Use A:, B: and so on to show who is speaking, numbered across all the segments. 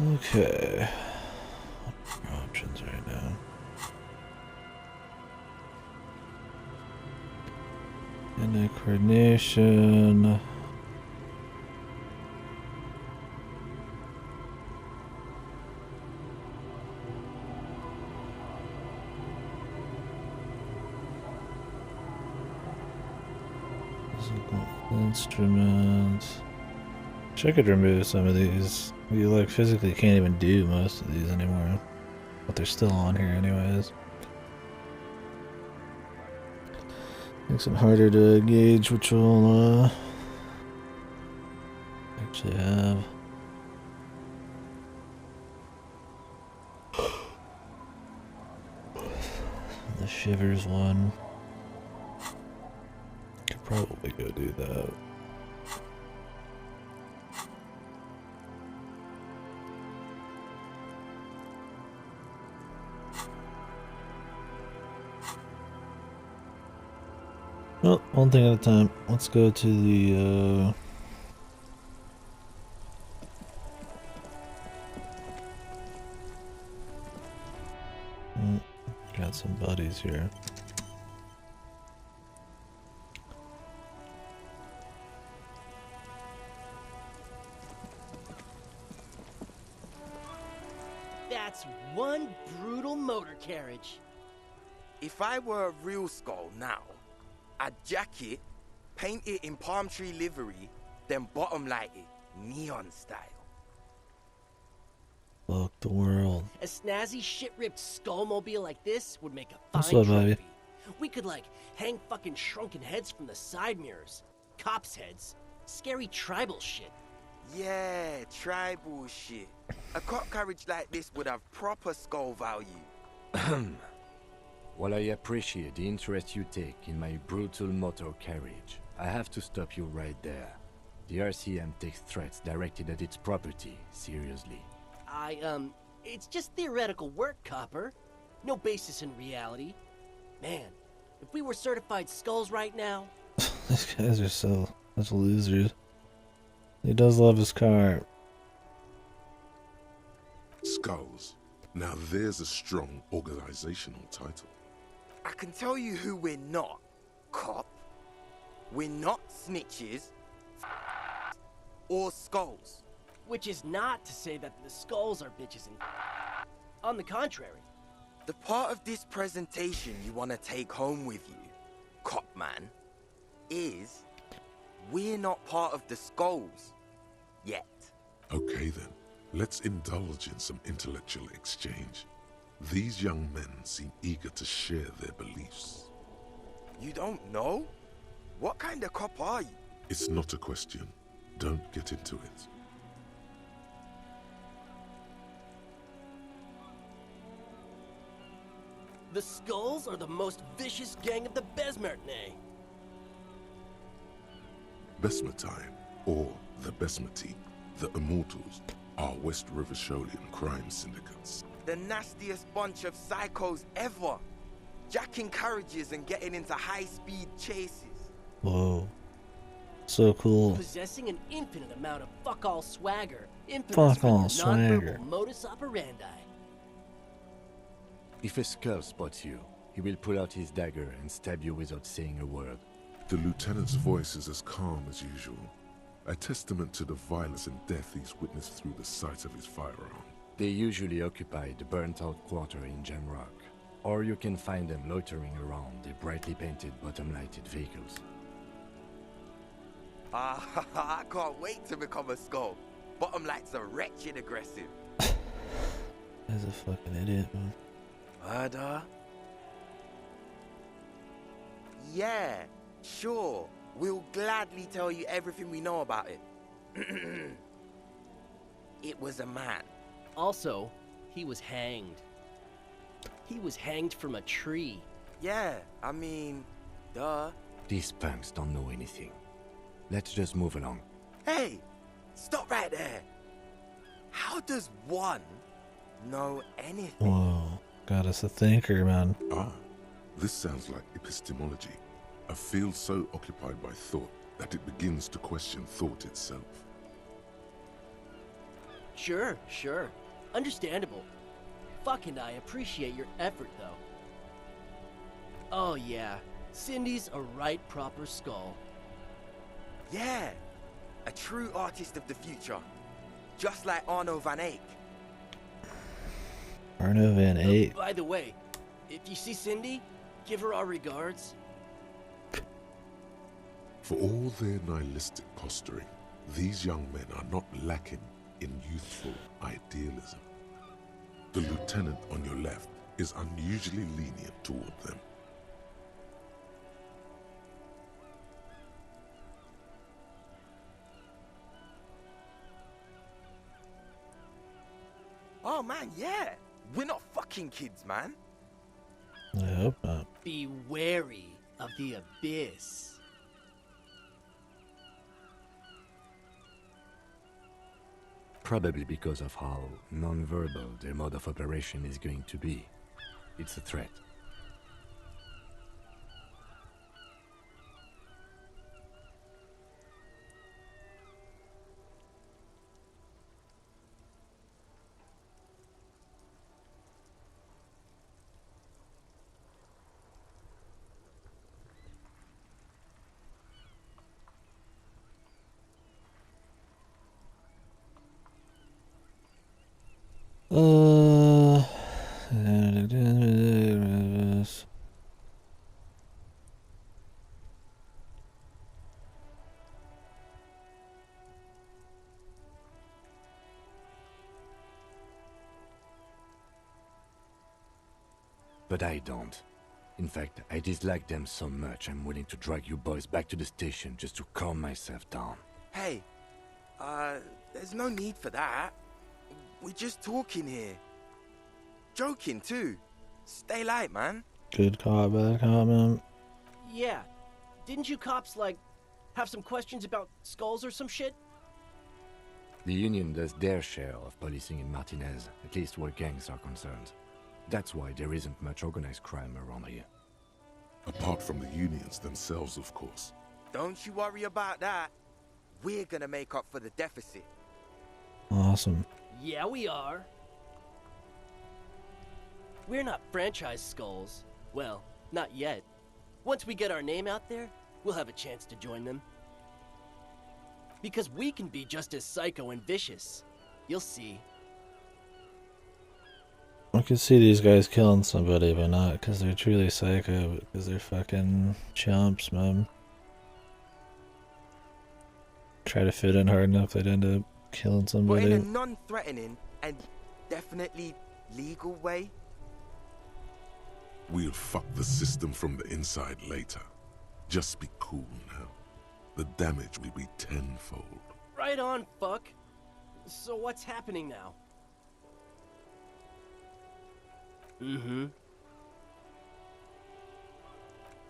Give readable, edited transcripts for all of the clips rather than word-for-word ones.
A: Okay. What are options right now? And coordination. Physical instruments. Wish I could remove some of these. You like physically can't even do most of these anymore. But they're still on here anyways. Makes it harder to gauge which will actually have. The shivers one. Could probably go do that. Well, one thing at a time. Let's go to the got some buddies here.
B: That's one brutal motor carriage.
C: If I were a real skull now, I'd jack it, paint it in palm tree livery, then bottom light it, neon style.
A: Fuck the world.
B: A snazzy shit-ripped skullmobile like this would make a
A: What's
B: fine
A: up, baby?
B: trophy. We could, like, hang fucking shrunken heads from the side mirrors. Cops' heads. Scary tribal shit.
C: Yeah, tribal shit. A cop carriage like this would have proper skull value.
D: While I appreciate the interest you take in my brutal motor carriage, I have to stop you right there. The RCM takes threats directed at its property seriously.
B: It's just theoretical work, Copper. No basis in reality. Man, if we were certified skulls right now...
A: These guys are so much losers. He does love his car.
E: Skulls. Now there's a strong organizational title.
C: I can tell you who we're not, cop. We're not snitches or skulls.
B: Which is not to say that the skulls are bitches and on the contrary.
C: The part of this presentation you want to take home with you, cop man, is we're not part of the skulls yet.
E: Okay then, let's indulge in some intellectual exchange. These young men seem eager to share their beliefs.
C: You don't know? What kind of cop are you?
E: It's not a question. Don't get into it.
B: The skulls are the most vicious gang of the Besmertne.
E: Besmatine, or the Besmati, the Immortals, are West River Sholian crime syndicates.
C: The nastiest bunch of psychos ever. Jacking carriages and getting into high-speed chases.
A: Whoa. So cool.
B: Possessing an infinite amount of fuck-all swagger. Infamous
A: Fuck
B: for
A: all
B: their
A: swagger.
B: nonverbal modus operandi.
D: If a skull spots you, he will pull out his dagger and stab you without saying a word.
E: The lieutenant's voice is as calm as usual, a testament to the violence and death he's witnessed through the sight of his firearm.
D: They usually occupy the burnt-out quarter in Jamrock, or you can find them loitering around their brightly painted bottom-lighted vehicles.
C: I can't wait to become a skull. Bottom lights are wretched aggressive.
A: That's a fucking idiot, man.
C: Murder? Yeah, sure. We'll gladly tell you everything we know about it. It was a man.
B: Also, he was hanged. He was hanged from a tree.
C: Yeah, I mean, duh.
D: These punks don't know anything. Let's just move along.
C: Hey, stop right there. How does one know anything?
A: Whoa. Got us a thinker, man.
E: Ah, this sounds like epistemology, a field so occupied by thought that it begins to question thought itself.
B: Sure. Understandable. Fuck, and I appreciate your effort, though. Oh yeah, Cindy's a right proper skull.
C: Yeah, a true artist of the future. Just like Arno van Eyck.
A: Arno van Eyck.
B: By the way, if you see Cindy, give her our regards.
E: For all their nihilistic posturing, these young men are not lacking in youthful idealism. The lieutenant on your left is unusually lenient toward them.
C: Oh man, yeah. We're not fucking kids, man.
A: I hope not.
B: Be wary of the abyss.
D: Probably because of how non-verbal their mode of operation is going to be. It's a threat. But I don't. In fact, I dislike them so much I'm willing to drag you boys back to the station just to calm myself down.
C: Hey, there's no need for that. We're just talking here. Joking too. Stay light, man.
A: Good call back, comment.
B: Yeah, didn't you cops, like, have some questions about skulls or some shit?
D: The Union does their share of policing in Martinez, at least where gangs are concerned. That's why there isn't much organized crime around here.
E: Apart from the unions themselves, of course.
C: Don't you worry about that. We're gonna make up for the deficit.
A: Awesome.
B: Yeah, we are. We're not franchise skulls. Well, not yet. Once we get our name out there, we'll have a chance to join them. Because we can be just as psycho and vicious. You'll see.
A: I could see these guys killing somebody, but not because they're truly psycho, but because they're fucking chumps, man. Try to fit in hard enough, they'd end up killing
C: But in a
A: somebody.
C: non-threatening and definitely legal way.
E: We'll fuck the system from the inside later. Just be cool now. The damage will be tenfold.
B: Right on, fuck. So what's happening now? Mm-hmm.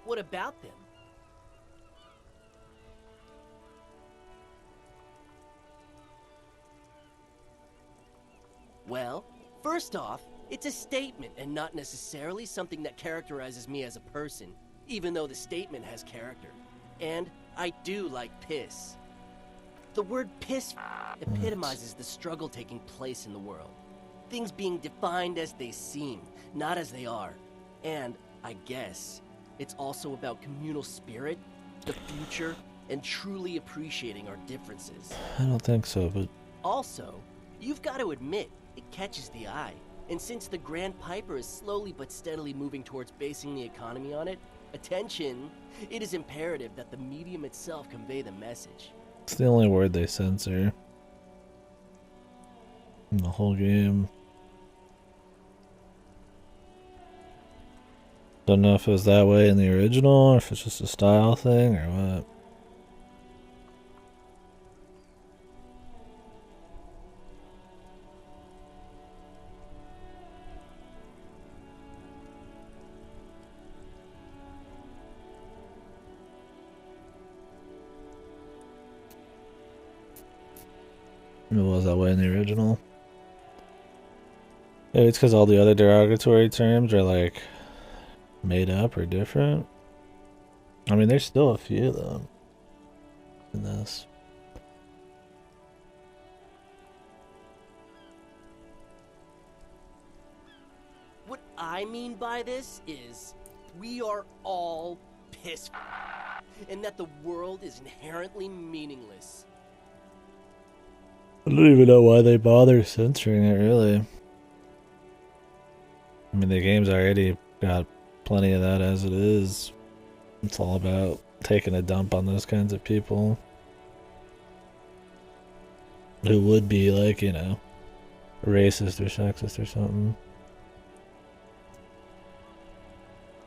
B: What about them? Well, first off, it's a statement and not necessarily something that characterizes me as a person, even though the statement has character. And I do like piss. The word piss epitomizes the struggle taking place in the world. Things being defined as they seem, not as they are. And, I guess, it's also about communal spirit, the future, and truly appreciating our differences.
A: I don't think so, but
B: Also, you've got to admit, it catches the eye. And since the Grand Piper is slowly but steadily moving towards basing the economy on it, attention, it is imperative that the medium itself convey the message.
A: it's the only word they censor in the whole game. Don't know if it was that way in the original, or if it's just a style thing, or what. It was that way in the original. Maybe it's because all the other derogatory terms are like made up or different. I mean, there's still a few of them in this.
B: What I mean by this is, we are all pissed, and that the world is inherently meaningless.
A: I don't even know why they bother censoring it, really. I mean, the game's already got plenty of that as it is. It's all about taking a dump on those kinds of people who would be, like, you know, racist or sexist or something.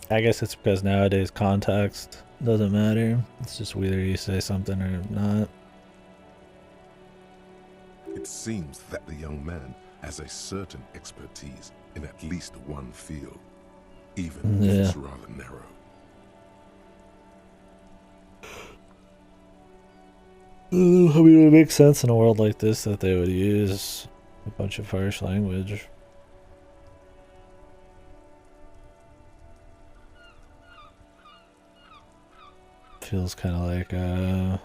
A: I guess it's because nowadays context doesn't matter. It's just whether you say something or not.
E: It seems that the young man has a certain expertise in at least one field, even if it's rather narrow.
A: I mean, it would make sense in a world like this that they would use a bunch of harsh language. Feels kind of like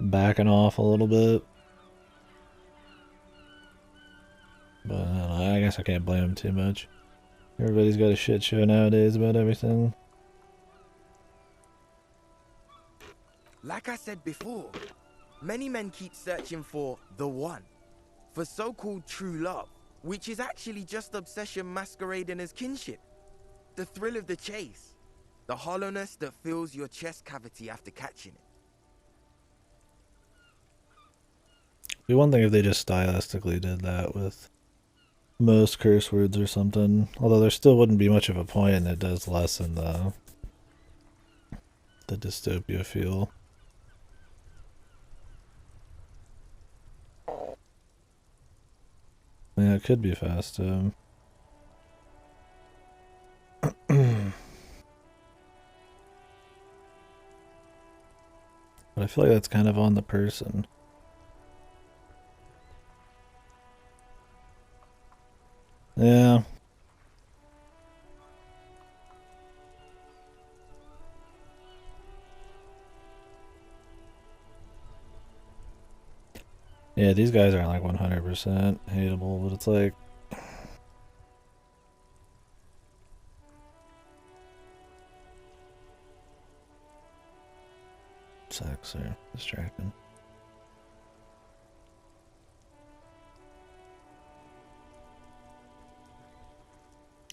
A: backing off a little bit. But I don't know, I guess I can't blame him too much. Everybody's got a shit show nowadays about everything.
C: Like I said before, many men keep searching for the one, for so-called true love, which is actually just obsession masquerading as kinship. The thrill of the chase, the hollowness that fills your chest cavity after catching it.
A: It'd be one thing if they just stylistically did that with most curse words or something. Although there still wouldn't be much of a point, and it does lessen the dystopia feel. Yeah, it could be fast too. But I feel like that's kind of on the person. Yeah. Yeah, these guys aren't like 100% hateable, but it's like sex or distracting.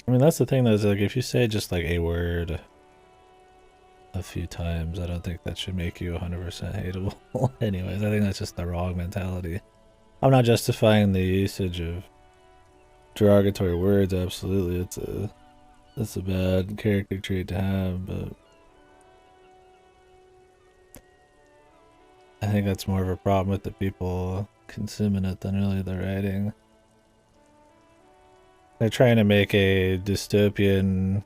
A: I mean, that's the thing though, is like if you say just like a word a few times, I don't think that should make you 100% hateable. Anyways, I think that's just the wrong mentality. I'm not justifying the usage of derogatory words, absolutely. It's a bad character trait to have, but I think that's more of a problem with the people consuming it than really the writing. They're trying to make a dystopian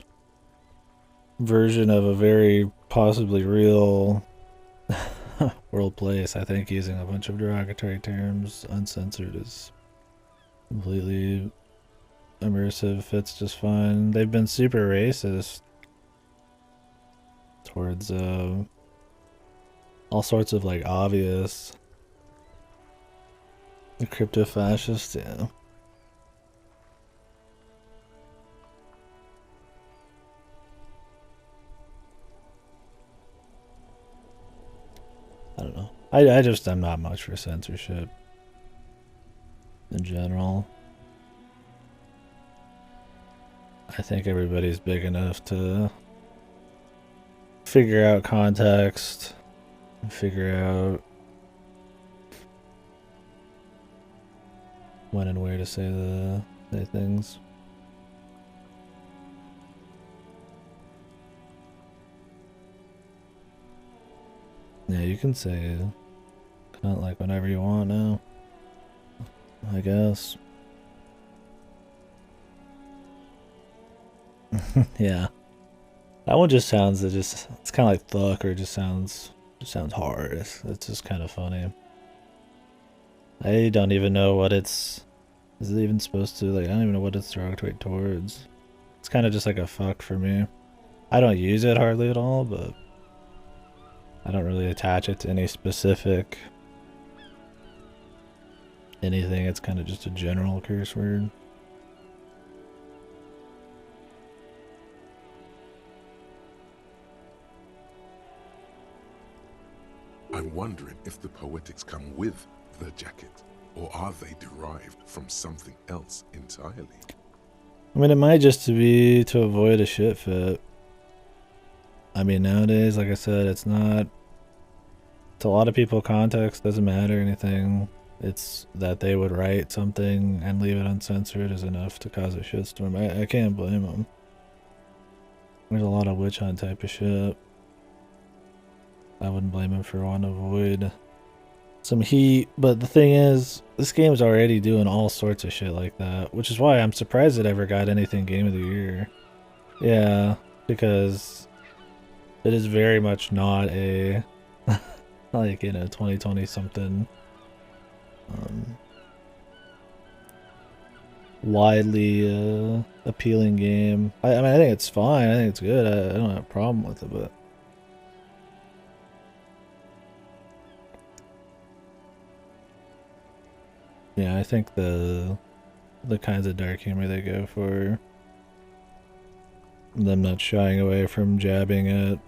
A: version of a very possibly real world place. I think using a bunch of derogatory terms uncensored is completely immersive, fits just fine. They've been super racist towards all sorts of like obvious crypto fascists, yeah. I don't know. I just am not much for censorship in general. I think everybody's big enough to figure out context, figure out when and where to say things. Yeah, you can say cunt like whenever you want now, I guess. Yeah, that one just sounds, it's kind of like thuck, or it just sounds hard. It's just kind of funny. I don't even know what is it even supposed to, like, I don't even know what it's derogatory towards. It's kind of just like a fuck for me. I don't use it hardly at all, but I don't really attach it to any specific anything. It's kind of just a general curse word.
E: I'm wondering if the poetics come with the jacket, or are they derived from something else entirely?
A: I mean, it might just be to avoid a shit fit. I mean, nowadays, like I said, it's not... To a lot of people, context doesn't matter or anything. It's that they would write something and leave it uncensored is enough to cause a shitstorm. I can't blame them. There's a lot of witch hunt type of shit. I wouldn't blame him for wanting to avoid some heat, but the thing is, this game's already doing all sorts of shit like that, which is why I'm surprised it ever got anything Game of the Year. Yeah, because it is very much not a like, you know, 2020 something widely appealing game. I mean, I think it's fine. I think it's good. I don't have a problem with it, but yeah, I think the kinds of dark humor they go for, them not shying away from jabbing at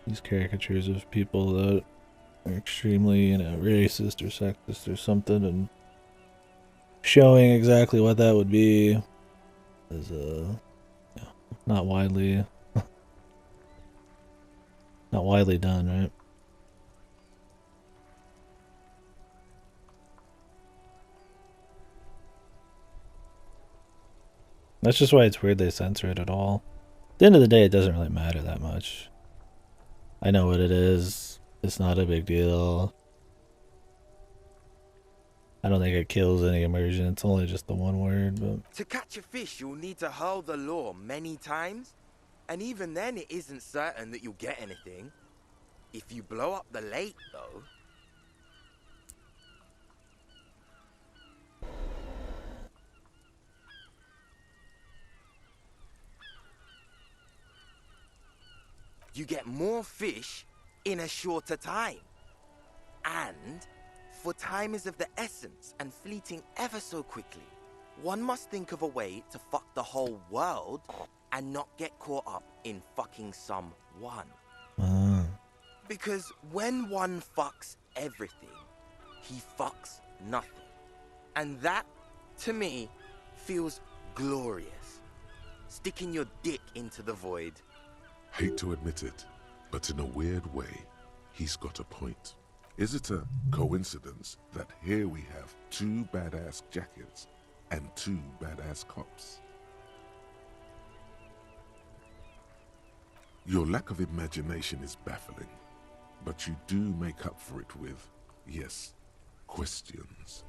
A: these caricatures of people that are extremely, you know, racist or sexist or something, and showing exactly what that would be is yeah, not widely done, right? That's just why it's weird they censor it at all. At the end of the day, it doesn't really matter that much. I know what it is. It's not a big deal. I don't think it kills any immersion. It's only just the one word, but...
C: To catch a fish, you'll need to hurl the lure many times. And even then, it isn't certain that you'll get anything. If you blow up the lake, though... you get more fish in a shorter time. And, for time is of the essence and fleeting ever so quickly, one must think of a way to fuck the whole world and not get caught up in fucking someone.
A: Ah.
C: Because when one fucks everything, he fucks nothing. And that, to me, feels glorious. Sticking your dick into the void.
E: Hate to admit it, but in a weird way, he's got a point. Is it a coincidence that here we have 2 badass jackets and 2 badass cops? Your lack of imagination is baffling, but you do make up for it with, yes, questions.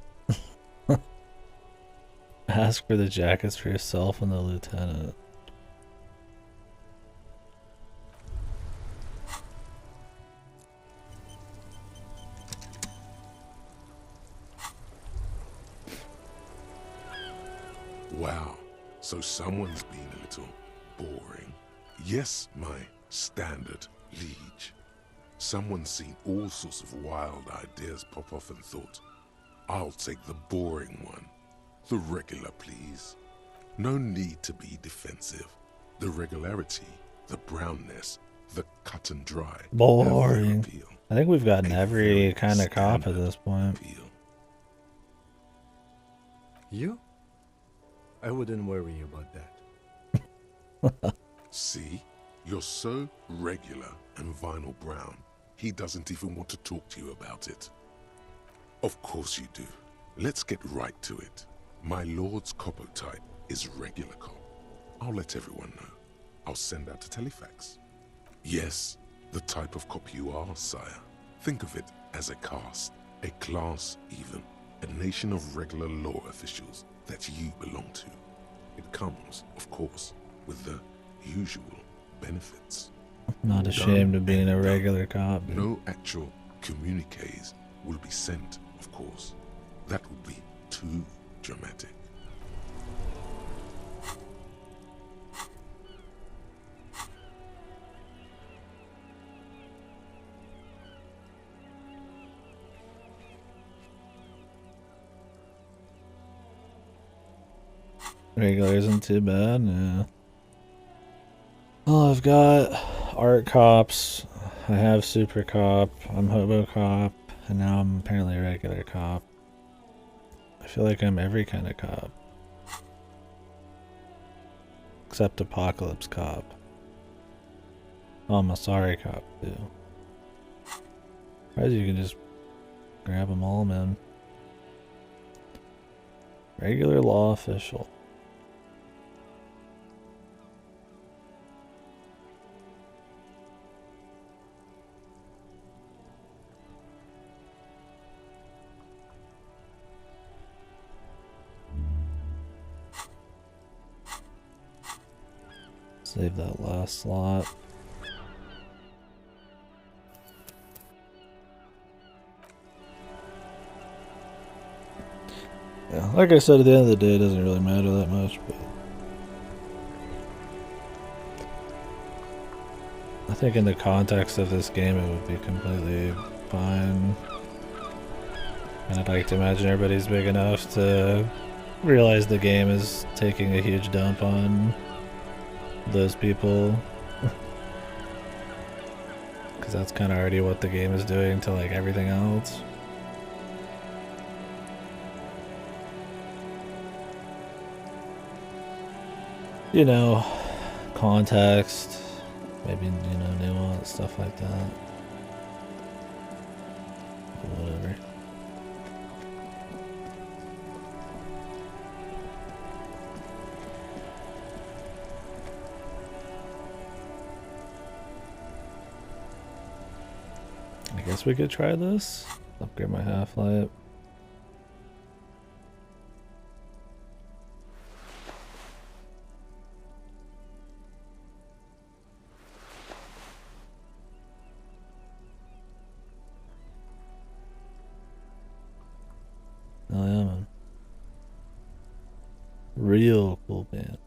A: Ask for the jackets for yourself and the lieutenant.
E: Wow, so someone's been a little boring. Yes, my standard liege. Someone's seen all sorts of wild ideas pop off and thought, I'll take the boring one. The regular, please. No need to be defensive. The regularity, the brownness, the cut and dry. have their
A: Boring.
E: appeal.
A: I think we've gotten
E: A
A: every
E: very
A: kind of cop at
E: standard
A: this point.
E: appeal.
D: You? I wouldn't worry about that.
E: See? You're so regular and vinyl brown, he doesn't even want to talk to you about it. Of course you do. Let's get right to it. My lord's coppo type is regular cop. I'll let everyone know. I'll send out a telefax. Yes, the type of cop you are, sire. Think of it as a caste, a class even, a nation of regular law officials that you belong to. It comes, of course, with the usual benefits.
A: Not ashamed of being a
E: Done.
A: regular cop. Dude.
E: No actual communiques will be sent, of course. That would be too dramatic.
A: Regular isn't too bad, yeah. Well, I've got art cops, I have super cop, I'm hobo cop, and now I'm apparently a regular cop. I feel like I'm every kind of cop. Except apocalypse cop. Oh, I'm a sorry cop too. Surprised you can just grab them all, man. Regular law official. Save that last slot. Yeah, like I said, at the end of the day, it doesn't really matter that much, but I think in the context of this game, it would be completely fine. And I'd like to imagine everybody's big enough to realize the game is taking a huge dump on those people. Because that's kind of already what the game is doing to like everything else. You know, context, maybe, you know, nuance, stuff like that. Whatever. I guess we could try this. Upgrade my half-life. Oh yeah, man. Real cool band.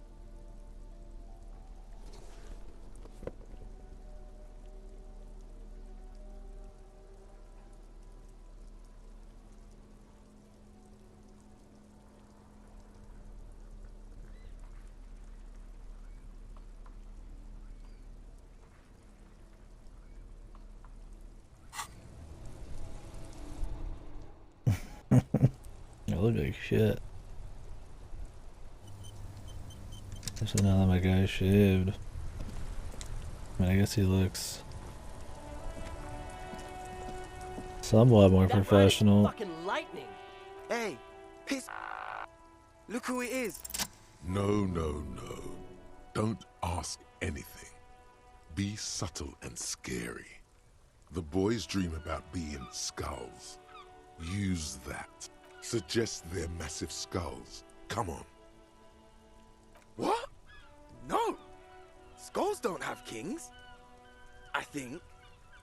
A: I look like shit. Especially now that my guy's shaved. I mean, I guess he looks somewhat more
B: That ride is
A: professional.
B: fucking lightning.
C: Hey, piss. Look who it is.
E: No, no, no. Don't ask anything. Be subtle and scary. The boys dream about being skulls. Use that. Suggest they're massive skulls. Come on.
C: What? No. Skulls don't have kings. I think.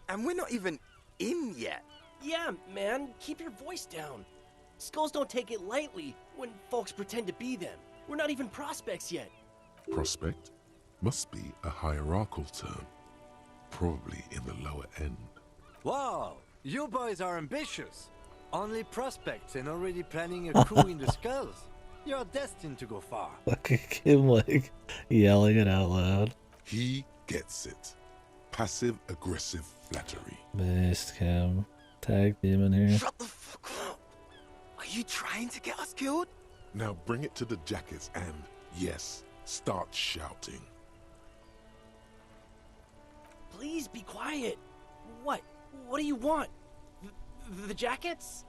C: And we're not even in yet.
B: Yeah, man, keep your voice down. Skulls don't take it lightly when folks pretend to be them. We're not even prospects yet.
E: Prospect must be a hierarchical term. Probably in the lower end.
D: Wow, you boys are ambitious. Only prospects and already planning a coup in the skulls. You're destined to go far.
A: Look at him like yelling it out loud.
E: He gets it. Passive-aggressive flattery.
A: Based cam. Tag team in here.
C: Shut the fuck up. Are you trying to get us killed?
E: Now bring it to the jackets and, yes, start shouting.
B: Please be quiet. What? What do you want? The jackets?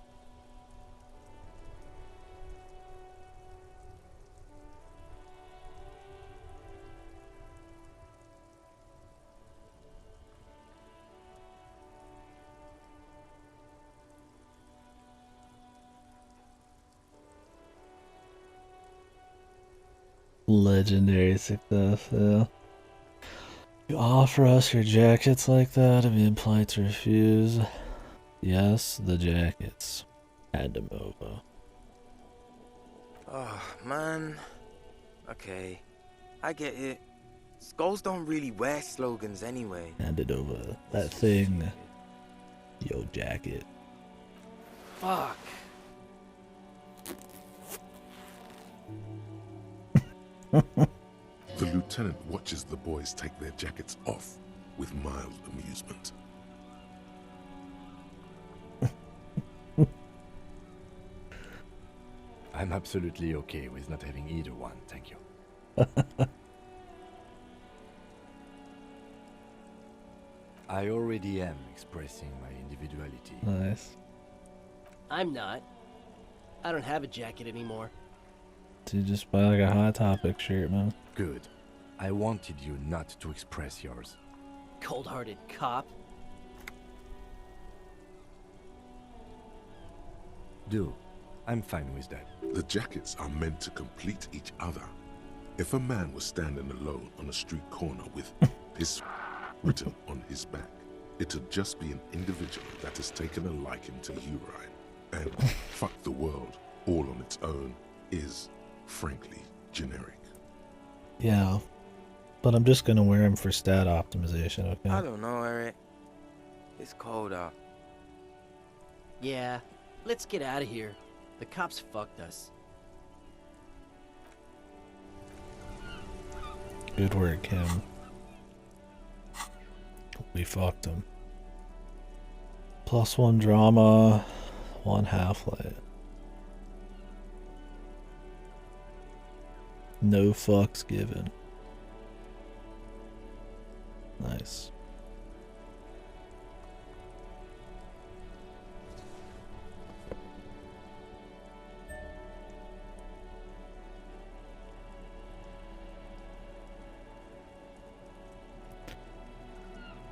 A: Legendary success, yeah. You offer us your jackets like that and be implied to refuse. Yes, the jackets. Had to move.
C: Oh, man. Okay. I get it. Skulls don't really wear slogans anyway.
A: Handed over that thing. Yo, jacket.
B: Fuck.
E: The lieutenant watches the boys take their jackets off with mild amusement.
D: I'm absolutely okay with not having either one, thank you. I already am expressing my individuality.
A: Nice.
B: I'm not. I don't have a jacket anymore.
A: Dude, just buy like a Hot Topic shirt, man.
D: Good. I wanted you not to express yours.
B: Cold-hearted cop.
D: Do. I'm fine with that.
E: The jackets are meant to complete each other. If a man was standing alone on a street corner with his written on his back, it'd just be an individual that has taken a liking to you, right? And fuck the world all on its own is, frankly, generic.
A: Yeah. But I'm just gonna wear them for stat optimization, okay?
C: I don't know, Eric. It's cold out.
B: Yeah, let's get out of here. The cops fucked us.
A: Good work, Kim. We fucked him. +1 drama, 1 half-light. No fucks given. Nice.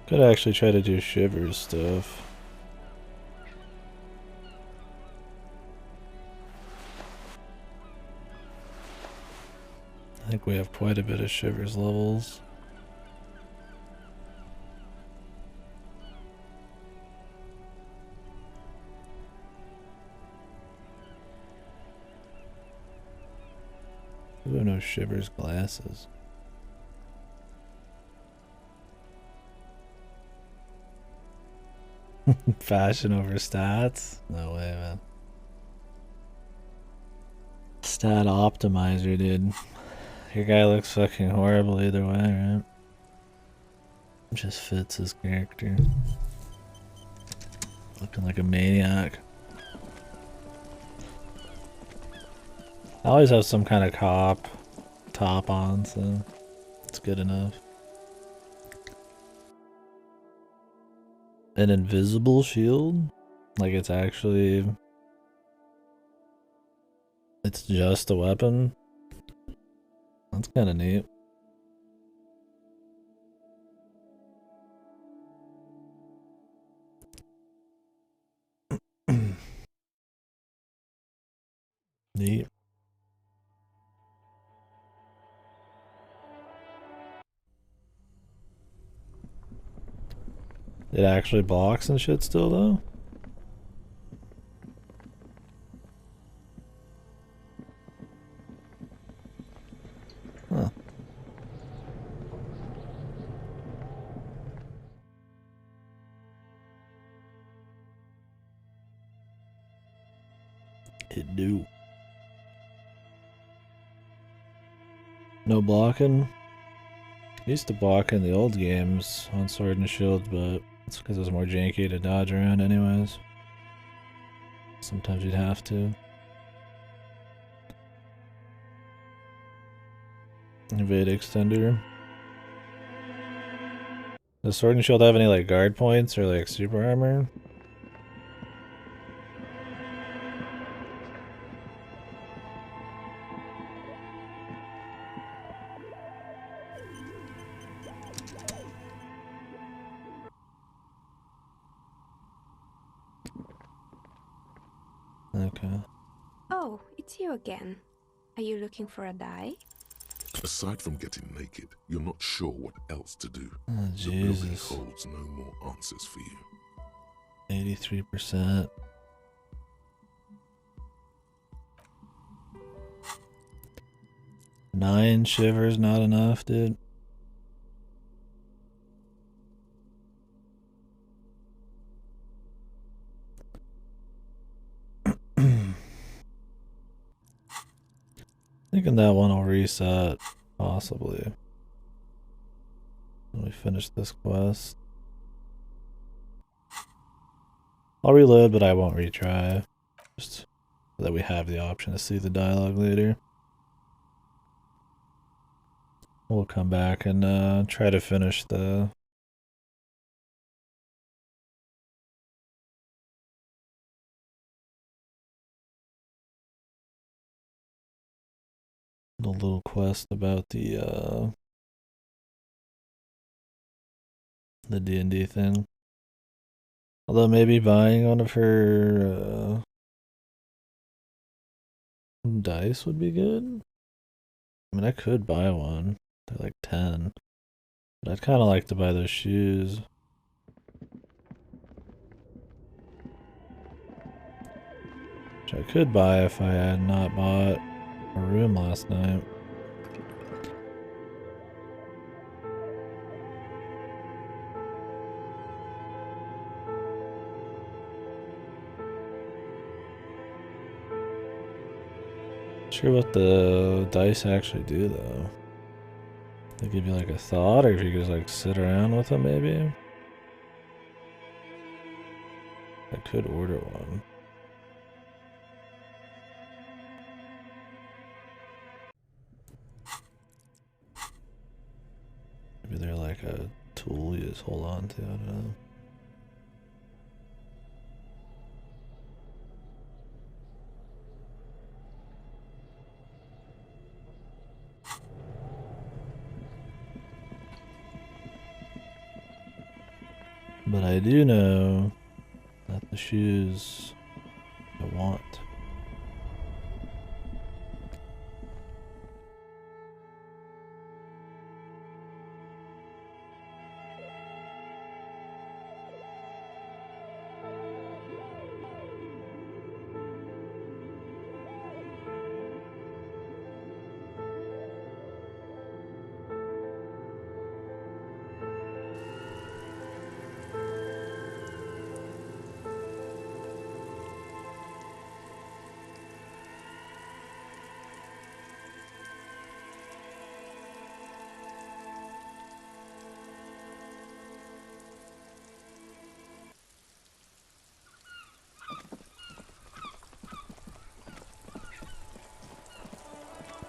A: Could actually try to do Shivers stuff. I think we have quite a bit of Shivers levels. We have no Shivers glasses. Fashion over stats? No way, man. Stat optimizer, dude. Your guy looks fucking horrible either way, right? Just fits his character. Looking like a maniac. I always have some kind of top on, so it's good enough. An invisible shield? Like it's just a weapon? That's kind of neat. Neat. It actually blocks and shit still though? Huh. It do. No blocking? I used to block in the old games on Sword and Shield, but it's because it was more janky to dodge around anyways. Sometimes you'd have to. Evade extender. Does Sword and Shield have any like guard points or like super armor? Okay.
F: Oh, it's you again. Are you looking for a die?
E: Aside from getting naked, you're not sure what else to do.
A: Oh,
E: The building
A: Jesus.
E: holds no more answers for you.
A: 83%. Nine shivers, not enough, dude. Thinking that one will reset, possibly. When we finish this quest. I'll reload, but I won't retry. Just so that we have the option to see the dialogue later. We'll come back and try to finish the little quest about the D&D thing. Although maybe buying one of her dice would be good. I mean, I could buy one. They're like 10. But I'd kind of like to buy those shoes. Which I could buy if I had not bought a room last night. Not sure what the dice actually do though. They give you like a thought, or if you could just like sit around with them maybe? I could order one. Maybe they're like a tool you just hold on to, I don't know. But I do know that the shoes I want.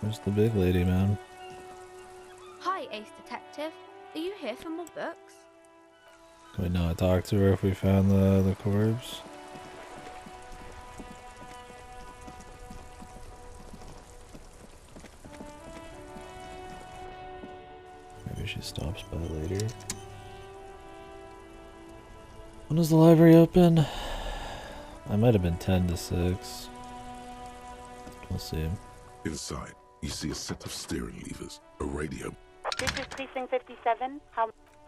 A: Where's the big lady, man?
G: Hi, Ace Detective. Are you here for more books?
A: Can we not talk to her if we found the corpse? Maybe she stops by later. When does the library open? I might have been 10 to 6. We'll see.
E: Inside, you see a set of steering levers, a radio.
H: This is Precinct 57.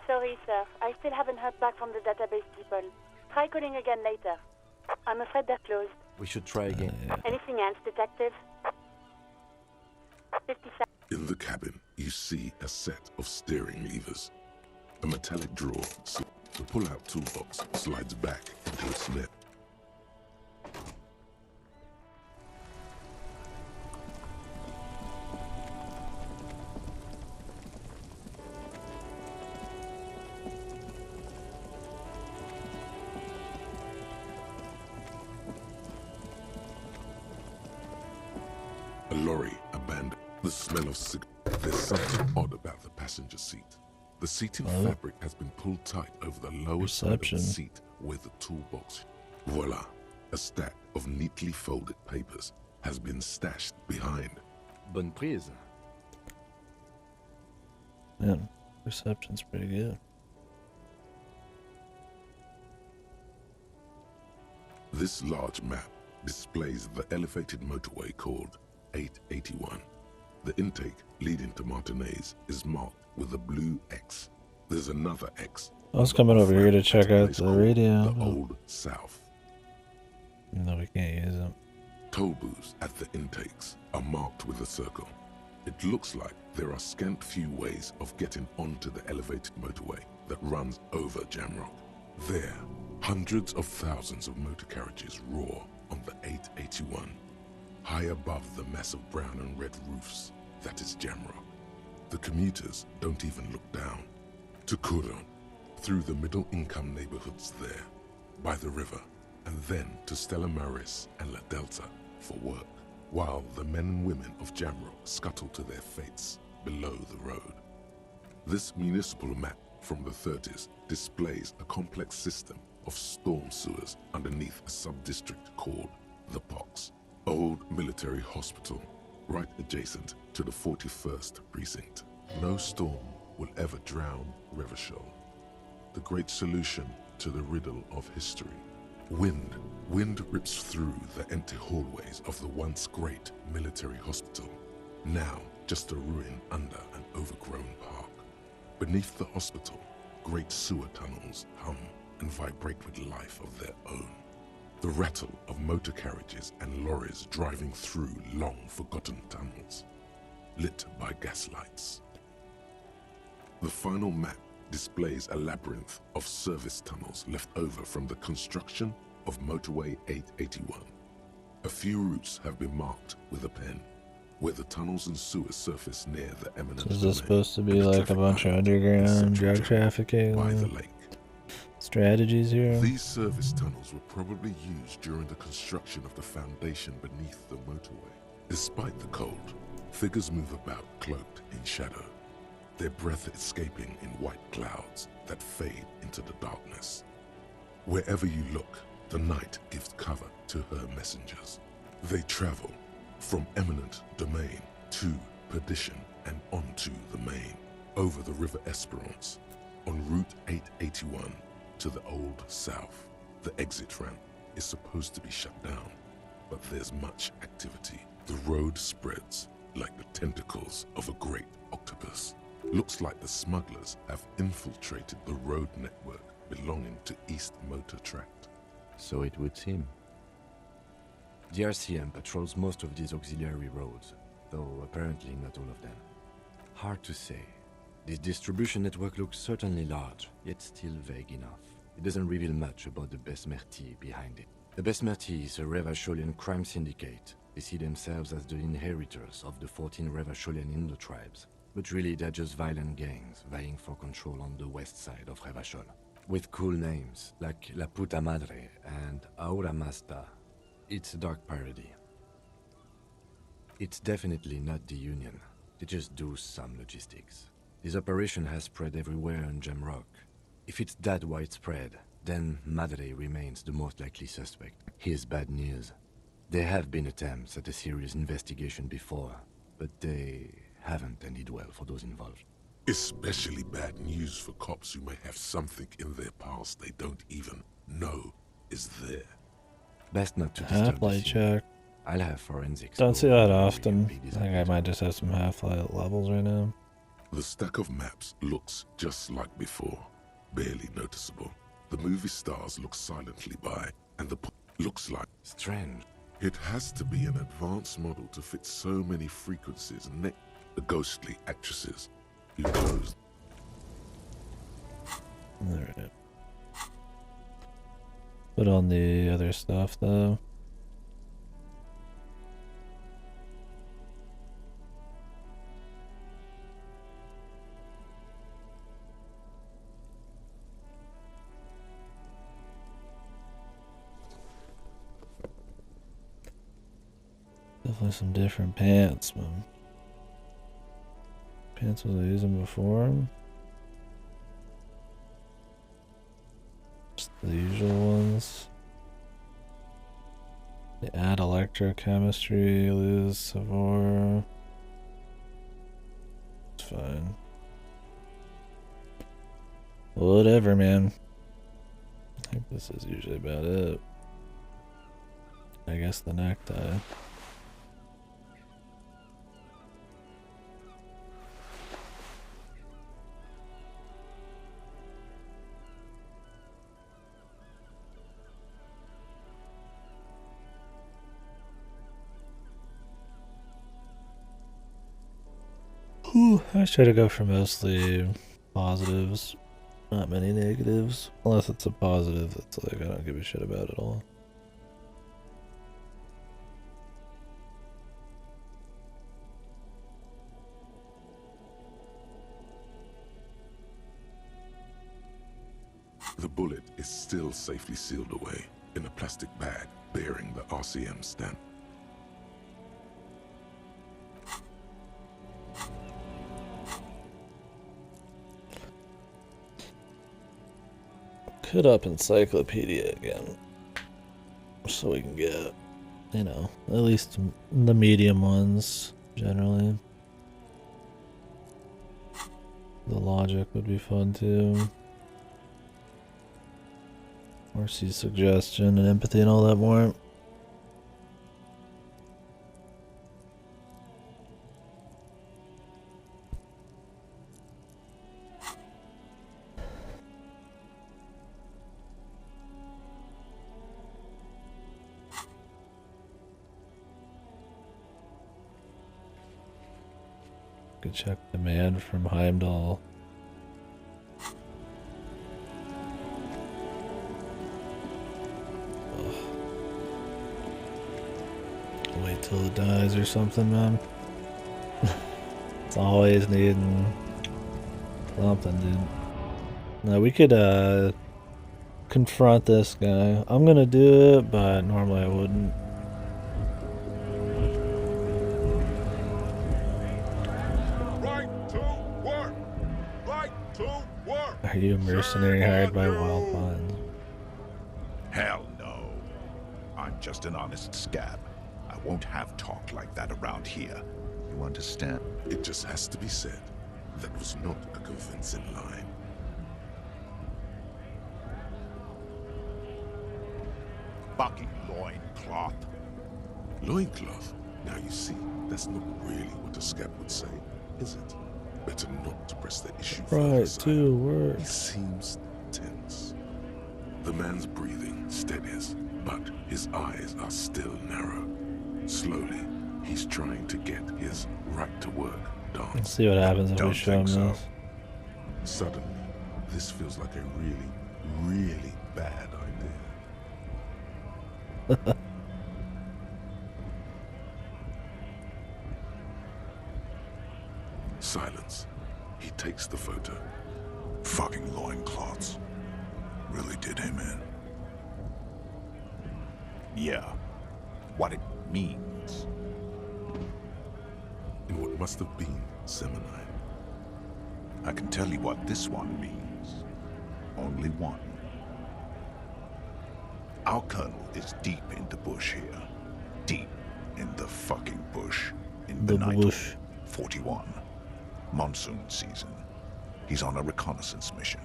H: Sorry, sir. I still haven't heard back from the database people. Try calling again later. I'm afraid they're closed.
D: We should try again.
A: Yeah.
H: Anything else, Detective? 57.
E: In the cabin, you see a set of steering levers. A metallic drawer. The pull-out toolbox slides back into its lip. A lorry abandoned. The smell of cigarette. There's something odd about the passenger seat. The seating fabric has been pulled tight over the lower side of the seat where the toolbox. Voila! A stack of neatly folded papers has been stashed behind.
D: Bonne prise.
A: Man, perception's pretty good.
E: This large map displays the elevated motorway called 881. The intake leading to Martinez is marked with a blue X. There's another X.
A: I was coming over here to check out the radio.
E: The Old South.
A: No, we can't use it.
E: Toll booths at the intakes are marked with a circle. It looks like there are scant few ways of getting onto the elevated motorway that runs over Jamrock. There, hundreds of thousands of motor carriages roar on the 881. High above the mess of brown and red roofs that is Jamrock. The commuters don't even look down. To Kuron, through the middle-income neighborhoods there, by the river, and then to Stella Maris and La Delta for work, while the men and women of Jamrock scuttle to their fates below the road. This municipal map from the 30s displays a complex system of storm sewers underneath a sub-district called the Pox, old military hospital, right adjacent to the 41st precinct. No storm will ever drown Revachol. The great solution to the riddle of history. Wind rips through the empty hallways of the once great military hospital, now just a ruin under an overgrown park. Beneath the hospital, great sewer tunnels hum and vibrate with life of their own. The rattle of motor carriages and lorries driving through long-forgotten tunnels, lit by gaslights. The final map displays a labyrinth of service tunnels left over from the construction of Motorway 881. A few routes have been marked with a pen, where the tunnels and sewers surface near the eminent
A: So is this
E: domain,
A: supposed to be
E: and the
A: like a
E: traffic
A: bunch of
E: light
A: underground
E: is
A: drug
E: central
A: trafficking
E: by the lake.
A: strategies here?
E: These service tunnels were probably used during the construction of the foundation beneath the motorway. Despite the cold, figures move about cloaked in shadow, their breath escaping in white clouds that fade into the darkness. Wherever you look, the night gives cover to her messengers. They travel from eminent domain to perdition and onto the main, over the River Esperance, on Route 881 to the Old South. The exit ramp is supposed to be shut down, but there's much activity. The road spreads like the tentacles of a great octopus. Looks like the smugglers have infiltrated the road network belonging to East Motor Tract.
D: So it would seem. The RCM patrols most of these auxiliary roads, though apparently not all of them. Hard to say. This distribution network looks certainly large, yet still vague enough. It doesn't reveal much about the Besmerti behind it. The Besmerti is a Revacholian crime syndicate. They see themselves as the inheritors of the 14 Revacholian Indo-tribes, but really they're just violent gangs vying for control on the west side of Revachol. With cool names like La Puta Madre and Aura Masta. It's a dark parody. It's definitely not the Union. They just do some logistics. This operation has spread everywhere on Jamrock. If it's that widespread, then Madre remains the most likely suspect. Here's bad news. There have been attempts at a serious investigation before, but they haven't ended well for those involved.
E: Especially bad news for cops who may have something in their past they don't even know is there.
D: Best not to disturb the
A: Half-light
D: scene.
A: check.
D: I'll have forensics.
A: Don't
D: go
A: see
D: over
A: that
D: the area
A: often.
D: and
A: I
D: pick this
A: think
D: up
A: I
D: later.
A: might just have some half-light levels right now.
E: The stack of maps looks just like before, barely noticeable. The movie stars look silently by, and the looks like
D: Strange.
E: it has to be an advanced model to fit so many frequencies and the ghostly actresses who chose.
A: Alright. Put on the other stuff though. Definitely some different pants, man. Pants was I using before? Just the usual ones. They add electrochemistry, lose Savor. It's fine. Whatever, man. I think this is usually about it. I guess the necktie. I try to go for mostly positives, not many negatives. Unless it's a positive that's like I don't give a shit about at all.
E: The bullet is still safely sealed away in a plastic bag bearing the RCM stamp.
A: Could up encyclopedia again, so we can get, you know, at least the medium ones generally. The logic would be fun too. Or see suggestion and empathy and all that more. Could check demand from Heimdall. Wait till it dies or something, man. It's always needing something, dude. Now we could confront this guy. I'm gonna do it, but normally I wouldn't.
E: Right to work! Right to work!
A: Are you a mercenary hired by Wild Pines?
I: Hell no. I'm just an honest scab. I won't have talk like that around here. You understand?
E: It just has to be said. That was not a convincing line.
I: Fucking loincloth.
E: Loincloth? Now you see, that's not really what a scab would say, is it? Better not to press the issue further
A: Right
E: aside.
A: to
E: He
A: work.
E: seems tense. The man's breathing steadies, but his eyes are still narrow. Slowly, he's trying to get his right to work
A: Let's
E: done.
A: see what happens if we
I: Don't
A: show him
I: think so.
A: this.
E: Suddenly, this feels like a really, really bad idea. Silence. He takes the photo.
I: Fucking loincloths. Really did him in. Yeah. What it means.
E: must have been Seminine.
I: I can tell you what this one means. Only one. Our colonel is deep in the bush here. Deep in the fucking bush. In
A: The
I: Benito,
A: bush.
I: 41. Monsoon season. He's on a reconnaissance mission.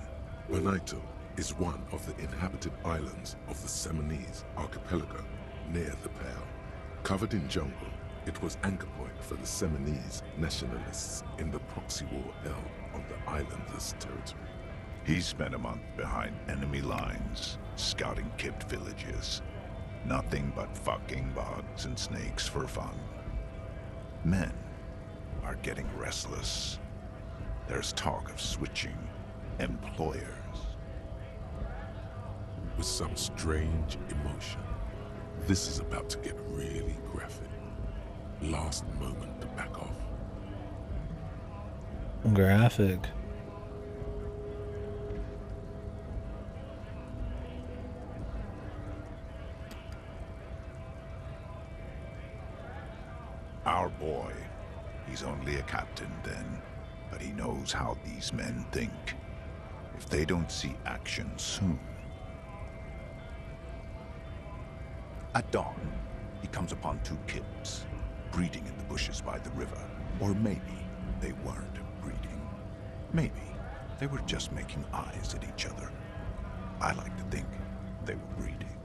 E: Benito is one of the inhabited islands of the Seminese archipelago near the Pale. Covered in jungle, it was anchor point for the Seminese nationalists in the proxy war held on the islanders' territory.
I: He spent a month behind enemy lines, scouting kept villages. Nothing but fucking bugs and snakes for fun. Men are getting restless. There's talk of switching employers.
E: With some strange emotion, this is about to get really graphic. Last moment to back off.
A: Graphic.
I: Our boy, he's only a captain then, but he knows how these men think. If they don't see action soon. At dawn, he comes upon two kids, breeding in the bushes by the river. Or maybe they weren't breeding. Maybe they were just making eyes at each other. I like to think they were breeding.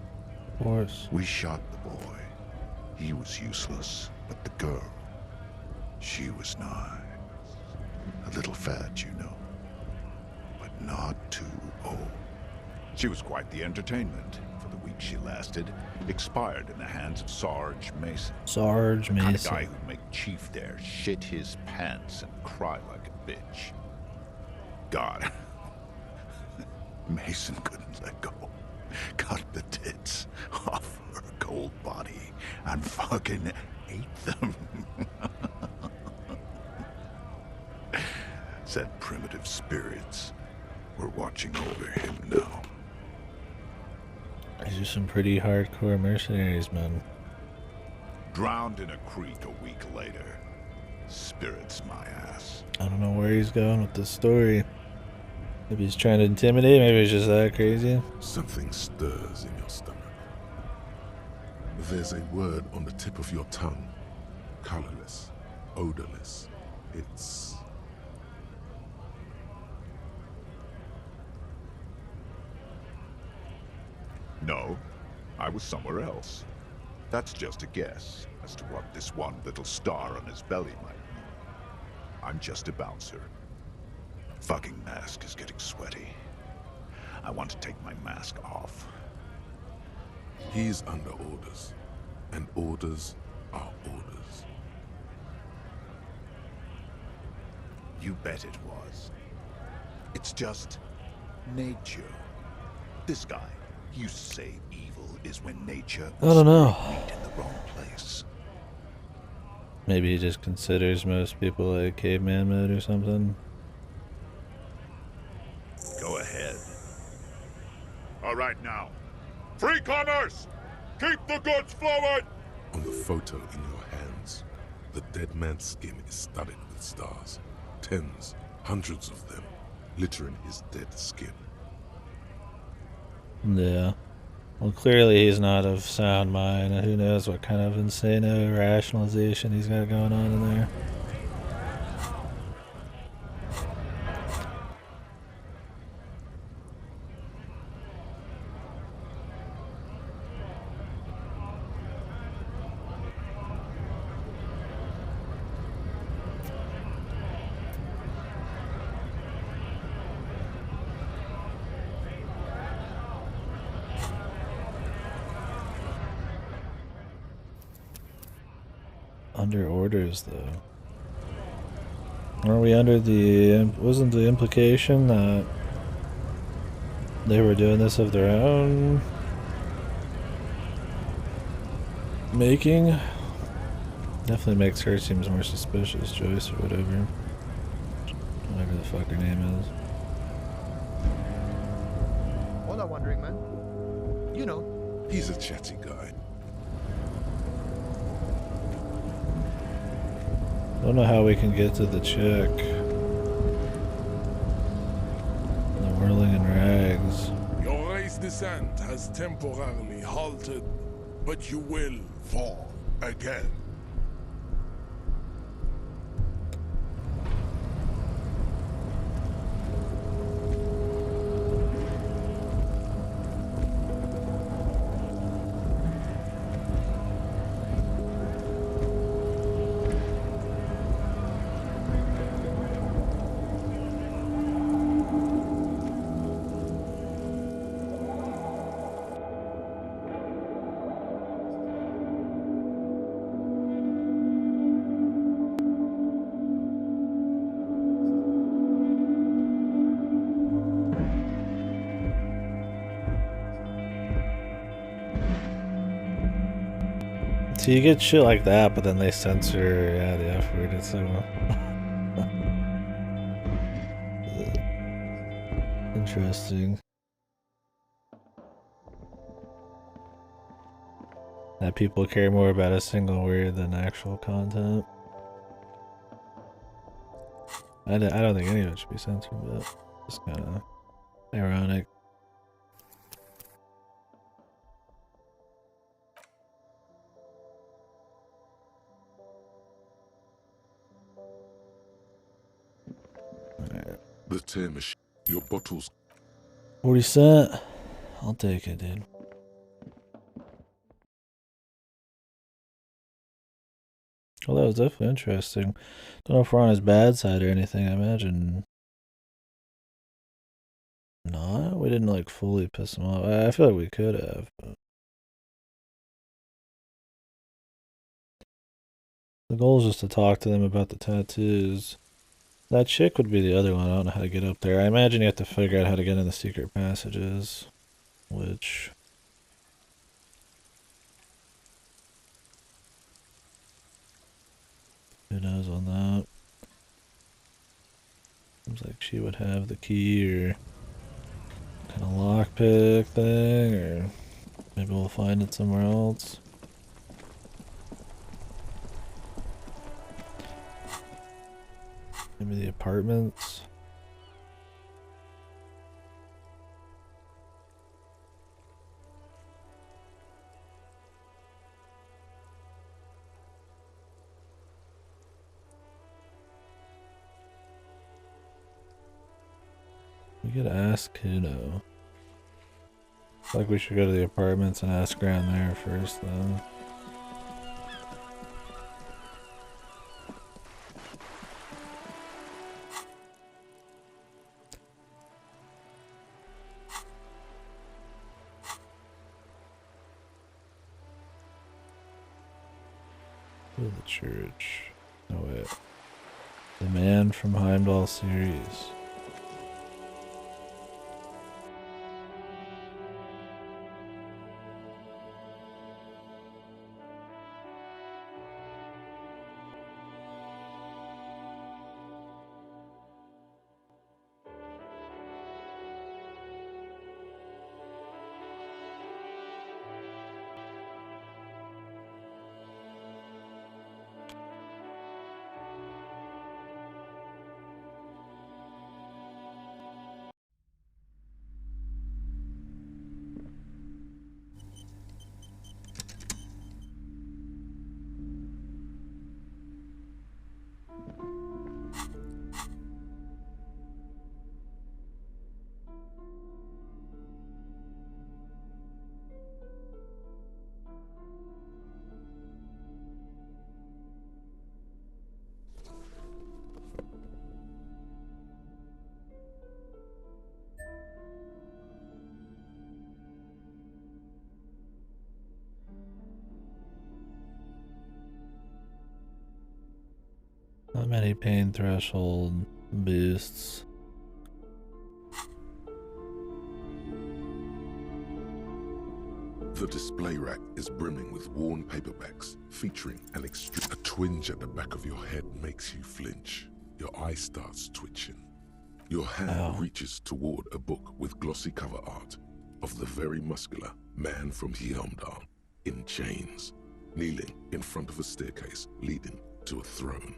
A: Of course.
I: We shot the boy. He was useless, but the girl, she was nice. A little fat, you know, but not too old. She was quite the entertainment. For the week she lasted, expired in the hands of Sarge Mason.
A: Sarge
I: The kind of
A: Mason.
I: guy who'd make Chief there shit his pants and cry like a bitch. God. Mason couldn't let go. Cut the tits off her cold body and fucking ate them. Said primitive spirits were watching over him now.
A: These are some pretty hardcore mercenaries, man.
I: Drowned in a creek a week later. Spirits my ass.
A: I don't know where he's going with this story. Maybe he's trying to intimidate, maybe he's just that crazy.
E: Something stirs in your stomach. There's a word on the tip of your tongue. Colorless, odorless. It's...
I: No, I was somewhere else. That's just a guess as to what this one little star on his belly might mean. I'm just a bouncer. Fucking mask is getting sweaty. I want to take my mask off.
E: He's under orders. And orders are orders.
I: You bet it was. It's just nature. This guy, he used to say evil is when nature
A: I don't know.
I: meet in the wrong place.
A: Maybe he just considers most people like caveman mode or something.
I: Go ahead. All right now. Free commerce! Keep the goods flowing!
E: On the photo in your hands, the dead man's skin is studded with stars. Tens, hundreds of them, littering his dead skin.
A: Yeah. Well, clearly he's not of sound mind. Who knows what kind of insane rationalization he's got going on in there. Under orders, though. Are we under the... wasn't the implication that they were doing this of their own making? Definitely makes her seems more suspicious, Joyce, or whatever. Whatever the fuck her name is.
J: Hola, wandering man. You know.
E: He's a chatty guy.
A: Don't know how we can get to the chick. The whirling in rags.
E: Your race descent has temporarily halted, but you will fall again.
A: So you get shit like that, but then they censor, yeah, the F word. It's so interesting. That people care more about a single word than actual content. I don't think any of it should be censored, but it's kind of ironic.
E: The tear machine. Your bottles.
A: 40 cent. I'll take it, dude. Well, that was definitely interesting. Don't know if we're on his bad side or anything. I imagine not. We didn't like fully piss him off. I feel like we could have. But the goal is just to talk to them about the tattoos. That chick would be the other one. I don't know how to get up there. I imagine you have to figure out how to get in the secret passages, which who knows on that. Seems like she would have the key or kind of lockpick thing, or maybe we'll find it somewhere else. Maybe the apartments. We could ask Kuno. Like we should go to the apartments and ask around there first, though. To the church. Oh wait. The man from Heimdall series. Not many pain threshold boosts.
E: The display rack is brimming with worn paperbacks featuring an extreme. A twinge at the back of your head makes you flinch. Your eye starts twitching. Your hand reaches toward a book with glossy cover art of the very muscular man from Heimdall in chains, kneeling in front of a staircase leading to a throne.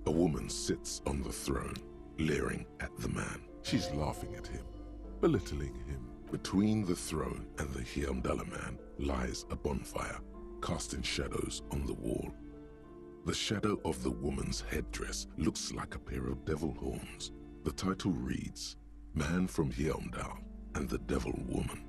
E: A woman sits on the throne, leering at the man. She's laughing at him, belittling him. Between the throne and the Hyamdala man lies a bonfire, casting shadows on the wall. The shadow of the woman's headdress looks like a pair of devil horns. The title reads, Man from Hyamdal and the Devil Woman.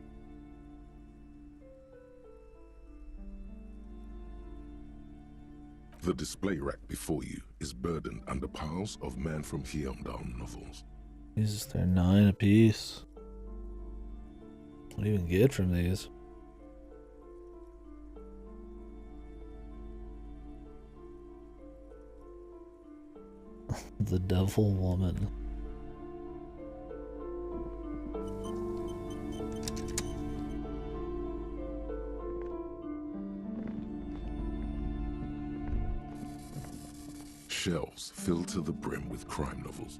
E: The display rack before you is burdened under piles of Man from Hyamdal novels.
A: Jesus, they're 9 apiece. What do you even get from these? The Devil Woman.
E: Shelves filled to the brim with crime novels.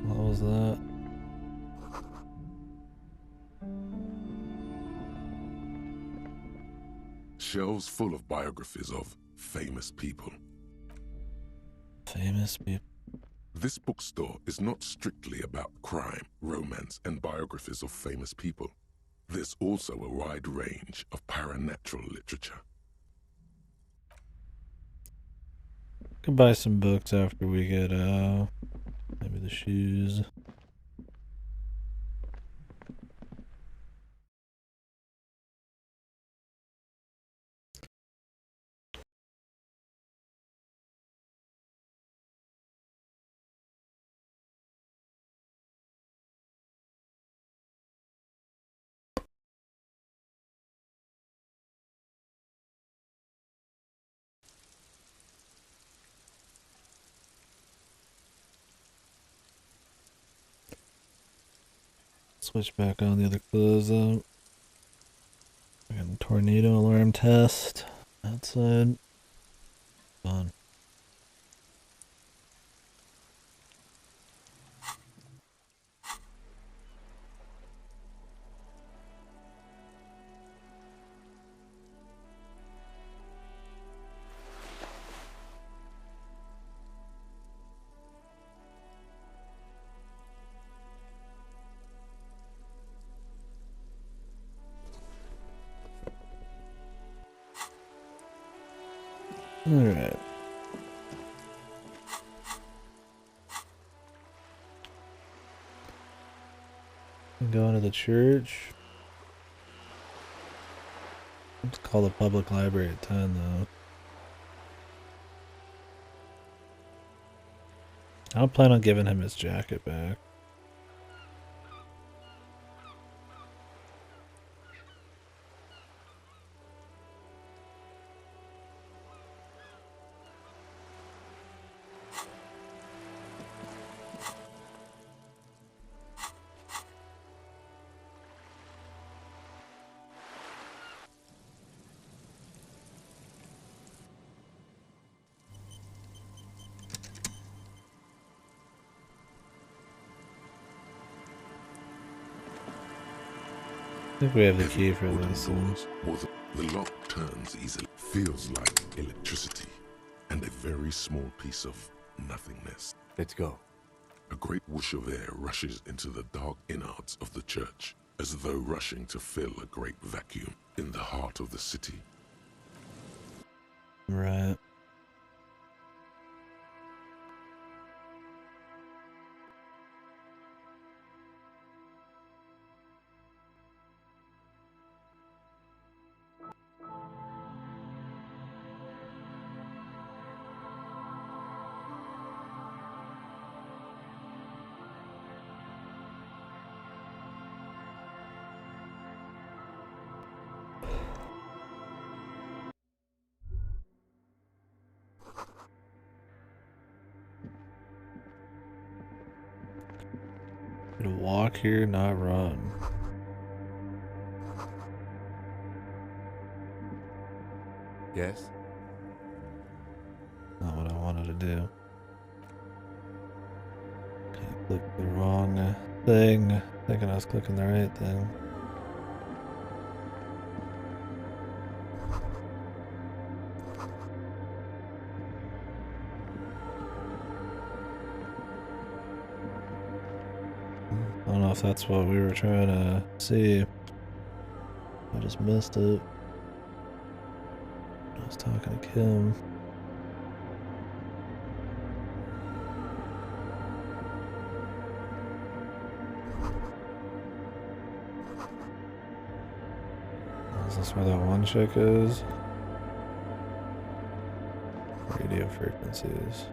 A: What was that?
E: Shelves full of biographies of famous people.
A: Famous people.
E: This bookstore is not strictly about crime, romance, and biographies of famous people. There's also a wide range of paranatural literature.
A: Could buy some books after we get maybe the shoes. Switch back on the other clothes out. I got a tornado alarm test outside. Fun. Alright. Going to the church. Let's call the public library at 10 though. I don't plan on giving him his jacket back. I think we have the key for this one.
E: The lock turns easily. Feels like electricity and a very small piece of nothingness.
D: Let's go.
E: A great whoosh of air rushes into the dark innards of the church, as though rushing to fill a great vacuum in the heart of the city.
A: Right. Walk here, not run.
D: Yes?
A: Not what I wanted to do. Okay, click the wrong thing. Thinking I was clicking the right thing. know if that's what we were trying to see. I just missed it. I was talking to Kim. Is this where that one chick is? Radio frequencies.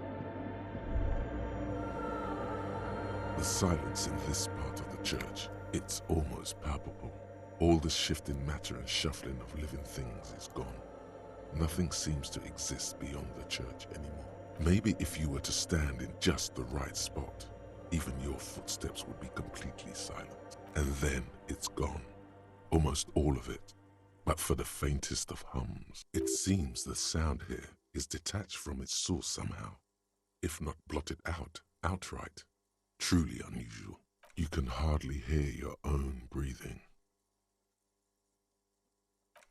E: The silence in this part of the church, it's almost palpable. All the shifting matter and shuffling of living things is gone. Nothing seems to exist beyond the church anymore. Maybe if you were to stand in just the right spot, even your footsteps would be completely silent. And then it's gone. Almost all of it. But for the faintest of hums, it seems the sound here is detached from its source somehow, if not blotted out outright. Truly unusual. You can hardly hear your own breathing.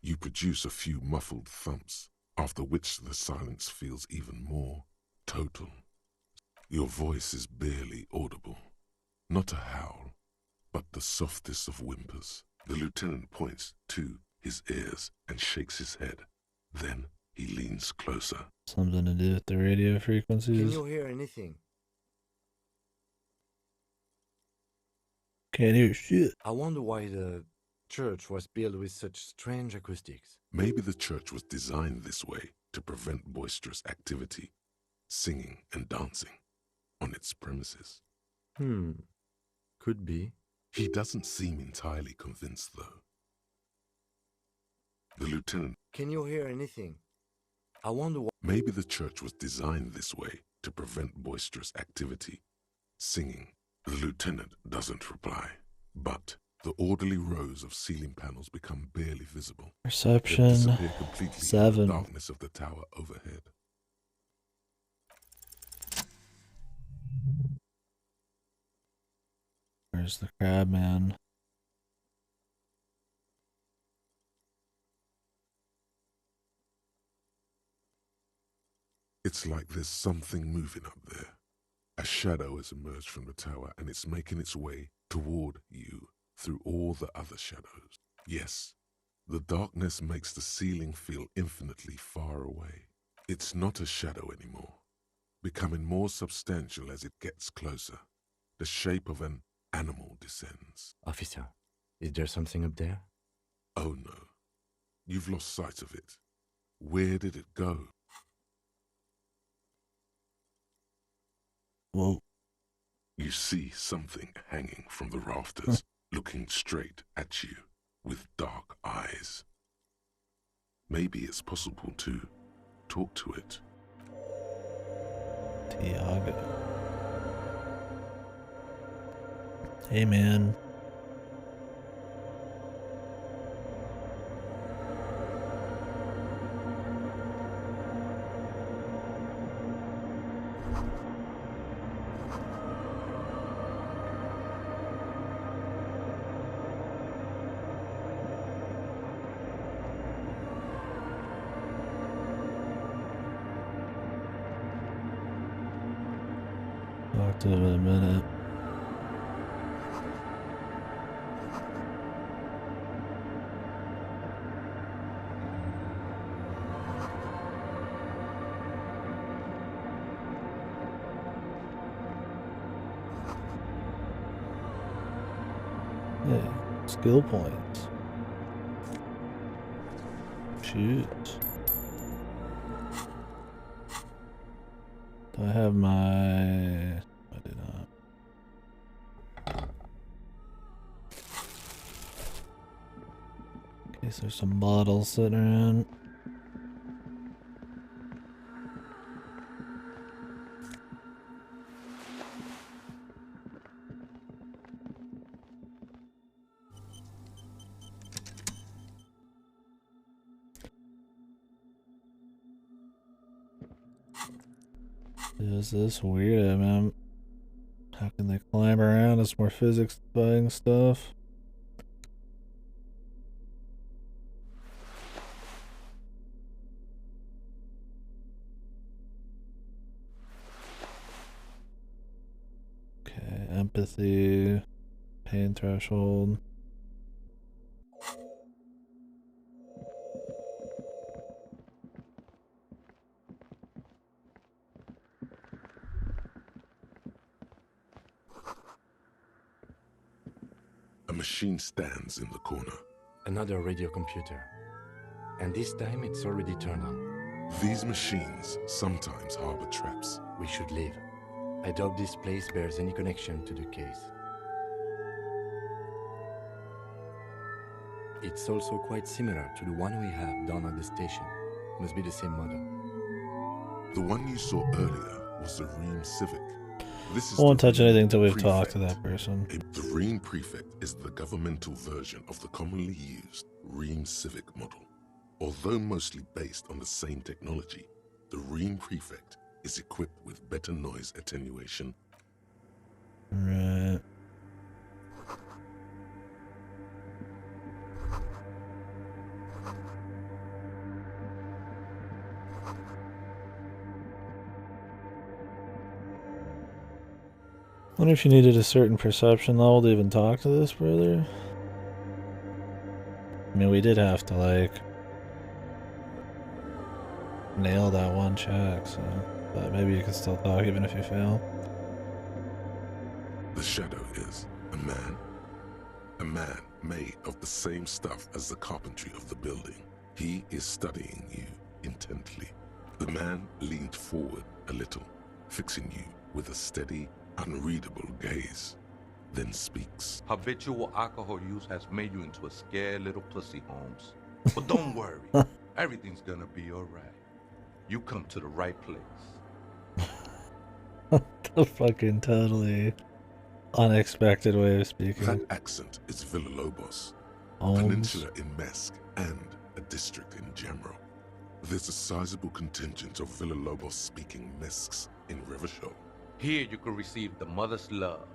E: You produce a few muffled thumps, after which the silence feels even more total. Your voice is barely audible. Not a howl, but the softest of whimpers. The lieutenant points to his ears and shakes his head. Then he leans closer.
A: Something to do with the radio frequencies?
D: Can you hear anything?
A: Can't hear shit.
D: I wonder why the church was built with such strange acoustics.
E: Maybe the church was designed this way to prevent boisterous activity, singing and dancing, on its premises.
D: Could be.
E: He doesn't seem entirely convinced, though. The lieutenant...
D: Can you hear anything? I wonder why...
E: Maybe the church was designed this way to prevent boisterous activity, singing. The lieutenant doesn't reply, but the orderly rows of ceiling panels become barely visible.
A: Perception,
E: They disappear completely
A: 7.
E: in the darkness of the tower overhead.
A: Where's the crab man?
E: It's like there's something moving up there. A shadow has emerged from the tower and it's making its way toward you through all the other shadows. Yes, the darkness makes the ceiling feel infinitely far away. It's not a shadow anymore, becoming more substantial as it gets closer. The shape of an animal descends.
D: Officer, is there something up there?
E: Oh no, you've lost sight of it. Where did it go?
A: Whoa.
E: You see something hanging from the rafters, looking straight at you with dark eyes. Maybe it's possible to talk to it.
A: Tiago. Hey, man. Talk to him in a minute. Hey, skill points. Shoot. Do I have my... I do not. In case there's some bottles sitting around. Is this weird, man? How can they climb around? It's more physics fighting stuff. Okay, empathy, Pain threshold.
E: A machine stands in the corner.
D: Another radio computer. And this time it's already turned on.
E: These machines sometimes harbor traps.
D: We should leave. I doubt this place bears any connection to the case. It's also quite similar to the one we have down at the station. Must be the same model.
E: The one you saw earlier was the Ream Civic. This is
A: I won't touch
E: Ream
A: anything till we've
E: Prefect.
A: talked to that person.
E: The Ream Prefect is the governmental version of the commonly used Ream Civic model. Although mostly based on the same technology, the Ream Prefect is equipped with better noise attenuation.
A: Right. Wonder if you needed a certain perception level to even talk to this brother. I mean, we did have to, like, nail that one check, so... But maybe you can still talk even if you fail.
E: The shadow is a man made of the same stuff as the carpentry of the building. He is studying you intently. The man leaned forward a little, fixing you with a steady, unreadable gaze, then speaks.
K: Habitual alcohol use has made you into a scared little pussy, Holmes. But don't worry, everything's gonna be alright. You come to the right place.
A: The fucking totally unexpected way of speaking.
E: That accent is Villalobos, a
A: Holmes.
E: peninsula in Mesk and a district in general. There's a sizable contingent of Villalobos-speaking Mesks in Rivershoal.
K: Here you can receive the mother's love.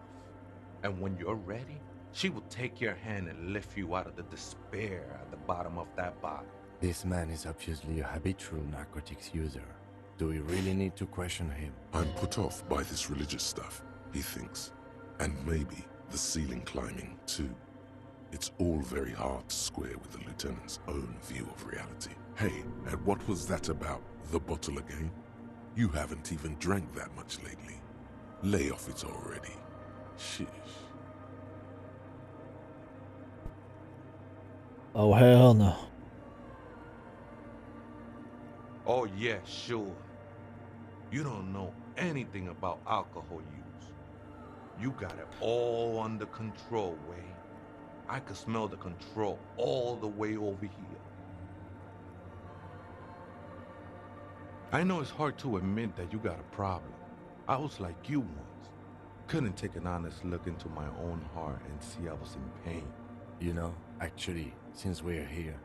K: And when you're ready, she will take your hand and lift you out of the despair at the bottom of that bottle.
D: This man is obviously a habitual narcotics user. Do we really need to question him?
E: I'm put off by this religious stuff, he thinks. And maybe the ceiling climbing, too. It's all very hard to square with the lieutenant's own view of reality. Hey, and what was that about, the bottle again? You haven't even drank that much lately. Lay off it already. Sheesh.
A: Oh, hell no.
K: Oh yeah, sure. You don't know anything about alcohol use. You got it all under control, Wade. I could smell the control all the way over here. I know it's hard to admit that you got a problem. I was like you once. Couldn't take an honest look into my own heart and see I was in pain.
D: You know, actually, since we're here,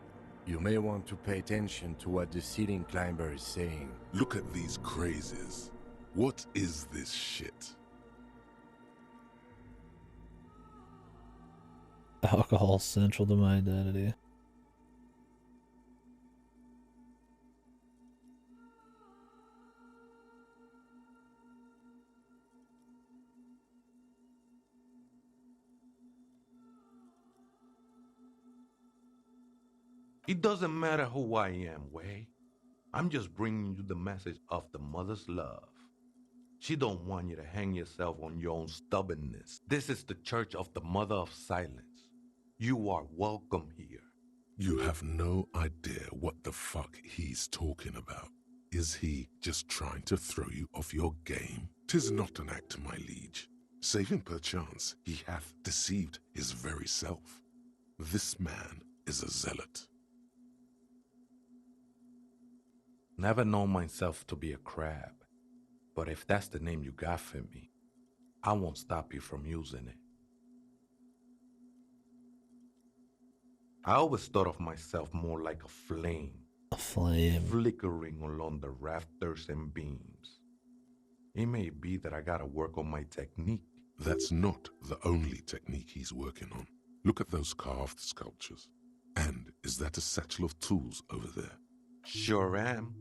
D: you may want to pay attention to what the ceiling climber is saying.
E: Look at these crazes. What is this shit?
A: Alcohol central to my identity.
K: It doesn't matter who I am, Wei. I'm just bringing you the message of the mother's love. She don't want you to hang yourself on your own stubbornness. This is the Church of the Mother of Silence. You are welcome here.
E: You have no idea what the fuck he's talking about. Is he just trying to throw you off your game? 'Tis not an act, my liege. Save him perchance, he hath deceived his very self. This man is a zealot.
K: Never known myself to be a crab, but if that's the name you got for me, I won't stop you from using it. I always thought of myself more like a flame.
A: A flame.
K: Flickering along the rafters and beams. It may be that I gotta work on my technique.
E: That's not the only technique he's working on. Look at those carved sculptures. And is that a satchel of tools over there?
K: Sure am.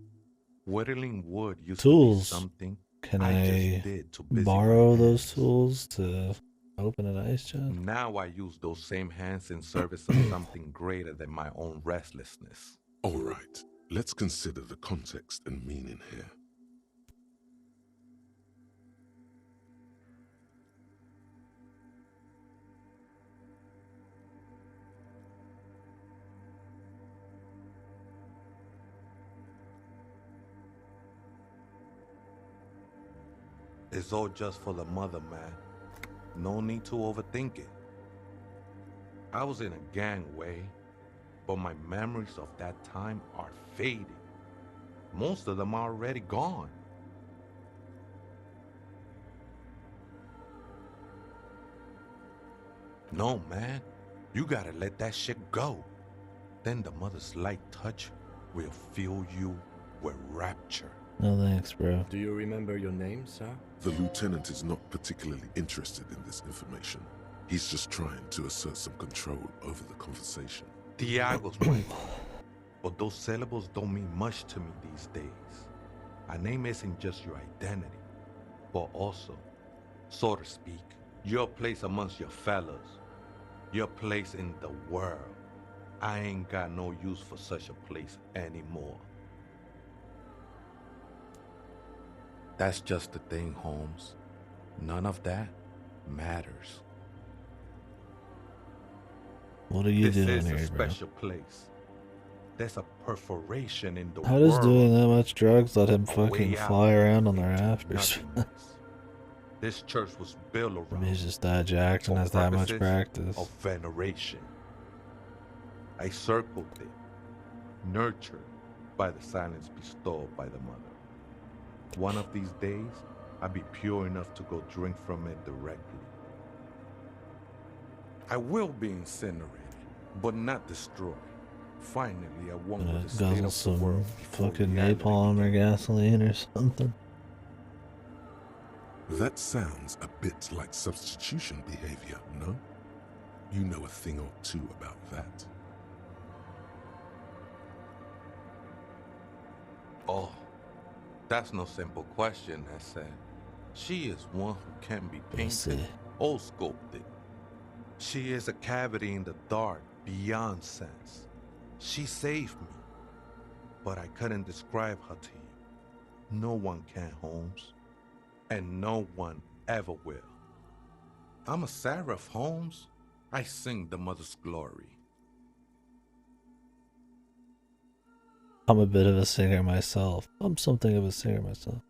K: Whittling wood used
A: Tools.
K: to be something
A: Can
K: I
A: I
K: just did to busy
A: borrow
K: my
A: those
K: hands.
A: tools to Open an ice chest?
K: Now I use those same hands in service of something greater than my own restlessness.
E: All right, let's consider the context and meaning here.
K: It's all just for the mother, man. No need to overthink it. I was in a gang way, but my memories of that time are fading. Most of them are already gone. No, man. You gotta let that shit go. Then the mother's light touch will fill you with rapture.
A: No thanks, bro.
D: Do you remember your name, sir?
E: The lieutenant is not particularly interested in this information. He's just trying to assert some control over the conversation.
K: Diago's my fault. But those syllables don't mean much to me these days. A name isn't just your identity, but also, so to speak, your place amongst your fellas, your place in the world. I ain't got no use for such a place anymore. That's just the thing, Holmes. None of that matters.
A: What are you doing
K: here, bro? This is a special place. There's a perforation in the
A: How
K: world.
A: does doing that much drugs let him fucking fly around on the rafters?
K: This church was built around.
A: Maybe he's just that jacked and has that much practice.
K: Of veneration. I circled it, nurtured by the silence bestowed by the mother. One of these days, I'll be pure enough to go drink from it directly. I will be incinerated, but not destroyed. Finally, I won't go to state of the world
A: fucking napalm or gasoline or something.
E: That sounds a bit like substitution behavior, no? You know a thing or two about that.
K: Oh, that's no simple question, I said. She is one who can be painted or sculpted. She is a cavity in the dark, beyond sense. She saved me, but I couldn't describe her to you. No one can, Holmes, and no one ever will. I'm a seraph, Holmes. I sing the mother's glory.
A: I'm a bit of a singer myself. I'm something of a singer myself.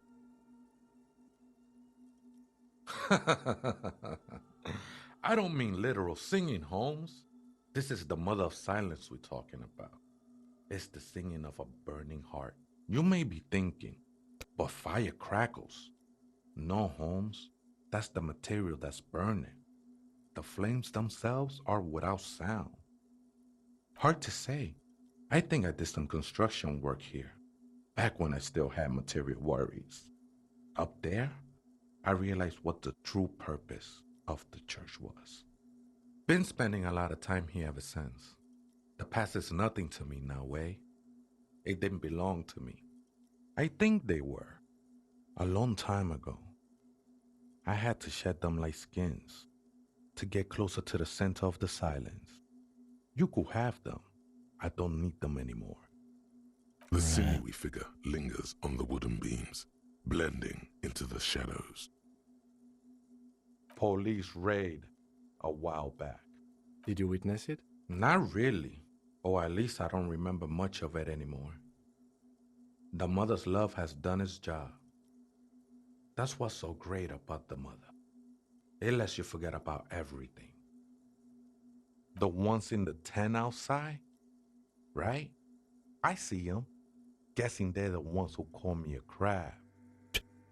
K: I don't mean literal singing, Holmes. This is the mother of silence we're talking about. It's the singing of a burning heart. You may be thinking, but fire crackles. No, Holmes. That's the material that's burning. The flames themselves are without sound. Hard to say. I think I did some construction work here, back when I still had material worries. Up there, I realized what the true purpose of the church was. Been spending a lot of time here ever since. The past is nothing to me now, eh? It didn't belong to me. I think they were. A long time ago. I had to shed them like skins to get closer to the center of the silence. You could have them. I don't need them anymore.
E: The sinewy figure lingers on the wooden beams, blending into the shadows.
K: Police raid a while back.
D: Did you witness it?
K: Not really, or at least I don't remember much of it anymore. The mother's love has done its job. That's what's so great about the mother. It lets you forget about everything. The ones in the tent outside, right? I see them. Guessing they're the ones who call me a crab.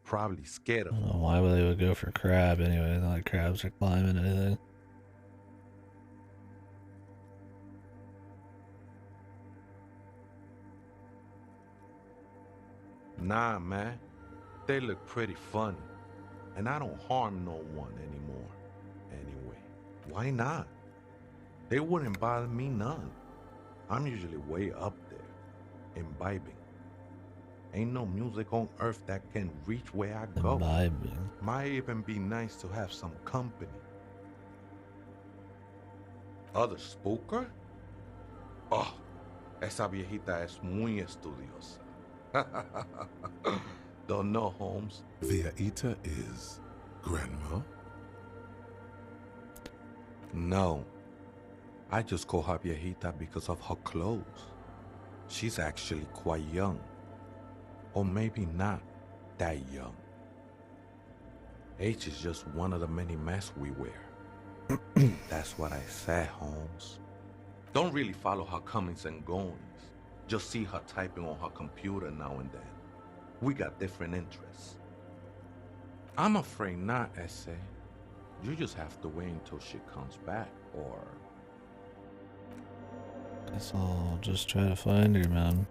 K: Probably scared of me.
A: Why would they would go for crab anyway? Not like crabs are climbing anything.
K: Nah, man. They look pretty funny. And I don't harm no one anymore. Anyway, why not? They wouldn't bother me none. I'm usually way up there, imbibing. Ain't no music on earth that can reach where I go.
A: Imbibing.
K: Might even be nice to have some company. Other spooker? Oh, esa viejita es muy estudiosa. Don't know, Holmes.
E: Viejita is grandma?
K: No. I just call her viejita because of her clothes. She's actually quite young. Or maybe not that young. Age is just one of the many masks we wear. That's what I said, Holmes. Don't really follow her comings and goings. Just see her typing on her computer now and then. We got different interests. I'm afraid not, S.A. You just have to wait until she comes back, or...
A: Guess I'll just try to find her, man.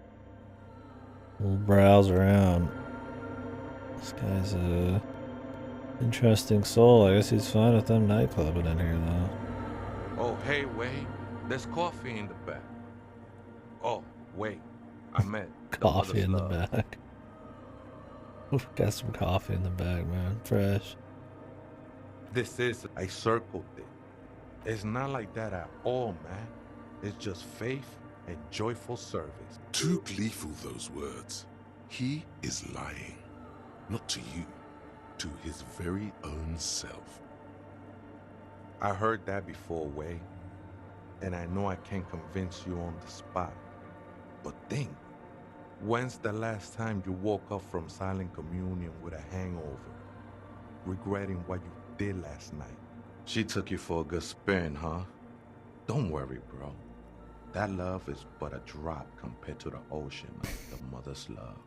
A: We'll browse around. This guy's a interesting soul. I guess he's fine with them nightclubbing in here, though.
K: Oh, hey, wait. There's coffee in the back. Oh, wait. I meant
A: Coffee in the back. Got some coffee in the bag, man. Fresh.
K: This is I circled it. It's not like that at all, man. It's just faith and joyful service.
E: Too gleeful, those words. He is lying. Not to you. To his very own self.
K: I heard that before, Way. And I know I can't convince you on the spot. But think. When's the last time you woke up from silent communion with a hangover, regretting what you did last night? She took you for a good spin, huh? Don't worry, bro. That love is but a drop compared to the ocean of the mother's love.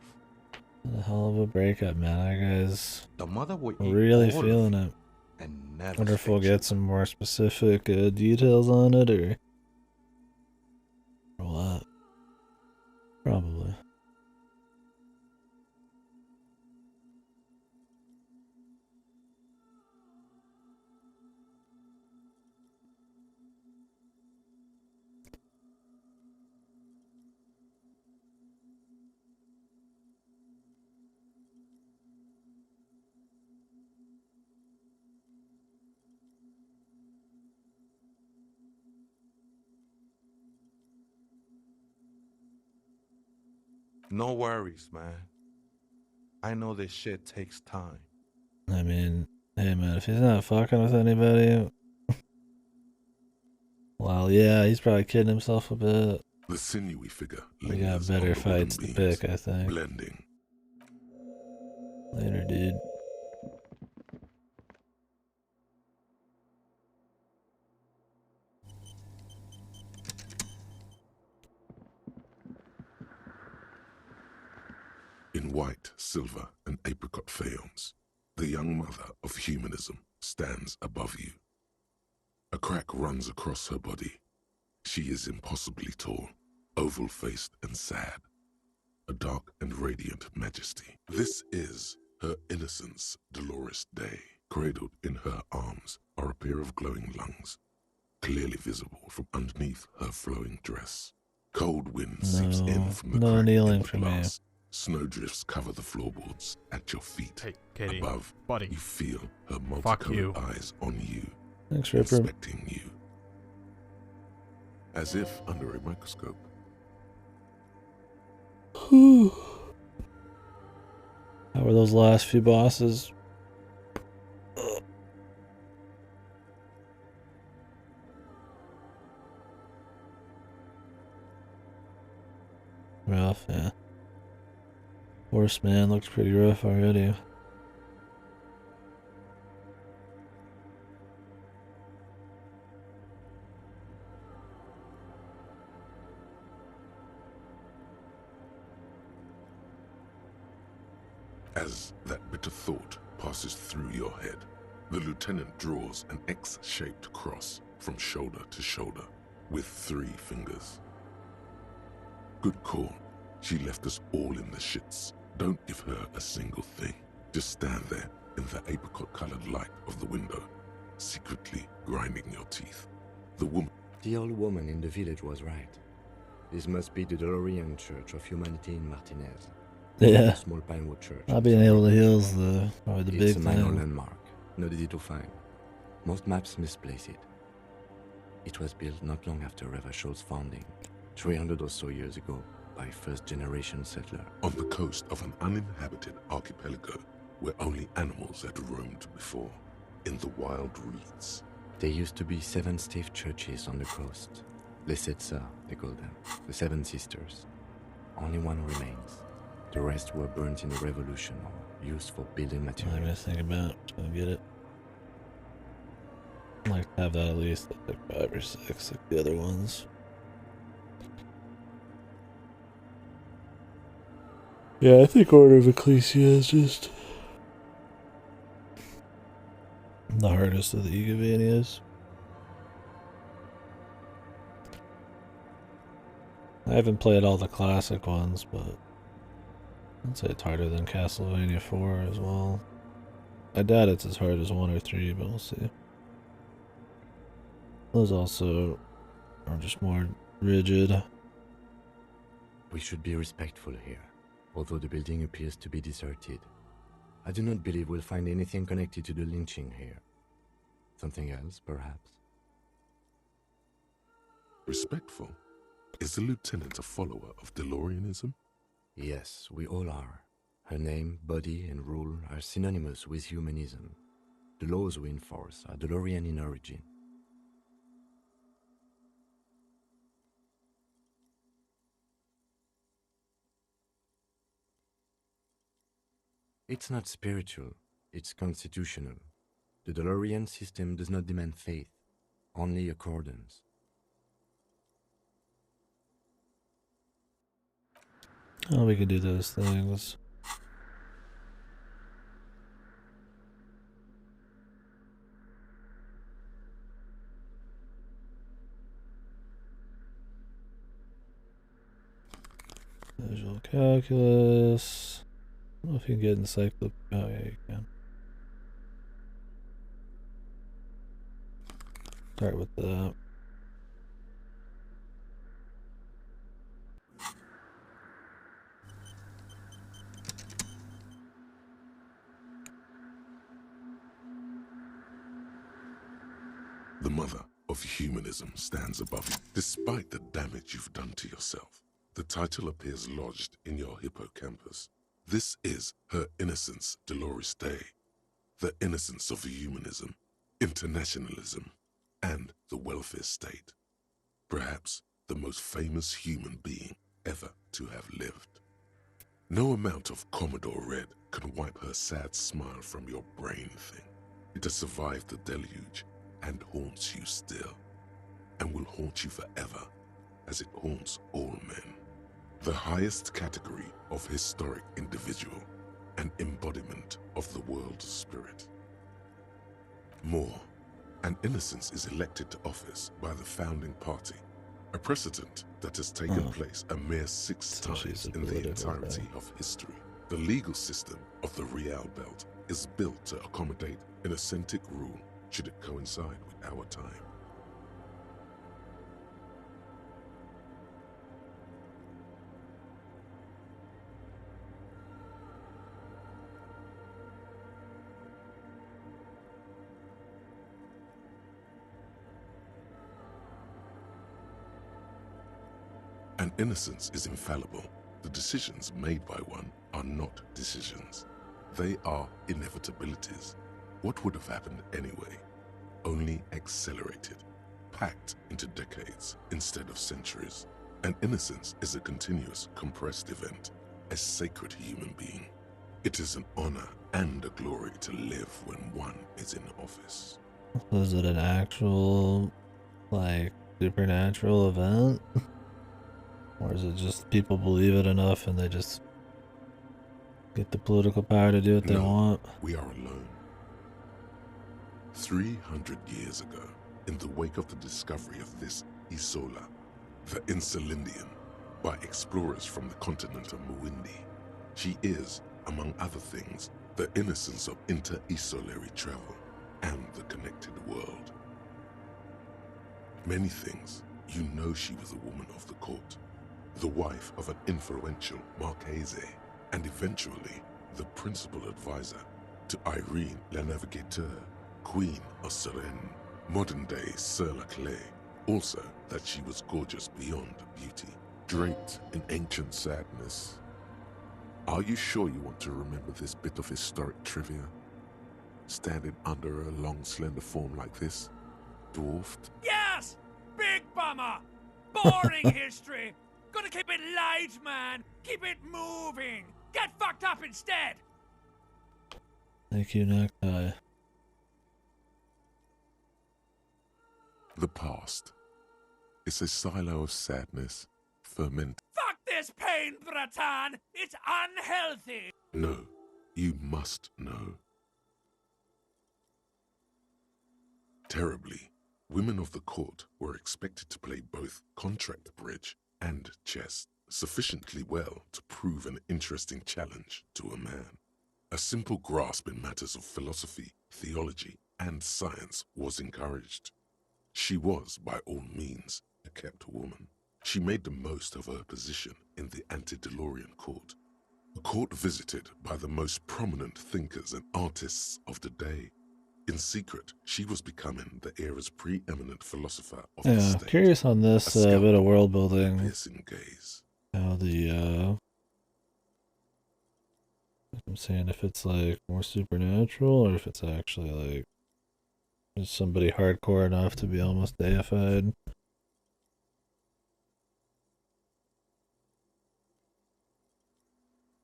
A: A hell of a breakup, man. That guy's
K: the mother would
A: really feeling it.
K: And never
A: wonder if we'll get some more specific details on it, or what? Probably.
K: No worries, man. I know this shit takes time.
A: I mean, hey man, if he's not fucking with anybody, well, yeah, he's probably kidding himself a bit.
E: The sinewy figure.
A: We got better fights to pick, I think.
E: Blending.
A: Later, dude.
E: In white, silver, and apricot faience, the young mother of humanism stands above you. A crack runs across her body. She is impossibly tall, oval-faced and sad. A dark and radiant majesty. This is her innocence, Dolores Day. Cradled in her arms are a pair of glowing lungs, clearly visible from underneath her flowing dress. Cold wind seeps in from the crack in the glass. Snowdrifts cover the floorboards at your feet.
L: Hey, Katie.
E: Above,
L: buddy.
E: You feel her multicolored eyes on you,
A: Thanks, Ripper.
E: inspecting you. As if under a microscope.
A: How were those last few bosses? Rough, yeah. Horseman looks pretty rough already.
E: As that bitter thought passes through your head, the lieutenant draws an X-shaped cross from shoulder to shoulder with 3 fingers. Good call. She left us all in the shits. Don't give her a single thing. Just stand there in the apricot-colored light of the window, secretly grinding your teeth. The woman...
D: The old woman in the village was right. This must be the DeLorean Church of Humanity in Martinez.
A: Yeah.
D: Small Pinewood Church.
A: Not being able to heal is probably the big
D: It's a minor
A: thing.
D: landmark. Not easy to find. Most maps misplace it. It was built not long after Revachol's founding, 300 or so years ago, by first-generation settler.
E: On the coast of an uninhabited archipelago where only animals had roamed before, in the wild reeds.
D: There used to be 7 stave churches on the coast. Les Sept Sœurs, they call them, the 7 sisters. Only one remains. The rest were burnt in the revolution or used for building
A: I'm
D: materials.
A: gonna think about it. I'll get it. I'd like to have that at least like 5 or 6 like the other ones. Yeah, I think Order of Ecclesia is just the hardest of the Egavanias. I haven't played all the classic ones, but I'd say it's harder than Castlevania 4 as well. I doubt it's as hard as 1 or 3, but we'll see. Those also are just more rigid.
D: We should be respectful here, although the building appears to be deserted. I do not believe we'll find anything connected to the lynching here. Something else, perhaps?
E: Respectful? Is the lieutenant a follower of DeLoreanism?
D: Yes, we all are. Her name, body, and rule are synonymous with humanism. The laws we enforce are DeLorean in origin. It's not spiritual, it's constitutional. The DeLorean system does not demand faith, only accordance.
A: Oh, we can do those things. Visual calculus. I don't know if you can get encyclopedia. Oh, yeah, you can. Start with that.
E: The mother of humanism stands above you. Despite the damage you've done to yourself, the title appears lodged in your hippocampus. This is her innocence, Dolores Day. The innocence of humanism, internationalism, and the welfare state. Perhaps the most famous human being ever to have lived. No amount of Commodore Red can wipe her sad smile from your brain thing. It has survived the deluge and haunts you still, and will haunt you forever, as it haunts all men. The highest category of historic individual, an embodiment of the world spirit. More, an innocence is elected to office by the founding party, a precedent that has taken place a mere 6 times in the entirety of history. The legal system of the Real Belt is built to accommodate an authentic rule should it coincide with our time. An innocence is infallible. The decisions made by one are not decisions. They are inevitabilities. What would have happened anyway? Only accelerated, packed into decades instead of centuries. An innocence is a continuous, compressed event, a sacred human being. It is an honor and a glory to live when one is in office.
A: Was it an actual, like, supernatural event? Or is it just people believe it enough and they just get the political power to do what they want?
E: We are alone. 300 years ago, in the wake of the discovery of this Isola, the Insulindian, by explorers from the continent of Muindi, she is, among other things, the innocence of inter-isolary travel and the connected world. Many things, you know she was a woman of the court, the wife of an influential Marchese, and eventually the principal advisor to Irene La Navigateur, Queen of Suresnes, modern-day Sir Laclais, Also, that she was gorgeous beyond beauty, draped in ancient sadness. Are you sure you want to remember this bit of historic trivia? Standing under a long, slender form like this, dwarfed?
L: Yes! Big bummer! Boring history! Gotta keep it light, man! Keep it moving! Get fucked up instead!
A: Thank you, Necktie.
E: The past. It's a silo of sadness, ferment.
L: Fuck this pain, Bratan! It's unhealthy!
E: No, you must know. Terribly, women of the court were expected to play both contract bridge and chess sufficiently well to prove an interesting challenge to a man. A simple grasp in matters of philosophy, theology, and science was encouraged. She was, by all means, a kept woman. She made the most of her position in the antediluvian court, a court visited by the most prominent thinkers and artists of the day. In secret, she was becoming the era's preeminent philosopher of the state.
A: Curious on this bit of world building.
E: Piercing gaze.
A: How the I'm saying if it's like more supernatural or if it's actually like is somebody hardcore enough to be almost deified.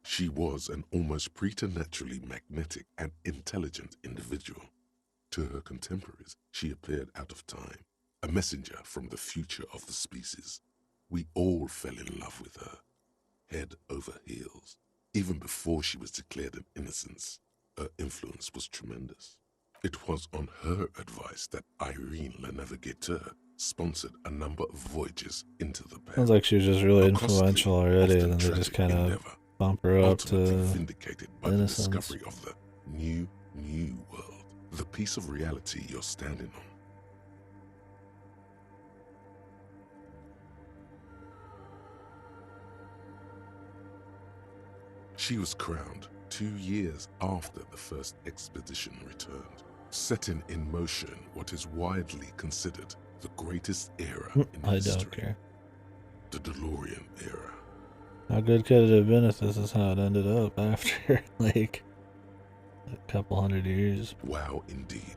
E: She was an almost preternaturally magnetic and intelligent individual. To her contemporaries, she appeared out of time, a messenger from the future of the species. We all fell in love with her, head over heels. Even before she was declared an innocence, her influence was tremendous. It was on her advice that Irene Le Navigateur sponsored a number of voyages into the past.
A: Sounds like she was just really influential already, and then they just kind of bump her up to
E: vindicated by
A: innocence.
E: The discovery of the new world. The piece of reality you're standing on. She was crowned 2 years after the first expedition returned, setting in motion what is widely considered the greatest era in
A: I
E: history.
A: don't care.
E: The DeLorean era.
A: How good could it have been if this is how it ended up after, like, a couple hundred years?
E: Wow, indeed.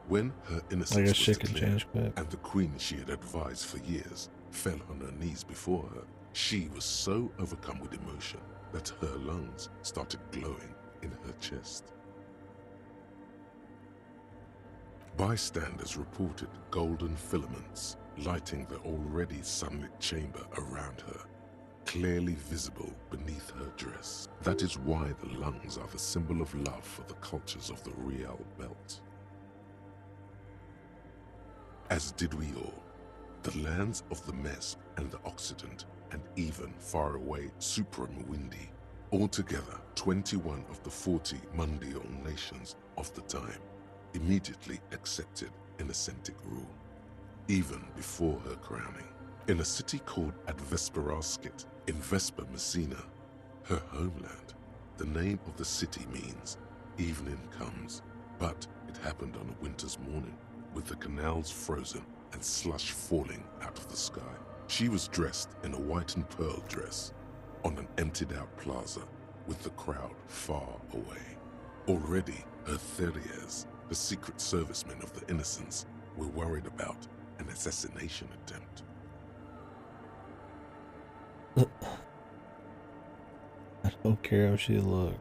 E: When her innocence
A: I guess
E: was
A: shit can
E: declared,
A: change quick.
E: and the queen she had advised for years fell on her knees before her, she was so overcome with emotion that her lungs started glowing in her chest. Bystanders reported golden filaments lighting the already sunlit chamber around her, clearly visible beneath her dress. That is why the lungs are the symbol of love for the cultures of the Real Belt. As did we all, the lands of the Mesk and the Occident, and even far away Supremwindi, altogether 21 of the 40 Mundial nations of the time, immediately accepted Innocentick rule, even before her crowning. In a city called Advesperaskit in Vesper Messina, her homeland, the name of the city means evening comes, but it happened on a winter's morning, with the canals frozen and slush falling out of the sky. She was dressed in a white and pearl dress on an emptied out plaza with the crowd far away. Already, her Theriers, the secret servicemen of the Innocents, were worried about an assassination attempt.
A: I don't care how she looked.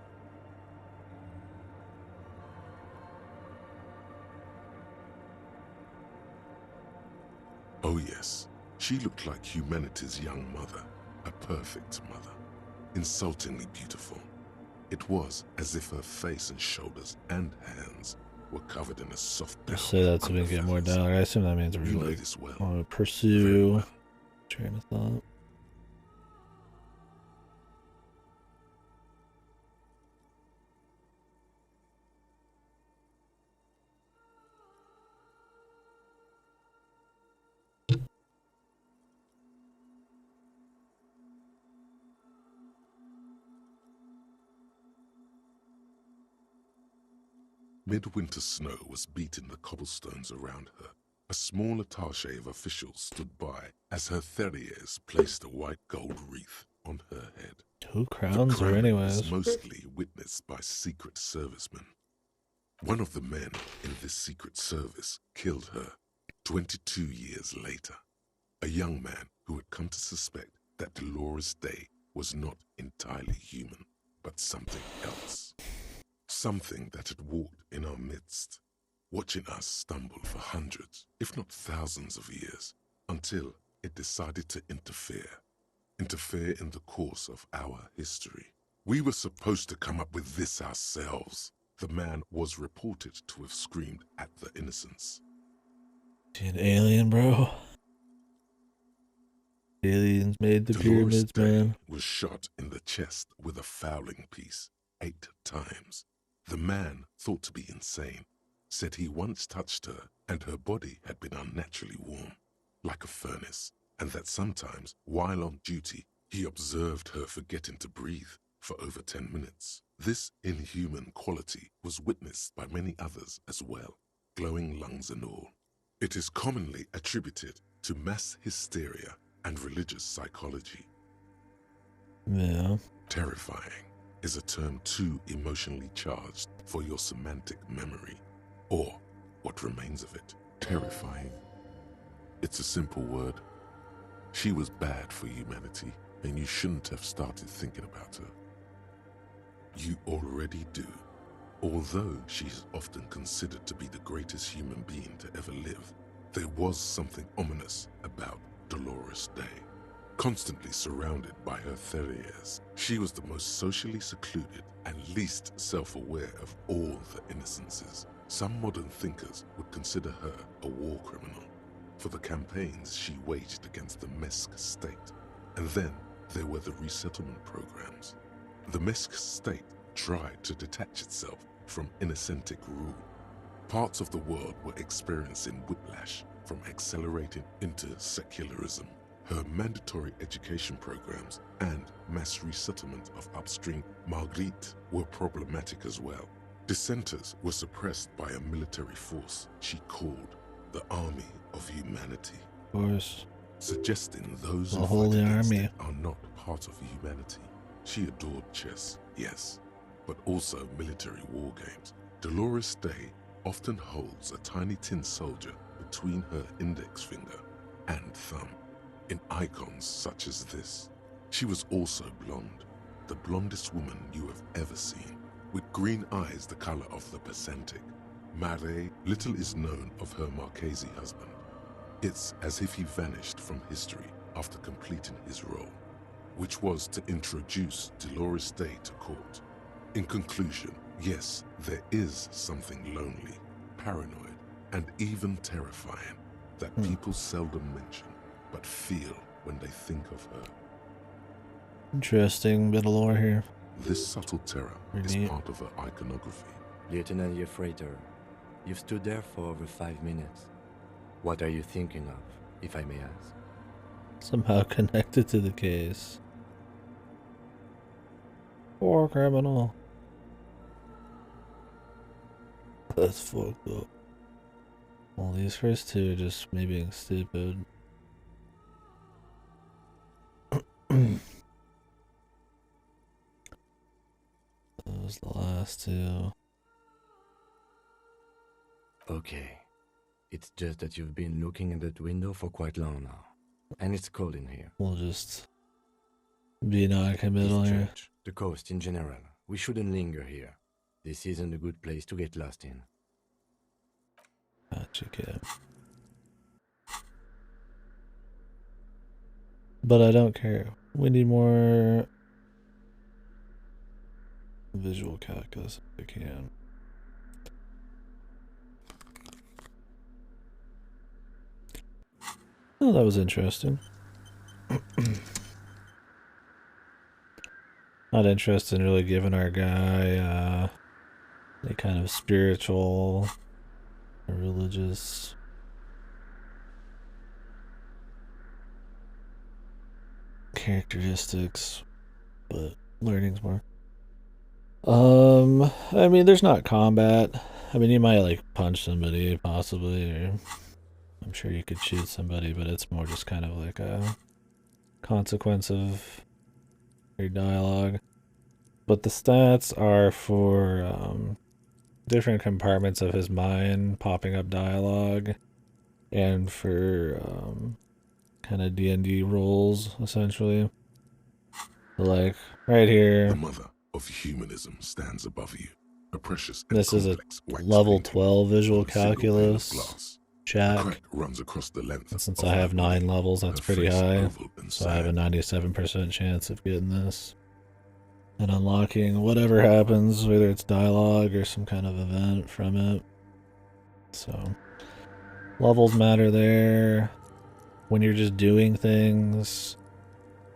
E: Oh yes, she looked like humanity's young mother, a perfect mother, insultingly beautiful. It was as if her face and shoulders and hands were covered in a soft down.
A: Say that to me get more down. I assume that means we're
E: You know
A: like
E: this well.
A: want to pursue train of thought.
E: Midwinter snow was beating the cobblestones around her, A small attaché of officials stood by as her Theriers placed a white gold wreath on her head.
A: Who
E: The
A: crowns her
E: crowning is
A: anyways?
E: mostly witnessed by Secret Servicemen. One of the men in this Secret Service killed her 22 years later. A young man who had come to suspect that Dolores Day was not entirely human, but something else. Something that had walked in our midst, watching us stumble for hundreds, if not thousands of years, until it decided to interfere in the course of our history. We were supposed to come up with this ourselves. The man was reported to have screamed at the innocents.
A: An alien, bro. Aliens made the
E: Dolores
A: pyramids,
E: Day
A: man.
E: was shot in the chest with a fowling piece 8 times. The man, thought to be insane, said he once touched her and her body had been unnaturally warm, like a furnace, and that sometimes, while on duty, he observed her forgetting to breathe for over 10 minutes. This inhuman quality was witnessed by many others as well, glowing lungs and all. It is commonly attributed to mass hysteria and religious psychology.
A: Yeah.
E: Terrifying is a term too emotionally charged for your semantic memory, or what remains of it. Terrifying. It's a simple word. She was bad for humanity, and you shouldn't have started thinking about her. You already do. Although she is often considered to be the greatest human being to ever live, there was something ominous about Dolores Day. Constantly surrounded by her Theriers, she was the most socially secluded and least self-aware of all the innocences. Some modern thinkers would consider her a war criminal for the campaigns she waged against the Mesk state. And then there were the resettlement programs. The Mesk state tried to detach itself from innocentic rule. Parts of the world were experiencing whiplash from accelerating into secularism. Her mandatory education programs and mass resettlement of upstream Marguerite were problematic as well. Dissenters were suppressed by a military force she called the Army of Humanity.
A: Of course.
E: Suggesting those
A: The
E: who
A: Holy
E: fight against
A: Army.
E: it are not part of humanity. She adored chess, yes, but also military war games. Dolores Day often holds a tiny tin soldier between her index finger and thumb. In icons such as this, she was also blonde, the blondest woman you have ever seen, with green eyes the color of the Pacific. Mare, little is known of her Marchese husband. It's as if he vanished from history after completing his role, which was to introduce Dolores Day to court. In conclusion, yes, there is something lonely, paranoid, and even terrifying that people seldom mention, but feel when they think of her.
A: Interesting bit of lore here.
E: This subtle terror is
A: Neat.
E: part of her iconography.
D: Lieutenant Yefrater, you've stood there for over 5 minutes. What are you thinking of, if I may ask?
A: Somehow connected to the case. Poor criminal. That's fucked up. Well, these first two are just me being stupid. Those the last two.
D: Okay. It's just that you've been looking at that window for quite long now. And it's cold in here.
A: We'll just be non-committal
D: This
A: here.
D: church, the coast in general. We shouldn't linger here. This isn't a good place to get lost in.
A: Gotcha, kid. But I don't care. We need more visual calculus if we can. Oh, that was interesting. Not interested in really giving our guy any kind of spiritual or religious characteristics, but learning's more. I mean, there's not combat. I mean, you might like punch somebody, possibly, or I'm sure you could shoot somebody, but it's more just kind of like a consequence of your dialogue. But the stats are for different compartments of his mind popping up dialogue, and for kind of D&D roles, essentially. Like, right here.
E: The mother of humanism stands above you. A precious and
A: This is a
E: complex wax
A: level
E: painting
A: 12 visual
E: on a single pane of
A: calculus
E: glass. A
A: check.
E: crack runs across the length
A: And since
E: of
A: I
E: her
A: have 9
E: body,
A: levels, that's
E: her
A: pretty
E: face
A: high.
E: oval and
A: So I have a
E: sad.
A: 97% chance of getting this. And unlocking whatever happens, whether it's dialogue or some kind of event from it. So, levels matter there. When you're just doing things,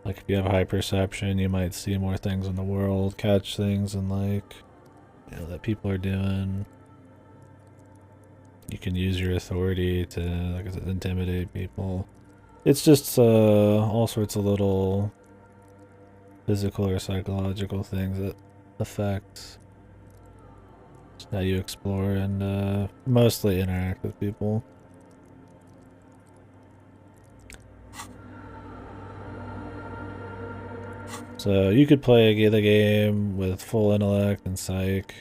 A: like if you have high perception, you might see more things in the world, catch things and like, you know, that people are doing. You can use your authority to, like I said, intimidate people. It's just all sorts of little physical or psychological things that affect how you explore and mostly interact with people. So you could play the game with full intellect and psych,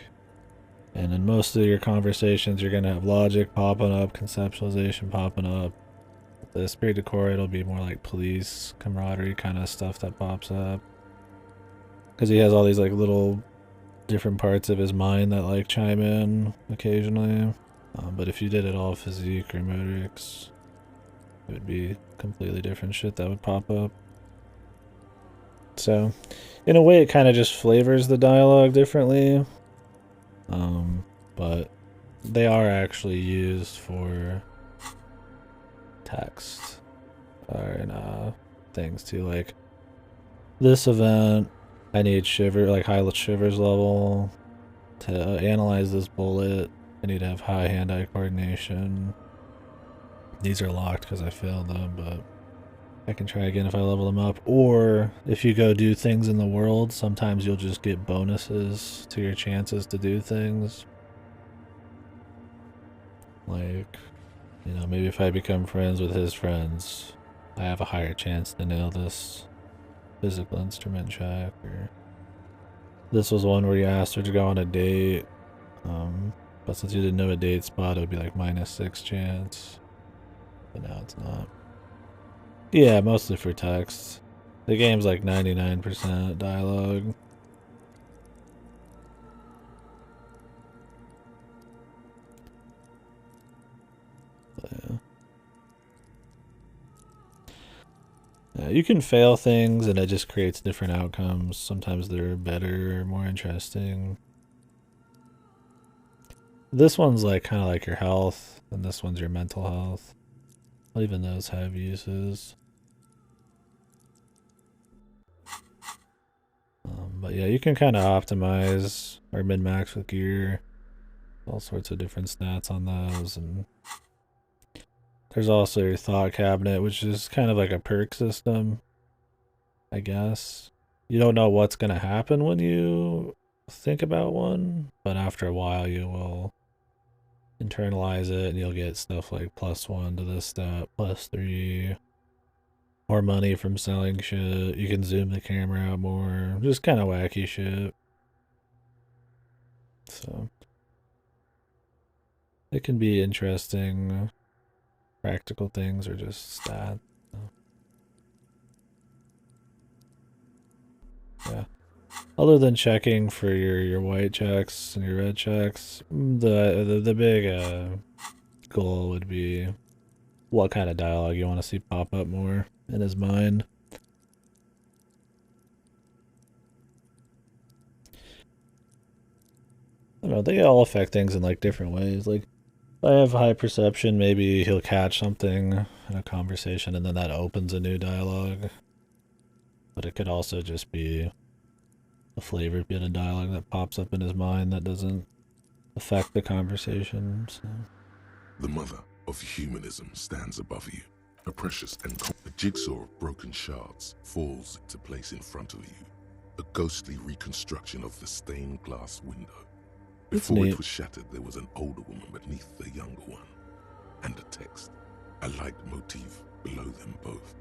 A: and in most of your conversations you're going to have logic popping up, conceptualization popping up. The Spirit Decor, it'll be more like police, camaraderie kind of stuff that pops up. Because he has all these like little different parts of his mind that like chime in occasionally. But if you did it all physique or motorics, it would be completely different shit that would pop up. So, in a way, it kind of just flavors the dialogue differently. But they are actually used for text and things too. Like this event, I need high shivers level to analyze this bullet. I need to have high hand-eye coordination. These are locked because I failed them, but I can try again if I level them up. Or if you go do things in the world, sometimes you'll just get bonuses to your chances to do things. Like, you know, maybe if I become friends with his friends, I have a higher chance to nail this physical instrument check. Or this was one where you asked her to go on a date, but since you didn't know a date spot, it would be like -6 chance. But now it's not. Yeah, mostly for text. The game's like 99% dialogue. But, yeah. You can fail things and it just creates different outcomes. Sometimes they're better or more interesting. This one's like kind of like your health, and this one's your mental health. Well, even those have uses. But yeah, you can kind of optimize or min-max with gear. All sorts of different stats on those, and there's also your thought cabinet, which is kind of like a perk system, I guess. You don't know what's going to happen when you think about one, but after a while you will internalize it and you'll get stuff like +1 to this stat, +3, more money from selling shit. You can zoom the camera out more, just kind of wacky shit. So it can be interesting, practical things or just stats. Yeah. Other than checking for your white checks and your red checks, the big goal would be what kind of dialogue you want to see pop up more in his mind. I don't know, they all affect things in like different ways. Like if I have high perception, maybe he'll catch something in a conversation and then that opens a new dialogue. But it could also just be a flavored bit of dialogue that pops up in his mind that doesn't affect the conversation. So.
E: The mother of humanism stands above you. A precious and a jigsaw of broken shards falls into place in front of you. A ghostly reconstruction of the stained glass window. Before it was shattered, there was an older woman beneath the younger one, and a text. a leitmotif below them both.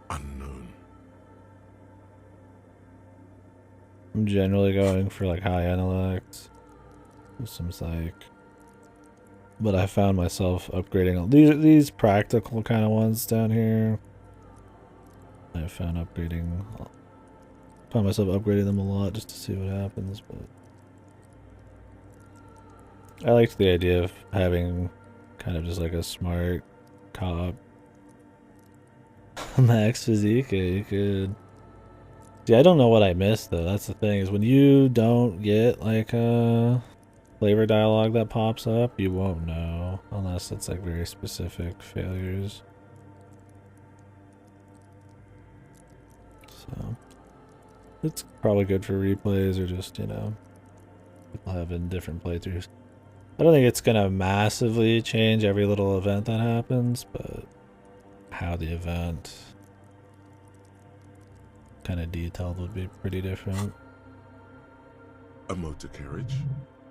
E: Unknown.
A: I'm generally going for like high intellect with some psych. But I found myself upgrading these practical kind of ones down here. I found myself upgrading them a lot just to see what happens, but I liked the idea of having kind of just like a smart cop max physique. You could see, I don't know what I missed though. That's the thing, is when you don't get like a flavor dialogue that pops up, you won't know unless it's like very specific failures. So it's probably good for replays or just, you know, people having different playthroughs. I don't think it's gonna massively change every little event that happens, but how the event kind of detailed would be pretty different.
E: A motor carriage,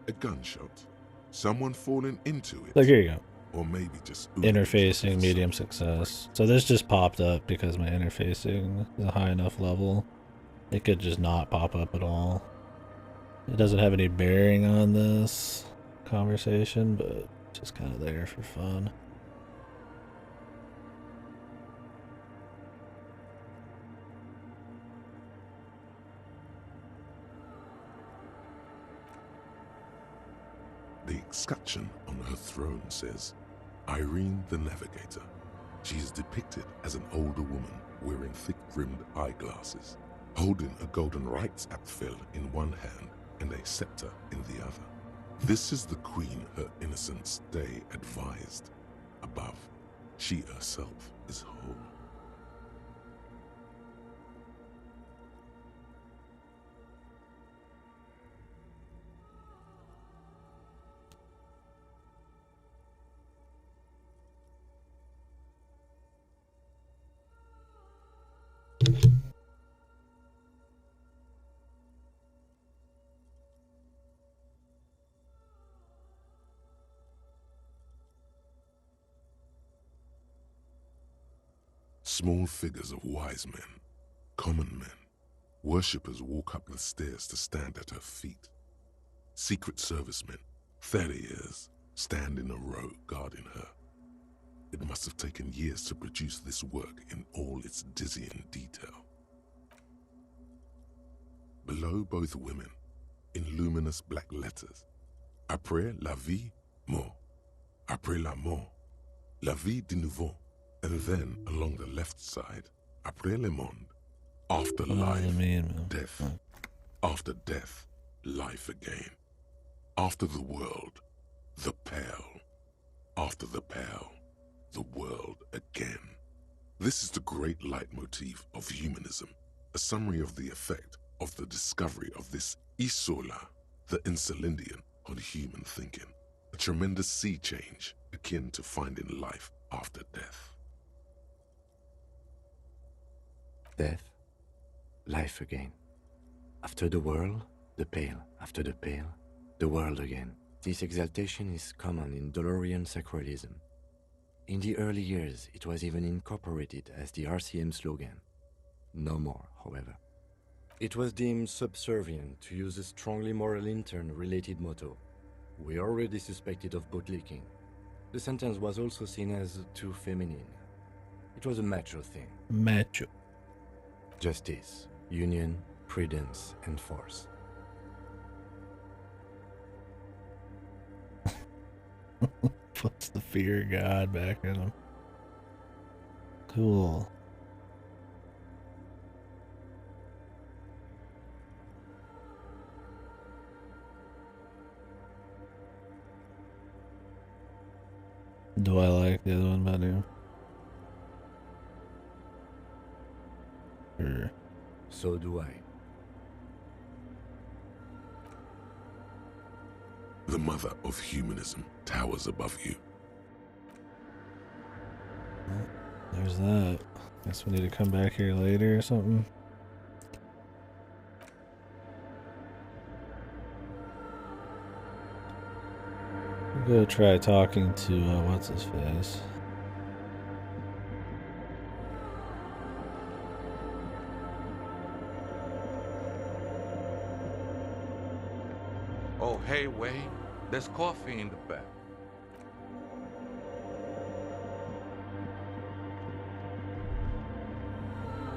E: a gunshot, someone falling into it.
A: Like, here you go.
E: Or maybe just
A: interfacing, medium success. So this just popped up because my interfacing is a high enough level. It could just not pop up at all. It doesn't have any bearing on this conversation, but just kind of there for fun.
E: The escutcheon on her throne says, Irene the Navigator. She is depicted as an older woman wearing thick-rimmed eyeglasses, holding a golden rights apfel in one hand and a scepter in the other. This is the queen her innocence day advised. Above, she herself is whole. Small figures of wise men, common men, worshippers walk up the stairs to stand at her feet. Secret servicemen, 30 years, stand in a row guarding her. It must have taken years to produce this work in all its dizzying detail. Below both women, in luminous black letters, Après la vie, mort. Après la mort, la vie de nouveau. And then, along the left side, Après le monde, after life, death. After death, life again. After the world, the pale. After the pale, the world again. This is the great leitmotif of humanism, a summary of the effect of the discovery of this Isola, the Insulindian, on human thinking. A tremendous sea change akin to finding life after death.
D: Death, life again. After the world, the pale. After the pale, the world again. This exaltation is common in Dolorian sacralism. In the early years, it was even incorporated as the RCM slogan. No more, however. It was deemed subservient to use a strongly moral intern-related motto. We already suspected of bootlicking. The sentence was also seen as too feminine. It was a macho thing.
A: Macho.
D: Justice, union, prudence, and force.
A: Puts the fear of God back in him. Cool. Do I like the other one better? Sure.
D: So do I.
E: The mother of humanism towers above you.
A: Well, there's that. Guess we need to come back here later or something. I'm gonna try talking to what's his face.
K: Oh, hey, Wade. There's coffee in the back.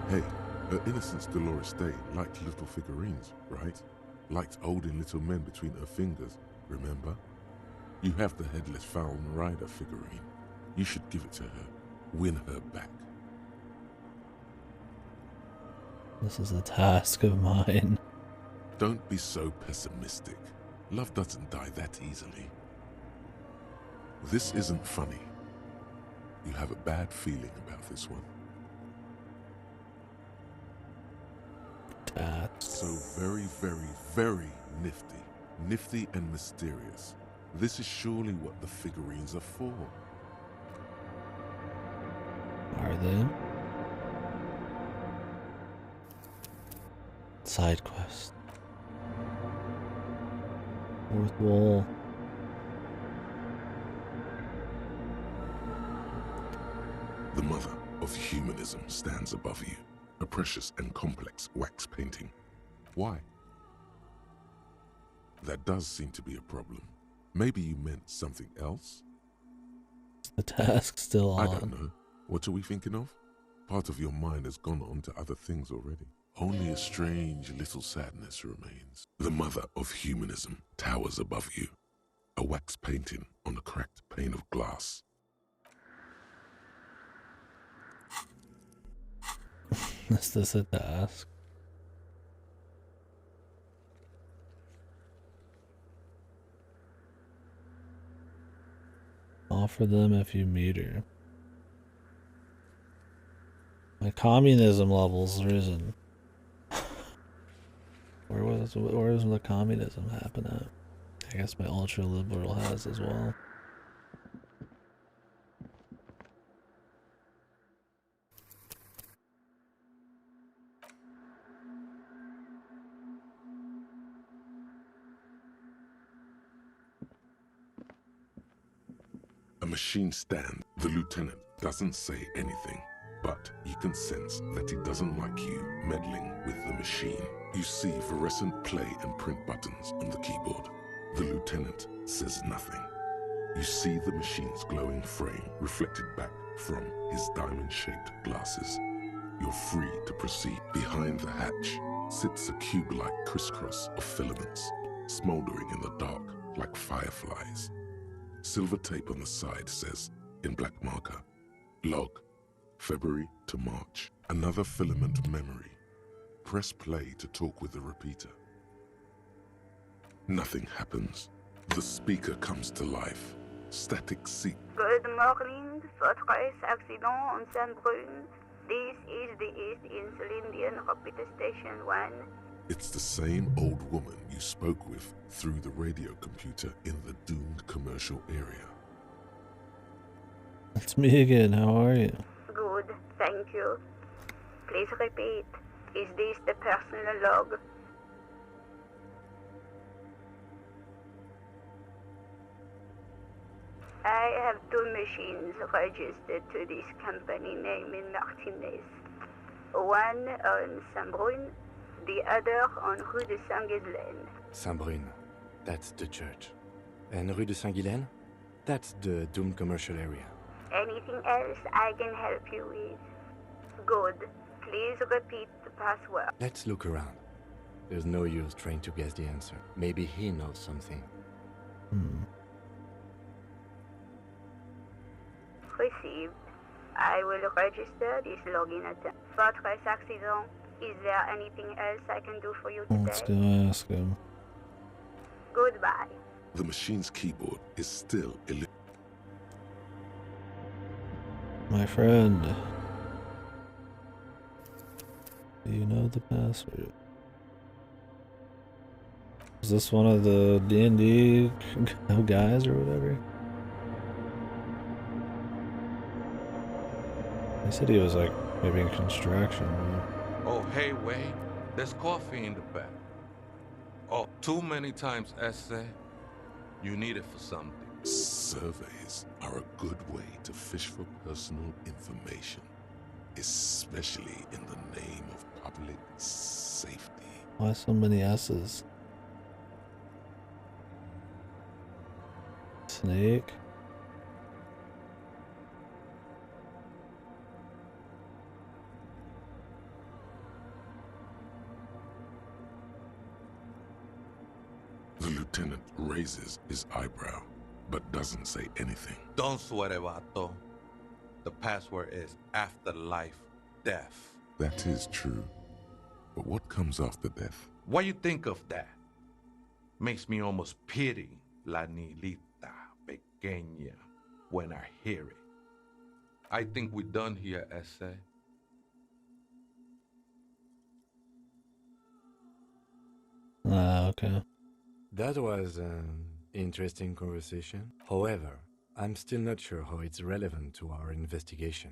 E: Hey, her Innocence Dolores Day liked little figurines, right? Liked holding little men between her fingers, remember? You have the Headless Fallen Rider figurine. You should give it to her. Win her back.
A: This is a task of mine.
E: Don't be so pessimistic. Love doesn't die that easily. This isn't funny. You have a bad feeling about this one. So very, very, very nifty. Nifty and mysterious. This is surely what the figurines are for.
A: Are they? Side quest. Fourth wall.
E: The mother of humanism stands above you. A precious and complex wax painting. Why? That does seem to be a problem. Maybe you meant something else?
A: The task still on.
E: I don't know. What are we thinking of? Part of your mind has gone on to other things already. Only a strange little sadness remains. The mother of humanism towers above you. A wax painting on a cracked pane of glass.
A: Is this a task? Offer them if you meet her. My communism level's risen. Where was the communism happen at? I guess my ultra liberal has as well.
E: A machine stand. The lieutenant doesn't say anything, but you can sense that he doesn't like you meddling with the machine. You see fluorescent play and print buttons on the keyboard. The lieutenant says nothing. You see the machine's glowing frame reflected back from his diamond-shaped glasses. You're free to proceed. Behind the hatch sits a cube-like crisscross of filaments, smoldering in the dark like fireflies. Silver tape on the side says, in black marker, log, February to March. Another filament memory. Press play to talk with the repeater. Nothing happens. The speaker comes to life. Static seat.
M: Good morning, Fortress accident on Saint-Brun. This is the East Insulindian Repeater Station 1.
E: It's the same old woman you spoke with through the radio computer in the doomed commercial area.
A: It's me again, how are you?
M: Good, thank you. Please repeat. Is this the personal log? I have two machines registered to this company name in Martinez. One on Saint-Brun, the other on Rue de Saint-Ghislaine.
D: Saint-Brun, that's the church. And Rue de Saint-Ghislaine? That's the doomed commercial area.
M: Anything else I can help you with? Good. Please repeat the password.
D: Let's look around. There's no use trying to guess the answer. Maybe he knows something.
M: Received. I will register this login attempt. Fortress accident. Is there anything else I can do for you today?
A: Let's go ask him.
M: Goodbye.
E: The machine's keyboard is still illegible.
A: My friend. Do you know the password? Is this one of the D&D guys or whatever? He said he was like maybe in construction.
K: Oh, hey, Wade. There's coffee in the back. Oh, too many times, essay. You need it for something.
E: Surveys are a good way to fish for personal information, especially in the name of public safety.
A: Why so many S's? Snake.
E: The lieutenant raises his eyebrow, but doesn't say anything.
K: Don't sweat it, vato. The password is afterlife death.
E: That is true. But what comes after death?
K: What you think of that? Makes me almost pity la niñita pequeña when I hear it. I think we're done here, Ese.
A: Okay.
D: That was an interesting conversation. However, I'm still not sure how it's relevant to our investigation.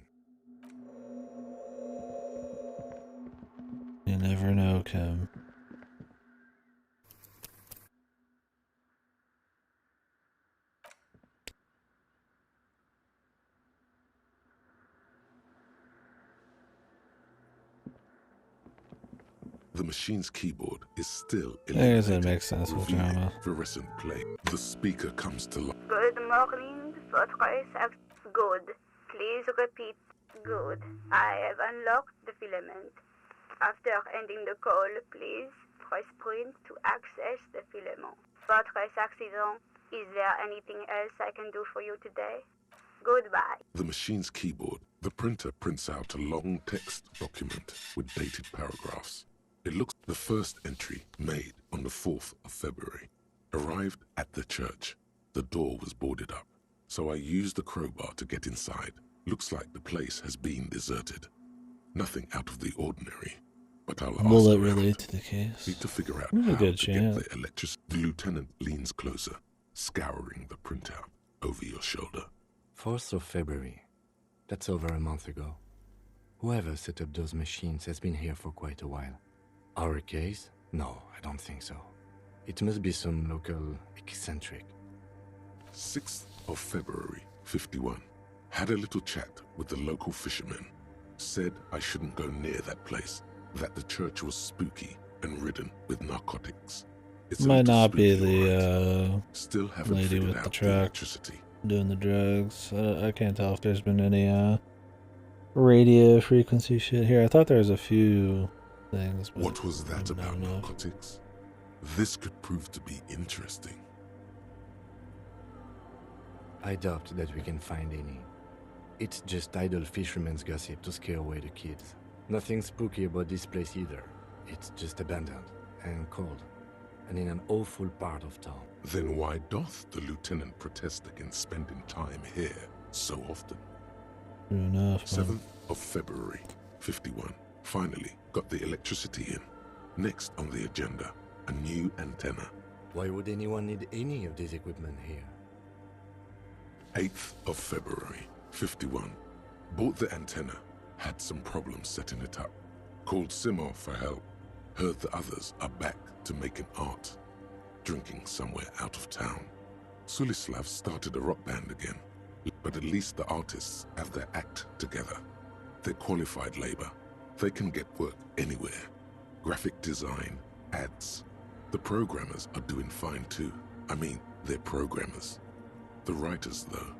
A: You never know, Kim.
E: The machine's keyboard is still
A: I guess that makes sense with
E: revealing
A: drama.
E: fluorescent play. The speaker comes to life.
M: Good morning, Fortress. Good. Please repeat. Good. I have unlocked the filament. After ending the call, please press print to access the filament. Fortress Accident, is there anything else I can do for you today? Goodbye.
E: The machine's keyboard. The printer prints out a long text document with dated paragraphs. It looks the first entry made on the 4th of February. Arrived at the church. The door was boarded up, so I used the crowbar to get inside. Looks like the place has been deserted. Nothing out of the ordinary, but I'll
A: Will
E: ask
A: it
E: around.
A: relate to the case?
E: Need to figure out
A: There's a
E: how
A: good
E: to
A: chance.
E: get the electricity. The lieutenant leans closer, scouring the printout over your shoulder.
D: 4th of February. That's over a month ago. Whoever set up those machines has been here for quite a while. Our case? No, I don't think so. It must be some local eccentric.
E: 6th of February, 51. Had a little chat with the local fishermen. Said I shouldn't go near that place, that the church was spooky and ridden with narcotics. It's a
A: Might
E: little
A: not be
E: spooky, all right.
A: the
E: Still haven't
A: lady
E: figured
A: with the
E: out
A: truck
E: electricity.
A: doing the drugs. I can't tell if there's been any radio frequency shit here. I thought there was a few things. But
E: What was that
A: maybe not
E: about
A: enough.
E: narcotics? This could prove to be interesting.
D: I doubt that we can find any. It's just idle fishermen's gossip to scare away the kids. Nothing spooky about this place either. It's just abandoned and cold, and in an awful part of town.
E: Then why doth the lieutenant protest against spending time here so often?
A: True enough.
E: 7th of February, 51. Finally got the electricity in. Next on the agenda, a new antenna.
D: Why would anyone need any of this equipment here?
E: 8th of February, 51. Bought the antenna. Had some problems setting it up. Called Simor for help. Heard the others are back to making art. Drinking somewhere out of town. Sulislav started a rock band again. But at least the artists have their act together. They're qualified labor. They can get work anywhere. Graphic design, ads. The programmers are doing fine too. I mean, they're programmers. The writers, though,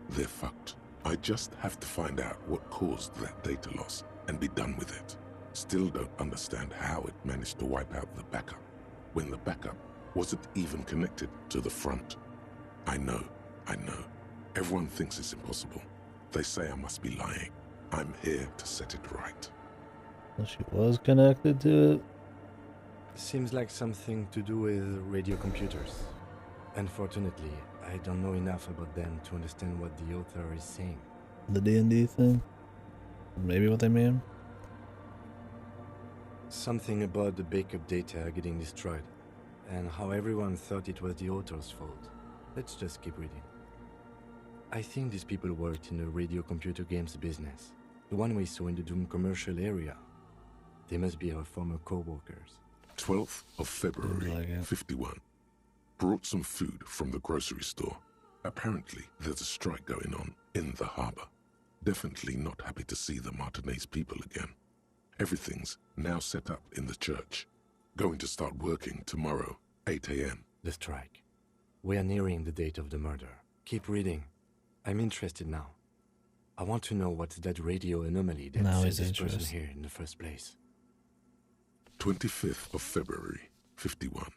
E: they're fucked. I just have to find out what caused that data loss and be done with it. Still don't understand how it managed to wipe out the backup, when the backup wasn't even connected to the front. I know. Everyone thinks it's impossible. They say I must be lying. I'm here to set it right.
A: Well, she was connected to it.
D: Seems like something to do with radio computers. Unfortunately, I don't know enough about them to understand what the author is saying.
A: The D&D thing? Maybe what they mean?
D: Something about the backup data getting destroyed, and how everyone thought it was the author's fault. Let's just keep reading. I think these people worked in the radio computer games business, the one we saw in the Doom commercial area. They must be our former co-workers.
E: 12th of February, 51. Brought some food from the grocery store. Apparently, there's a strike going on in the harbor. Definitely not happy to see the Martinez people again. Everything's now set up in the church. Going to start working tomorrow, 8 a.m.
D: The strike. We are nearing the date of the murder. Keep reading. I'm interested now. I want to know what's that radio anomaly that
A: Now
D: sent
A: he's
D: this person
A: interested.
D: here in the first place.
E: 25th of February, 51.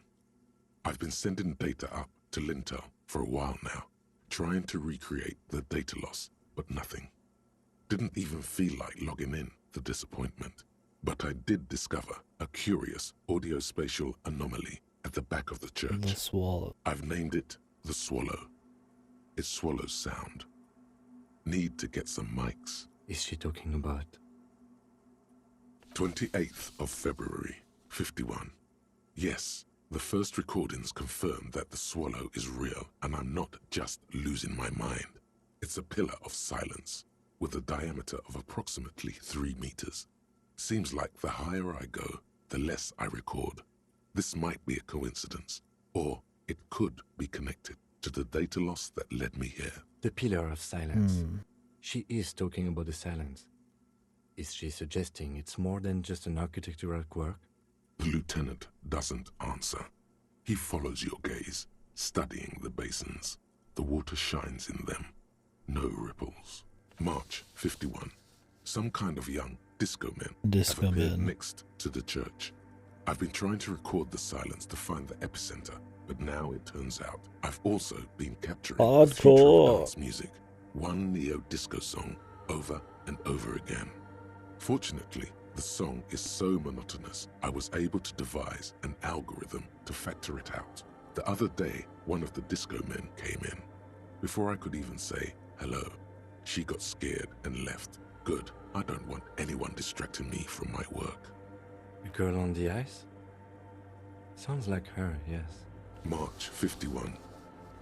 E: I've been sending data up to Lintel for a while now, trying to recreate the data loss, but nothing. Didn't even feel like logging in, the disappointment. But I did discover a curious audio-spatial anomaly at the back of the church.
A: The swallow.
E: I've named it the Swallow. It swallows sound. Need to get some mics.
D: Is she talking about?
E: 28th of February, 51. Yes, the first recordings confirm that the swallow is real, and I'm not just losing my mind. It's a pillar of silence, with a diameter of approximately 3 meters. Seems like the higher I go, the less I record. This might be a coincidence, or it could be connected to the data loss that led me here.
D: The pillar of silence. She is talking about the silence. Is she suggesting it's more than just an architectural quirk?
E: The lieutenant doesn't answer. He follows your gaze, studying the basins. The water shines in them. No ripples. March 51. Some kind of young disco men have appeared next to the church. I've been trying to record the silence to find the epicenter, but now it turns out I've also been capturing the future of dance music, one neo-disco song over and over again. Fortunately, the song is so monotonous, I was able to devise an algorithm to factor it out. The other day, one of the disco men came in. Before I could even say hello, she got scared and left. Good, I don't want anyone distracting me from my work.
D: The girl on the ice? Sounds like her, yes.
E: March 51.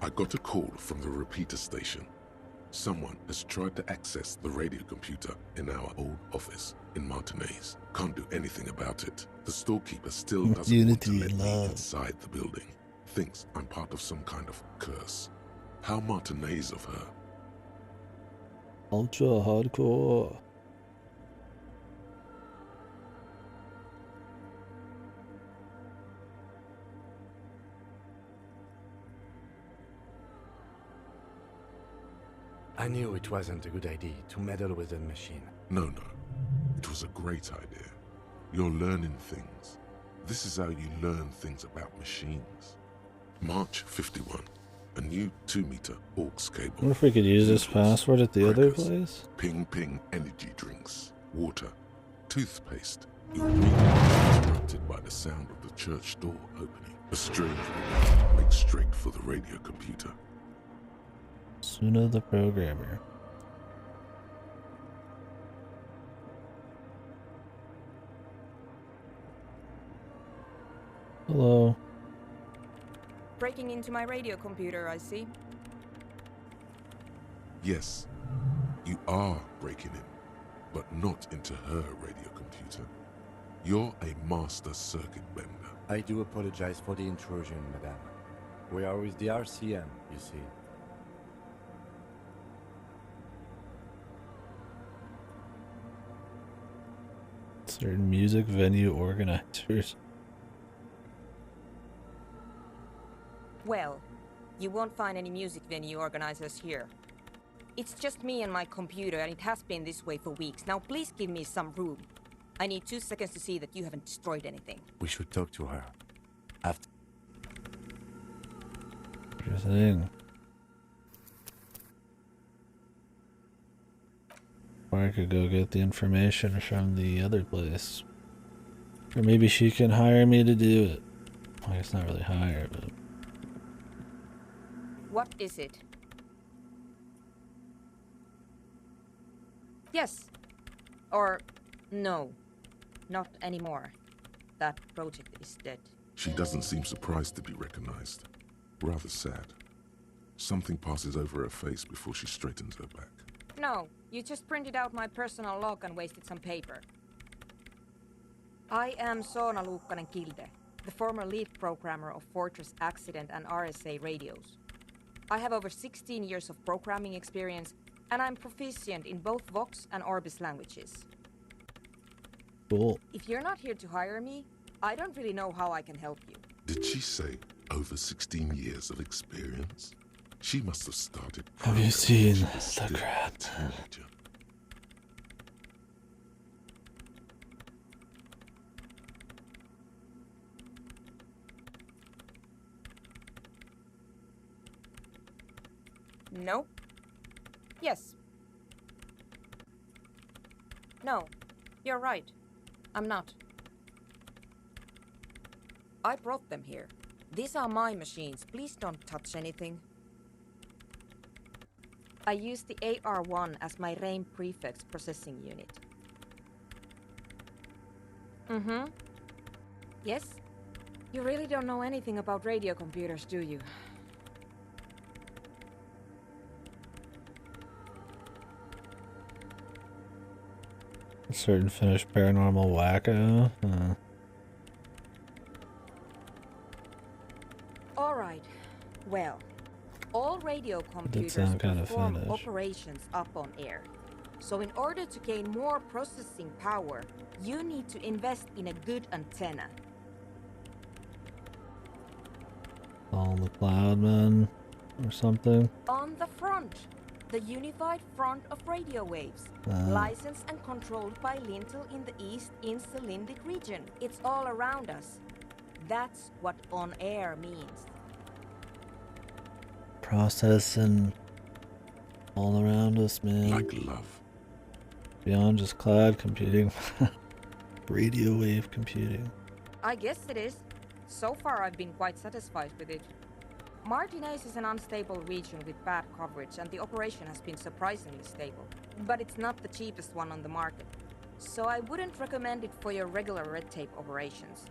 E: I got a call from the repeater station. Someone has tried to access the radio computer in our old office in Martinez. Can't do anything about it. The storekeeper still doesn't want to let me inside the building. Thinks I'm part of some kind of curse. How Martinez of her.
A: Ultra hardcore.
D: I knew it wasn't a good idea to meddle with the machine.
E: No. It was a great idea. You're learning things. This is how you learn things about machines. March 51. A new 2-meter aux cable.
A: I wonder if we could use this password at the other place.
E: Ping energy drinks. Water. Toothpaste. You'll be interrupted by the sound of the church door opening. A strange woman makes straight for the radio computer.
A: Suna the programmer. Hello.
N: Breaking into my radio computer, I see.
E: Yes, you are breaking in, but not into her radio computer. You're a master circuit bender.
D: I do apologize for the intrusion, madame. We are with the RCM, you see.
A: Certain music venue organizers.
N: Well, you won't find any music venue organizers here. It's just me and my computer, and it has been this way for weeks. Now please give me some room. I need 2 seconds to see that you haven't destroyed anything.
D: We should talk to her. After.
A: Sure thing. Or I could go get the information from the other place. Or maybe she can hire me to do it. Well, it's not really hire, but...
N: What is it? Yes. Or no. Not anymore. That project is dead.
E: She doesn't seem surprised to be recognized. Rather sad. Something passes over her face before she straightens her back.
N: No, you just printed out my personal log and wasted some paper. I am Soona Luukkanen-Kilde, the former lead programmer of Fortress Accident and RSA radios. I have over 16 years of programming experience, and I'm proficient in both Vox and Orbis languages.
A: Cool.
N: If you're not here to hire me, I don't really know how I can help you.
E: Did she say over 16 years of experience? She must have started.
A: Have you seen the crap?
N: Nope. Yes. No, you're right. I'm not. I brought them here. These are my machines. Please don't touch anything. I use the AR-1 as my RAIN prefix processing unit. Mm-hmm. Yes? You really don't know anything about radio computers, do you?
A: A certain Finnish paranormal wacko.
N: Alright. Well, all radio computers
A: sound kinda
N: perform
A: Finnish.
N: operations up on air. So in order to gain more processing power, you need to invest in a good antenna.
A: On the cloud, man, or something.
N: On the front, the unified front of radio waves, licensed and controlled by Lintel in the East Insulindic region. It's all around us. That's what on air means.
A: Processing all around us, man.
E: Like love.
A: Beyond just cloud computing. Radio wave computing.
N: I guess it is. So far I've been quite satisfied with it. Martinez is an unstable region with bad coverage, and the operation has been surprisingly stable. But it's not the cheapest one on the market, so I wouldn't recommend it for your regular red tape operations.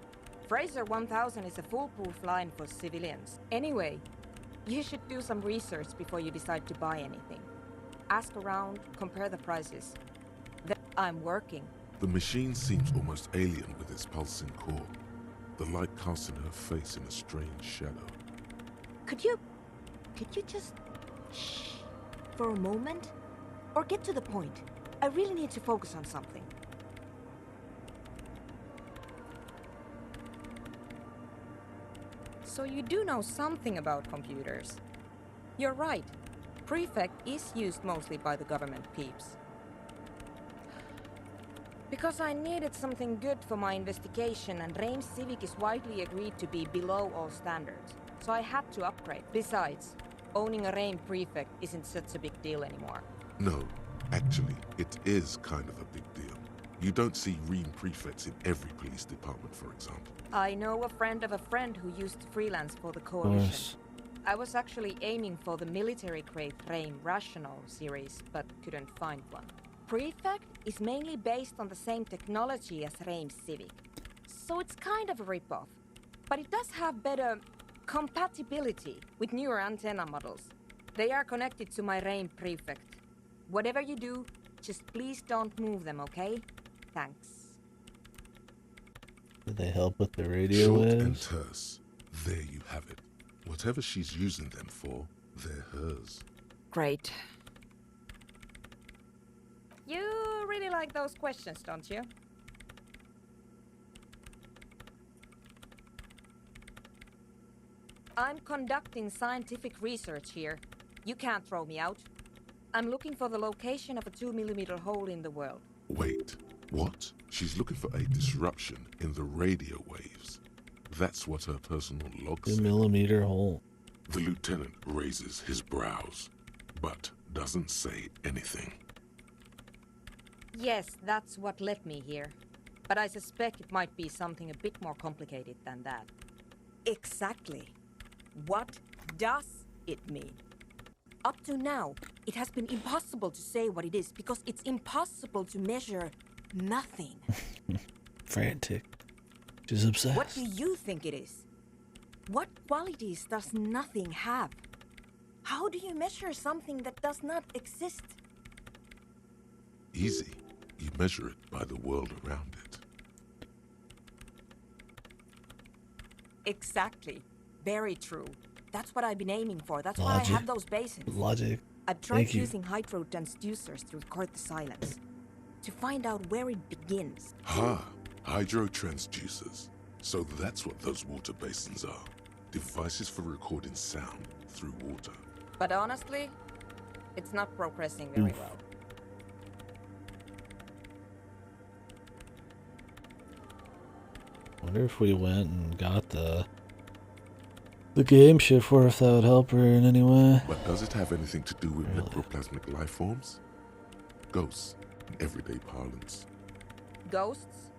N: Fraser 1000 is a foolproof line for civilians. Anyway, you should do some research before you decide to buy anything. Ask around, compare the prices. Then I'm working.
E: The machine seems almost alien with its pulsing core. The light casting her face in a strange shadow.
N: Could you just shh for a moment? Or get to the point. I really need to focus on something. So you do know something about computers. You're right. Prefect is used mostly by the government peeps. Because I needed something good for my investigation, and RAIN Civic is widely agreed to be below all standards. So I had to upgrade. Besides, owning a RAIN prefect isn't such a big deal anymore.
E: No, actually, it is kind of a big deal. You don't see RAIN prefects in every police department, for example.
N: I know a friend of a friend who used to freelance for the Coalition. I was actually aiming for the military-grade RAIN Rational series, but couldn't find one. Prefect is mainly based on the same technology as RAIN Civic, so it's kind of a rip-off. But it does have better compatibility with newer antenna models. They are connected to my RAIN prefect. Whatever you do, just please don't move them, okay? Thanks.
A: Do they help with the radio
E: Short
A: waves?
E: and terse. There you have it. Whatever she's using them for, they're hers.
N: Great. You really like those questions, don't you? I'm conducting scientific research here. You can't throw me out. I'm looking for the location of a 2mm hole in the world.
E: Wait, what? She's looking for a disruption in the radio waves. That's what her personal log said.
A: 2mm hole.
E: The lieutenant raises his brows, but doesn't say anything.
N: Yes, that's what led me here. But I suspect it might be something a bit more complicated than that. Exactly. What does it mean? Up to now, it has been impossible to say what it is because it's impossible to measure nothing.
A: Frantic. She's obsessed.
N: What do you think it is? What qualities does nothing have? How do you measure something that does not exist?
E: Easy. You measure it by the world around it.
N: Exactly. Very true. That's what I've been aiming for. That's why I
A: Logic.
N: have those basins.
A: Logic.
N: I've tried
A: Thank you.
N: using hydro transducers to record the silence, to find out where it begins.
E: Hydro transducers. So that's what those water basins are. Devices for recording sound through water.
N: But honestly, it's not progressing very well.
A: Wonder if we went and got the game ship for her, if that would help her in any way.
E: But does it have anything to do with necroplasmic life forms? Ghosts, in everyday parlance.
N: Ghosts?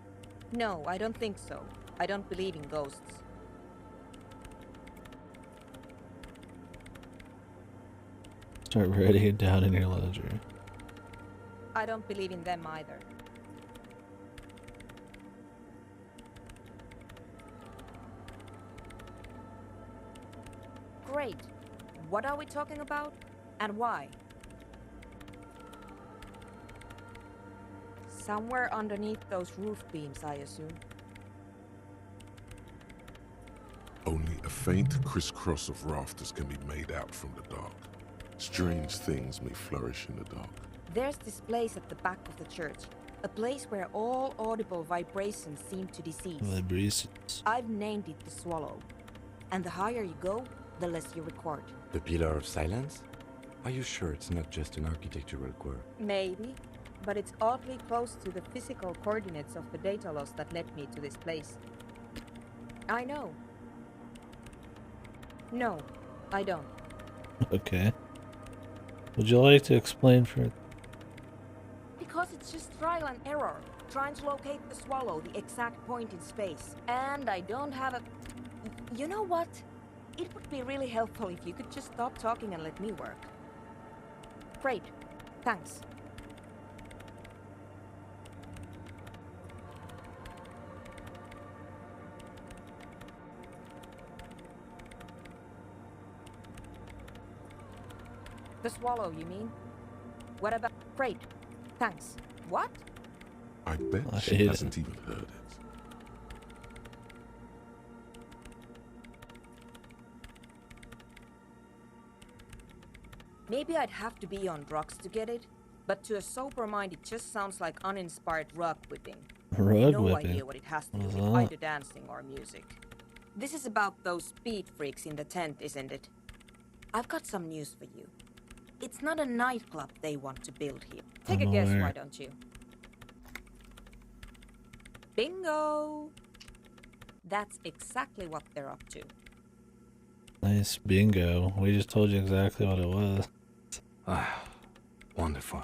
N: No, I don't think so. I don't believe in ghosts.
A: Start writing it down in your ledger.
N: I don't believe in them either. Great. What are we talking about? And why? Somewhere underneath those roof beams, I assume.
E: Only a faint crisscross of rafters can be made out from the dark. Strange things may flourish in the dark.
N: There's this place at the back of the church. A place where all audible vibrations seem to decease.
A: Vibrations.
N: I've named it the Swallow. And the higher you go, the less you record.
D: The Pillar of Silence? Are you sure it's not just an architectural quirk?
N: Maybe, but it's oddly close to the physical coordinates of the data loss that led me to this place. I know. No, I don't.
A: Okay. Would you like to explain further?
N: Because it's just trial and error, trying to locate the Swallow, the exact point in space. And I don't have a... You know what? It would be really helpful if you could just stop talking and let me work. Great. Thanks. The Swallow, you mean? What about... Great. Thanks. What?
E: I bet
A: I
E: she
A: hate it.
E: hasn't even heard it.
N: Maybe I'd have to be on drugs to get it, but to a sober mind it just sounds like uninspired rug whipping.
A: Rug
N: No
A: whipping?
N: idea what it has to do
A: What's
N: with
A: that?
N: either dancing or music. This is about those speed freaks in the tent, isn't it? I've got some news for you. It's not a nightclub they want to build here. Take
A: I'm
N: a guess,
A: aware.
N: why don't you? Bingo! That's exactly what they're up to.
A: Nice bingo. We just told you exactly what it was.
D: Ah, wonderful.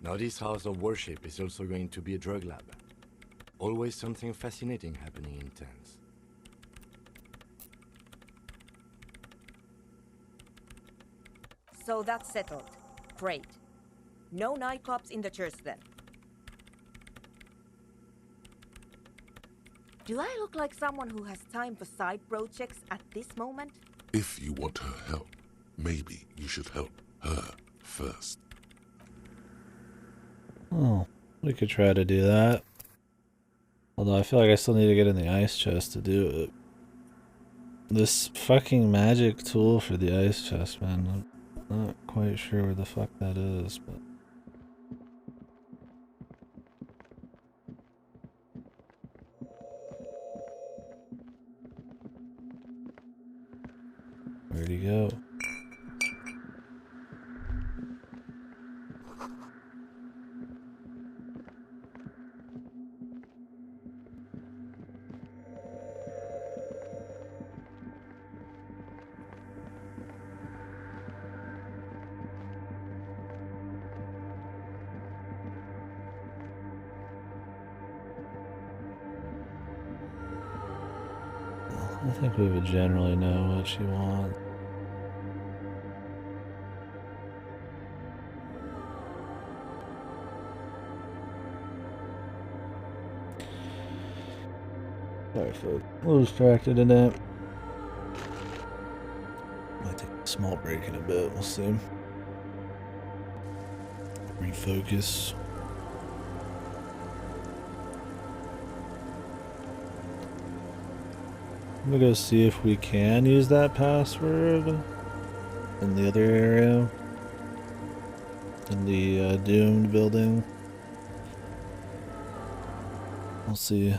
D: Now this house of worship is also going to be a drug lab. Always something fascinating happening in tents.
N: So that's settled. Great. No nightclubs in the church then. Do I look like someone who has time for side projects at this moment?
E: If you want her help, maybe you should help her first.
A: Oh, we could try to do that. Although I feel like I still need to get in the ice chest to do it. This fucking magic tool for the ice chest, man. I'm not quite sure where the fuck that is, but... Where'd he go? I think we would generally know what she wants. Sorry folks, a little distracted in that. Might take a small break in a bit, we'll see. Refocus. I'm gonna go see if we can use that password in the other area. In the doomed building. We'll see.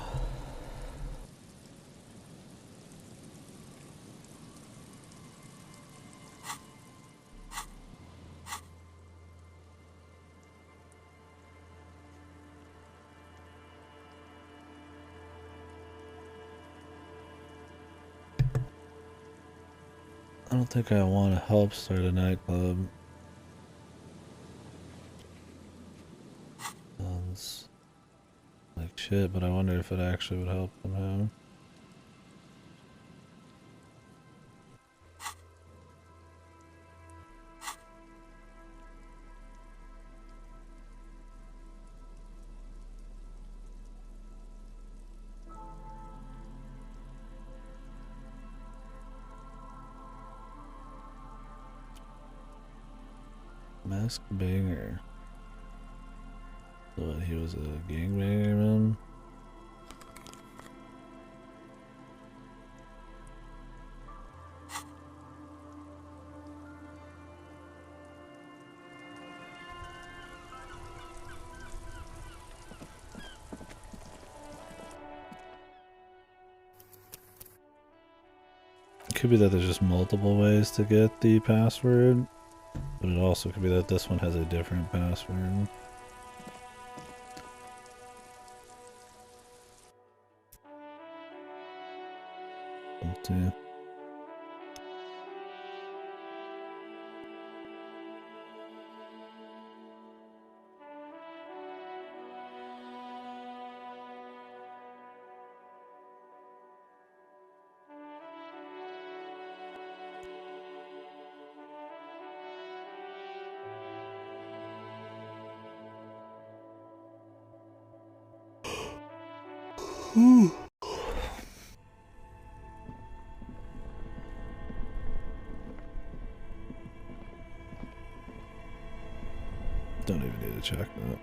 A: I don't think I want to help start a nightclub. Sounds like shit, but I wonder if it actually would help somehow. Mask banger. So he was a gangbanger, man. It could be that there's just multiple ways to get the password, but it also could be that this one has a different password. Let's see. Don't even need to check that.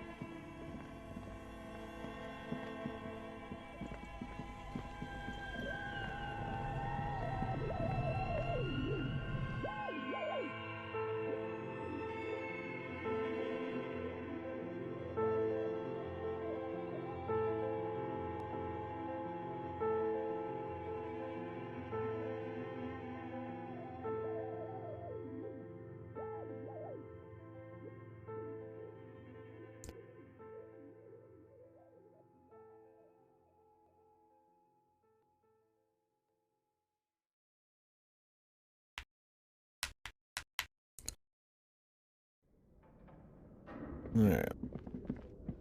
A: Alright.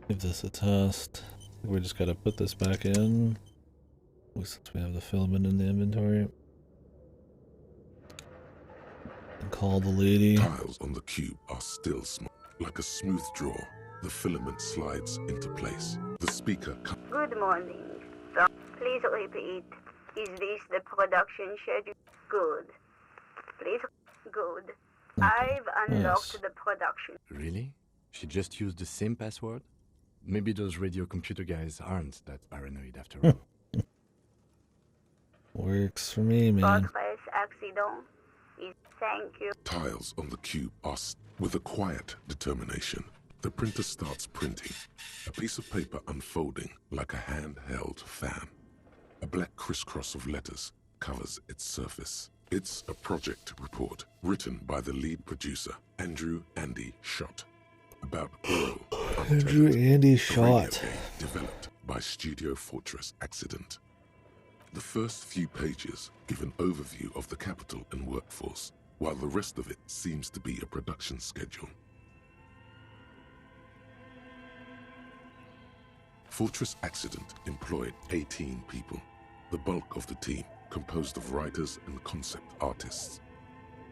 A: Give this a test. We just gotta put this back in. Since we have the filament in the inventory. And call the lady.
E: Tiles on the cube are still small. Like a smooth draw, the filament slides into place. The speaker
M: Good morning, sir. Please repeat. Is this the production schedule? Good. Please. Good.
D: Okay.
M: I've unlocked
D: Yes.
M: the production.
D: Really? She just used the same password? Maybe those radio computer guys aren't that paranoid after all.
A: Works for me, man.
M: Fortress accident. Thank you.
E: Tiles on the cube are with a quiet determination. The printer starts printing, a piece of paper unfolding like a handheld fan. A black crisscross of letters covers its surface. It's a project report written by the lead producer, Andrew Andy Schott, about Earl
A: Andrew Andy Schott.
E: Developed by Studio Fortress Accident. The first few pages give an overview of the capital and workforce, while the rest of it seems to be a production schedule. Fortress Accident employed 18 people, the bulk of the team composed of writers and concept artists.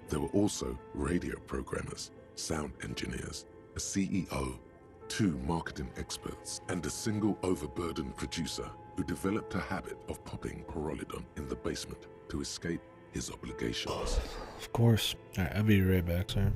E: There were also radio programmers, sound engineers, a CEO, 2 marketing experts, and a single overburdened producer who developed a habit of popping Pyrrolidon in the basement to escape his obligations.
A: Of course. Alright, I'll be right back, sir.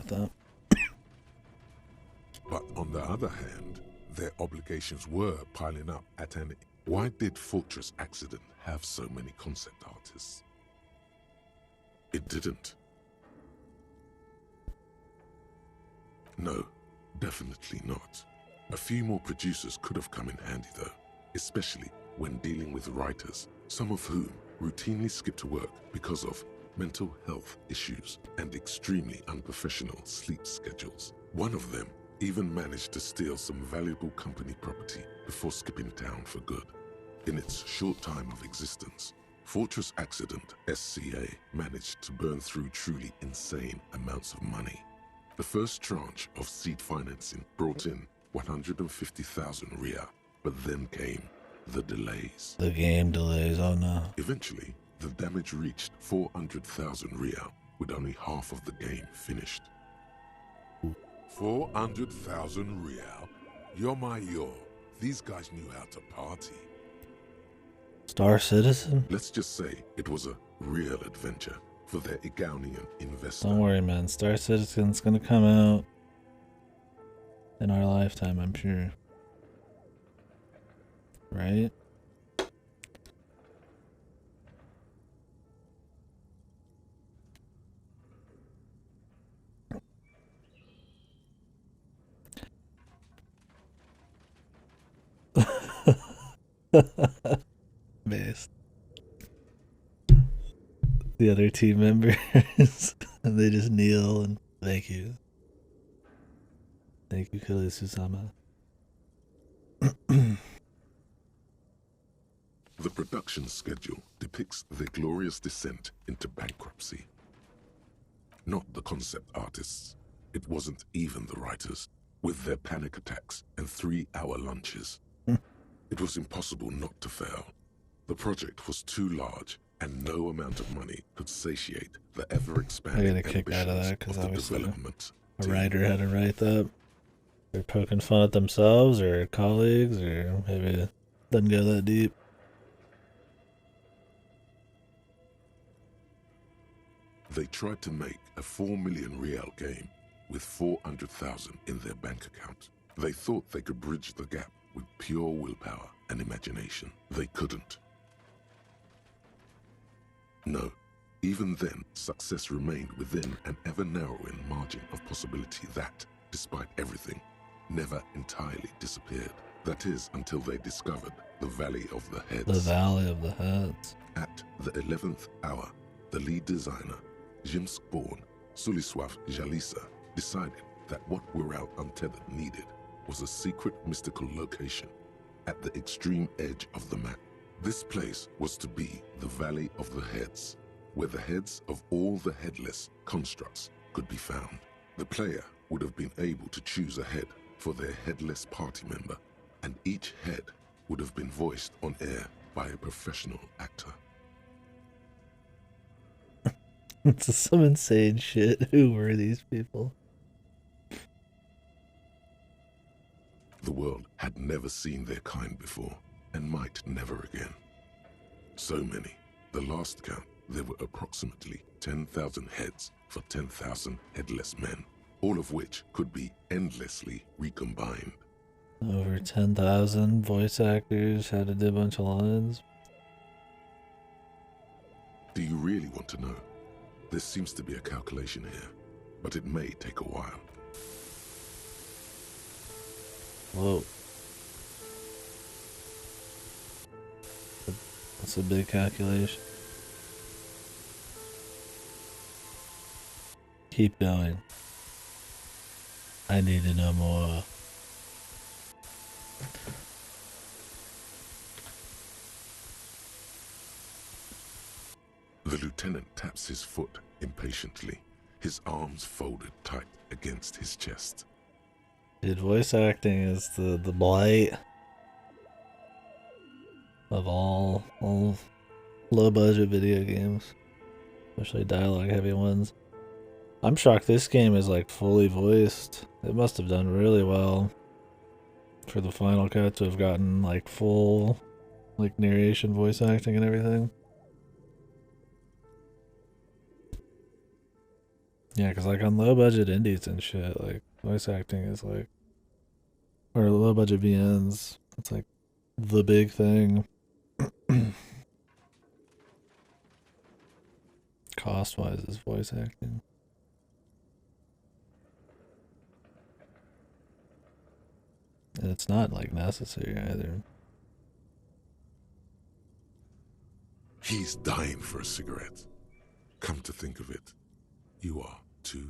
A: with that.
E: But on the other hand, their obligations were piling up at an... Why did Fortress Accident have so many concept artists? It didn't. No, definitely not. A few more producers could have come in handy though, especially when dealing with writers, some of whom routinely skip to work because of mental health issues and extremely unprofessional sleep schedules. One of them even managed to steal some valuable company property before skipping town for good. In its short time of existence, Fortress Accident SCA managed to burn through truly insane amounts of money. The first tranche of seed financing brought in 150,000 Riyal, but then came the delays.
A: The game delays, oh no.
E: Eventually, the damage reached 400,000 Riyal, with only half of the game finished. 400,000 Riyal? Yo. These guys knew how to party.
A: Star Citizen?
E: Let's just say it was a real adventure for their Igaunian investor.
A: Don't worry, man. Star Citizen's gonna come out in our lifetime, I'm sure. Right? Based. The other team members and they just kneel and thank you. Thank you, Kili Susama.
E: The production schedule depicts their glorious descent into bankruptcy. Not the concept artists. It wasn't even the writers, with their panic attacks and 3-hour lunches. It was impossible not to fail. The project was too large, and no amount of money could satiate the ever-expanding
A: I got a kick out of that because obviously a
E: team.
A: writer had to write that. They're poking fun at themselves or colleagues, or maybe it doesn't go that deep.
E: They tried to make a 4 million Riyal game with 400,000 in their bank account. They thought they could bridge the gap with pure willpower and imagination. They couldn't. No, even then, success remained within an ever-narrowing margin of possibility that, despite everything, never entirely disappeared. That is, until they discovered the Valley of the Heads.
A: The Valley of the Heads.
E: At the 11th hour, the lead designer, Jimsk-born Suliswaf Jalisa, decided that what We're Out Untethered needed was a secret mystical location at the extreme edge of the map. This place was to be the Valley of the Heads, where the heads of all the headless constructs could be found. The player would have been able to choose a head for their headless party member, and each head would have been voiced on air by a professional actor.
A: It's some insane shit. Who were these people?
E: The world had never seen their kind before, and might never again. So many. The last count, there were approximately 10,000 heads for 10,000 headless men, all of which could be endlessly recombined.
A: Over 10,000 voice actors had to do a bunch of lines.
E: Do you really want to know? There seems to be a calculation here, but it may take a while.
A: Whoa. That's a big calculation. Keep going. I need to know more.
E: The lieutenant taps his foot impatiently, his arms folded tight against his chest.
A: Dude, voice acting is the blight of all low budget video games, especially dialogue heavy ones. I'm shocked this game is like fully voiced. It must have done really well for the Final Cut to have gotten like full like narration, voice acting and everything. Yeah, because like on low budget indies and shit, like voice acting is like, or low budget VNs, it's like the big thing. Cost wise is voice acting. And it's not like necessary either.
E: He's dying for a cigarette. Come to think of it, you are too.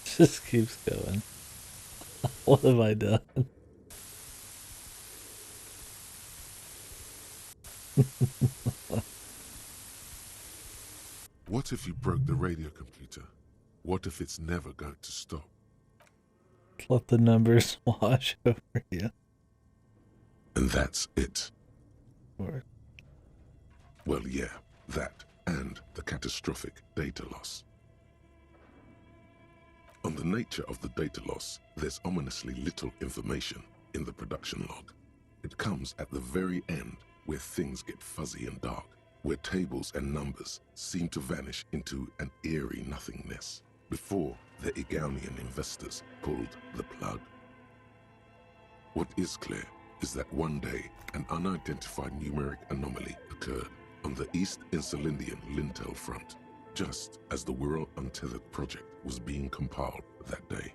A: Just keeps going. What have I done?
E: What if you broke the radio computer? What if it's never going to stop?
A: Let the numbers wash over you.
E: And that's it.
A: Or
E: Well, yeah, that and the catastrophic data loss. On the nature of the data loss, there's ominously little information in the production log. It comes at the very end where things get fuzzy and dark, where tables and numbers seem to vanish into an eerie nothingness, before the Egonian investors pulled the plug. What is clear is that one day an unidentified numeric anomaly occurred on the East Insulindian Lintel front, just as the World Untethered project was being compiled that day.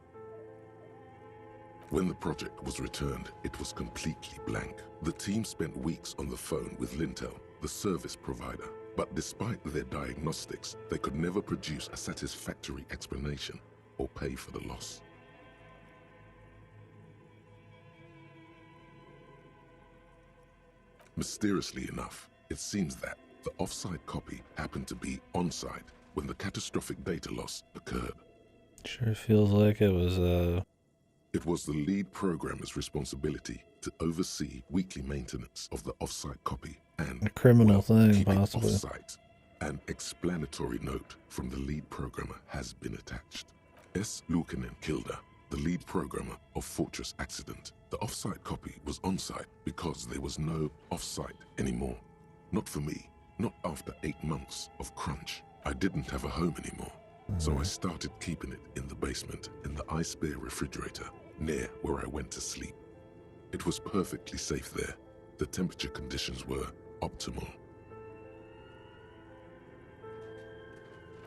E: When the project was returned, it was completely blank. The team spent weeks on the phone with Lintel, the service provider, but despite their diagnostics, they could never produce a satisfactory explanation or pay for the loss. Mysteriously enough, it seems that the off-site copy happened to be on-site when the catastrophic data loss occurred.
A: sure feels like it was
E: It was the lead programmer's responsibility to oversee weekly maintenance of the off-site copy and
A: a criminal thing,
E: keeping
A: possibly.
E: off-site. An explanatory note from the lead programmer has been attached. S. Luukinen Kilda, the lead programmer of Fortress Accident. The off-site copy was on-site because there was no off-site anymore. Not for me, not after 8 months of crunch. I didn't have a home anymore, so I started keeping it in the basement in the ice bear refrigerator near where I went to sleep. It was perfectly safe there. The temperature conditions were optimal.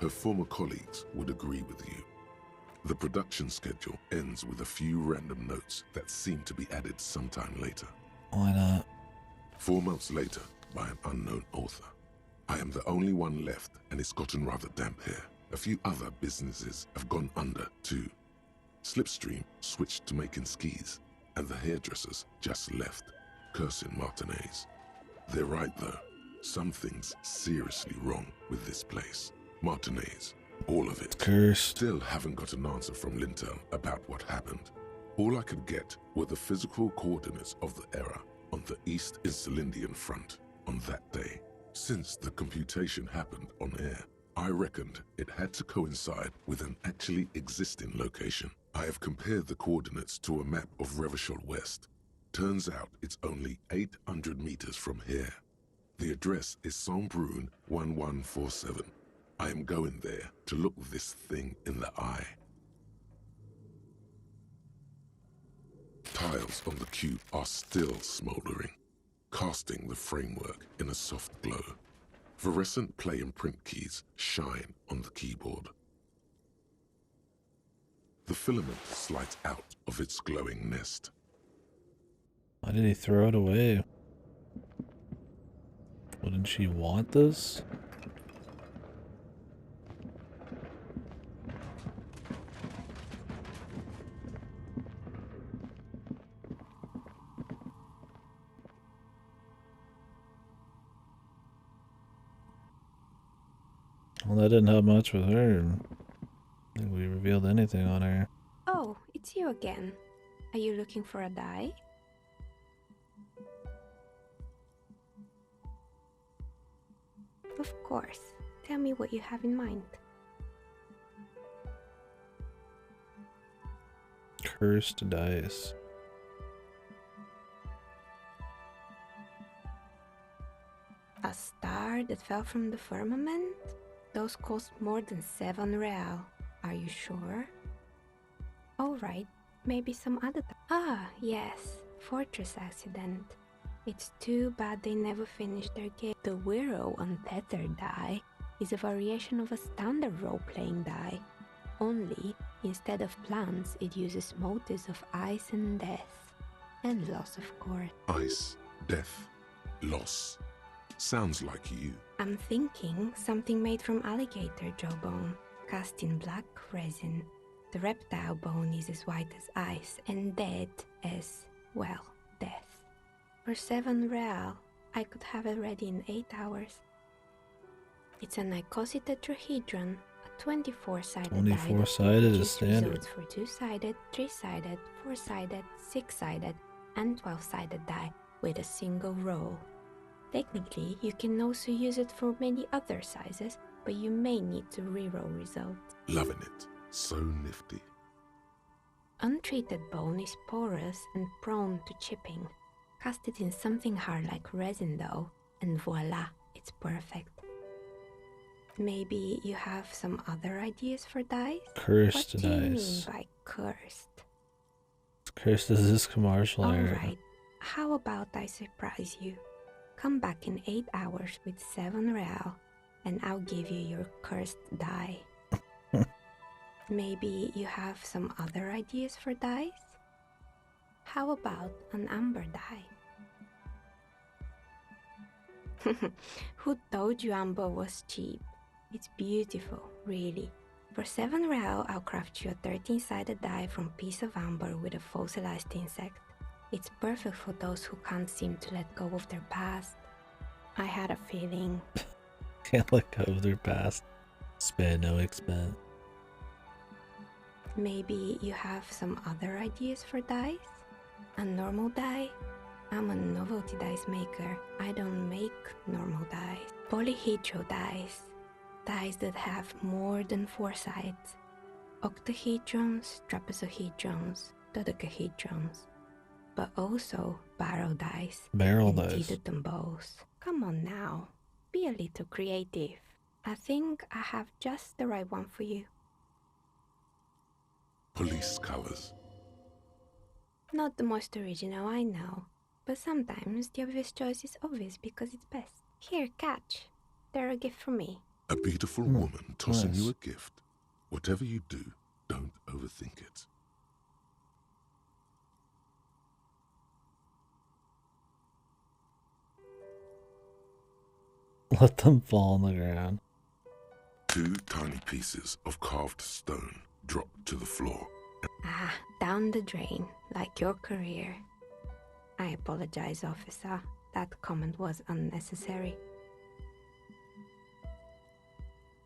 E: Her former colleagues would agree with you. The production schedule ends with a few random notes that seem to be added sometime later.
A: Why not?
E: 4 months later, by an unknown author. I am the only one left, and it's gotten rather damp here. A few other businesses have gone under, too. Slipstream switched to making skis, and the hairdressers just left, cursing Martinez. They're right, though. Something's seriously wrong with this place. Martinez, all of it.
A: Cursed.
E: Still haven't got an answer from Lintel about what happened. All I could get were the physical coordinates of the error on the East Insulindian front on that day. Since the computation happened on air, I reckoned it had to coincide with an actually existing location. I have compared the coordinates to a map of Revachol West. Turns out it's only 800 meters from here. The address is Saint-Brun 1147. I am going there to look this thing in the eye. Tiles on the cube are still smoldering, casting the framework in a soft glow. Fluorescent play and print keys shine on the keyboard. The filament slides out of its glowing nest.
A: Why did he throw it away? Wouldn't she want this? Well, that didn't help much with her. I don't think we revealed anything on her.
F: Oh, it's you again. Are you looking for a die? Of course. Tell me what you have in mind.
A: Cursed dice.
F: A star that fell from the firmament? Those cost more than 7 real. Are you sure? Alright, maybe some other time. Ah, yes, fortress accident. It's too bad they never finished their game. The Wiro Untethered die is a variation of a standard role-playing die. Only, instead of plants, it uses motifs of ice and death. And loss, of course.
E: Ice, death, loss. Sounds like you.
F: I'm thinking something made from alligator jawbone, cast in black resin. The reptile bone is as white as ice and dead as, well, death. For 7 real, I could have it ready in 8 hours. It's a Nicosi tetrahedron, a 24-sided die.
A: 24-sided is standard.
F: Results for 2-sided, 3-sided, 4-sided, 6-sided, and 12-sided die with a single roll. Technically, you can also use it for many other sizes, but you may need to reroll results.
E: Loving it. So nifty.
F: Untreated bone is porous and prone to chipping. Cast it in something hard like resin though, and voila, it's perfect. Maybe you have some other ideas for dice?
A: Cursed
F: what do you mean
A: dice.
F: by cursed?
A: Cursed is this commercial area.
F: Alright, how about I surprise you? Come back in 8 hours with 7 real, and I'll give you your cursed die. Maybe you have some other ideas for dice? How about an amber die? Who told you amber was cheap? It's beautiful, really. For 7 real, I'll craft you a 13-sided die from piece of amber with a fossilized insect. It's perfect for those who can't seem to let go of their past. I had a feeling.
A: Can't let go of their past. Spare no expense.
F: Maybe you have some other ideas for dice? A normal die? I'm a novelty dice maker. I don't make normal dice. Polyhedral dice. Dice that have more than 4 sides. Octahedrons, trapezohedrons, dodecahedrons. But also barrel dice.
A: Barrel
F: and
A: dice.
F: teeter bows. Come on now. Be a little creative. I think I have just the right one for you.
E: Police colors.
F: Not the most original, I know. But sometimes the obvious choice is obvious because it's best. Here, catch. They're a gift from me.
E: A beautiful woman tossing
A: nice.
E: you a gift. Whatever you do, don't overthink it.
A: Let them fall on the ground.
E: 2 tiny pieces of carved stone drop to the floor.
F: Ah, down the drain, like your career. I apologize, officer. That comment was unnecessary.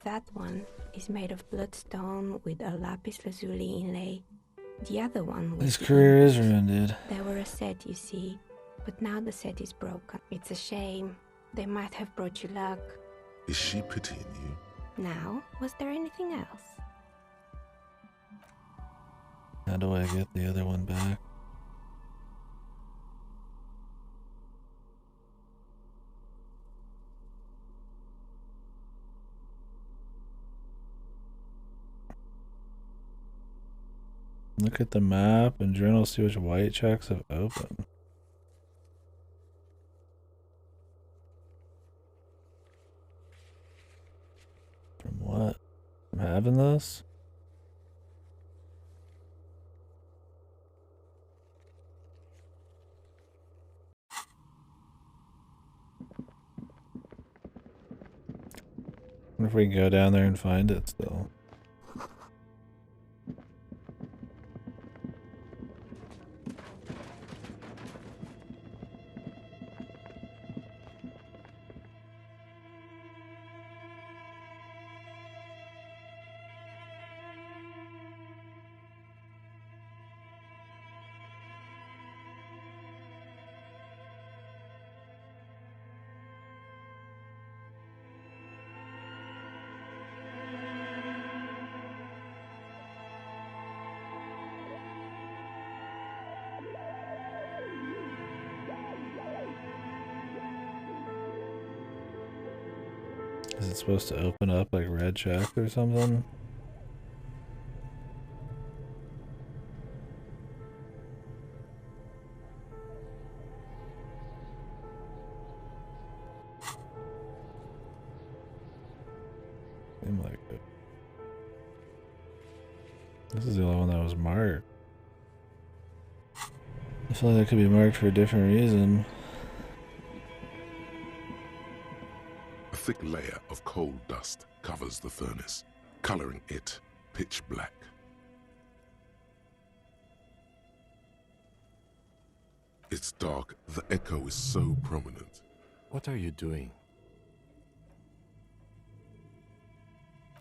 F: That one is made of bloodstone with a lapis lazuli inlay. The other one was...
A: His career is ruined, dude.
F: They were a set, you see, but now the set is broken. It's a shame. They might have brought you luck.
E: Is she pitying you?
F: Now, was there anything else?
A: How do I get the other one back? Look at the map and journal, see which white checks have opened. From what? I'm having this? What if we go down there and find it still? Is it supposed to open up like red check or something? Seemed like it. This is the only one that was marked. I feel like that could be marked for a different reason.
E: A thick layer of coal dust covers the furnace, coloring it pitch black. It's dark, the echo is so prominent.
D: What are you doing?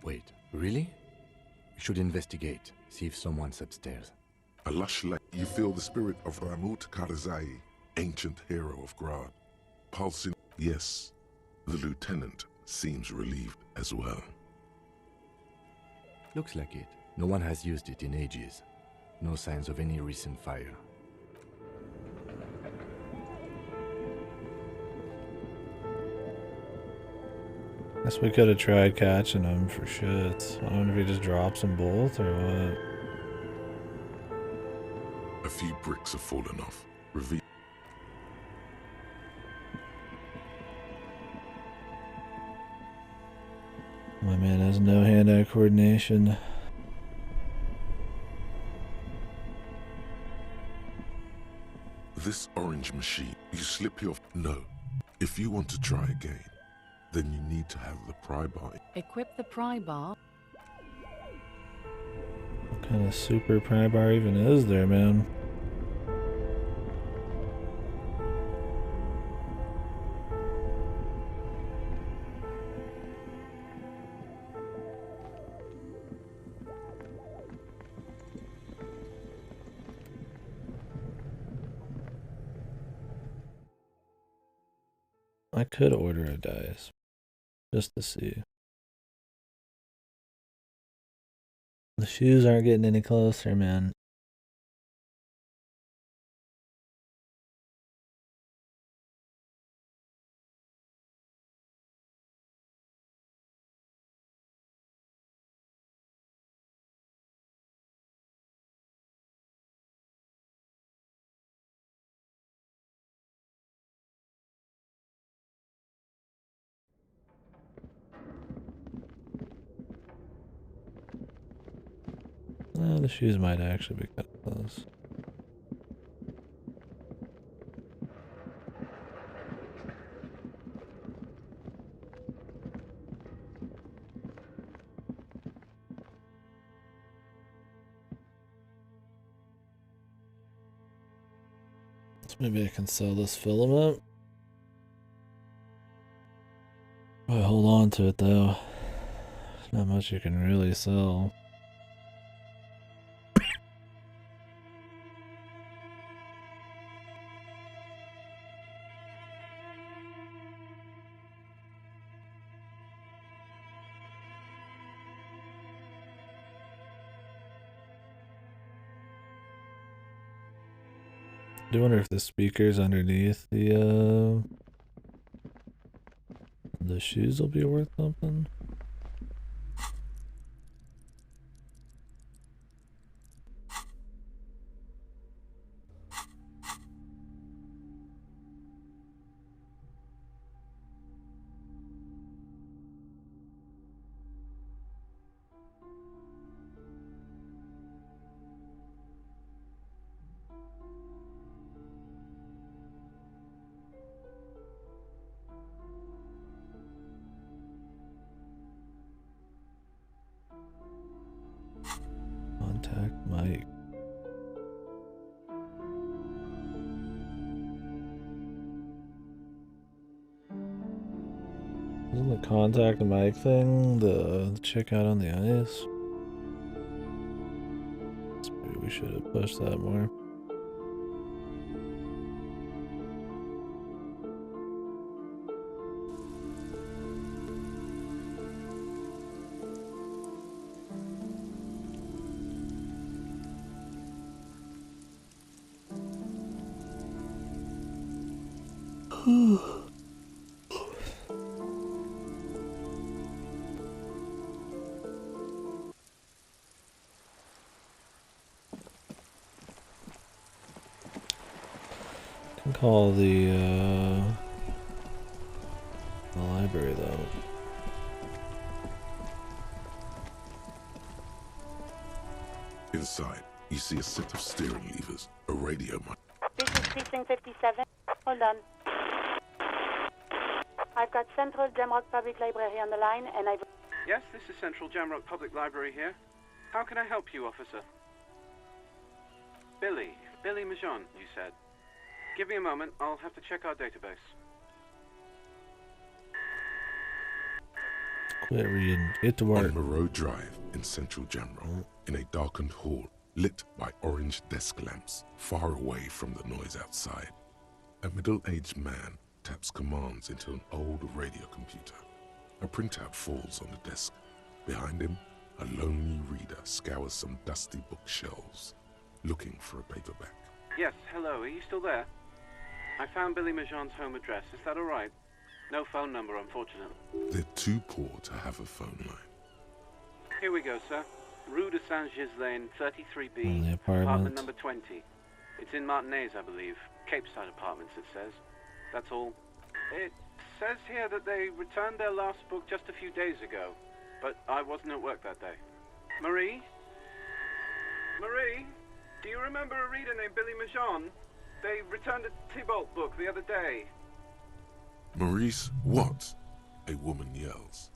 D: Wait, really? We should investigate, see if someone's upstairs.
E: A lush lake, you feel the spirit of Ramut Karzai, ancient hero of Grad. Pulsing, yes, the lieutenant seems relieved as well.
D: Looks like it. No one has used it in ages. No signs of any recent fire.
A: Guess we could have tried catching him for shits. I wonder if he just drops them both or what.
E: A few bricks have fallen off. Reveal.
A: My man has no hand-eye coordination.
E: This orange machine, you slip your... No. If you want to try again, then you need to have the pry bar.
O: Equip the pry bar.
A: What kind of super pry bar even is there, man? I could order a dice, just to see. The shoes aren't getting any closer, man. The shoes might actually be kind of close. So maybe I can sell this filament. I hold on to it though. There's not much you can really sell. I do wonder if the speakers underneath the shoes will be worth something. Contact mic. Isn't the contact mic thing the chick out on the ice? Maybe we should have pushed that more. Call the library though.
E: Inside, you see a set of steering levers, a radio mic.
H: This is Precinct 57. Hold on. I've got Central Jamrock Public Library on the line, and I've...
O: Yes, this is Central Jamrock Public Library here. How can I help you, officer? Billy Majon, you said. Give me a moment, I'll have to check our database.
A: Quit reading. Get to work.
E: On Moreau Drive in Central Jamrock, in a darkened hall lit by orange desk lamps, far away from the noise outside, a middle-aged man taps commands into an old radio computer. A printout falls on the desk. Behind him, a lonely reader scours some dusty bookshelves, looking for a paperback.
O: Yes, hello, are you still there? I found Billy Majon's home address, is that alright? No phone number, unfortunately.
E: They're too poor to have a phone line.
O: Here we go, sir. Rue de Saint-Ghislain, 33B,
A: the
O: apartment number 20. It's in Martinez, I believe. Cape Side Apartments, it says. That's all. It says here that they returned their last book just a few days ago, but I wasn't at work that day. Marie? Marie? Do you remember a reader named Billy Majon? They returned a Tybalt book the other day.
E: Maurice, what? A woman yells.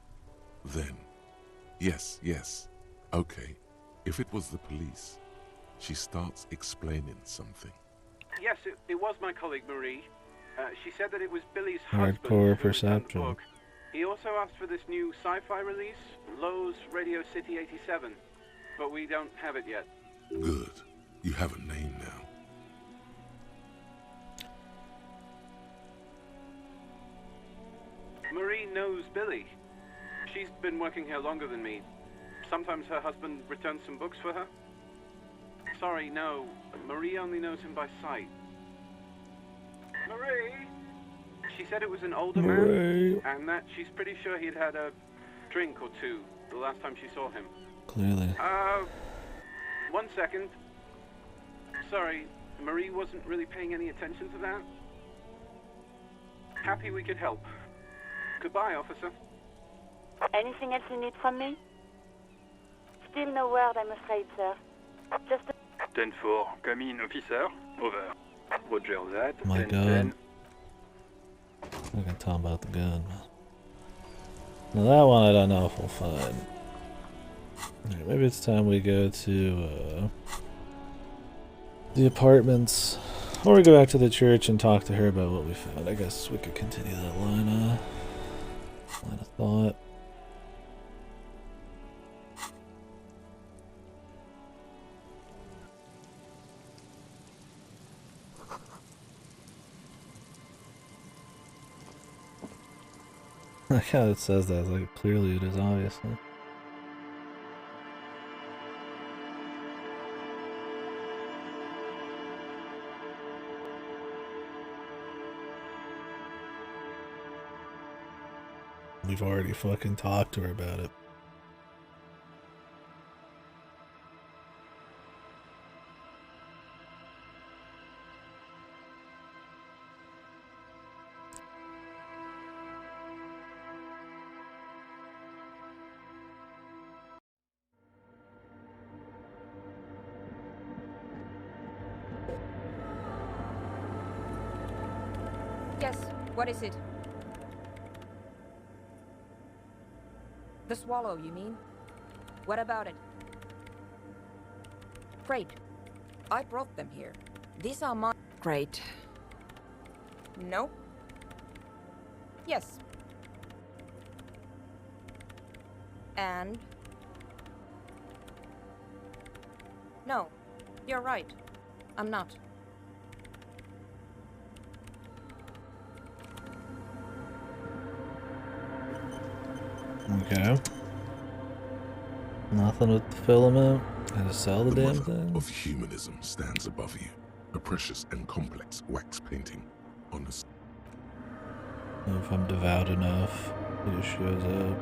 E: Then, yes, okay, if it was the police, she starts explaining something.
O: Yes, it was my colleague Marie. She said that it was Billy's
A: Hardcore
O: husband who returned the
A: perception.
O: book. He also asked for this new sci-fi release, Lowe's Radio City 87, but we don't have it yet.
E: Good. You have a name now.
O: Marie knows Billy. She's been working here longer than me. Sometimes her husband returns some books for her. Sorry, no. Marie only knows him by sight. Marie? She said it was an older
A: Marie.
O: man, and that she's pretty sure he'd had a drink or two the last time she saw him.
A: Clearly.
O: 1 second. Sorry, Marie wasn't really paying any attention to that. Happy we could help. Goodbye, officer.
H: Anything else you need from me? Still no word, I'm afraid, sir. Just a...
P: 10-4, come in, officer. Over. Roger that.
A: My
P: 10-10.
A: God. I can tell him about the gun. Now that one I don't know if we'll find. Alright, maybe it's time we go to the apartments. Or we go back to the church and talk to her about what we found. I guess we could continue that line of thought. I like how it says that. It's like clearly it is, obviously. We've already fucking talked to her about it.
N: Yes, what is it? The swallow, you mean? What about it? Great. I brought them here. These are my... Great. No? Yes. And? No, you're right. I'm not.
A: Okay. Nothing with the filament. Had to sell the damn
E: mother
A: thing.
E: of humanism stands above you, a precious and complex wax painting on a...
A: If I'm devout enough, it just shows up.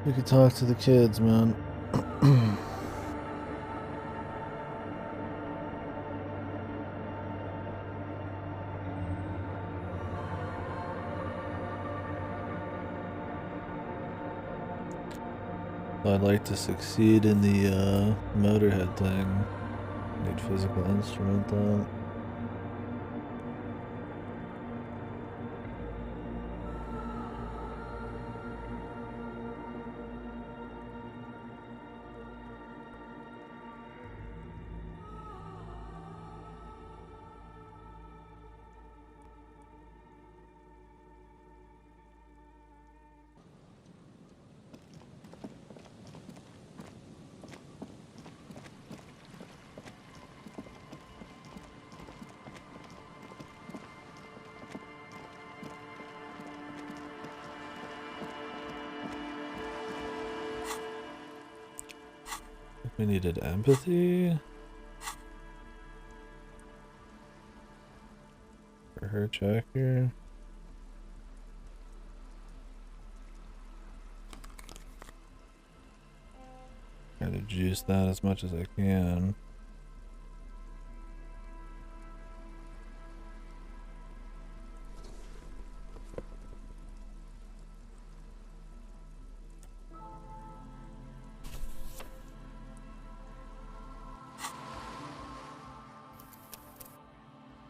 A: We could talk to the kids, man. I'd like to succeed in the Motorhead thing. Need physical instrument though. We needed empathy for her check here. Try to juice that as much as I can.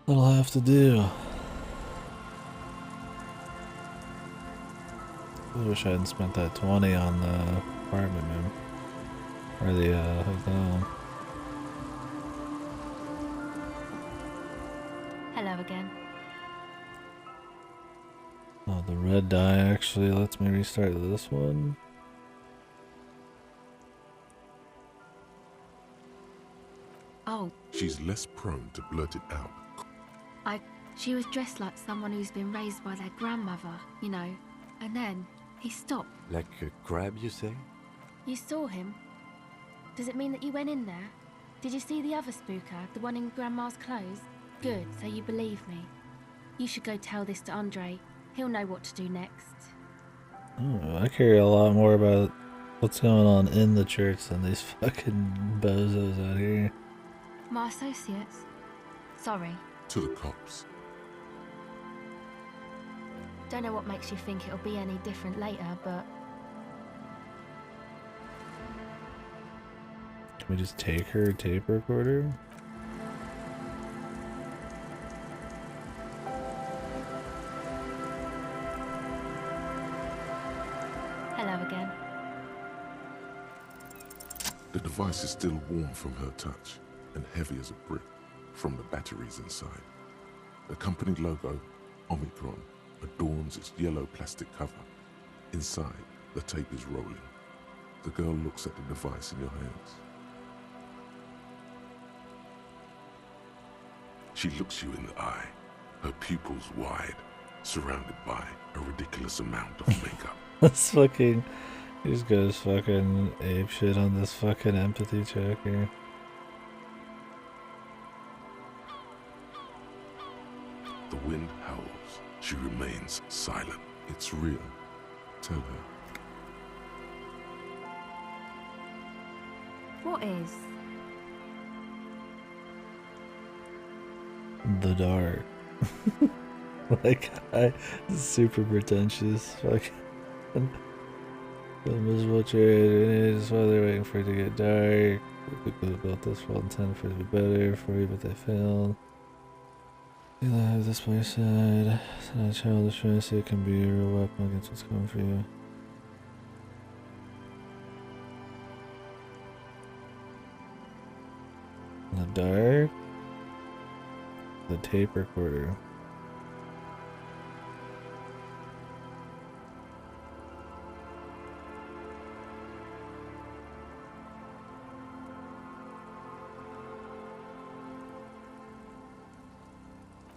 A: That'll have to do. I wish I hadn't spent that 20 on the apartment room. Or the hotel.
G: Hello again.
A: Oh, the red dye actually lets me restart this one.
G: Oh,
E: She's less prone to blurt it out.
G: she was dressed like someone who's been raised by their grandmother, you know. And then he stopped.
D: Like a crab, you say?
G: You saw him? Does it mean that you went in there? Did you see the other spooker, the one in Grandma's clothes? Good, so you believe me. You should go tell this to Andre. He'll know what to do next.
A: Oh, I care a lot more about what's going on in the church than these fucking bozos out here.
G: My associates? Sorry.
E: To the cops.
G: Don't know what makes you think it'll be any different later, but...
A: Can we just take her tape recorder?
G: Hello again.
E: The device is still warm from her touch and heavy as a brick from the batteries inside. The company logo, Omicron, adorns its yellow plastic cover. Inside, the tape is rolling. The girl looks at the device in your hands. She looks you in the eye, her pupils wide, surrounded by a ridiculous amount of makeup.
A: This fucking... He just goes fucking ape shit on this fucking empathy check here.
E: The wind howls. She remains silent. It's real. Tell her.
G: What is?
A: The dark. Like, super pretentious. Fucking. The miserable trade is why they're waiting for it to get dark. People built this world intended for it to be better for you, but they failed. You have this place said. It's not a childish fantasy, it can be a real weapon against what's coming for you. In the dark? The tape recorder.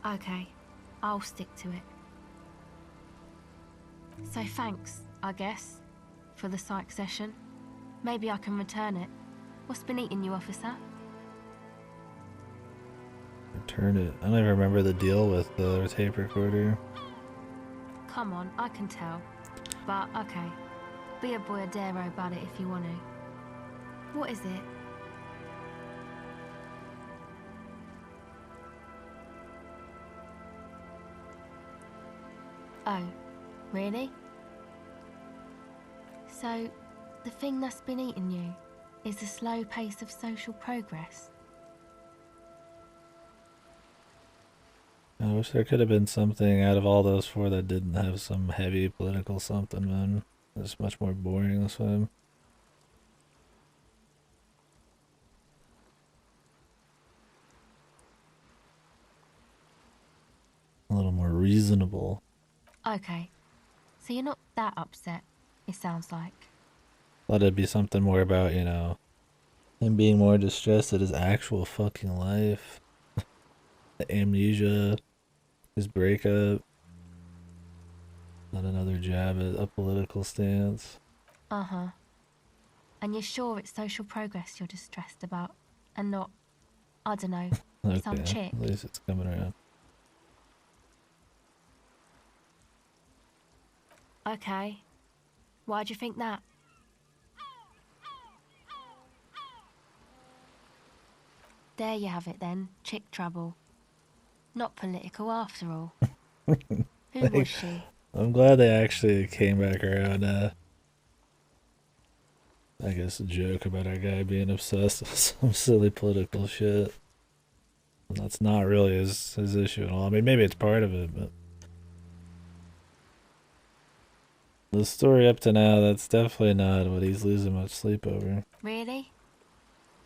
G: Okay, I'll stick to it. So thanks, I guess, for the psych session. Maybe I can return it. What's been eating you, officer?
A: Return it. I don't even remember the deal with the tape recorder.
G: Come on, I can tell. But, okay. Be a boyadero about it if you want to. What is it? Oh, really? So, the thing that's been eating you is the slow pace of social progress?
A: I wish there could have been something out of all those four that didn't have some heavy political something, man. It's much more boring this one. A little more reasonable.
G: Okay, so you're not that upset, it sounds like.
A: Thought it'd be something more about, you know, him being more distressed at his actual fucking life. The amnesia, his breakup. Not another jab at a political stance.
G: Uh-huh. And you're sure it's social progress you're distressed about, and not, I don't know, some
A: Okay,
G: chick?
A: at least it's coming around.
G: Okay. Why'd you think that? There you have it then, chick trouble. Not political after all. Who was she?
A: I'm glad they actually came back around. I guess a joke about our guy being obsessed with some silly political shit. And that's not really his issue at all. I mean, maybe it's part of it, but the story up to now, that's definitely not what he's losing much sleep over.
G: Really?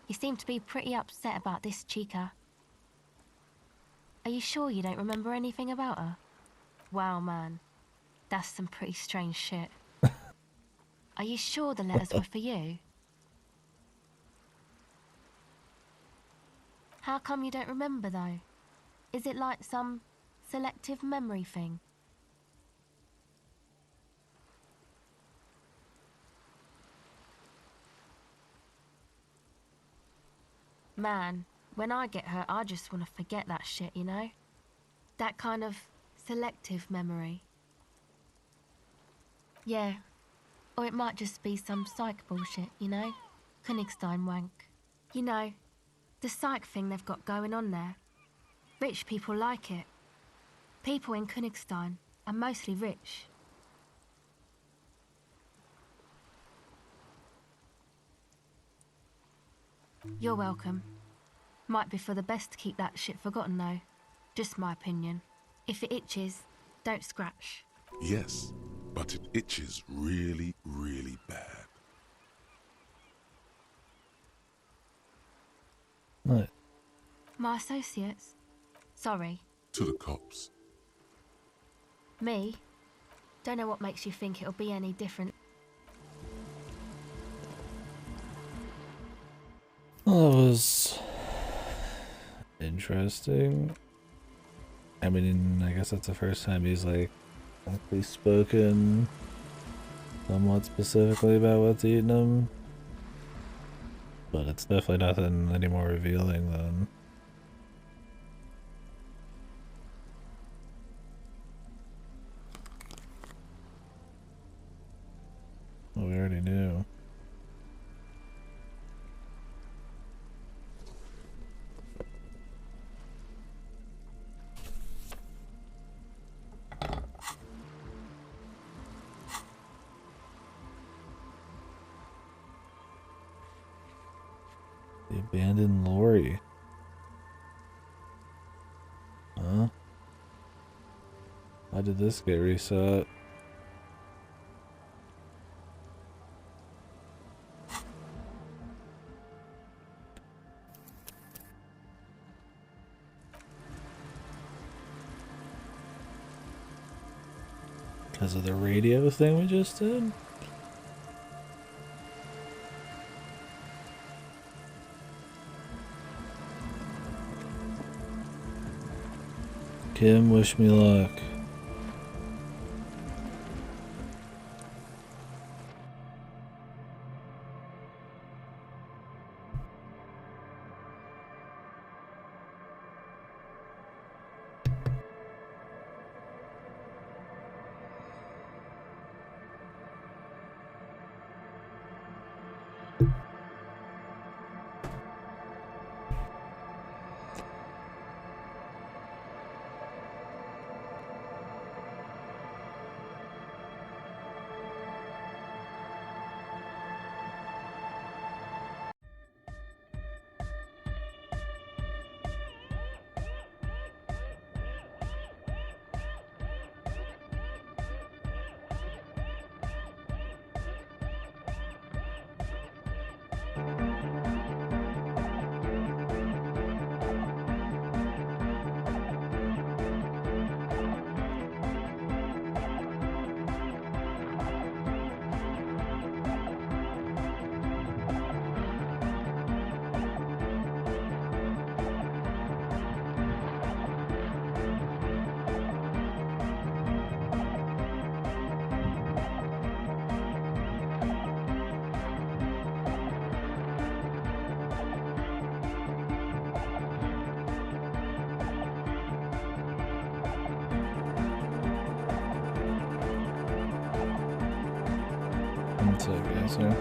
G: You seem to be pretty upset about this chica. Are you sure you don't remember anything about her? Wow, man. That's some pretty strange shit. Are you sure the letters were for you? How come you don't remember, though? Is it like some selective memory thing? Man, when I get hurt, I just want to forget that shit, you know? That kind of selective memory. Yeah. Or it might just be some psych bullshit, you know? Königstein wank. You know, the psych thing they've got going on there. Rich people like it. People in Königstein are mostly rich. You're welcome. Might be for the best to keep that shit forgotten, though. Just my opinion. If it itches, don't scratch.
E: Yes, but it itches really, really bad.
A: What?
G: My associates? Sorry.
E: To the cops.
G: Me? Don't know what makes you think it'll be any different.
A: Well, that was interesting. I mean, I guess that's the first time he's like actually spoken somewhat specifically about what's eating him. But it's definitely nothing any more revealing than what we already knew. The abandoned lorry. Huh? Why did this get reset? Because of the radio thing we just did? Kim, wish me luck. What's up, guys? Here.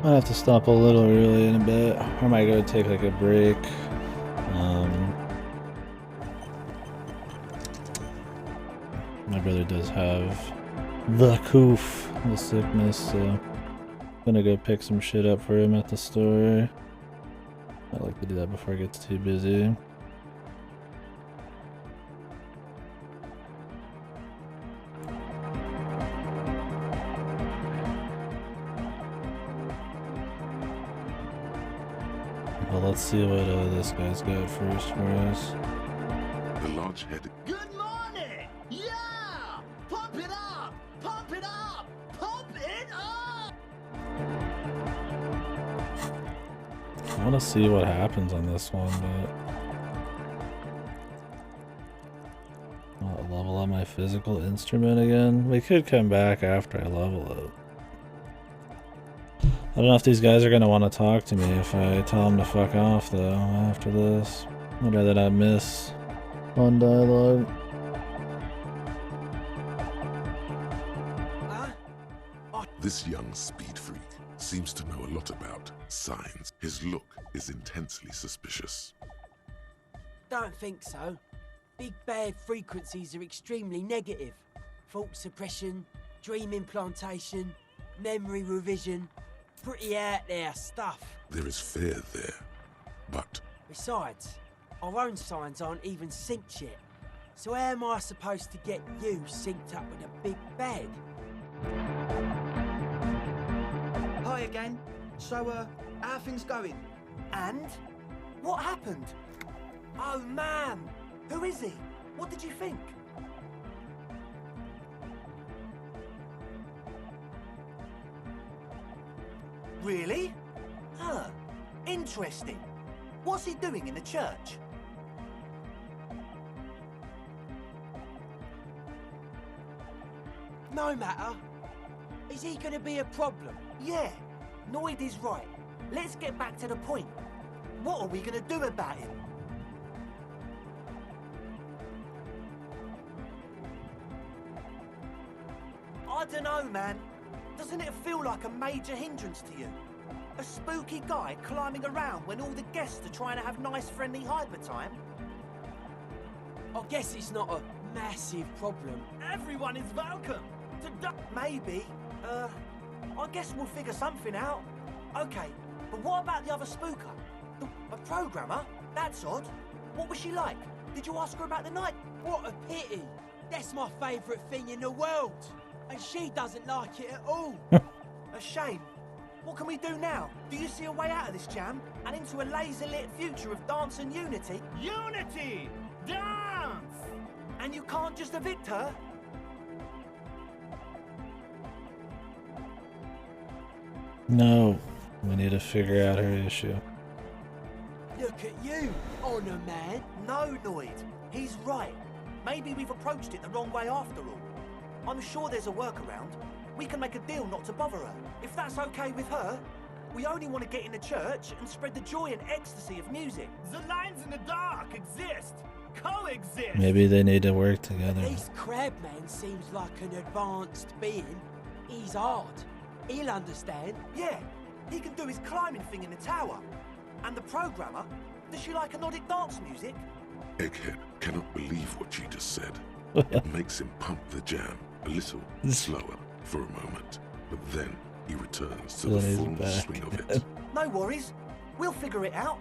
A: I have to stop a little early in a bit. I might go take like a break. My brother does have the coof, the sickness, so I'm gonna go pick some shit up for him at the store. I like to do that before it gets too busy. Well, let's see what this guy's got first for us.
E: The large-headed.
L: Good morning! Yeah! Pump it up! Pump it up! Pump it up!
A: I want to see what happens on this one, but I'll level up my physical instrument again. We could come back after I level it. I don't know if these guys are going to want to talk to me if I tell them to fuck off, though, after this. I'd rather not miss on dialogue.
E: This young speed freak seems to know a lot about signs. His look is intensely suspicious.
Q: Don't think so. Big bad frequencies are extremely negative. Thought suppression, dream implantation, memory revision. Pretty out there stuff.
E: There is fear there, but...
Q: Besides, our own signs aren't even synced yet. So how am I supposed to get you synced up with a big bad?
J: Hi again. So, how are things going?
Q: And? What happened? Oh, man! Who is he? What did you think?
L: Really? Huh. Interesting. What's he doing in the church?
Q: No matter. Is he gonna be a problem?
L: Yeah, Noid is right. Let's get back to the point. What are we gonna do about him? I don't know, man. Doesn't it feel like a major hindrance to you? A spooky guy climbing around when all the guests are trying to have nice, friendly hyper time?
Q: I guess it's not a massive problem.
L: Everyone is welcome to maybe. I guess we'll figure something out. Okay, but what about the other spooker? A programmer? That's odd. What was she like? Did you ask her about the night?
Q: What a pity. That's my favourite thing in the world. And she doesn't like it at all.
L: A shame. What can we do now? Do you see a way out of this jam and into a laser-lit future of dance and unity? Unity! Dance! And you can't just evict her?
A: No, we need to figure out her issue.
Q: Look at you, Honor Man.
L: No, Noid. He's right. Maybe we've approached it the wrong way after all. I'm sure there's a workaround. We can make a deal not to bother her. If that's okay with her, we only want to get in the church and spread the joy and ecstasy of music. The lines in the dark exist. Coexist.
A: Maybe they need to work together.
Q: At least Crabman seems like an advanced being. He's hard. He'll understand.
L: Yeah, he can do his climbing thing in the tower. And the programmer, does she like Nordic dance music?
E: Egghead cannot believe what she just said. It makes him pump the jam a little slower for a moment, but then he returns to the full swing of it.
L: No worries, we'll figure it out.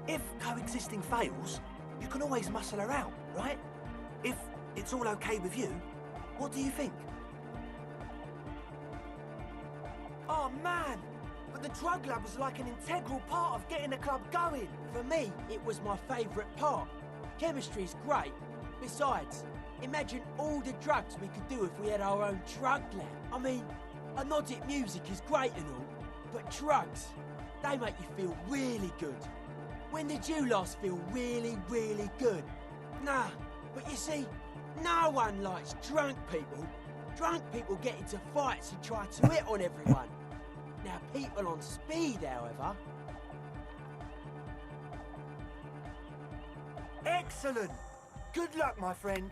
L: If coexisting fails, you can always muscle her out, right? If it's all okay with you, what do you think? Oh man, but the drug lab was like an integral part of getting the club going.
Q: For me, it was my favourite part. Chemistry's great. Besides, imagine all the drugs we could do if we had our own drug lab. I mean, Anodic music is great and all, but drugs, they make you feel really good. When did you last feel really, really good? Nah, but you see, no one likes drunk people. Drunk people get into fights and try to hit on everyone. Now, people on speed, however...
L: Excellent! Good luck, my friend.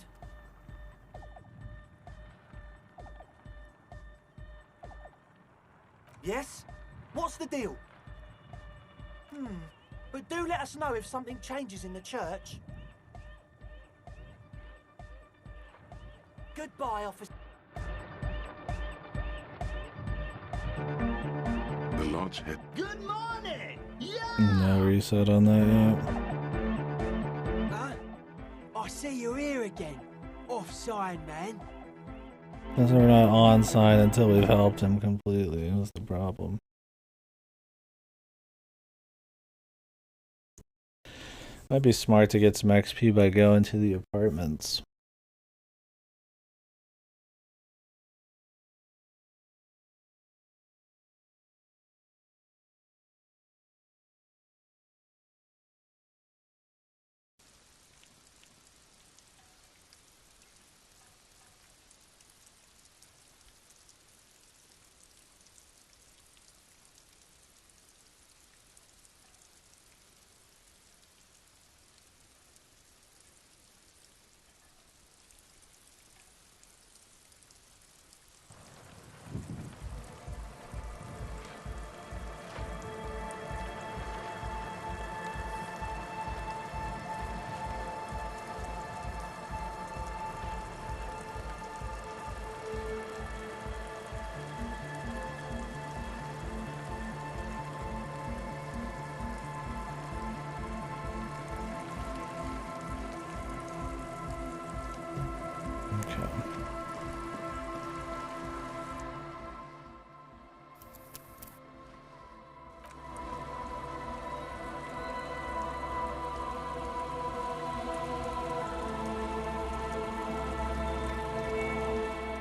L: Yes? What's the deal? But do let us know if something changes in the church. Goodbye, officer.
E: The large head.
L: Good morning!
A: No reset on that yet.
Q: Huh? I see you here again. Off-sign, man.
A: Because we're not on sign until we've helped him completely. That's the problem. Might be smart to get some XP by going to the apartments.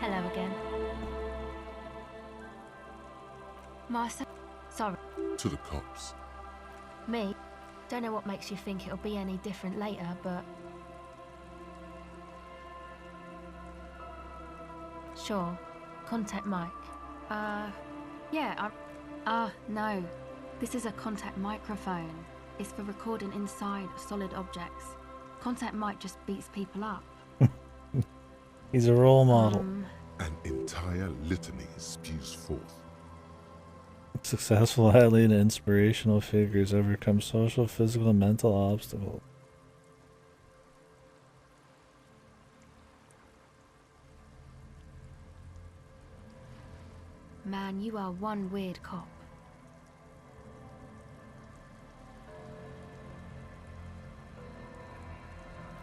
G: Hello again. Marcel? Sorry.
E: To the cops.
G: Me? Don't know what makes you think it'll be any different later, but... Sure. Contact Mike. Yeah, no. This is a contact microphone. It's for recording inside solid objects. Contact Mike just beats people up.
A: He's a role model.
E: An entire litany spews forth.
A: Successful athlete and inspirational figures overcome social, physical, and mental obstacles.
G: Man, you are one weird cop.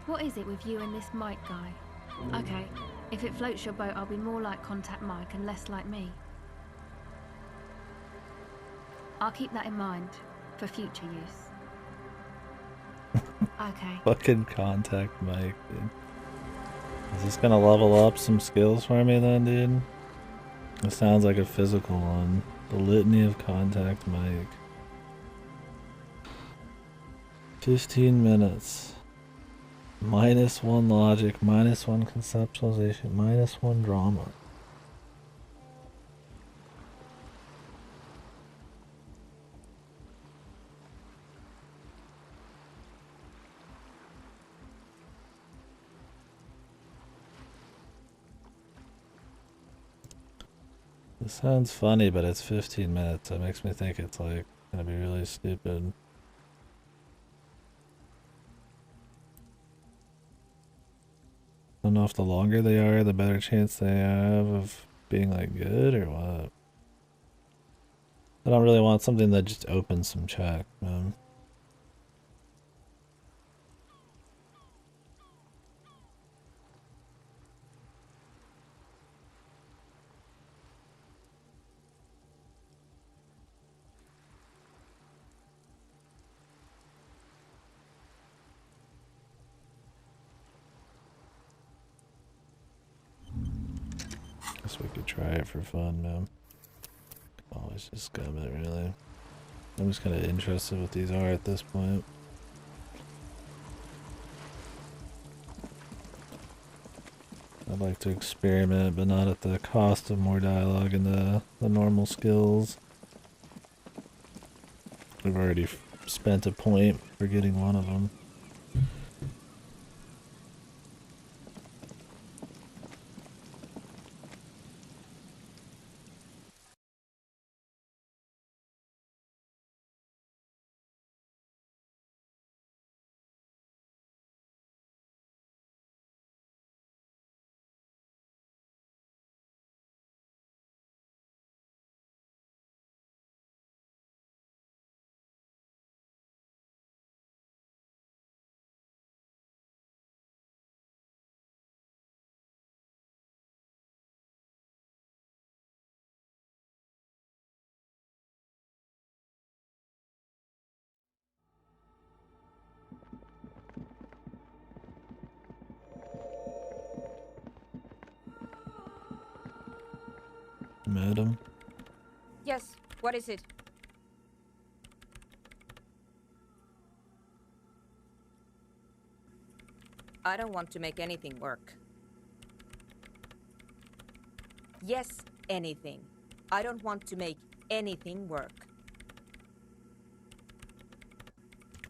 G: What is it with you and this Mike guy? Okay, if it floats your boat, I'll be more like Contact Mike and less like me. I'll keep that in mind for future use. Okay.
A: Fucking contact Mike, dude. Is this gonna level up some skills for me then, dude? It sounds like a physical one. The litany of contact Mike. 15 minutes. -1 logic, -1 conceptualization, -1 drama. It sounds funny, but it's 15 minutes. That makes me think it's like gonna be really stupid. I don't know if the longer they are, the better chance they have of being like good or what. I don't really want something that just opens some check, man. Guess we could try it for fun, man. Always just scum it, really. I'm just kind of interested what these are at this point. I'd like to experiment, but not at the cost of more dialogue and the normal skills. We've already spent a point for getting one of them. Madam?
N: Yes, what is it? I don't want to make anything work. Yes, anything. I don't want to make anything work.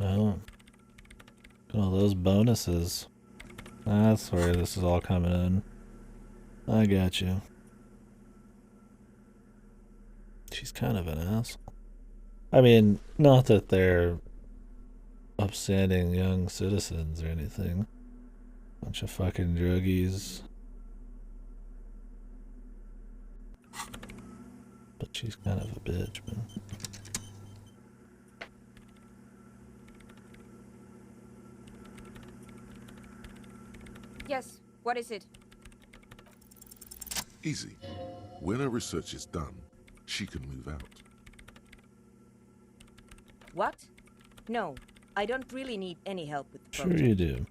A: Oh. All those bonuses. That's where this is all coming in. I got you. She's kind of an asshole. I mean, not that they're upstanding young citizens or anything. Bunch of fucking druggies. But she's kind of a bitch, man.
N: Yes, what is it?
E: Easy. When her research is done, she can move out.
N: What? No, I don't really need any help with the
A: Sure
N: project.
A: you do.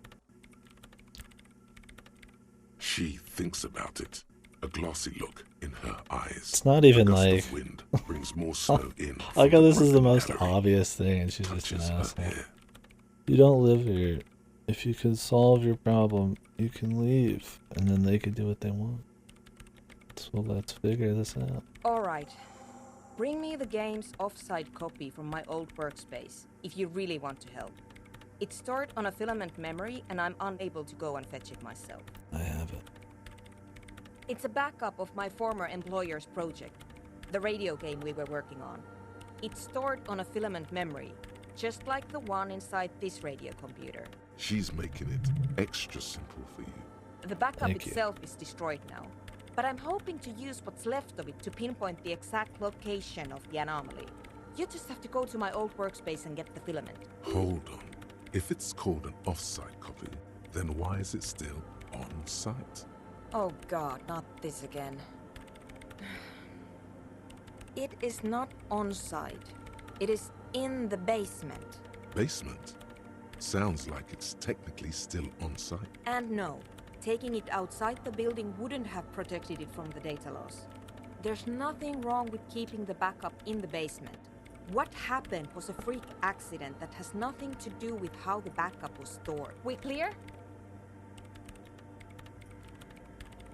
E: She thinks about it. A glossy look in her eyes.
A: It's not even
E: a gust
A: like...
E: of wind brings more snow in.
A: Like how this is the most obvious thing and she's just an asshole. You don't live here. If you could solve your problem, you can leave. And then they could do what they want. So let's figure this out.
N: Alright. Bring me the game's offsite copy from my old workspace, if you really want to help. It's stored on a filament memory and I'm unable to go and fetch it myself.
A: I have it.
N: It's a backup of my former employer's project, the radio game we were working on. It's stored on a filament memory, just like the one inside this radio computer.
E: She's making it extra simple for you.
N: The backup itself is destroyed now, but I'm hoping to use what's left of it to pinpoint the exact location of the anomaly. You just have to go to my old workspace and get the filament.
E: Hold on. If it's called an off-site copy, then why is it still on-site?
N: Oh god, not this again. It is not on-site. It is in the basement.
E: Basement? Sounds like it's technically still on site.
N: And no, taking it outside the building wouldn't have protected it from the data loss. There's nothing wrong with keeping the backup in the basement. What happened was a freak accident that has nothing to do with how the backup was stored. We clear?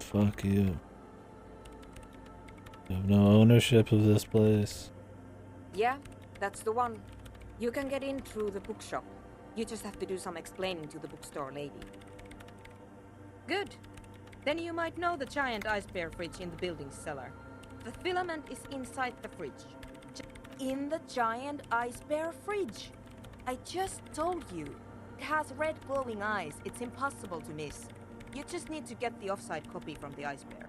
A: Fuck you. You have no ownership of this place.
N: Yeah, that's the one. You can get in through the bookshop. You just have to do some explaining to the bookstore lady. Good. Then you might know the giant ice bear fridge in the building's cellar. The filament is inside the fridge. In the giant ice bear fridge. I just told you. It has red glowing eyes. It's impossible to miss. You just need to get the offside copy from the ice bear.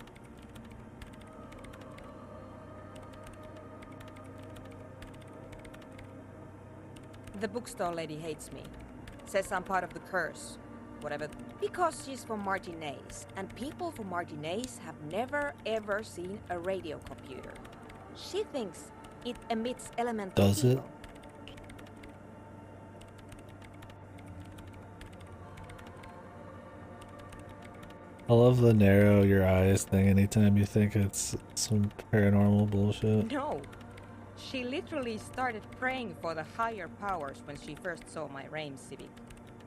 N: The bookstore lady hates me. Says I'm part of the curse. Whatever. Because she's from Martinez, and people from Martinez have never ever seen a radio computer. She thinks it emits elemental
A: Does it?
N: evil.
A: I love the narrow your eyes thing anytime you think it's some paranormal bullshit.
N: No. She literally started praying for the higher powers when she first saw my Rain Civic.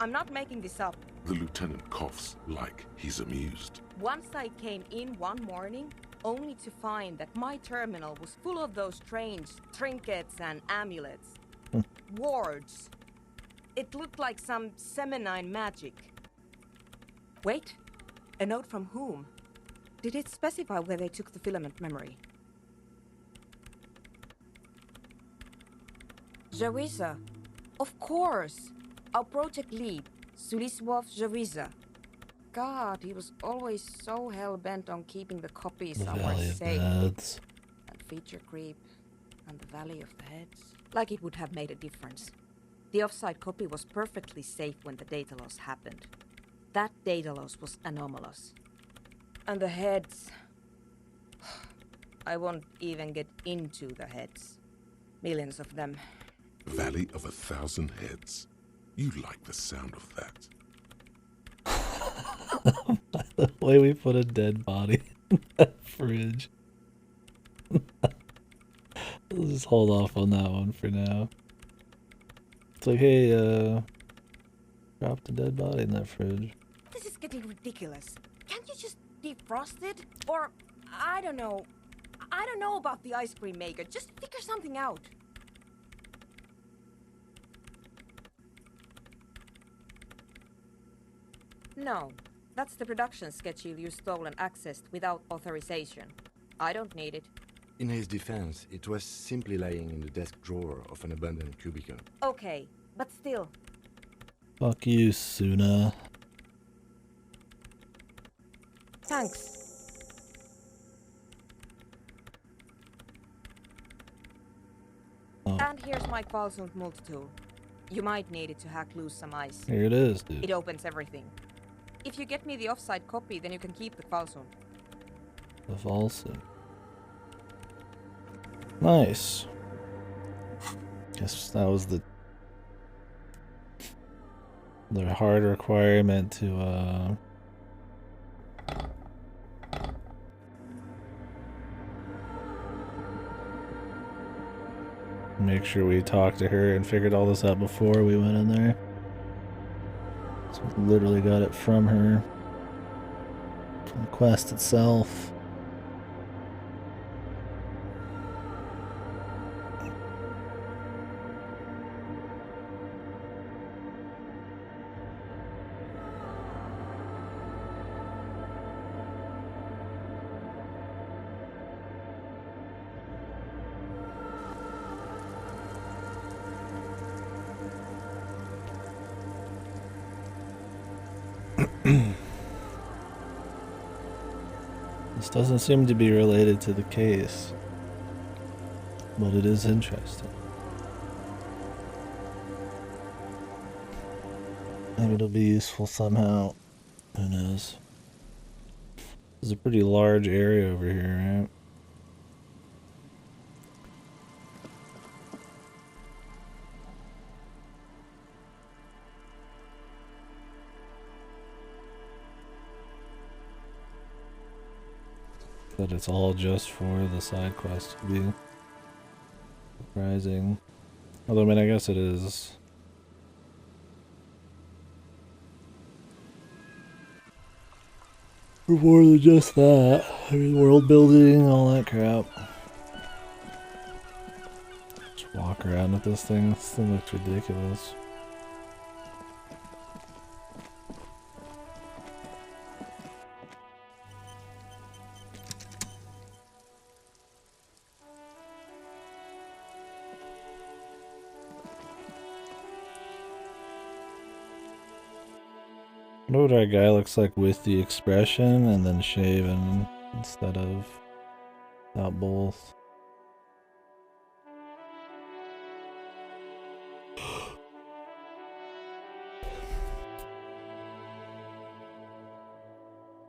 N: I'm not making this up.
E: The lieutenant coughs like he's amused.
N: Once I came in one morning, only to find that my terminal was full of those strange trinkets and amulets. Wards. It looked like some Semenine magic. Wait, a note from whom? Did it specify where they took the filament memory? Jawiza. Of course. Our project lead, Suliswov Jawiza. God, he was always so hell-bent on keeping the copy
A: The
N: somewhere
A: Valley of
N: safe.
A: the Heads.
N: And feature creep, and the Valley of the Heads. Like it would have made a difference. The offside copy was perfectly safe when the data loss happened. That data loss was anomalous. And the heads... I won't even get into the heads. Millions of them.
E: Valley of 1,000 Heads. You like the sound of that.
A: The way we put a dead body in that fridge. Let's just hold off on that one for now. It's like, hey, drop the dead body in that fridge.
N: This is getting ridiculous. Can't you just defrost it? Or, I don't know. I don't know about the ice cream maker. Just figure something out. No, that's the production schedule you stole and accessed without authorization. I don't need it.
D: In his defense, it was simply lying in the desk drawer of an abandoned cubicle.
N: Okay, but still.
A: Fuck you, Suna.
N: Thanks.
A: Oh.
N: And here's my Qualsund multi-tool. You might need it to hack loose some ice.
A: Here it is, dude.
N: It opens everything. If you get me the offside copy, then you can keep the Qualsund.
A: The Volsung. Nice. Guess that was the hard requirement to make sure we talked to her and figured all this out before we went in there. So we literally got it from her. From the quest itself. This doesn't seem to be related to the case, but it is interesting. Maybe it'll be useful somehow. Who knows? This is a pretty large area over here, right? But it's all just for the side quest to be surprising. Although, I mean, I guess it is. More than just that. I mean, world building, all that crap. Just walk around with this thing. This thing looks ridiculous. I wonder what our guy looks like with the expression and then shaven instead of not both.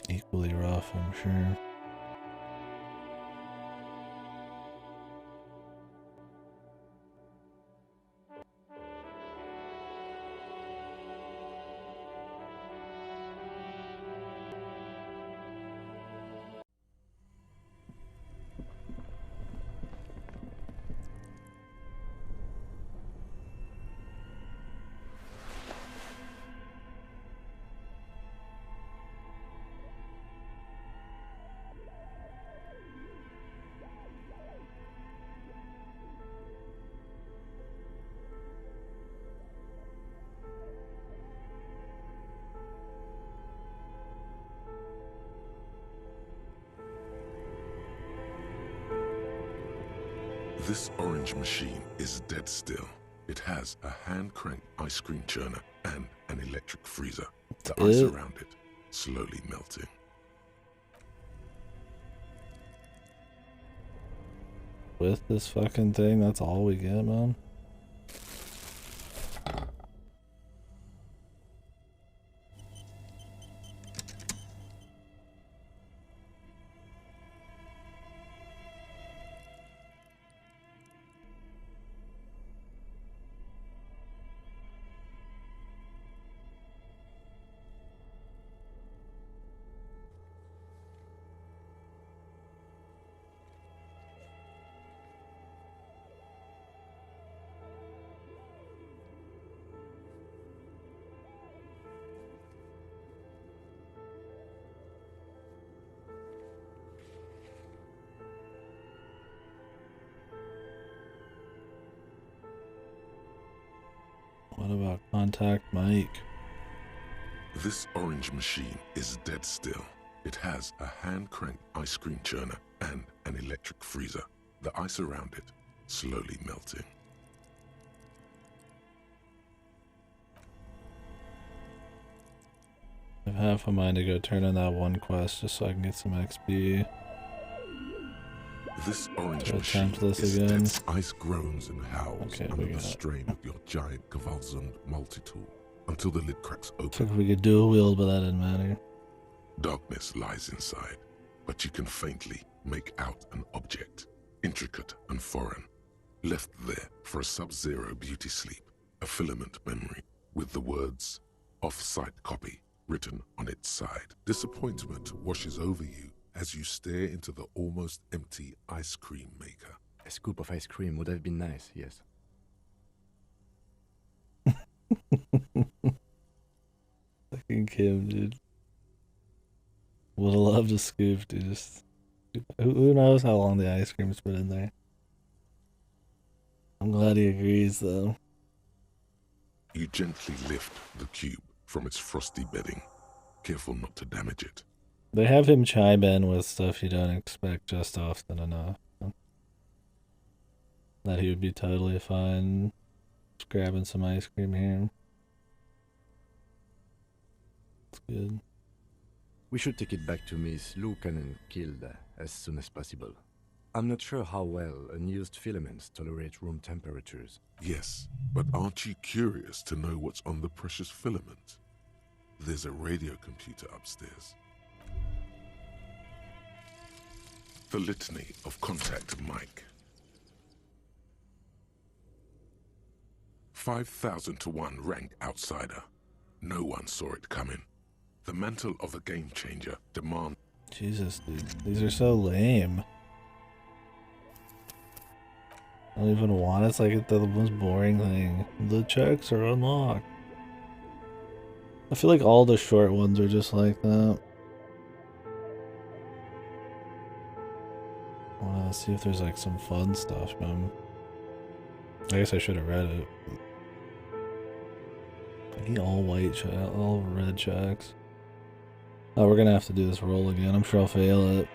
A: Equally rough, I'm sure.
E: This orange machine is dead still. It has a hand-cranked ice cream churner and an electric freezer. The ice around it slowly melting.
A: With this fucking thing, that's all we get, man. What about contact Mike?
E: This orange machine is dead still. It has a hand-cranked ice cream churner and an electric freezer. The ice around it slowly melting.
A: I have half a mind to go turn in that one quest just so I can get some XP.
E: This orange machine is dead. Ice groans and howls under the strain of your giant Gewaltsund multi-tool until the lid cracks open.
A: Looks like we could dual wield, but that didn't matter.
E: Darkness lies inside, but you can faintly make out an object, intricate and foreign, left there for a sub-zero beauty sleep, a filament memory with the words "off-site copy" written on its side. Disappointment washes over you as you stare into the almost empty ice cream maker.
D: A scoop of ice cream would have been nice, yes.
A: Fucking Kim, dude. Would have loved a scoop, dude. Just, who knows how long the ice cream's been in there. I'm glad he agrees, though.
E: You gently lift the cube from its frosty bedding, careful not to damage it.
A: They have him chime in with stuff you don't expect just often enough. That he would be totally fine just grabbing some ice cream here. It's good.
D: We should take it back to Miss KDkill as soon as possible. I'm not sure how well unused filaments tolerate room temperatures.
E: Yes, but aren't you curious to know what's on the precious filament? There's a radio computer upstairs. The litany of contact Mike. 5,000 to 1 rank outsider. No one saw it coming. The mantle of a game changer demands
A: Jesus, dude. These are so lame. I don't even want it. It's like the most boring thing. The checks are unlocked. I feel like all the short ones are just like that. I want to see if there's like some fun stuff, man. I guess I should have read it. I need all white checks, all red checks. Oh, we're gonna have to do this roll again. I'm sure I'll fail it.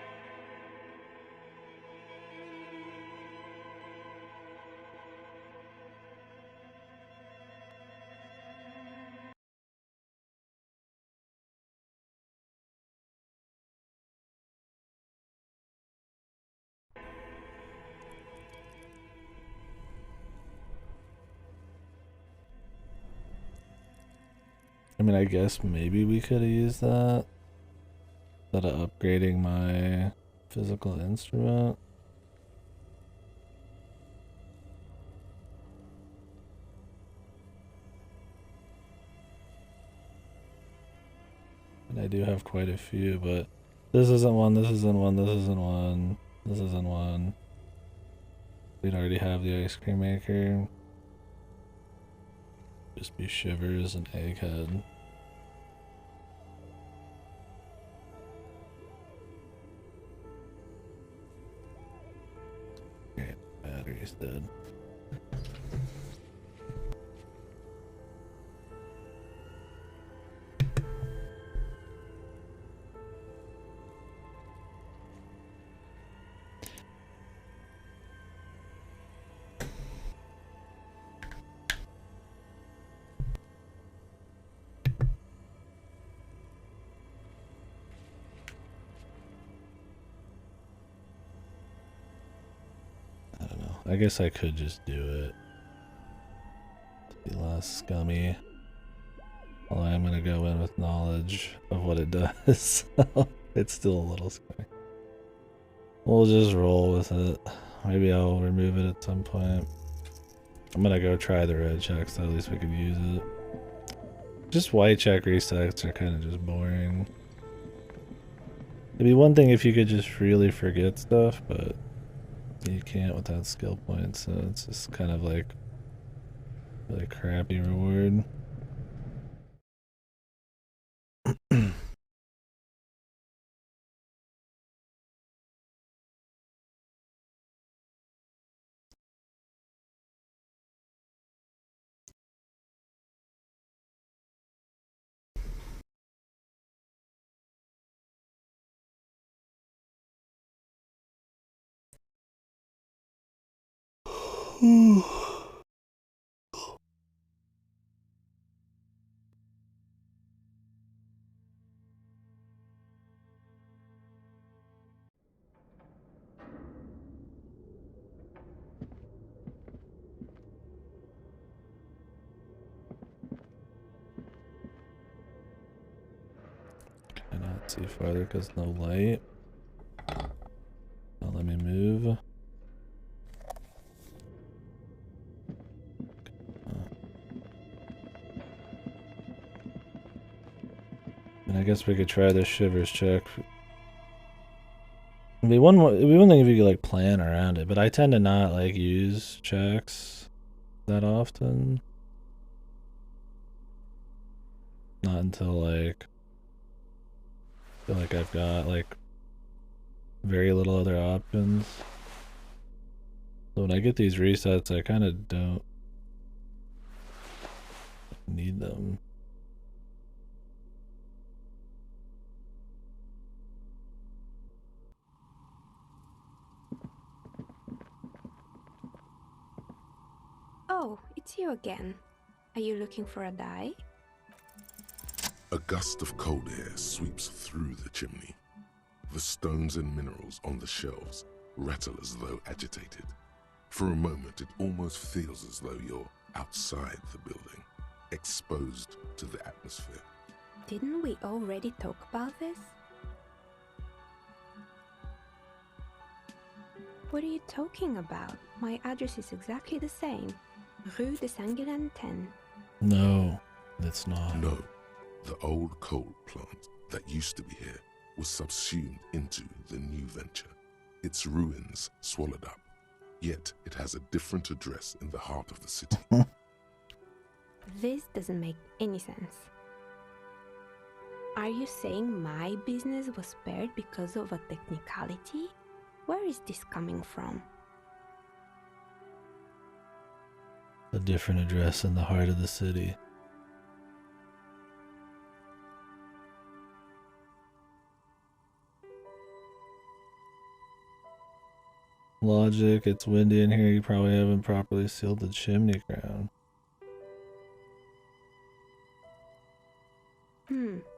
A: I mean, I guess maybe we could have used that instead of upgrading my physical instrument. And I do have quite a few, but this isn't one, this isn't one, this isn't one, this isn't one. We'd already have the ice cream maker. Just be Shivers and Egghead. Okay, battery's dead. I guess I could just do it to be less scummy. Although I'm gonna go in with knowledge of what it does. It's still a little scummy. We'll just roll with it. Maybe I'll remove it at some point. I'm gonna go try the red check so at least we can use it. Just white check resets are kind of just boring. It'd be one thing if you could just really forget stuff, but you can't without skill points, so it's just kind of like really crappy reward. Cannot see farther because no light. Don't let me move. And I guess we could try this Shivers check. It'd be one thing if you could like plan around it, but I tend to not like use checks that often. Not until like I feel like I've got like very little other options. So when I get these resets, I kind of don't need them.
F: Oh, it's you again. Are you looking for a die?
E: A gust of cold air sweeps through the chimney. The stones and minerals on the shelves rattle as though agitated. For a moment, it almost feels as though you're outside the building, exposed to the atmosphere.
F: Didn't we already talk about this? What are you talking about? My address is exactly the same. Rue de Saint-Guilain 10.
A: No, it's not.
E: No, the old coal plant that used to be here was subsumed into the new venture, its ruins swallowed up. Yet it has a different address in the heart of the city.
F: This doesn't make any sense. Are you saying my business was spared because of a technicality? Where is this coming from?
A: A different address in the heart of the city. Logic, it's windy in here. You probably haven't properly sealed the chimney crown.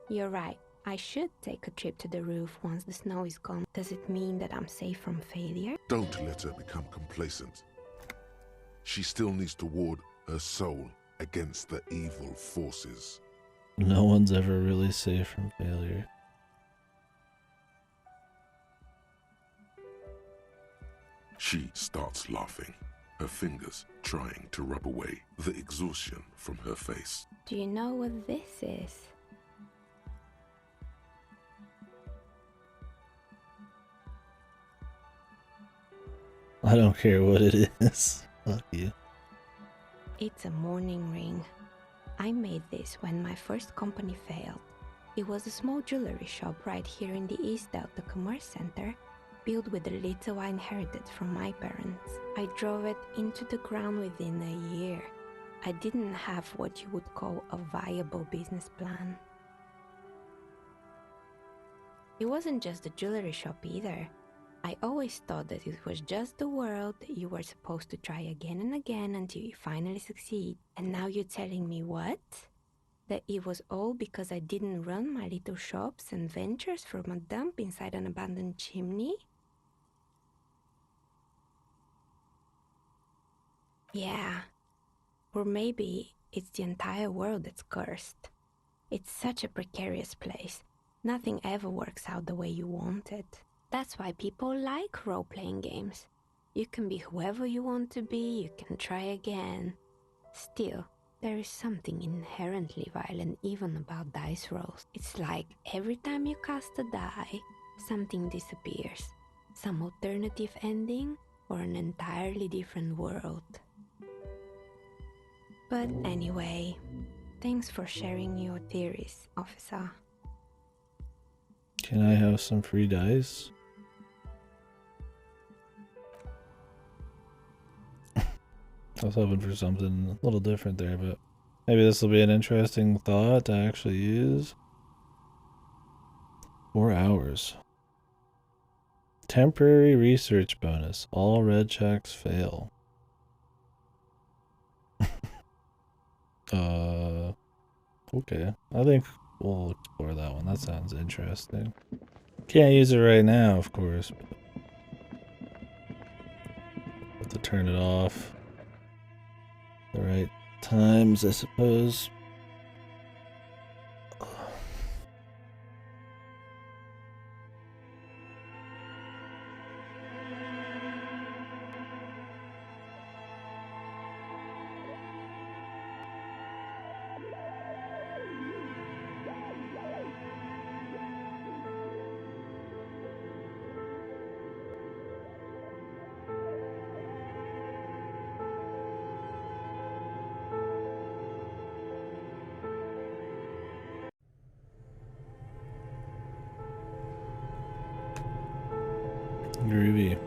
F: You're right. I should take a trip to the roof once the snow is gone. Does it mean that I'm safe from failure?
E: Don't let her become complacent. She still needs to ward her soul against the evil forces.
A: No one's ever really safe from failure.
E: She starts laughing, her fingers trying to rub away the exhaustion from her face.
F: Do you know what this is?
A: I don't care what it is. Fuck you.
F: It's a mourning ring. I made this when my first company failed. It was a small jewelry shop right here in the East Delta Commerce Center, built with the little I inherited from my parents. I drove it into the ground within a year. I didn't have what you would call a viable business plan. It wasn't just a jewelry shop either. I always thought that it was just the world, that you were supposed to try again and again until you finally succeed. And now you're telling me what? That it was all because I didn't run my little shops and ventures from a dump inside an abandoned chimney? Yeah. Or maybe it's the entire world that's cursed. It's such a precarious place. Nothing ever works out the way you want it. That's why people like role-playing games. You can be whoever you want to be, you can try again. Still, there is something inherently violent even about dice rolls. It's like every time you cast a die, something disappears. Some alternative ending or an entirely different world. But anyway, thanks for sharing your theories, officer.
A: Can I have some free dice? I was hoping for something a little different there, but maybe this will be an interesting thought to actually use. 4 hours. Temporary research bonus. All red checks fail. Okay. I think we'll explore that one. That sounds interesting. Can't use it right now, of course. Have to turn it off. The right times, I suppose. Groovy.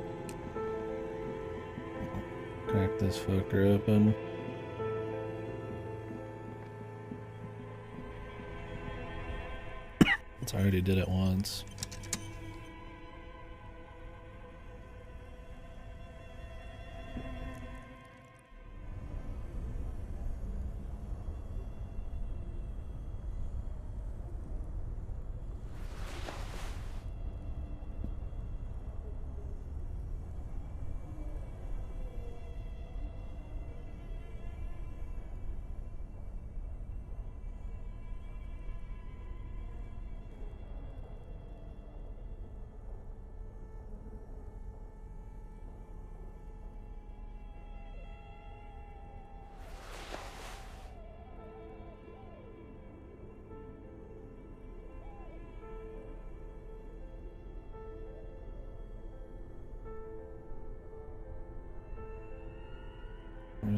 A: Crack this fucker open. It's already did it once.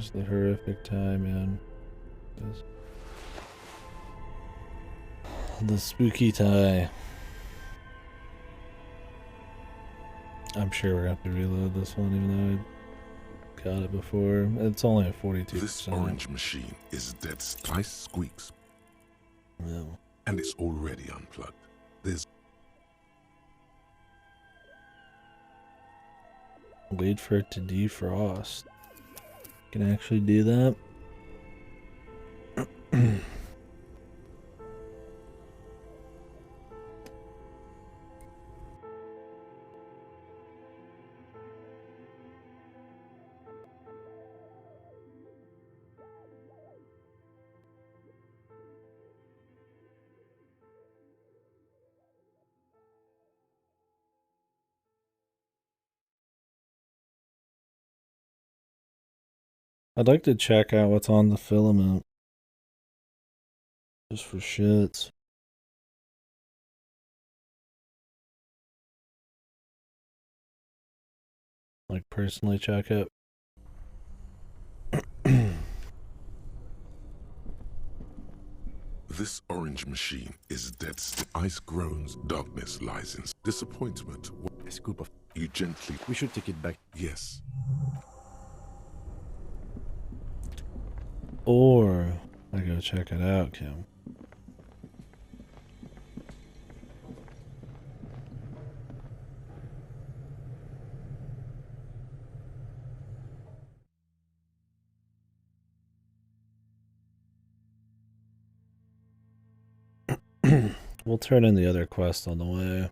A: There's the horrific tie, man. The spooky tie. I'm sure we're gonna have to reload this one, even though I got it before. It's only at 42%.
E: This orange machine is dead. Ice squeaks.
A: Yeah.
E: And it's already unplugged. There's...
A: Wait for it to defrost. Can I actually do that? I'd like to check out what's on the filament. Just for shits. Like, personally check it.
E: This orange machine is dead. Ice groans, darkness lies in disappointment.
D: A scoop of...
E: You gently...
D: We should take it back.
E: Yes.
A: Or I go check it out, Kim. We'll turn in the other quest on the way.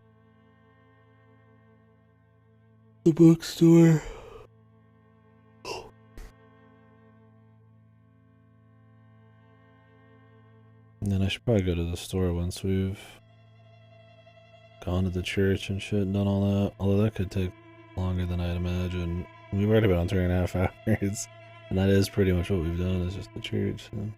A: The bookstore. And then I should probably go to the store once we've gone to the church and shit and done all that. Although that could take longer than I'd imagine. We've already been on 3.5 hours. And that is pretty much what we've done, is just the church. So.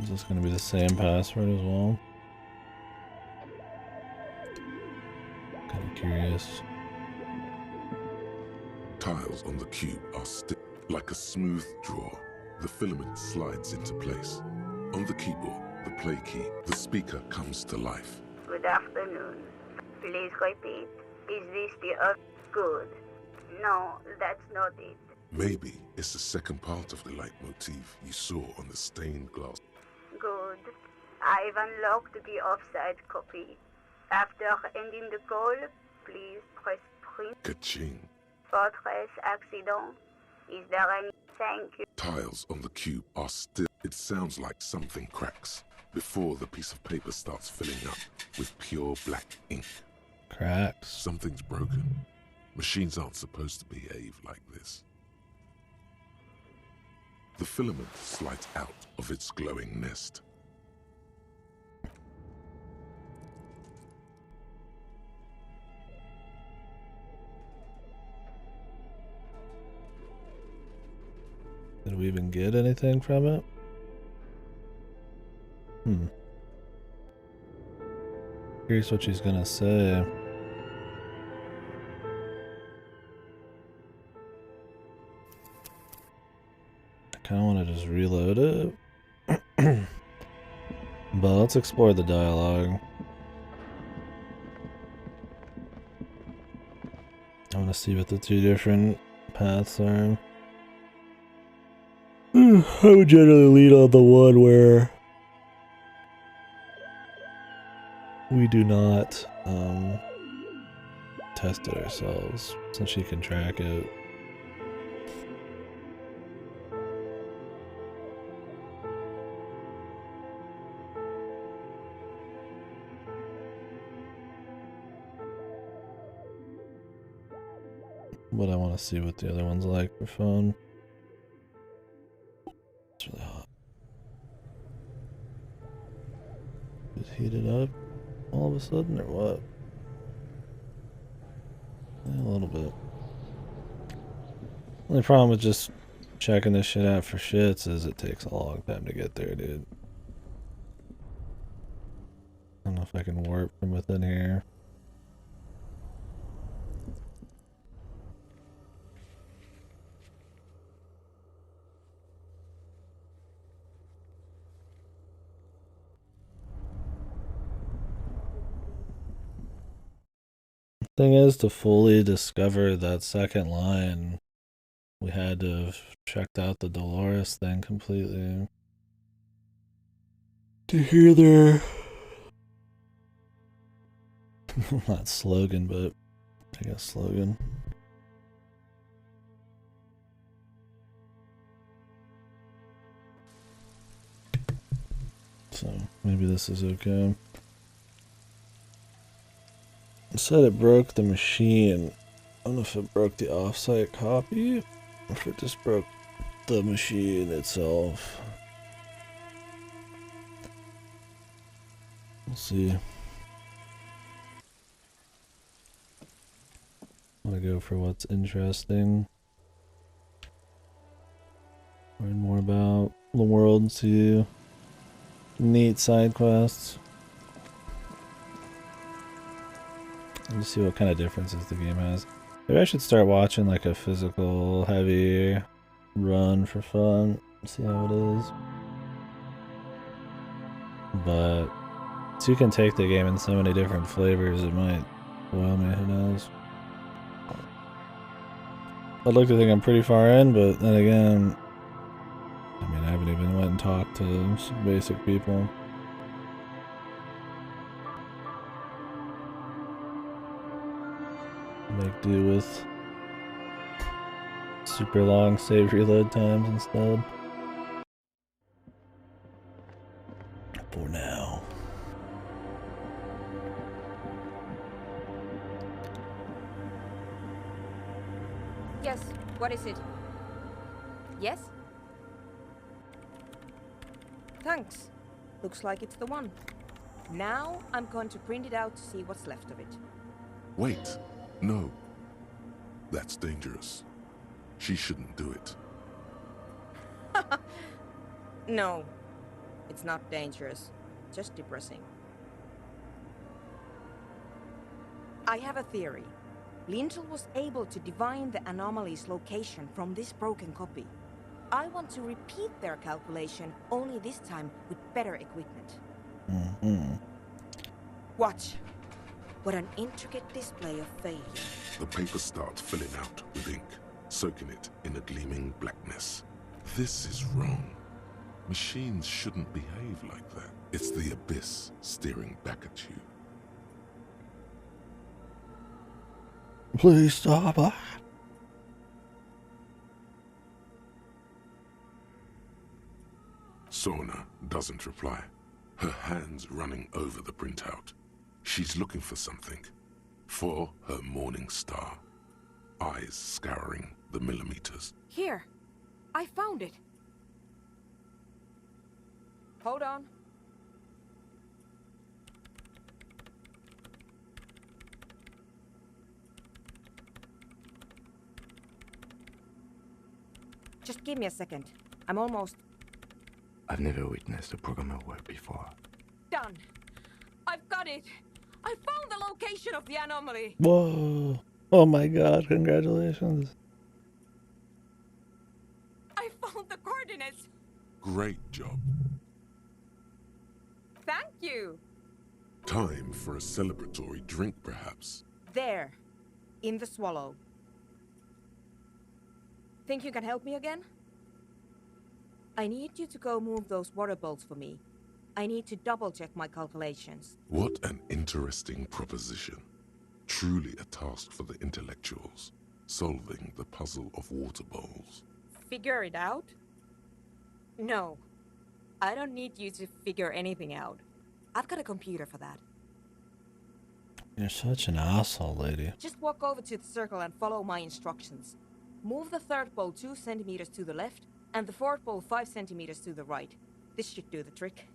A: Is this going to be the same password as well? Kind of curious.
E: Tiles on the cube are stiff like a smooth draw. The filament slides into place. On the keyboard, the play key, the speaker comes to life.
M: Good afternoon. Please repeat. Is this the good? No, that's not it.
E: Maybe it's the second part of the leitmotif you saw on the stained glass.
M: Good. I've unlocked the offside copy. After ending the call, please press print.
E: Ka-ching.
M: Fortress accident. Is there any? Thank you.
E: Tiles on the cube are still. It sounds like something cracks before the piece of paper starts filling up with pure black ink.
A: Cracks.
E: Something's broken. Machines aren't supposed to behave like this. The filament slides out of its glowing nest.
A: Did we even get anything from it? Here's what she's gonna say. I kinda wanna just reload it. But let's explore the dialogue. I wanna see what the two different paths are. I would generally lead on the one where we do not test it ourselves, since she can track it. But I want to see what the other one's like for fun. It's really hot. Just heat it up all of a sudden, or what? little bit. Only problem with just checking this shit out for shits is it takes a long time to get there, dude. I don't know if I can warp from within here. Thing is, to fully discover that second line, we had to have checked out the Dolores thing completely. To hear their not slogan, but I guess slogan. So maybe this is okay. It said it broke the machine. I don't know if it broke the offsite copy or if it just broke the machine itself. We'll see. I'm gonna go for what's interesting. Learn more about the world and see neat side quests. And see what kind of differences the game has. Maybe I should start watching like a physical heavy run for fun. See how it is. But so you can take the game in so many different flavors, it might spoil me, who knows. I'd like to think I'm pretty far in, but then again, I mean, I haven't even went and talked to some basic people. Make do with super long save reload times instead. For now.
N: Yes, what is it? Yes? Thanks. Looks like it's the one. Now I'm going to print it out to see what's left of it.
E: Wait. No. That's dangerous. She shouldn't do it.
N: No, it's not dangerous. Just depressing. I have a theory. Lintel was able to divine the anomaly's location from this broken copy. I want to repeat their calculation, only this time with better equipment.
A: Mm-hmm.
N: Watch. What an intricate display of failure.
E: The paper starts filling out with ink, soaking it in a gleaming blackness. This is wrong. Machines shouldn't behave like that. It's the abyss staring back at you.
A: Please stop that.
E: Sona doesn't reply, her hands running over the printout. She's looking for something. For her morning star. Eyes scouring the millimeters.
N: Here. I found it. Hold on. Just give me a second. I'm almost
D: I've never witnessed a programmer work before.
N: done. I've got it. I found the location of the anomaly.
A: Whoa. Oh my god, congratulations.
N: I found the coordinates.
E: Great job.
N: Thank you.
E: Time for a celebratory drink, perhaps.
N: There. In the swallow. Think you can help me again? I need you to go move those water bolts for me. I need to double-check my calculations.
E: What an interesting proposition. Truly a task for the intellectuals. Solving the puzzle of water bowls.
N: Figure it out? No. I don't need you to figure anything out. I've got a computer for that.
A: You're such an asshole, lady.
N: Just walk over to the circle and follow my instructions. Move the third bowl 2 centimeters to the left, and the fourth bowl 5 centimeters to the right. This should do the trick.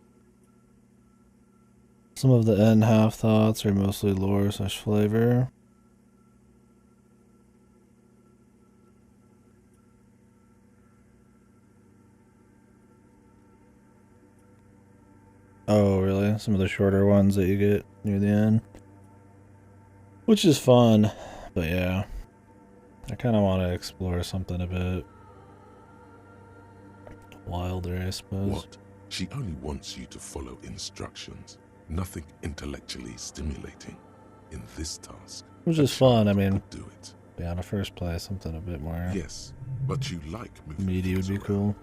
A: Some of the end half thoughts are mostly lore/flavor. Oh, really? Some of the shorter ones that you get near the end. Which is fun, but yeah. I kind of want to explore something a bit wilder, I suppose.
E: What? She only wants you to follow instructions. Nothing intellectually stimulating in this task.
A: Which is fun, I mean.
E: Do it.
A: Yeah, in the first place, something a bit more.
E: Yes, but you like moving
A: meaty would be
E: around.
A: cool.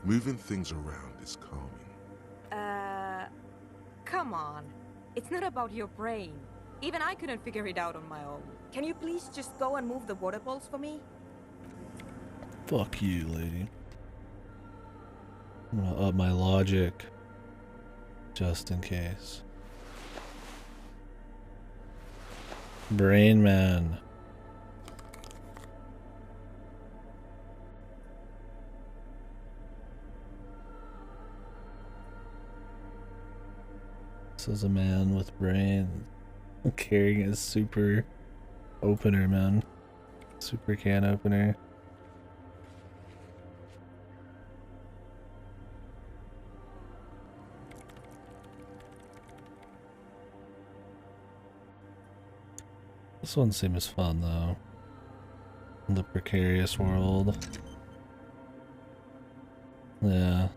E: Moving things around is calming.
N: Come on. It's not about your brain. Even I couldn't figure it out on my own. Can you please just go and move the water balls for me?
A: Fuck you, lady. I'm gonna up my logic. Just in case. Brain Man. This is a man with brains carrying his super opener, man. Super can opener. This one seems fun though. The precarious world. Yeah.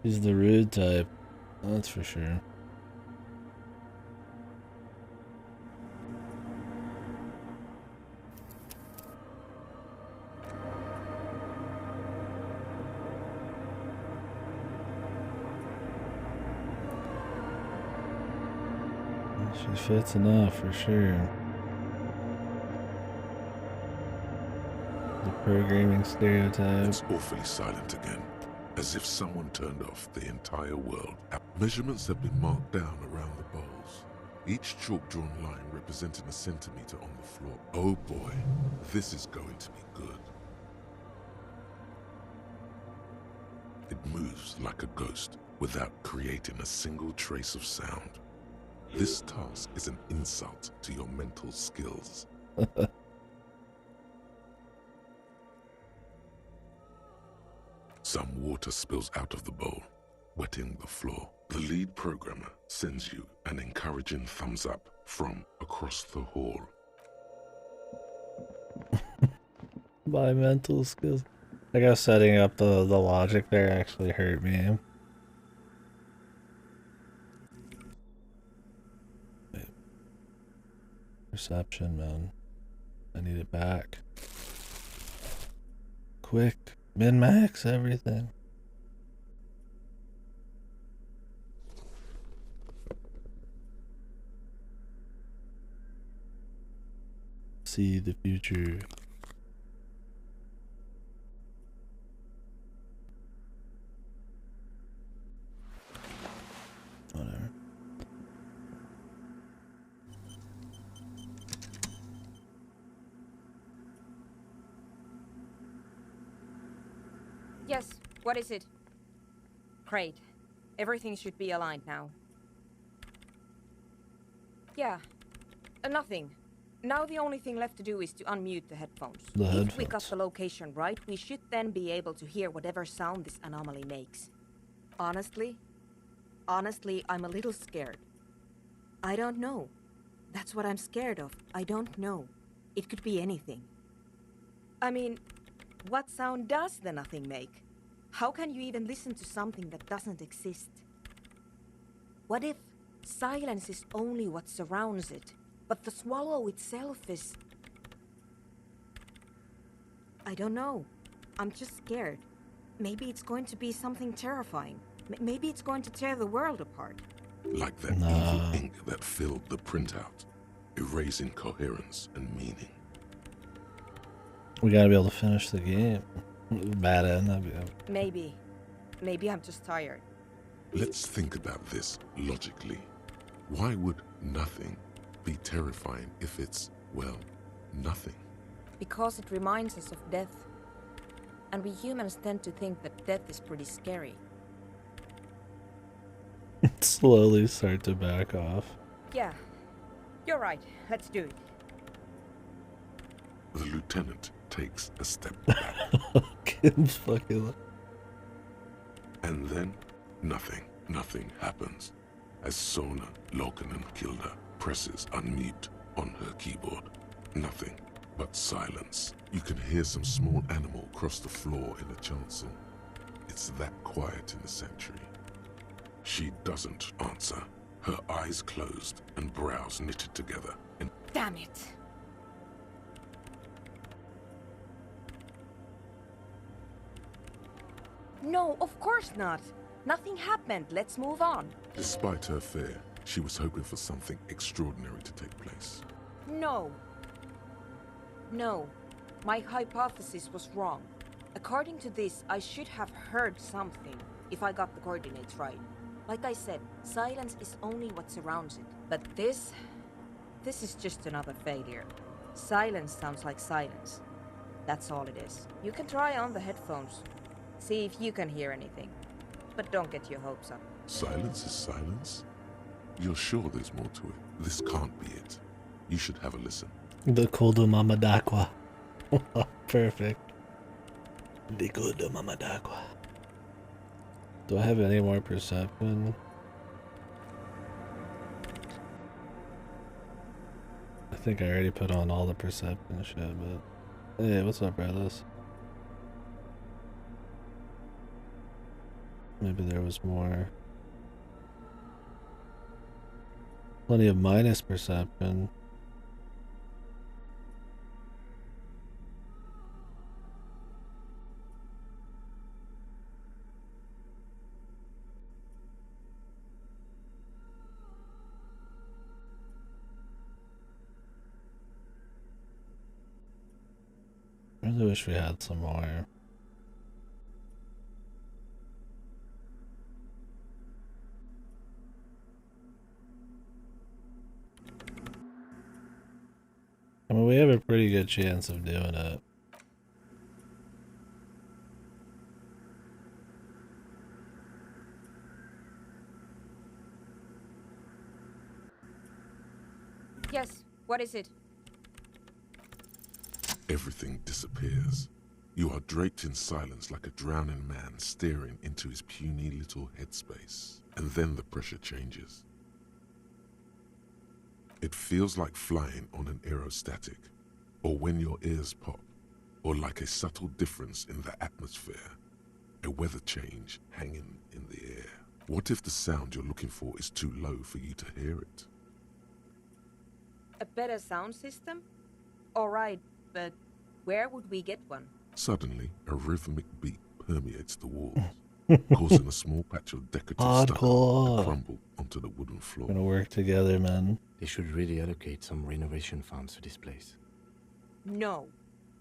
A: He's the rude type. That's for sure. She fits enough for sure. The programming stereotype.
E: It's awfully silent again, as if someone turned off the entire world. Measurements have been marked down around the bowls, each chalk-drawn line representing a centimeter on the floor. Oh boy, this is going to be good. It moves like a ghost without creating a single trace of sound. This task is an insult to your mental skills. Some water spills out of the bowl, wetting the floor. The lead programmer sends you an encouraging thumbs up from across the hall.
A: My mental skills. I guess setting up the logic there actually hurt me. Perception, man. I need it back. Quick. Min-max everything. See the future. Whatever.
N: Yes, what is it? Great. Everything should be aligned now. Yeah, nothing. Now the only thing left to do is to unmute the headphones. If we got the location right, we should then be able to hear whatever sound this anomaly makes. Honestly, I'm a little scared. I don't know. That's what I'm scared of. I don't know. It could be anything. I mean, what sound does the nothing make? How can you even listen to something that doesn't exist? What if silence is only what surrounds it, but the swallow itself is... I don't know. I'm just scared. Maybe it's going to be something terrifying. Maybe it's going to tear the world apart.
E: Like that evil ink that filled the printout, erasing coherence and meaning.
A: We gotta be able to finish the game. Bad end.
N: Maybe. Maybe I'm just tired.
E: Let's think about this logically. Why would nothing be terrifying if it's, well, nothing?
N: Because it reminds us of death. And we humans tend to think that death is pretty scary.
A: Slowly start to back off.
N: Yeah. You're right. Let's do it.
E: The lieutenant takes a step back.
A: Fucking...
E: And then, nothing. Nothing happens as Sona Lokanen-Kilda presses unmute on her keyboard. Nothing but silence. You can hear some small animal cross the floor in the chancel. It's that quiet in the sanctuary. She doesn't answer. Her eyes closed and brows knitted together. And
N: Damn it! No, of course not. Nothing happened. Let's move on.
E: despite her fear, she was hoping for something extraordinary to take place.
N: No. No. My hypothesis was wrong. According to this, I should have heard something if I got the coordinates right. Like I said, silence is only what surrounds it. But this is just another failure. Silence sounds like silence. That's all it is. You can try on the headphones. See if you can hear anything. But don't get your hopes up.
E: Silence is silence? You're sure there's more to it? This can't be it. You should have a listen.
A: The Kodo Mamadakwa. Perfect. The Kodo Mamadakwa. Do I have any more perception? I think I already put on all the perception shit, but... Hey, what's up, brothers? Maybe there was more. Plenty of minus perception. I really wish we had some more. I mean, we have a pretty good chance of doing it.
N: Yes, what is it?
E: Everything disappears. You are draped in silence like a drowning man staring into his puny little headspace. And then the pressure changes. It feels like flying on an aerostatic, or when your ears pop, or like a subtle difference in the atmosphere, a weather change hanging in the air. What if the sound you're looking for is too low for you to hear it?
N: A better sound system? Alright, but where would we get one?
E: Suddenly, a rhythmic beat permeates the walls, causing a small patch of decorative stucco to crumble onto the wooden floor.
A: We're gonna work together, man.
D: They should really allocate some renovation funds to this place.
N: No.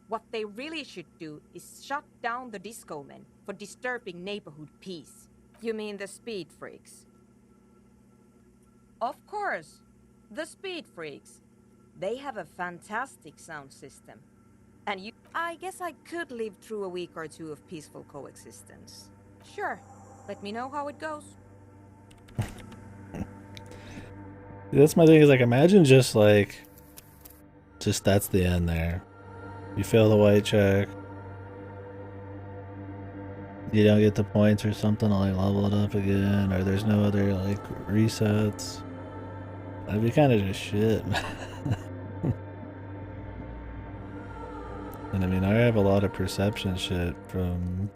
N: What they really should do is shut down the disco men for disturbing neighborhood peace. You mean the speed freaks? Of course. The speed freaks. They have a fantastic sound system. And I guess I could live through a week or two of peaceful coexistence. Sure. Let me know how it goes.
A: That's my thing, is like, imagine just that's the end there. You fail the white check. You don't get the points or something to like level it up again, or there's no other like resets. That'd be kind of just shit, man. And I mean, I have a lot of perception shit from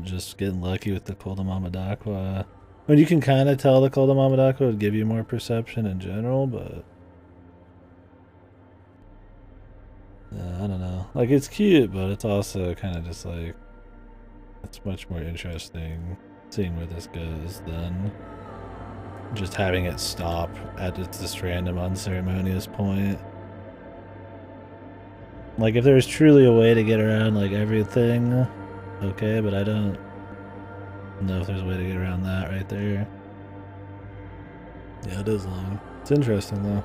A: just getting lucky with the Kolda Mamadakwa. I mean, you can kind of tell the Kolda Mamadakwa would give you more perception in general, but I don't know. Like, it's cute, but it's also kind of just like, it's much more interesting seeing where this goes than just having it stop at this random unceremonious point. Like, if there's truly a way to get around like everything, okay, but I don't know if there's a way to get around that right there. Yeah, it is long. It's interesting though.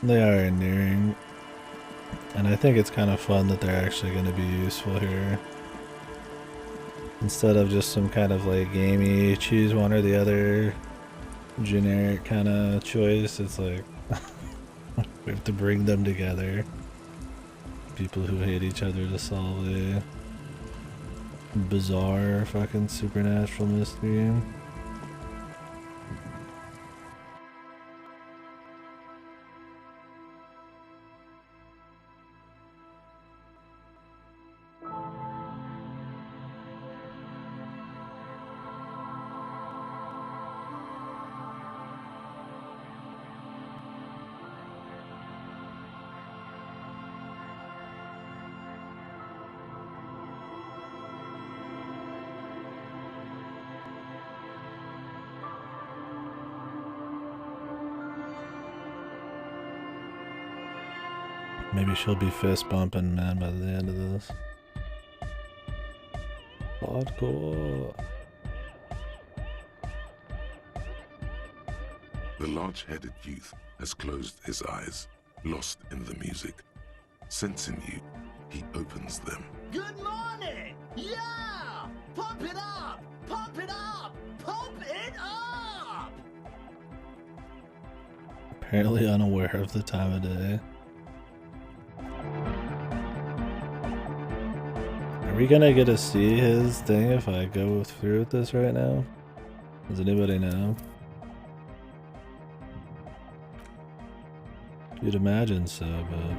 A: They are endearing. And I think it's kind of fun that they're actually going to be useful here. Instead of just some kind of like gamey, choose one or the other, generic kind of choice, it's like we have to bring them together. People who hate each other to solve a bizarre fucking supernatural mystery. Maybe she'll be fist bumping, man, by the end of this. Hardcore.
E: The large-headed youth has closed his eyes, lost in the music. Sensing you, he opens them.
L: Good morning! Yeah! Pump it up! Pump it up! Pump it up!
A: Apparently unaware of the time of day. Are we gonna get to see his thing if I go through with this right now? Does anybody know? You'd imagine so, but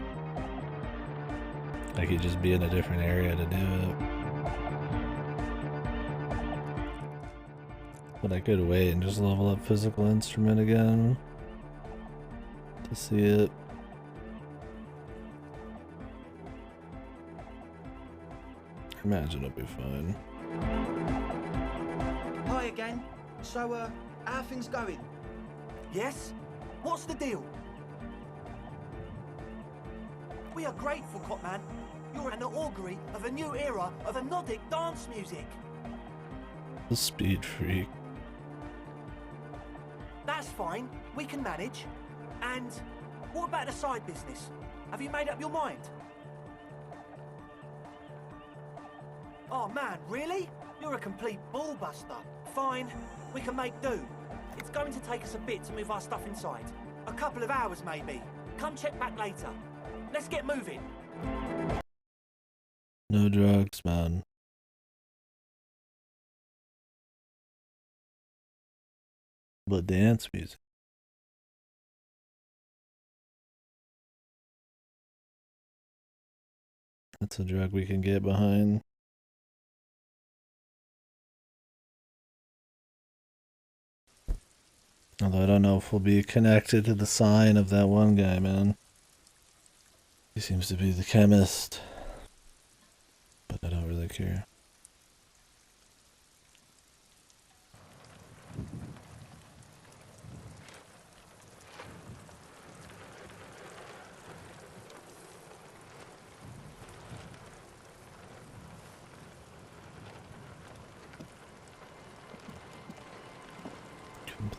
A: I could just be in a different area to do it. But I could wait and just level up physical instrument again to see it. I imagine it'll be fine.
L: Hi again. So, how are things going? Yes? What's the deal? We are grateful, Copman. You're an augury of a new era of anodic dance music.
A: The speed freak.
L: That's fine. We can manage. And what about the side business? Have you made up your mind? Oh man, really? You're a complete ballbuster. Fine, we can make do. It's going to take us a bit to move our stuff inside. A couple of hours maybe. Come check back later. Let's get moving.
A: No drugs, man. But dance music. That's a drug we can get behind. Although I don't know if we'll be connected to the sign of that one guy, man. He seems to be the chemist. But I don't really care.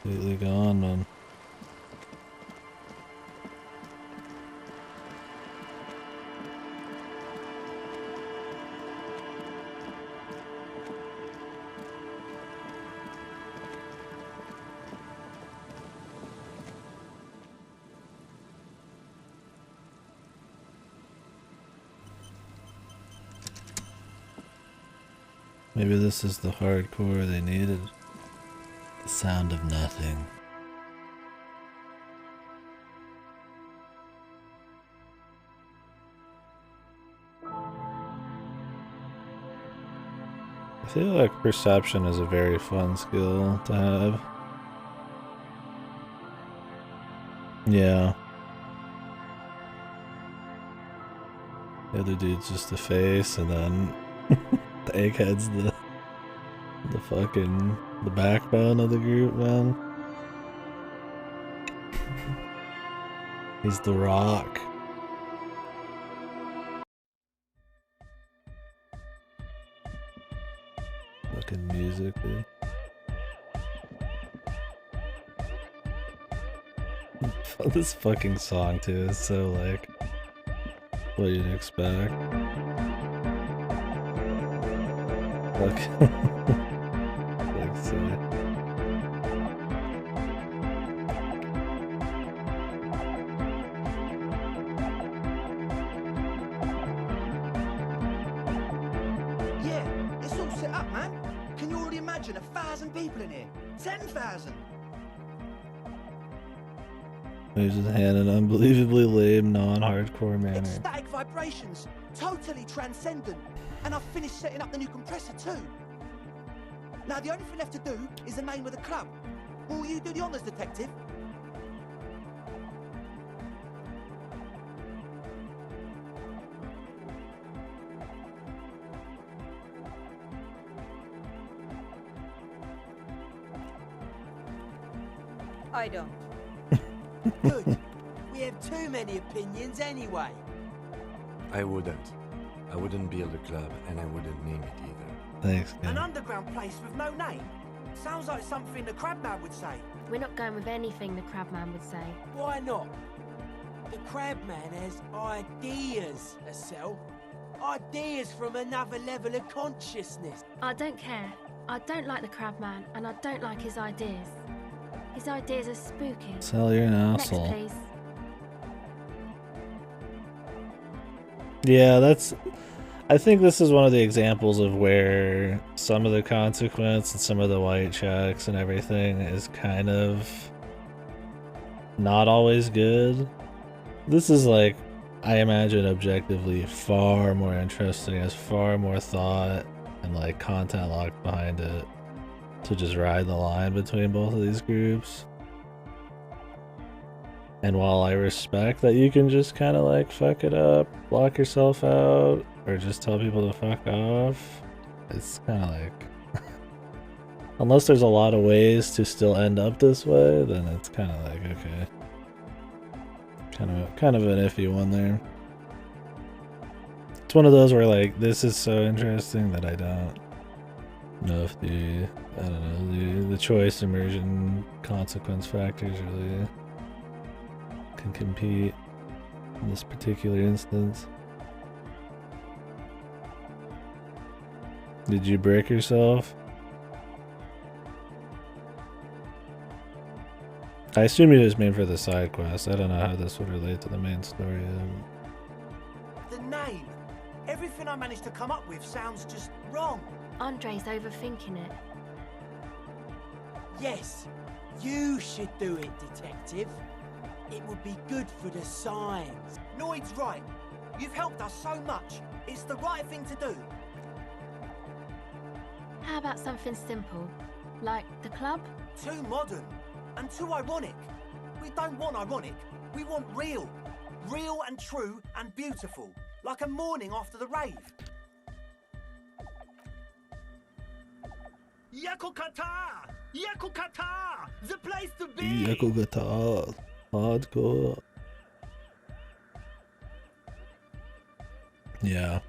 A: Completely gone, man. Maybe this is the hardcore they needed. The sound of nothing. I feel like perception is a very fun skill to have. Yeah. The other dude's just the face, and then the egghead's the fucking the backbone of the group, man. He's the rock. Fucking music, dude. This fucking song too is so like what you'd expect. Like, like silly.
J: Yeah, it's all set up, man. Can you already imagine 1,000 people in here? 10,000.
A: Waves his hand in an unbelievably lame, non-hardcore manner.
J: Static vibrations, totally transcendent. And I've finished setting up the new compressor too. Now the only thing left to do is the name of the club. Will you do the honors, detective?
N: I don't.
Q: Good. We have too many opinions anyway.
D: I wouldn't. I wouldn't build a club, and I wouldn't name it either.
A: Thanks,
L: An underground place with no name? Sounds like something the Crabman would say.
G: We're not going with anything the Crabman would say.
Q: Why not? The Crabman has ideas, Estelle. Ideas from another level of consciousness.
G: I don't care. I don't like the Crabman, and I don't like his ideas. His ideas are spooky.
A: Sell, you're an asshole.
G: Next, please.
A: Yeah, that's... I think this is one of the examples of where some of the consequence and some of the white checks and everything is kind of not always good. This is like, I imagine objectively far more interesting, has far more thought and like content locked behind it to just ride the line between both of these groups. And while I respect that you can just kind of like fuck it up, block yourself out, or just tell people to fuck off, it's kind of like unless there's a lot of ways to still end up this way, then it's kind of like okay, kind of an iffy one there. It's one of those where like this is so interesting that I don't know if the choice, immersion, consequence factors really can compete in this particular instance. Did you break yourself? I assume you just mean for the side quest. I don't know how this would relate to the main story.
L: The name. Everything I managed to come up with sounds just wrong.
G: Andre's overthinking it.
Q: Yes, you should do it, detective. It would be good for the signs.
L: Noid's right. You've helped us so much. It's the right thing to do.
G: How about something simple? Like the club?
L: Too modern. And too ironic. We don't want ironic. We want real. Real and true and beautiful. Like a morning after the rave. Yakokata! Yakokata! The place to be!
A: Yakogata. Hardcore. Yeah.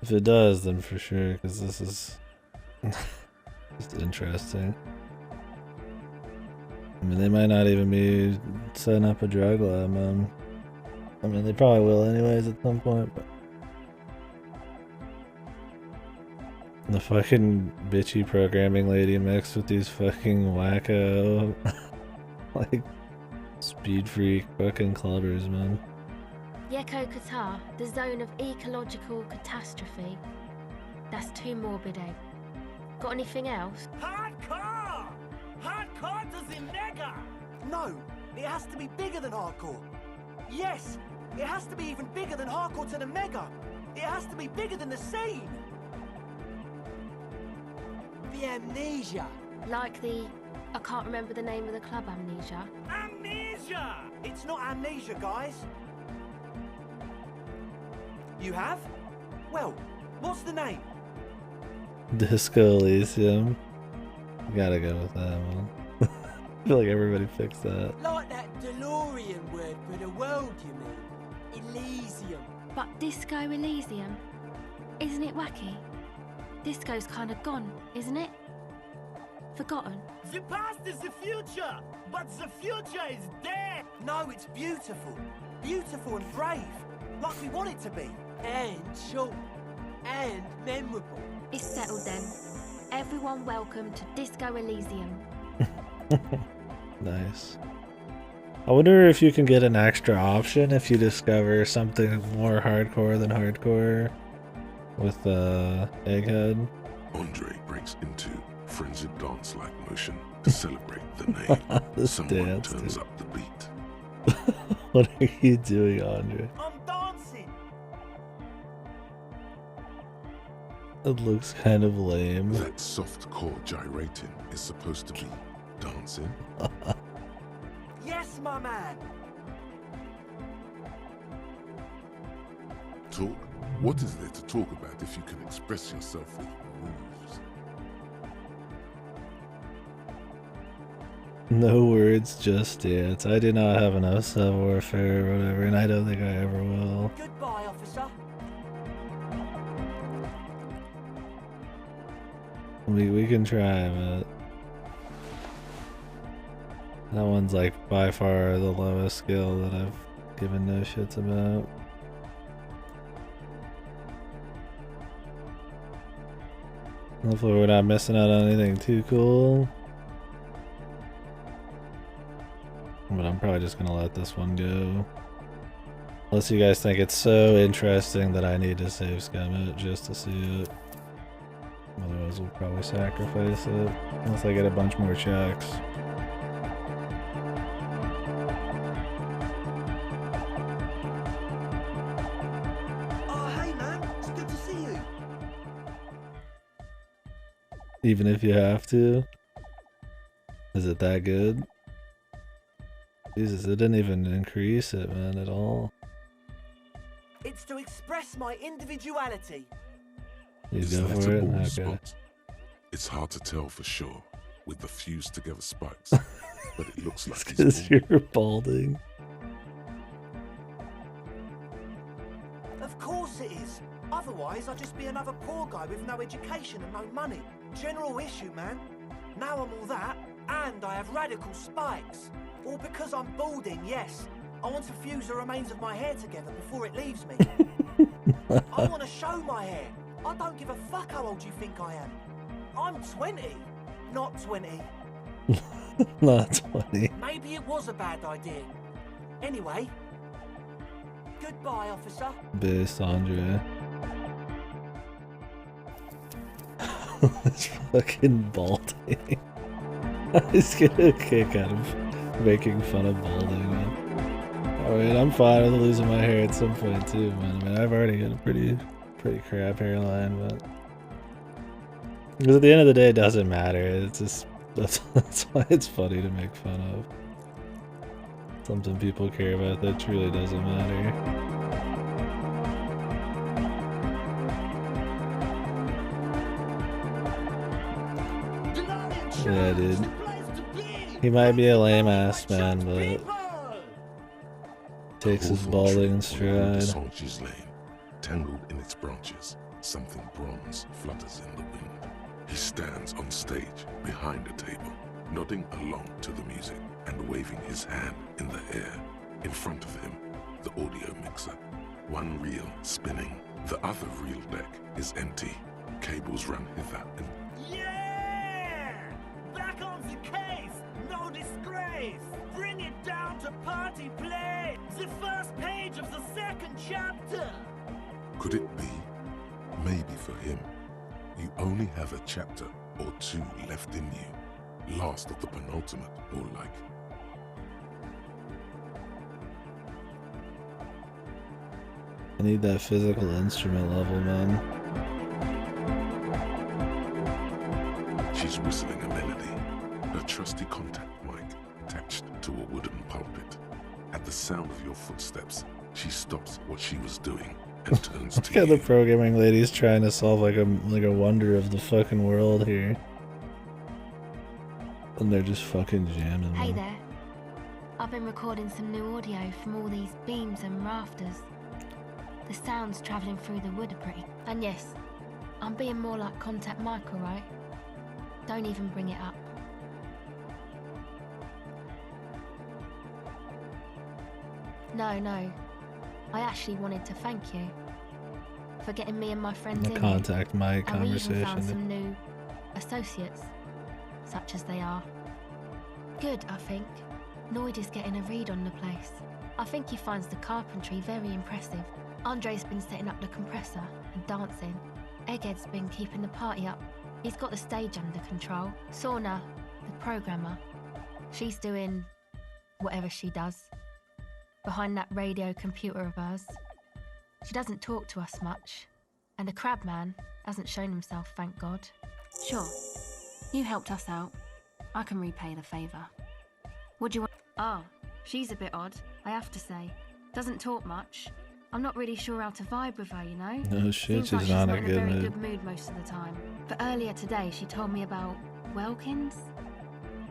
A: If it does, then for sure, because this is just interesting. I mean, they might not even be setting up a drug lab, man. I mean, they probably will anyways at some point, but... The fucking bitchy programming lady mixed with these fucking wacko... like... speed freak fucking clubbers, man.
G: Yeko Qatar, the zone of ecological catastrophe. That's too morbid, eh? Got anything else?
L: Hardcore! Hardcore to the mega! No, it has to be bigger than hardcore. Yes, it has to be even bigger than hardcore to the mega. It has to be bigger than the scene.
Q: The amnesia.
G: Like the... I can't remember the name of the club, Amnesia.
L: Amnesia! It's not amnesia, guys. You have? Well, what's the name?
A: Disco Elysium. Gotta go with that one. I feel like everybody picks that.
Q: Like that DeLorean word for the world, you mean? Elysium.
G: But Disco Elysium? Isn't it wacky? Disco's kind of gone, isn't it? Forgotten?
L: The past is the future, but the future is dead. No, it's beautiful. Beautiful and brave. Like we want it to be.
Q: And short. And memorable.
G: It's settled then. Everyone welcome to Disco Elysium.
A: Nice. I wonder if you can get an extra option if you discover something more hardcore than hardcore with Egghead.
E: Andre breaks into frenzied dance-like motion to celebrate the name. Someone
A: dance,
E: turns
A: dude.
E: up the beat.
A: What are you doing, Andre?
L: I'm dancing.
A: It looks kind of lame.
E: That soft core gyrating is supposed to be dancing.
L: Yes, my man.
E: Talk? What is there to talk about if you can express yourself with moves?
A: No words, just dance. I do not have enough sub-warfare or whatever, and I don't think I ever will.
L: Goodbye, officer.
A: We can try, but that one's like by far the lowest skill that I've given no shits about. Hopefully we're not missing out on anything too cool. But I'm probably just gonna let this one go. Unless you guys think it's so interesting that I need to save scum it just to see it. Otherwise we'll probably sacrifice it. Unless I get a bunch more checks.
L: Oh, hey, man. It's good to see you.
A: Even if you have to? Is it that good? Jesus, it didn't even increase it, man, at all.
L: It's to express my individuality.
A: You
E: Is
A: go
E: that
A: for
E: a
A: it?
E: bald
A: Okay.
E: spot? It's hard to tell for sure with the fused together spikes, but it looks like he's
A: Because
E: bald.
A: you're balding.
L: Of course it is. Otherwise, I'd just be another poor guy with no education and no money. General issue, man. Now I'm all that, and I have radical spikes. All because I'm balding, yes. I want to fuse the remains of my hair together before it leaves me. I want to show my hair. I don't give a fuck how old you think I am. I'm 20, not 20.
A: Not 20.
L: Maybe it was a bad idea. Anyway, goodbye, officer.
A: Base Andre. It's fucking balding. I just get a kick out of making fun of balding, man. I mean, I'm fine with losing my hair at some point too, man. I mean, I've already got a pretty crap hairline, but because at the end of the day, it doesn't matter. It's just that's why it's funny to make fun of. Something people care about that truly doesn't matter. Yeah, dude. He might be a lame ass man, but takes his balding in stride.
E: Soldiers lane, tangled in its branches, something bronze flutters in the wind. He stands on stage behind a table, nodding along to the music and waving his hand in the air. In front of him, the audio mixer, one reel spinning. The other reel deck is empty. Cables run hither and
L: Yeah! Back on the case! No disgrace! Bring it down to party play! The first page of the second chapter!
E: could it be? Maybe for him, you only have a chapter or two left in you. Last of the penultimate, more like.
A: I need that physical instrument level, man.
E: She's whistling a melody, her trusty contact mic attached to a wooden pulpit. At the sound of your footsteps, she stops what she was doing and turns
A: Look
E: to
A: how
E: you.
A: the programming lady's trying to solve like a wonder of the fucking world here. And they're just fucking jamming.
G: Hey
A: them.
G: there. I've been recording some new audio from all these beams and rafters. The sounds travelling through the wood are pretty. And yes, I'm being more like Contact Michael, right? Don't even bring it up. No. I actually wanted to thank you for getting me and my friends
A: The
G: in
A: contact my
G: here. And we even found
A: conversation.
G: some new associates, such as they are. Good, I think. Noid is getting a read on the place. I think he finds the carpentry very impressive. Andre's been setting up the compressor and dancing. Egghead's been keeping the party up. He's got the stage under control. Sauna, the programmer, she's doing whatever she does behind that radio computer of hers. She doesn't talk to us much, and the crab man hasn't shown himself, thank God. Sure, you helped us out. I can repay the favour. What do you want? Ah, she's a bit odd, I have to say. Doesn't talk much. I'm not really sure how to vibe with her, you know?
A: No shit,
G: Seems like
A: she's
G: she's
A: not
G: not
A: in
G: in
A: a
G: a
A: good
G: very
A: mood.
G: good mood most of the time. But earlier today, she told me about Welkins,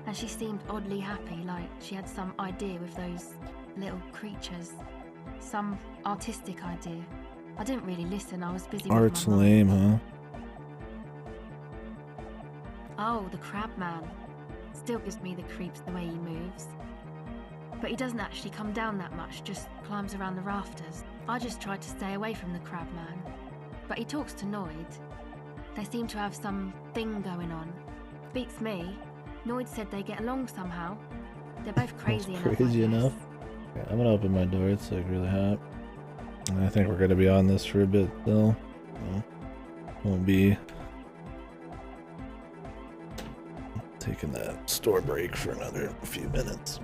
G: and she seemed oddly happy, like she had some idea with those little creatures. Some artistic idea. I didn't really listen, I was busy
A: Art's
G: with my
A: lame, huh?
G: Oh, the crab man. Still gives me the creeps the way he moves. But he doesn't actually come down that much, just climbs around the rafters. I just tried to stay away from the crab man. But he talks to Noid. They seem to have some thing going on. Beats me. Noid said they get along somehow. They're both crazy enough,
A: Crazy
G: I guess.
A: enough. Okay, I'm gonna open my door, it's like really hot. And I think we're gonna be on this for a bit still. So, won't be taking that store break for another few minutes.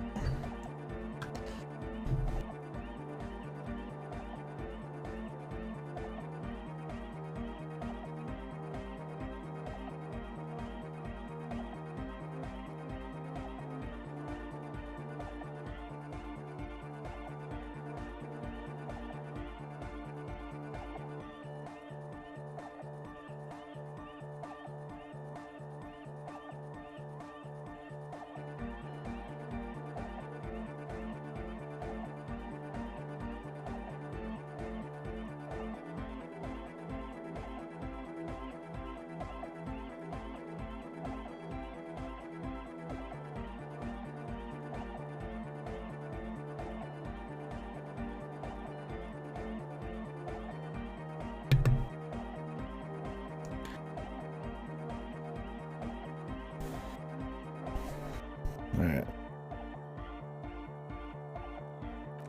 A: Alright.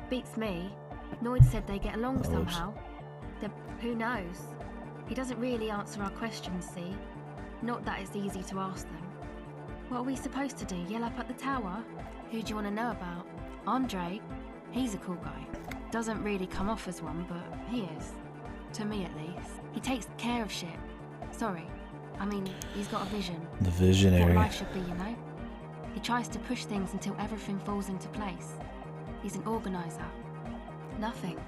G: Beats me. Noid said they get along
A: Oops.
G: somehow. Who knows? He doesn't really answer our questions, see? Not that it's easy to ask them. What are we supposed to do? Yell up at the tower? Who do you want to know about? Andre? He's a cool guy. Doesn't really come off as one, but he is. To me, at least. He takes care of shit. Sorry. I mean, he's got a vision.
A: The visionary.
G: What life should be, you know? He tries to push things until everything falls into place. He's an organizer. Nothing.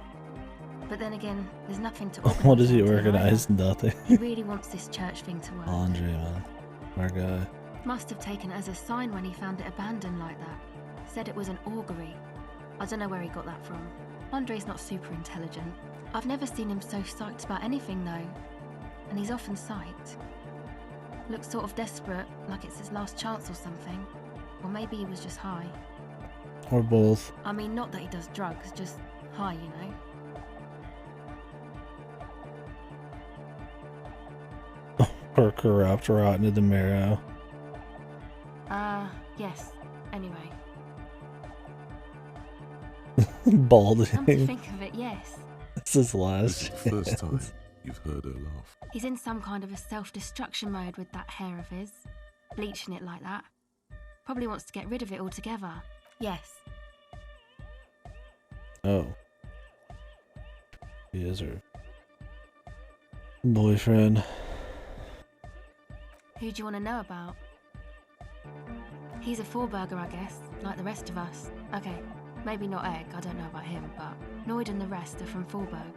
G: But then again, there's nothing to organize.
A: What does he
G: around here
A: organize?
G: either.
A: Nothing.
G: He really wants this church thing to work.
A: Andre, man. Our guy.
G: Must have taken it as a sign when he found it abandoned like that. Said it was an augury. I don't know where he got that from. Andre's not super intelligent. I've never seen him so psyched about anything though. And he's often psyched. Looks sort of desperate, like it's his last chance or something. Or maybe he was just high.
A: Or both.
G: I mean, not that he does drugs, just high, you know?
A: Or corrupt, rotten to the marrow.
G: Yes. Anyway.
A: Balding.
G: Come to think of it, yes.
A: This is last.
E: It's the first time you've heard her laugh.
G: He's in some kind of a self-destruction mode with that hair of his. Bleaching it like that. Probably wants to get rid of it altogether. Yes.
A: Oh. He is her boyfriend.
G: Who do you want to know about? He's a four-burger, I guess, like the rest of us. Okay, maybe not Egg, I don't know about him, but Noid and the rest are from Forberg,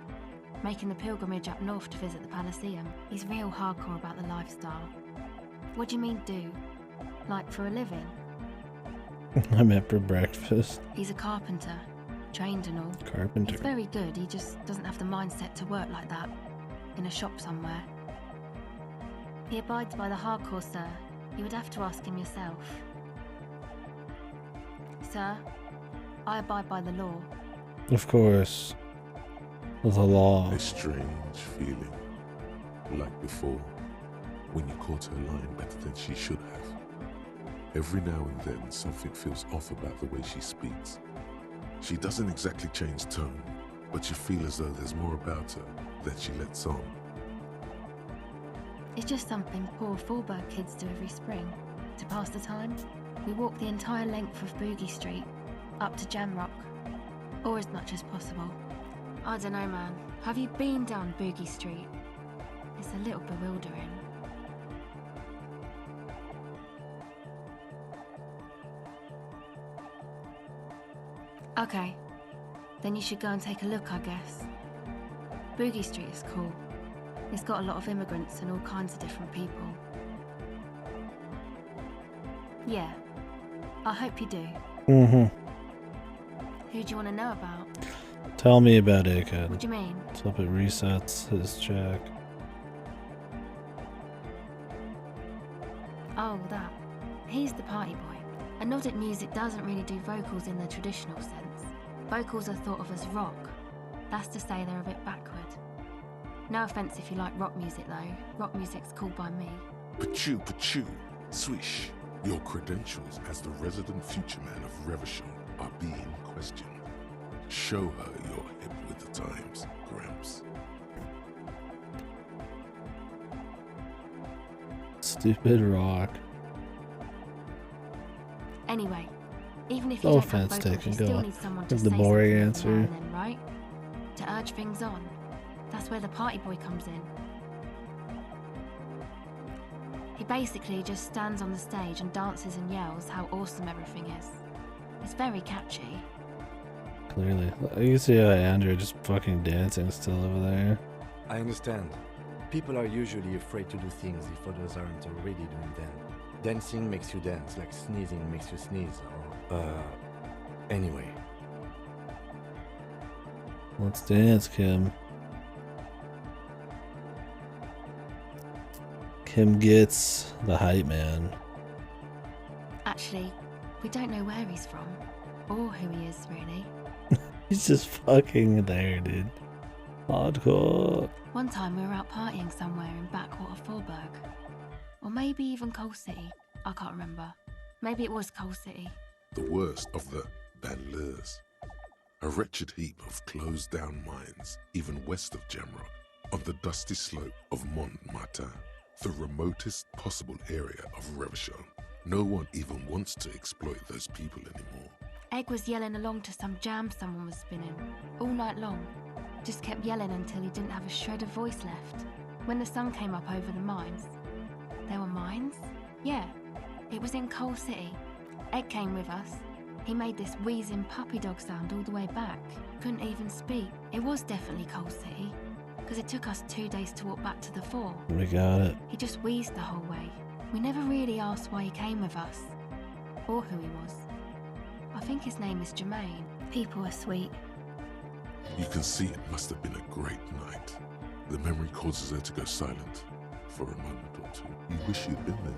G: making the pilgrimage up north to visit the Elysium. He's real hardcore about the lifestyle. What do you mean, do? Like, for a living?
A: I met for breakfast.
G: He's a carpenter, trained and all.
A: Carpenter.
G: He's very good, he just doesn't have the mindset to work like that, in a shop somewhere. He abides by the hardcore, sir. You would have to ask him yourself. Sir, I abide by the law.
A: Of course. The law.
E: A strange feeling. Like before, when you caught her lying better than she should have. Every now and then, something feels off about the way she speaks. She doesn't exactly change tone, but you feel as though there's more about her that she lets on.
G: It's just something poor Fallberg kids do every spring. To pass the time, we walk the entire length of Boogie Street, up to Jamrock, or as much as possible. I don't know, man. Have you been down Boogie Street? It's a little bewildering. Okay, then you should go and take a look, I guess. Boogie Street is cool. It's got a lot of immigrants and all kinds of different people. Yeah, I hope you do.
A: Mm-hmm.
G: Who do you want to know about?
A: Tell me about Aked.
G: What do you mean?
A: Let's hope it resets his check.
G: Oh, that. He's the party boy. And Nordic music doesn't really do vocals in the traditional sense. Vocals are thought of as rock. That's to say they're a bit backward. No offense if you like rock music though. Rock music's cool by me.
E: Pachoo, swish. Your credentials as the resident future man of Revachol are being questioned. Show her you're hip with the times, Gramps.
A: Stupid rock.
G: Anyway, even if you
A: No
G: don't have
A: offense
G: vocals,
A: taken,
G: you
A: go
G: still
A: on.
G: need someone to
A: Give
G: say
A: the boring
G: something
A: answer.
G: every now and then, right? To urge things on. That's where the party boy comes in. He basically just stands on the stage and dances and yells how awesome everything is. It's very catchy.
A: Clearly. You can see how Andrew just fucking dancing still over there.
D: I understand. People are usually afraid to do things if others aren't already doing them. Dancing makes you dance, like sneezing makes you sneeze, or, anyway.
A: Let's dance, Kim. Kim gets the hype man.
G: Actually, we don't know where he's from, or who he is, really.
A: He's just fucking there, dude. Hardcore.
G: One time we were out partying somewhere in backwater Fallberg. Or maybe even Coal City. I can't remember. Maybe it was Coal City.
E: The worst of the banlieues. A wretched heap of closed-down mines, even west of Jamrock, on the dusty slope of Montmartin, the remotest possible area of Revachol. No one even wants to exploit those people anymore.
G: Egg was yelling along to some jam someone was spinning, all night long. Just kept yelling until he didn't have a shred of voice left. When the sun came up over the mines. There were mines? Yeah, it was in Coal City. Egg came with us. He made this wheezing puppy dog sound all the way back. Couldn't even speak. It was definitely Coal City, because it took us 2 days to walk back to the fort.
A: We got it.
G: He just wheezed the whole way. We never really asked why he came with us, or who he was. I think his name is Jermaine. People are sweet.
E: You can see it must have been a great night. The memory causes her to go silent for a moment or two. You wish you'd been there.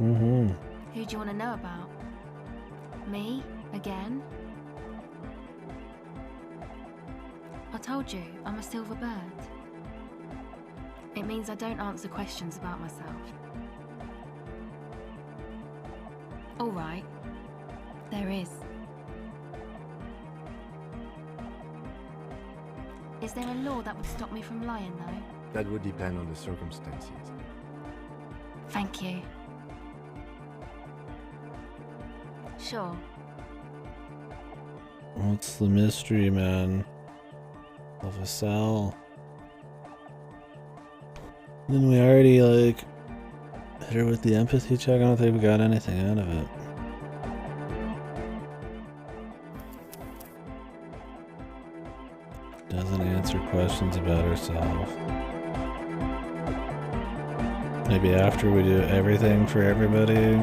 A: Mm-hmm.
G: Who do you want to know about? Me? Again? I told you, I'm a silver bird. It means I don't answer questions about myself. Alright. There is. Is there a law that would stop me from lying, though?
D: That would depend on the circumstances.
G: Thank you. Sure.
A: What's the mystery, man? Of a cell. Then we already, like, hit her with the empathy check. I don't think we got anything out of it. Doesn't answer questions about herself. Maybe after we do everything for everybody,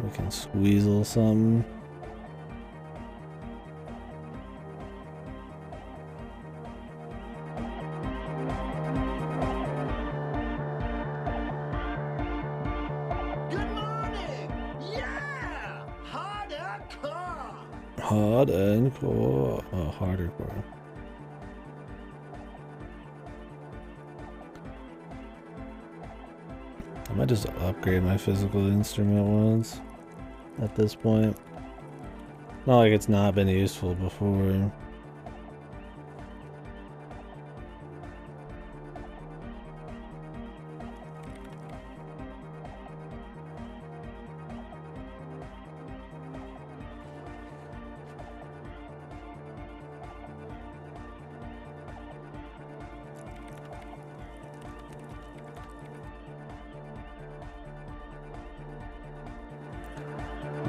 A: we can squeezle something. Hard and core. Oh, harder core. I might just upgrade my physical instrument once at this point. Not like it's not been useful before.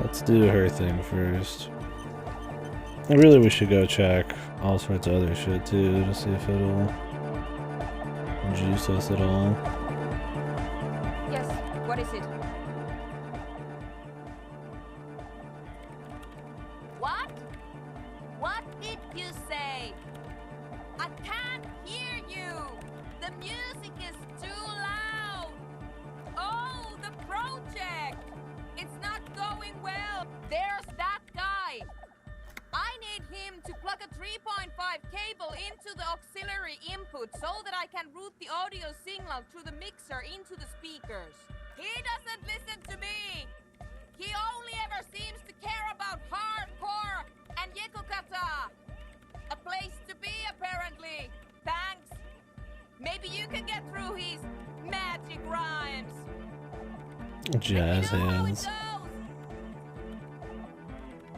A: Let's do her thing first. And really we should go check all sorts of other shit too to see if it'll juice us at all.
N: Yes, what is it?
R: What? What did you say? I can't hear you! The music is too loud! Oh, the project! It's not going well! There's that guy! I need him to plug a 3.5 cable into the auxiliary input so that I can route the audio signal through the mixer into the speakers. He doesn't listen to me! He only ever seems to care about hardcore and Yekokata! A place to be, apparently! Thanks! Maybe you can get through his magic rhymes!
A: Jazz hands.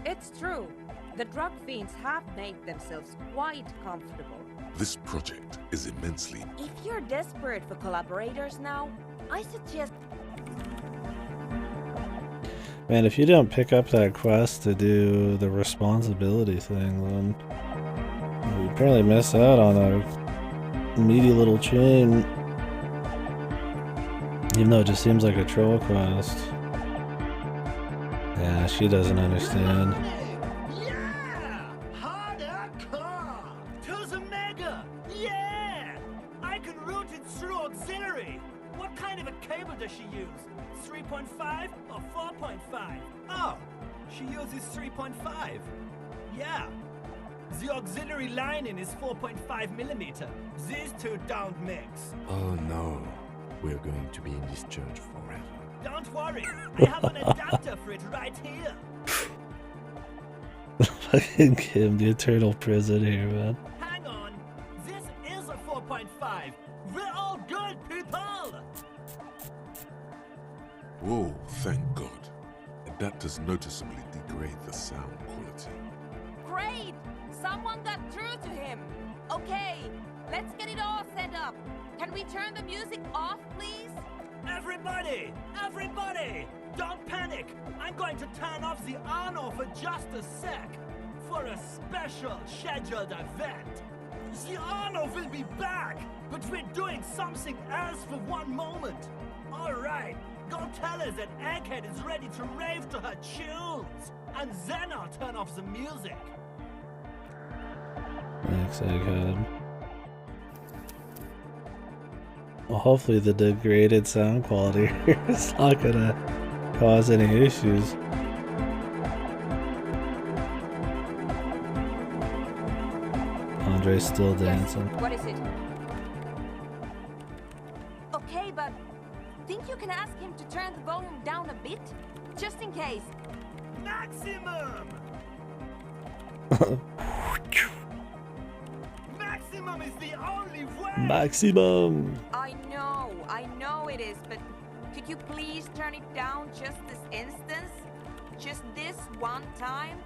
N: It's true. The drug fiends have made themselves quite comfortable.
E: This project is immensely...
N: If you're desperate for collaborators now, I suggest...
A: Man, if you don't pick up that quest to do the responsibility thing, then you probably miss out on a meaty little chain. Even though it just seems like a troll quest. Yeah, she doesn't understand.
L: Yeah! Harder core! To the mega! Yeah! I can route it through auxiliary! What kind of a cable does she use? 3.5 or 4.5? Oh, she uses 3.5. Yeah. The auxiliary lining is 4.5 millimeter. These two don't mix.
D: Oh no. We're going to be in this church forever.
L: Don't worry, I have an adapter for it right here.
A: Fucking Kim, the eternal prison here, man.
L: Hang on, this is a 4.5. We're all good people.
E: Whoa, thank God. Adapters noticeably degrade the sound quality.
R: Great! Someone got through to him! Okay, let's get it all set up. Can we turn the music off, please?
L: Everybody! Everybody! Don't panic! I'm going to turn off the Arno for just a sec. For a special scheduled event. The Arno will be back, but we're doing something else for one moment. Alright, go tell her that Egghead is ready to rave to her tunes. And then I'll turn off the music.
A: Thanks, Egghead. Well, hopefully the degraded sound quality is not gonna cause any issues. Andre's still dancing.
N: What is it?
R: Okay, but think you can ask him to turn the volume down a bit? Just in case.
L: Maximum! Maximum is the only way!
A: Maximum!
N: I know it is, but could you please turn it down just this instance? Just this one time?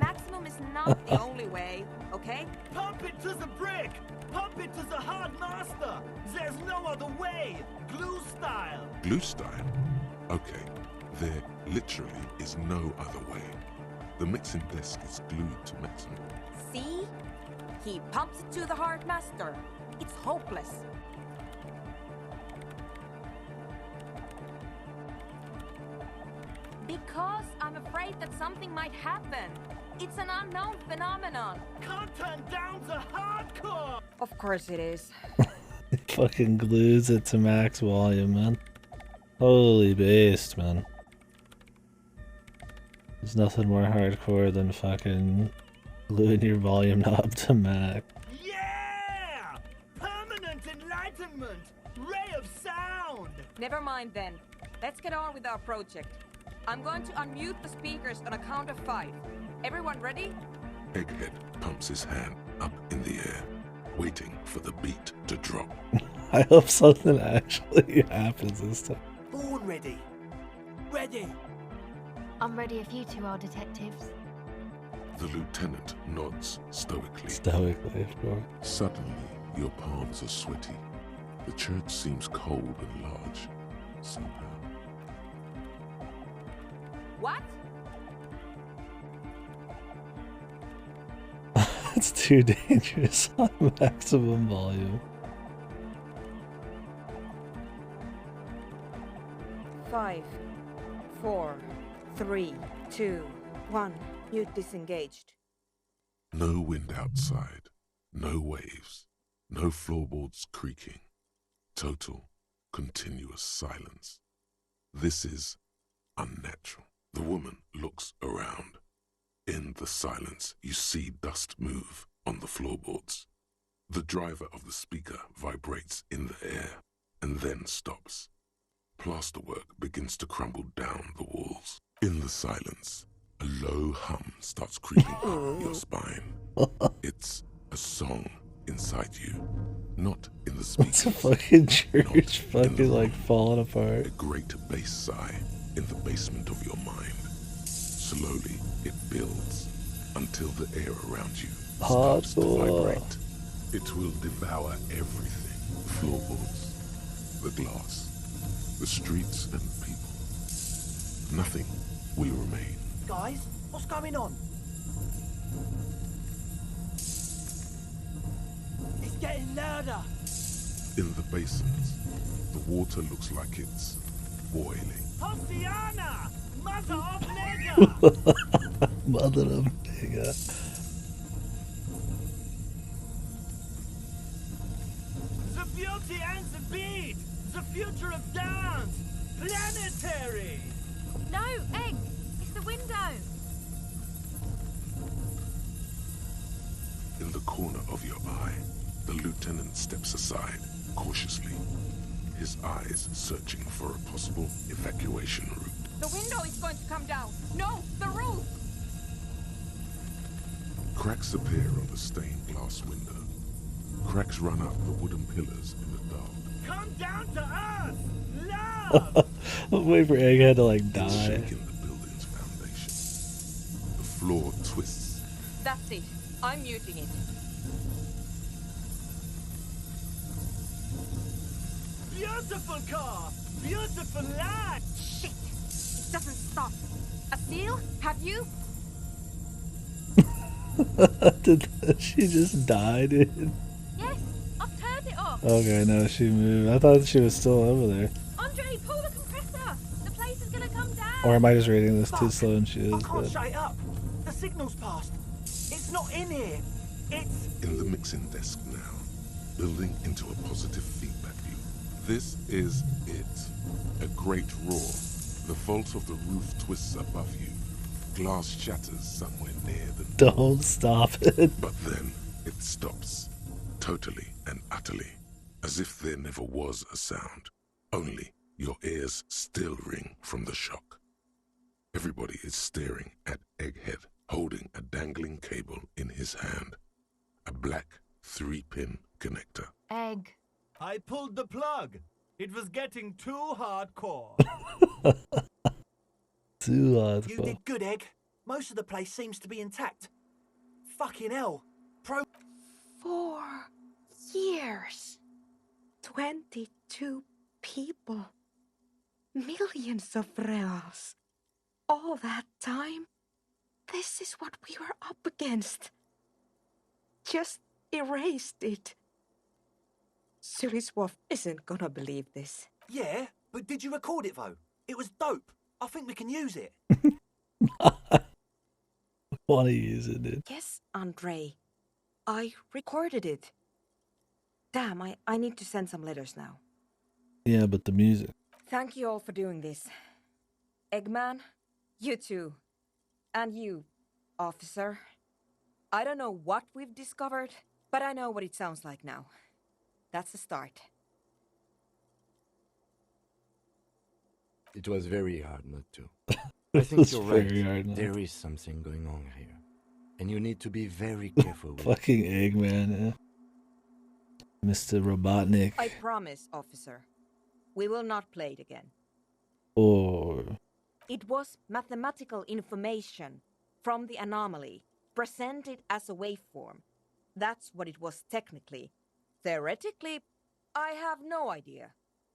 N: Maximum is not the only way, okay?
L: Pump it to the brick! Pump it to the hard master! There's no other way! Glue style!
E: Glue style? Okay, there literally is no other way. The mixing desk is glued to maximum.
N: See? He pumps it to the hard master. It's hopeless.
R: Because I'm afraid that something might happen. It's an unknown phenomenon.
L: Can't turn down the hardcore!
N: Of course it is.
A: Fucking glues it to max volume, man. Holy based, man. There's nothing more hardcore than fucking gluing your volume knob to max.
L: Yeah! Permanent enlightenment! Ray of sound!
N: Never mind then. Let's get on with our project. I'm going to unmute the speakers on a count of 5. Everyone ready?
E: Egghead pumps his hand up in the air, waiting for the beat to drop.
A: I hope something actually happens this time.
L: Born ready. Ready.
G: I'm ready if you two are detectives.
E: The lieutenant nods stoically.
A: Stoically, of course.
E: Suddenly, your palms are sweaty. The church seems cold and large, somehow.
N: What?
A: It's too dangerous on maximum volume.
N: 5, 4, 3, 2, 1. Mute disengaged.
E: No wind outside, no waves, no floorboards creaking. Total, continuous silence. This is unnatural. The woman looks around. In the silence, you see dust move on the floorboards. The driver of the speaker vibrates in the air and then stops. Plasterwork begins to crumble down the walls. In the silence, a low hum starts creeping up your spine. It's a song inside you, not in the speakers.
A: It's a fucking church fucking like falling apart.
E: A great bass sigh in the basement of your mind. Slowly, it builds until the air around you starts to vibrate. It will devour everything. The floorboards, the glass, the streets and people. Nothing will remain.
L: Guys, what's going on? It's getting louder.
E: In the basins, the water looks like it's boiling.
L: Hosiana! Mother of Nega!
A: Mother of Nega.
L: The beauty and the beat! The future of dance! Planetary!
R: No, Egg! It's the window!
E: In the corner of your eye, the lieutenant steps aside, cautiously, his eyes searching for a possible evacuation route.
N: The window is going to come down. No, the roof!
E: Cracks appear on the stained glass window. Cracks run up the wooden pillars in the dark.
L: Come down to us! Love!
A: Wait for Egghead to like die.
E: Shaking the building's foundation. The floor twists.
N: That's it. I'm muting it.
L: Beautiful car! Beautiful light!
N: Shit! It doesn't stop. A seal? Have you?
A: Did she just die, dude?
R: Yes, I've turned it off.
A: Okay, no, she moved. I thought she was still over there.
R: Andre, pull the compressor. The place is gonna come down.
A: Or am I just reading this too slow and she is?
L: I can't shut it up. The signal's passed. It's not in here. It's...
E: In the mixing desk now, building into a positive feedback loop. This is it. A great roar. The vault of the roof twists above you. Glass shatters somewhere near the door.
A: Don't stop it.
E: But then it stops. Totally and utterly. As if there never was a sound. Only your ears still ring from the shock. Everybody is staring at Egghead, holding a dangling cable in his hand. A black 3-pin connector.
G: Egg.
L: I pulled the plug. It was getting too hardcore.
A: Too hard.
L: You did good, Egg. Most of the place seems to be intact. Fucking hell.
F: 4 years. 22 people. Millions of reals. All that time? This is what we were up against. Just erased it. Suliswolf isn't gonna believe this.
L: Yeah, but did you record it though? It was dope. I think we can use it.
A: Want to use it, dude.
N: Yes, Andre. I recorded it. Damn, I need to send some letters now.
A: Yeah, but the music.
N: Thank you all for doing this. Eggman, you too. And you, officer. I don't know what we've discovered, but I know what it sounds like now. That's the start.
D: It was very hard not to. I think
A: It's
D: you're
A: very
D: right.
A: hard not
D: There is something going on here. And you need to be very careful with it.
A: Fucking Eggman, yeah. Mr. Robotnik.
N: I promise, officer. We will not play it again.
A: Oh.
N: It was mathematical information from the anomaly, presented as a waveform. That's what it was technically. Theoretically, I have no idea.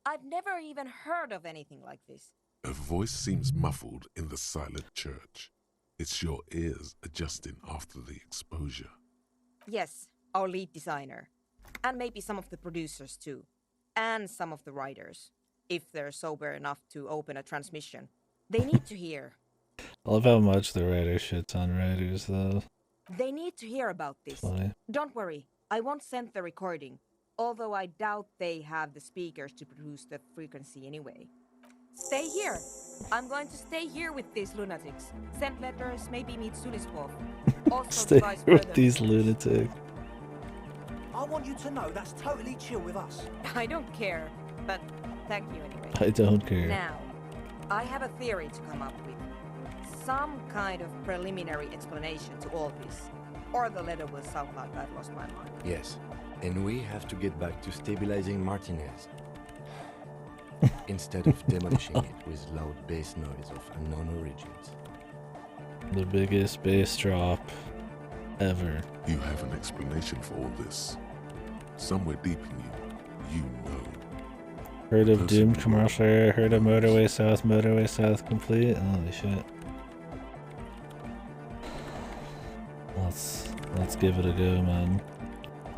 N: I've never even heard of anything like this.
E: A voice seems muffled in the silent church. It's your ears adjusting after the exposure.
N: Yes, our lead designer. And maybe some of the producers too. And some of the writers. If they're sober enough to open a transmission. They need to hear.
A: I love how much the writer shits on writers, though.
N: They need to hear about this.
A: Funny.
N: Don't worry, I won't send the recording. Although I doubt they have the speakers to produce the frequency anyway. Stay here. I'm going to stay here with these lunatics. Send letters, maybe meet Sulispov. Also
A: Stay
N: devise
A: with
N: further-
A: these lunatics.
L: I want you to know that's totally chill with us.
N: I don't care, but thank you anyway.
A: I don't care.
N: Now, I have a theory to come up with. Some kind of preliminary explanation to all this. Or the letter will sound like I've lost my mind.
D: Yes. And we have to get back to stabilizing Martinez. Instead of demolishing it with loud bass noise of unknown origins.
A: The biggest bass drop ever.
E: You have an explanation for all this. Somewhere deep in you, you know.
A: Heard of Doom commercial? Heard of Motorway South complete? Holy shit. Let's give it a go, man.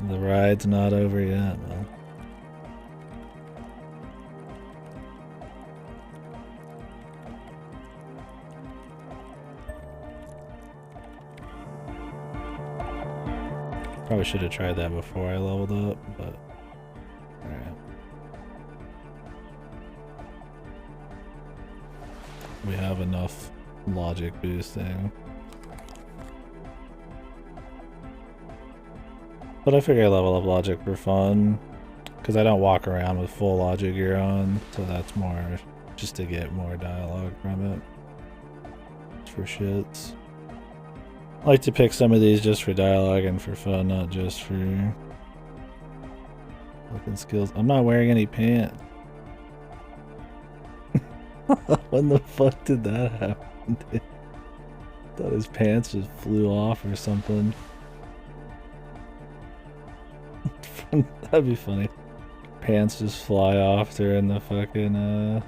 A: The ride's not over yet, man. Probably should have tried that before I leveled up, but alright. We have enough logic boosting. But I figure I level up logic for fun, because I don't walk around with full logic gear on, so that's more just to get more dialogue from it. Just for shits. I like to pick some of these just for dialogue and for fun, not just for fucking skills. I'm not wearing any pants. When the fuck did that happen, dude? I thought his pants just flew off or something. That'd be funny. Pants just fly off during the fucking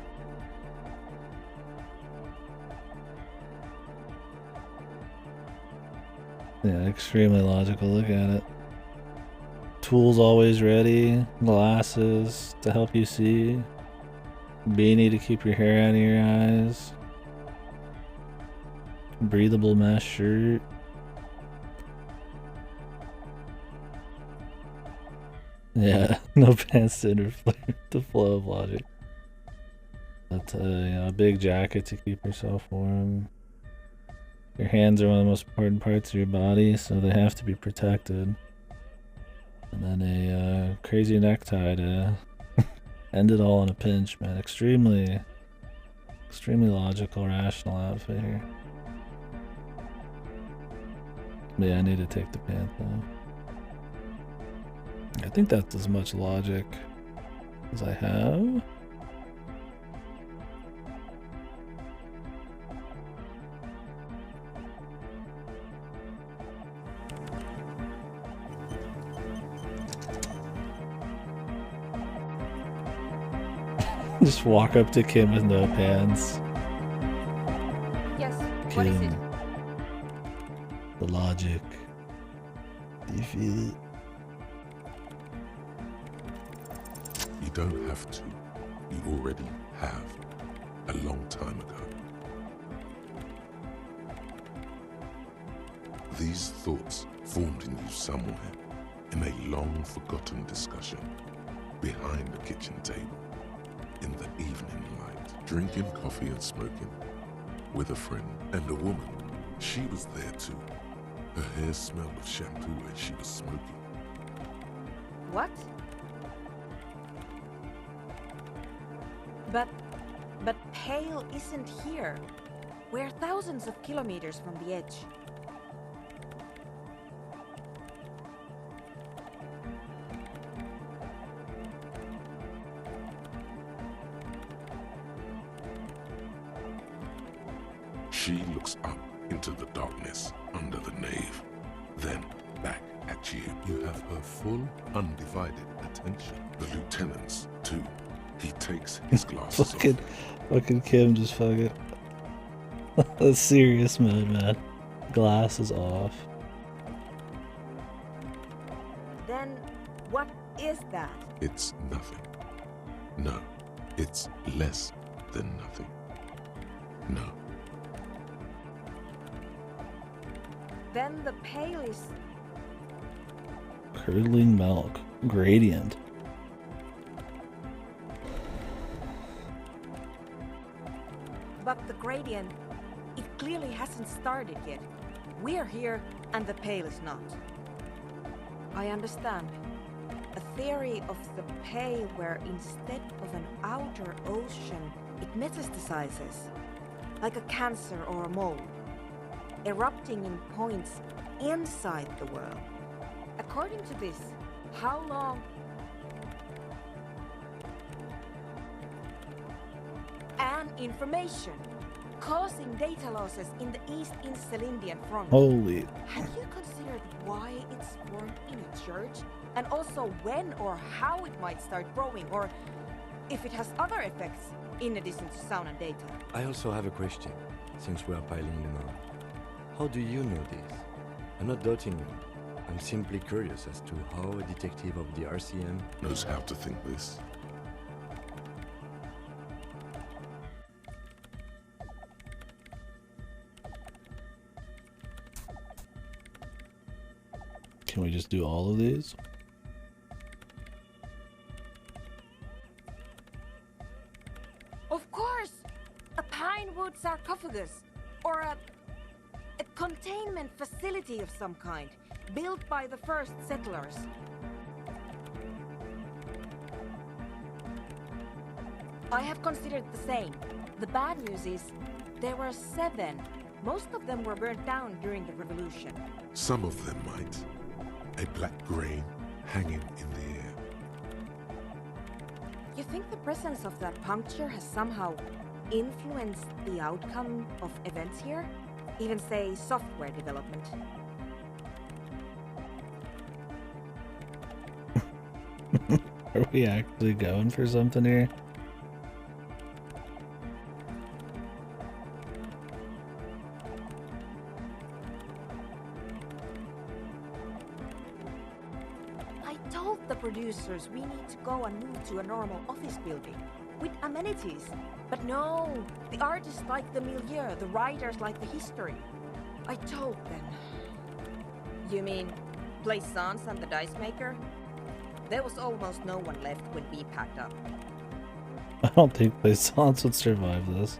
A: yeah, extremely logical. Look at it. Tools always ready. Glasses to help you see. Beanie to keep your hair out of your eyes. Breathable mesh shirt. Yeah, no pants to interfere with the flow of logic. But, you know, a big jacket to keep yourself warm. Your hands are one of the most important parts of your body, so they have to be protected. And then a crazy necktie to end it all in a pinch, man. Extremely logical, rational outfit here. But yeah, I need to take the pants off. I think that's as much logic as I have. Just walk up to Kim with no pants.
N: Yes,
A: Kim,
N: what is it?
A: the logic. Do you feel it?
E: You don't have to. You already have. A long time ago. These thoughts formed in you somewhere, in a long forgotten discussion, behind the kitchen table, in the evening light, drinking coffee and smoking, with a friend and a woman She was there too. Her hair smelled of shampoo and she was smoking.
N: What? But Pale isn't here. We're thousands of kilometers from the edge.
E: She looks up into the darkness under the nave, then back at you. You have her full, undivided attention. The lieutenant's too. He takes his glasses off.
A: Fucking Kim just fucking... That's serious mode, man. Glasses off.
N: Then, what is that?
E: It's nothing. No, it's less than nothing. No.
N: Then the Pale is...
A: Curdling milk. Gradient.
N: But the gradient, it clearly hasn't started yet. We're here, and the Pale is not. I understand. A theory of the Pale where instead of an outer ocean, it metastasizes, like a cancer or a mold, erupting in points inside the world. According to this, how long... And information, causing data losses in the East Insulindian front.
A: Holy.
N: Have you considered why it's formed in a church? And also when or how it might start growing, or if it has other effects in addition to sound and data?
D: I also have a question, since we are piling them on. How do you know this? I'm not doubting you. I'm simply curious as to how a detective of the RCM
E: knows how to think this.
A: Can we just do all of these?
N: Of course! A pine wood sarcophagus, or a containment facility of some kind, built by the first settlers. I have considered the same. The bad news is, there were 7. Most of them were burnt down during the revolution.
E: Some of them might. A black grain hanging in the air.
N: You think the presence of that puncture has somehow influenced the outcome of events here? Even say software development?
A: Are we actually going for something here?
N: I told the producers we need to go and move to a normal office building with amenities. But no, the artists like the milieu, the writers like the history. I told them. You mean Plaisance and the Dice Maker? There was almost no one left when we packed up.
A: I don't think Plaisance would survive this.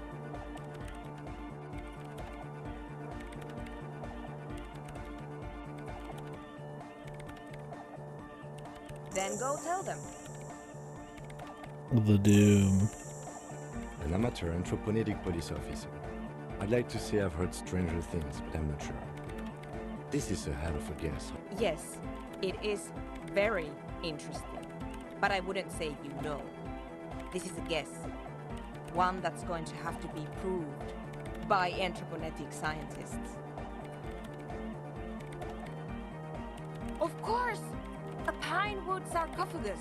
N: Then go tell them.
A: The Doom.
D: An amateur anthropogenic police officer. I'd like to say I've heard stranger things, but I'm not sure. This is a hell of a guess.
N: Yes, it is very interesting. But I wouldn't say you know. This is a guess. One that's going to have to be proved by anthropogenetic scientists. Of course! A pine wood sarcophagus,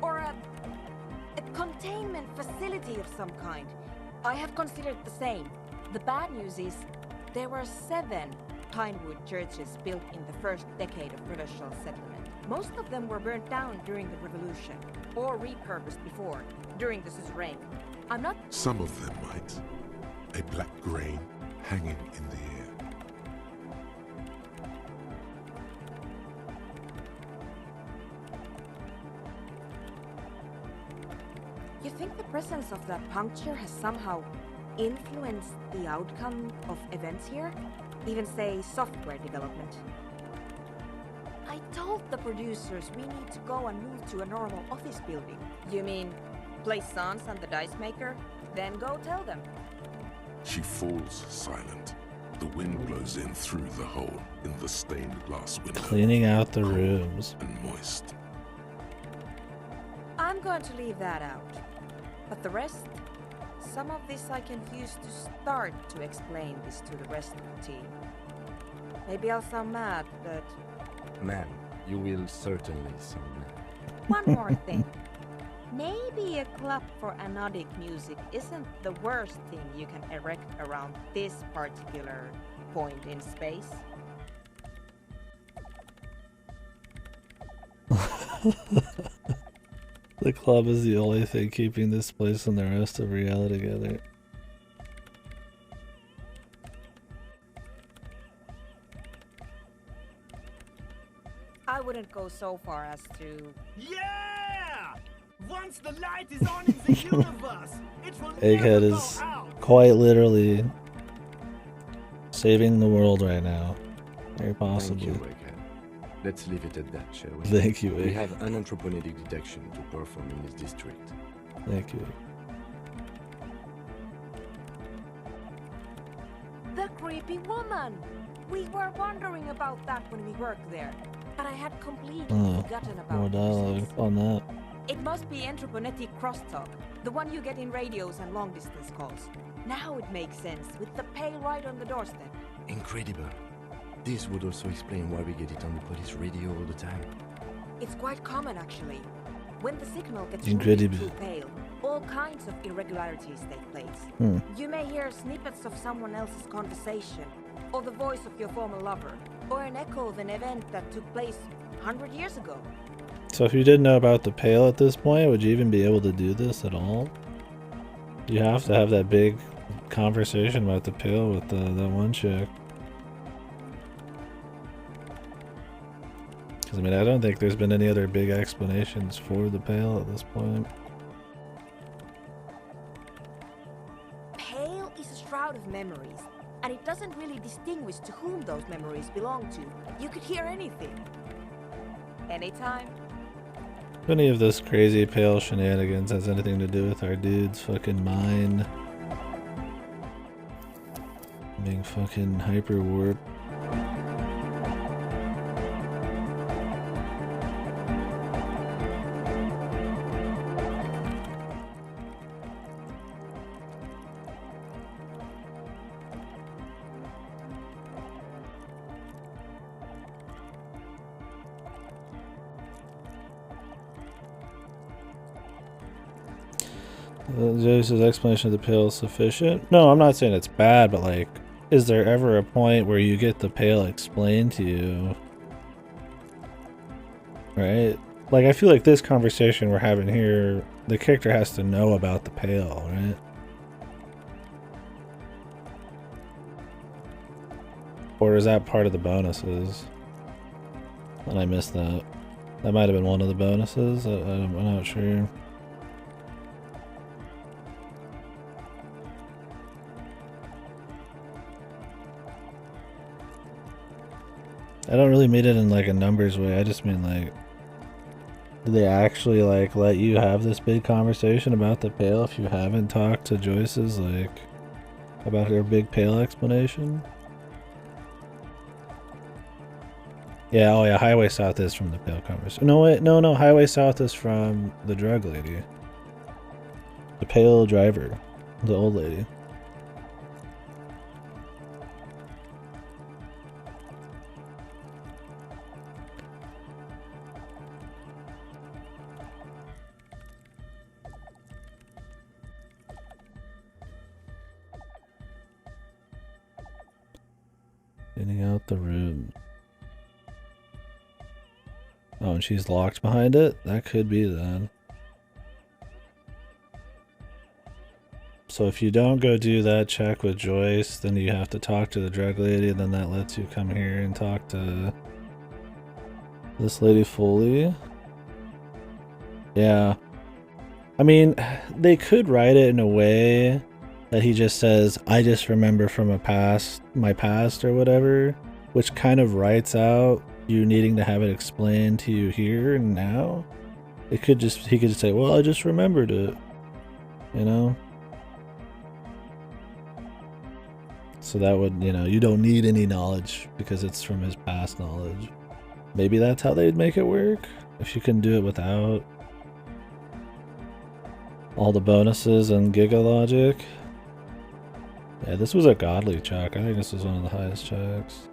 N: or a containment facility of some kind. I have considered the same. The bad news is, there were 7 pinewood churches built in the first decade of provincial settlement. Most of them were burnt down during the revolution, or repurposed before, during the suzerain. I'm not...
E: Some of them might. A black grain hanging in the air.
N: You think the presence of that puncture has somehow influenced the outcome of events here? Even say software development. I told the producers we need to go and move to a normal office building. You mean play Sans and the Dice Maker? Then go tell them.
E: She falls silent. The wind blows in through the hole in the stained glass window.
A: Cleaning out the rooms.
E: And moist.
N: I'm going to leave that out. But the rest? Some of this I can use to start to explain this to the rest of the team. Maybe I'll sound mad, but...
D: Man, you will certainly sound mad.
N: One more thing. Maybe a club for anodic music isn't the worst thing you can erect around this particular point in space.
A: The club is the only thing keeping this place and the rest of reality together.
N: I wouldn't go so far as to...
J: Yeah! Once the light is on in the universe, it will
A: Egghead
J: never
A: is
J: go out.
A: quite literally saving the world right now. Very possibly.
D: Thank you, Egghead. Let's leave it at that, shall we?
A: Thank you,
D: We
A: Egghead.
D: have unanthropomorphic detection to perform in this district.
A: Thank you.
N: The creepy woman! We were wondering about that when we worked there, but I had completely forgotten about
A: More
N: it.
A: dialogue on that.
N: It must be anthroponetic crosstalk, the one you get in radios and long-distance calls. Now it makes sense, with the pail right on the doorstep.
D: Incredible. This would also explain why we get it on the police radio all the time.
N: It's quite common, actually. When the signal gets
A: Incredible.
N: too pale, all kinds of irregularities take place.
A: Hmm.
N: You may hear snippets of someone else's conversation, or the voice of your former lover, or an echo of an event that took place 100 years ago.
A: So if you didn't know about the Pale at this point, would you even be able to do this at all? You have to have that big conversation about the Pale with that one chick. Because I mean, I don't think there's been any other big explanations for the Pale at this point.
N: Pale is a shroud of memories, and it doesn't really distinguish to whom those memories belong to. You could hear anything. Anytime.
A: If any of this crazy Pale shenanigans has anything to do with our dude's fucking mind being fucking hyper warped. Joyce's explanation of the Pale is sufficient. No, I'm not saying it's bad, but like, is there ever a point where you get the Pale explained to you? Right? Like, I feel like this conversation we're having here, the character has to know about the Pale, right? Or is that part of the bonuses? And I missed that. That might have been one of the bonuses. I'm not sure. I don't really mean it in like a numbers way. I just mean like, do they actually like let you have this big conversation about the Pale if you haven't talked to Joyce's like about her big Pale explanation? Yeah, oh yeah, Highway South is from the Pale conversation. No wait, no, Highway South is from the drug lady. The Pale driver. The old lady. Getting out the room. Oh, and she's locked behind it? That could be then. So if you don't go do that check with Joyce, then you have to talk to the drug lady, and then that lets you come here and talk to this lady Foley. Yeah. I mean, they could write it in a way that he just says, I just remember from my past or whatever, which kind of writes out you needing to have it explained to you here and now. He could just say, well, I just remembered it, you know? So that would, you know, you don't need any knowledge because it's from his past knowledge. Maybe that's how they'd make it work, if you can do it without all the bonuses and Giga logic. Yeah, this was a godly check. I think this was one of the highest checks.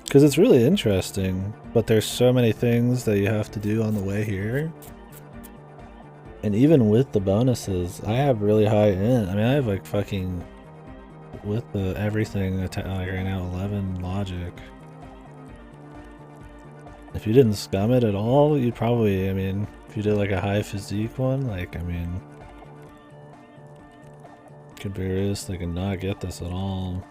A: Because it's really interesting, but there's so many things that you have to do on the way here. And even with the bonuses, I have really high end. I mean, I have like fucking, with the everything, like right now, 11 logic. If you didn't scum it at all, you'd probably, I mean, if you did like a high physique one, like, I mean, could be realistic and not get this at all.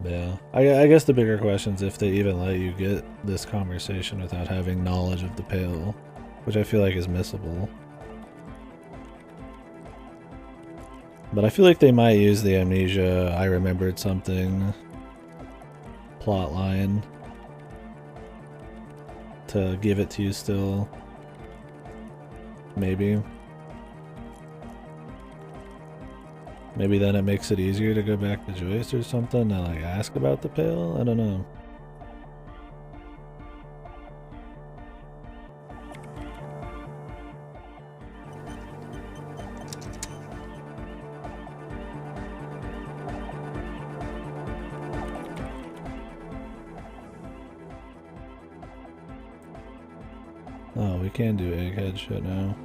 A: Yeah, I guess the bigger question is if they even let you get this conversation without having knowledge of the Pale, which I feel like is missable. But I feel like they might use the amnesia, I remembered something plot line to give it to you still. Maybe. Maybe then it makes it easier to go back to Joyce or something and like ask about the Pale? I don't know. Oh, we can do egghead shit now.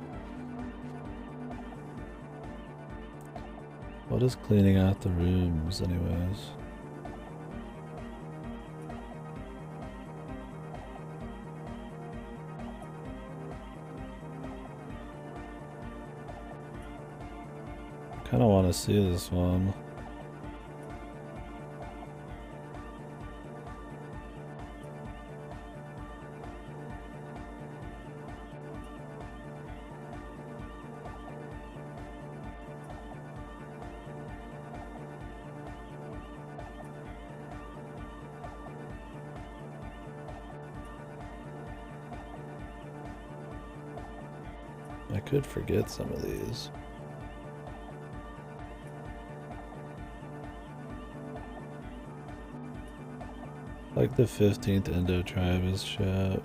A: What is cleaning out the rooms anyways? Kinda wanna see this one. I could forget some of these. Like the 15th Indo tribe is shit.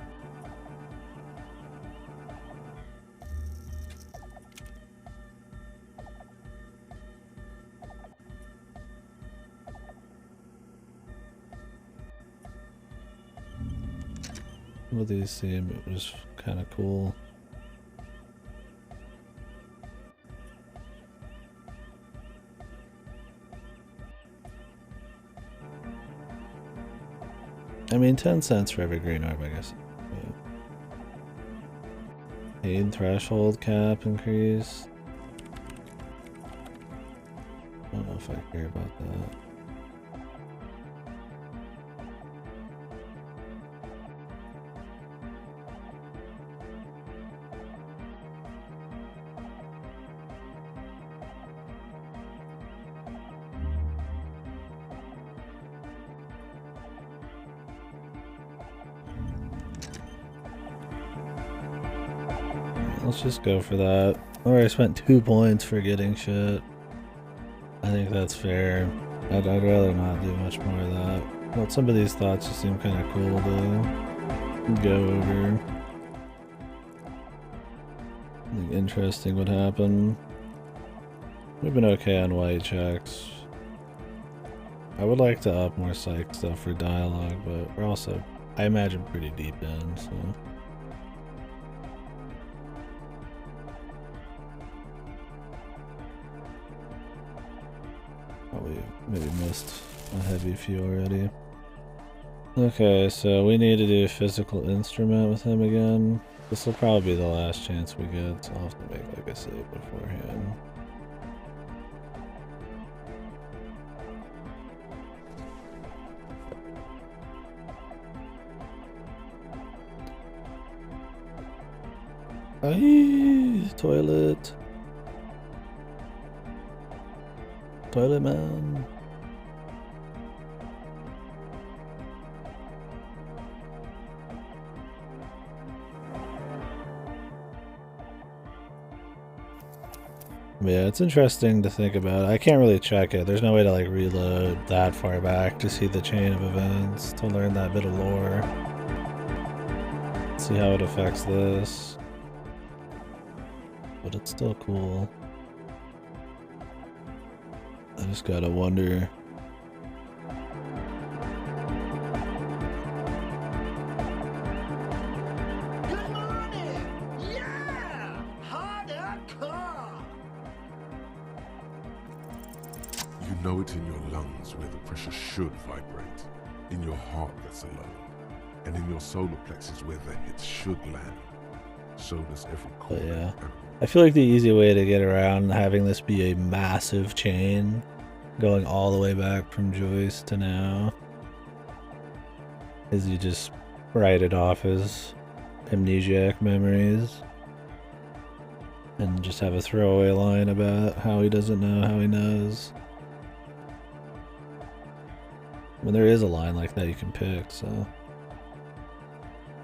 A: Some of these seem just kind of cool. I mean, 10 cents for every green orb, I guess. Yeah. Aid threshold cap increase. I don't know if I care about that. Let's just go for that. Or I spent 2 points for getting shit. I think that's fair. I'd rather not do much more of that. But some of these thoughts just seem kind of cool to go over. I think interesting would happen. We've been okay on white checks. I would like to up more psych stuff for dialogue, but we're also, I imagine, pretty deep in, so. Probably maybe missed a heavy few already. Okay, so we need to do a physical instrument with him again. This will probably be the last chance we get, so I'll have to make like a save beforehand. Aye, toilet. Toilet man. Yeah, it's interesting to think about. I can't really check it. There's no way to like reload that far back to see the chain of events, to learn that bit of lore. See how it affects this. But it's still cool. I just gotta wonder.
E: You know it in your lungs where the pressure should vibrate, in your heart that's alone, and in your solar plexus where the hits should land. So does every core.
A: But yeah. I feel like the easy way to get around having this be a massive chain going all the way back from Joyce to now is you just write it off as amnesiac memories and just have a throwaway line about how he doesn't know how he knows. I mean, there is a line like that you can pick, so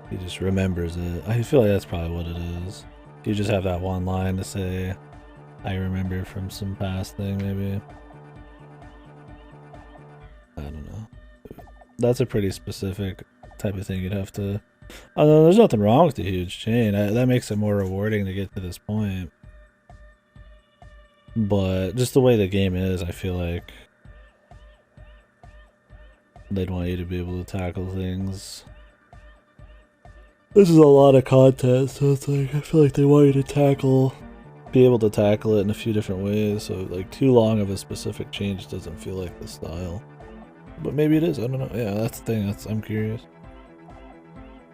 A: he just remembers it. I feel like that's probably what it is. You just have that one line to say, I remember from some past thing, maybe. I don't know. That's a pretty specific type of thing you'd have to... there's nothing wrong with the huge chain. That makes it more rewarding to get to this point. But just the way the game is, I feel like they'd want you to be able to tackle things. This is a lot of content, so it's like, I feel like they want you to be able to tackle it in a few different ways, so like too long of a specific change doesn't feel like the style. But maybe it is, I don't know. Yeah, that's the thing, I'm curious.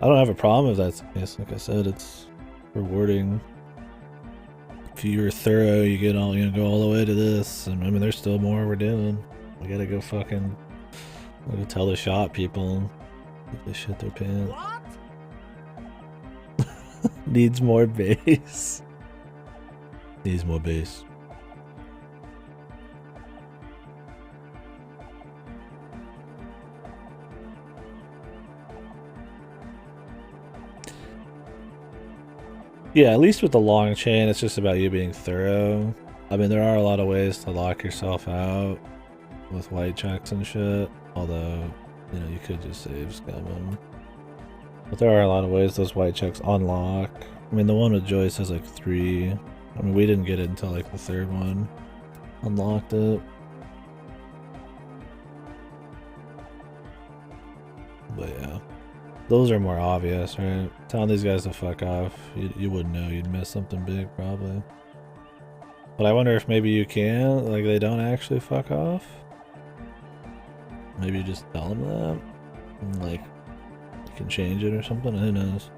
A: I don't have a problem if that's the case. Like I said, it's rewarding. If you're thorough, you get all, you know, go all the way to this, and I mean, there's still more we're doing. We gotta go fucking, we gotta tell the shop people, if they shit their pants. Needs more bass. Needs more bass. Yeah, at least with the long chain, it's just about you being thorough. I mean, there are a lot of ways to lock yourself out with white checks and shit. Although, you know, you could just save scum them. But there are a lot of ways those white checks unlock. I mean, the one with Joyce has like 3. I mean, we didn't get it until like the 3rd one. Unlocked it. But yeah. Those are more obvious, right? Telling these guys to fuck off, you wouldn't know. You'd miss something big, probably. But I wonder if maybe you can, like they don't actually fuck off. Maybe you just tell them that. And, like, you can change it or something, who knows.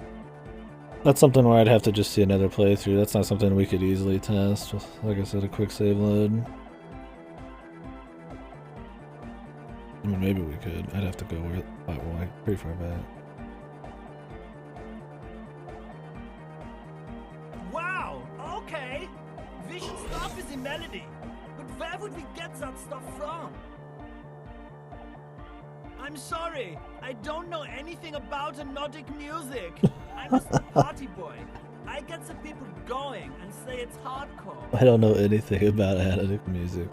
A: That's something where I'd have to just see another playthrough. That's not something we could easily test with, like I said, a quick save load. I mean, maybe we could. I'd have to go pretty far back.
L: Wow, okay. Vision stuff is in Melody. But where would we get that stuff from? I'm sorry, I don't know anything about hypnotic music. I'm just a party boy. I get the people going and say it's hardcore.
A: I don't know anything about hypnotic music.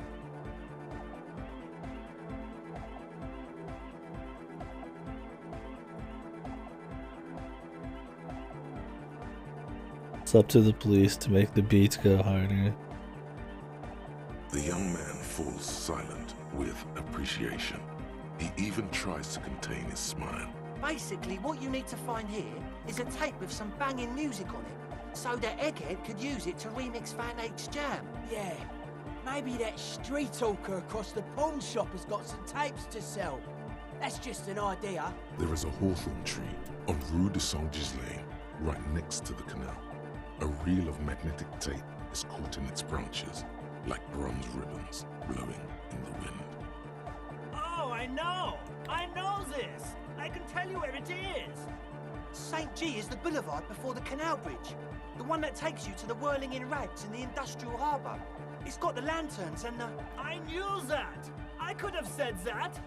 A: It's up to the police to make the beats go harder.
E: The young man falls silent with appreciation. He even tries to contain his smile.
J: Basically, what you need to find here is a tape with some banging music on it, so that Egghead could use it to remix Van Eyck's jam.
Q: Yeah, maybe that street talker across the pawn shop has got some tapes to sell. That's just an idea.
E: There is a hawthorn tree on Rue de Saint-Gislain, right next to the canal. A reel of magnetic tape is caught in its branches, like bronze ribbons blowing in the wind.
L: Oh, I know this. I can tell you where it is.
J: St. G is the boulevard before the canal bridge. The one that takes you to the whirling in rags in the industrial harbour. It's got the lanterns and the...
L: I knew that! I could have said that!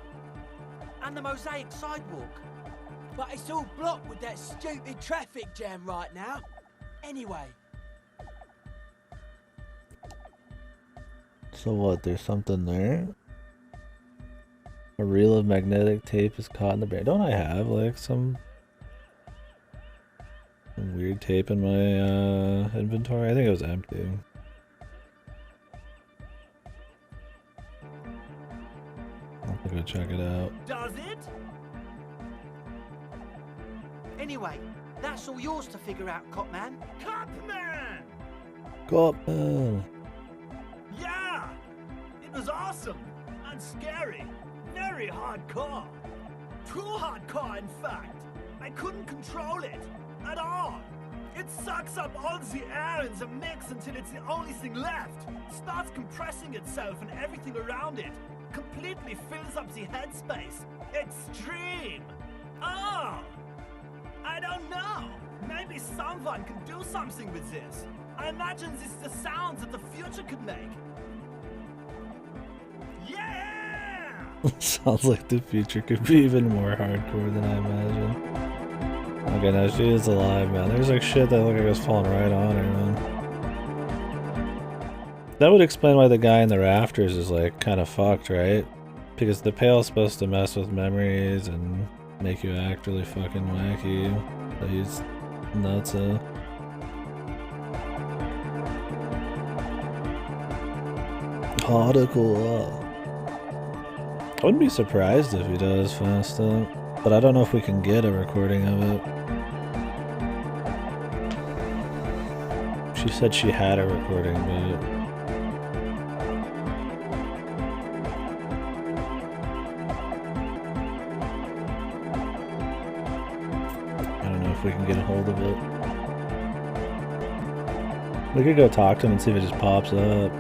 J: And the mosaic sidewalk.
Q: But it's all blocked with that stupid traffic jam right now. Anyway.
A: So what, there's something there? A reel of magnetic tape is caught in the bear. Don't I have like some weird tape in my inventory? I think it was empty. I'll go check it out.
L: Does it?
J: Anyway, that's all yours to figure out, Copman.
L: Copman!
A: Copman!
L: Yeah! It was awesome! And scary. Very hardcore. Too hardcore, in fact. I couldn't control it. At all. It sucks up all the air in the mix until it's the only thing left. Starts compressing itself and everything around it. Completely fills up the headspace. Extreme. Oh! I don't know. Maybe someone can do something with this. I imagine this is the sounds that the future could make. Yeah!
A: Sounds like the future could be even more hardcore than I imagine. Okay, now she is alive, man. There's like shit that looked like it was falling right on her, man. That would explain why the guy in the rafters is like kind of fucked, right? Because the pail's supposed to mess with memories and make you act really fucking wacky. So he's nuts. Hardcore. I wouldn't be surprised if he does fast up, but I don't know if we can get a recording of it. She said she had a recording, but I don't know if we can get a hold of it. We could go talk to him and see if it just pops up.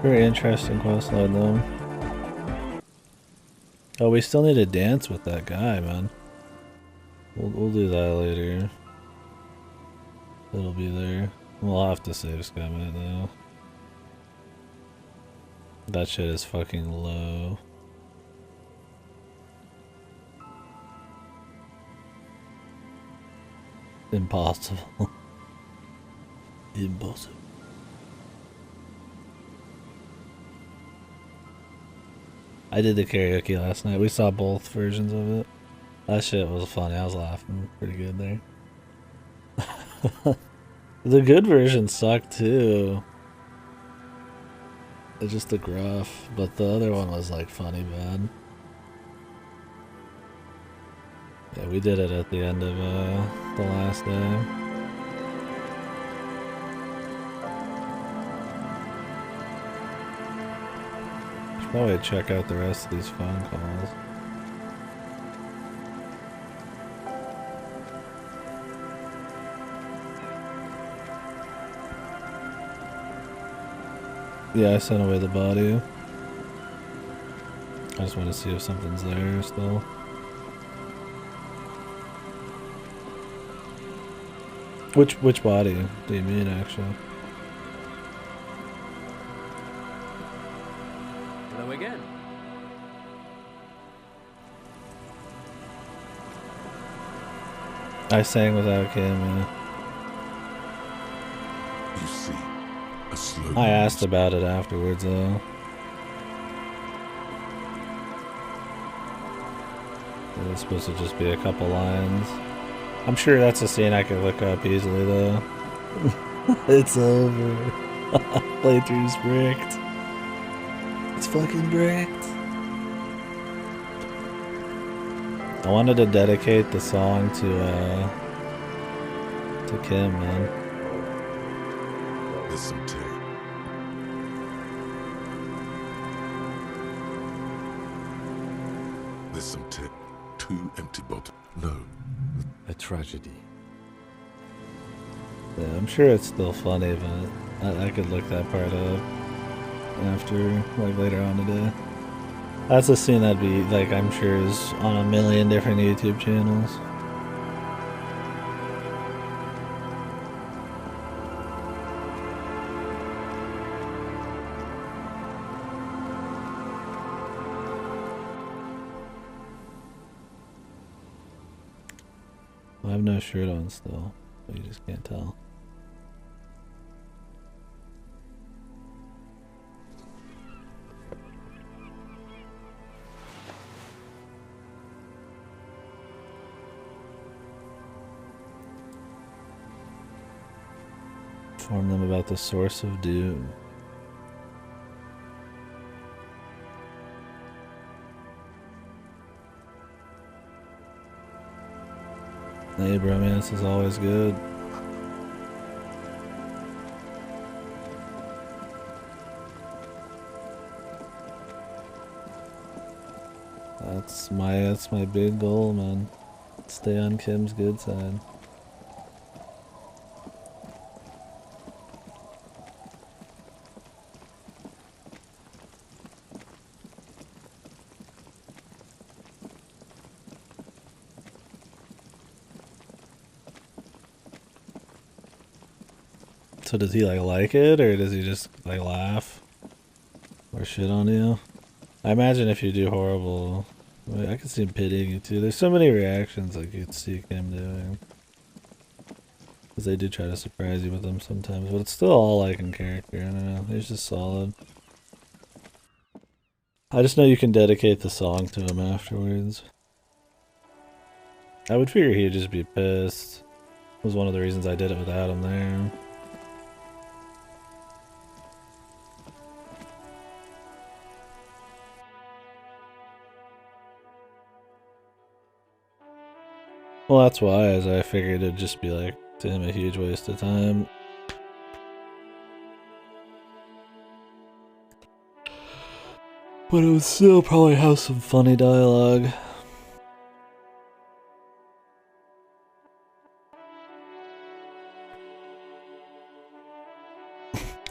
A: Very interesting questline though. Oh, we still need to dance with that guy, man. We'll do that later. It'll be there. We'll have to save scum it though. That shit is fucking low. Impossible. Impossible. I did the karaoke last night. We saw both versions of it. That shit was funny. I was laughing pretty good there. The good version sucked too. It's just the gruff, but the other one was like funny bad. Yeah, we did it at the end of the last day. Probably check out the rest of these phone calls. Yeah, I sent away the body. I just want to see if something's there still. Which body do you mean, actually?
S: Hello again.
A: I sang without Kim.
E: You see, a slow.
A: I asked about it afterwards, though. It's supposed to just be a couple lines. I'm sure that's a scene I could look up easily, though. It's over. Playthrough's bricked. It's fucking bricked. I wanted to dedicate the song to Kim, man.
E: There's some tape. Listen, Ted. 2 empty bottles. No.
D: A tragedy.
A: Yeah, I'm sure it's still funny, but I could look that part up after, like, later on today. That's a scene that'd be, like, I'm sure is on a million different YouTube channels. I have no shirt on still, but you just can't tell. Inform them about the source of doom. Hey, bromance is always good. That's my big goal, man. Stay on Kim's good side. So does he like it, or does he just like laugh or shit on you? I imagine if you do horrible, I can see him pitying you too. There's so many reactions like you'd see him doing, because they do try to surprise you with them sometimes, but it's still all like in character. I don't know. He's just solid. I just know you can dedicate the song to him afterwards. I would figure he'd just be pissed. It was one of the reasons I did it without him there. Well, that's why, as I figured it'd just be like, to him, a huge waste of time. But it would still probably have some funny dialogue.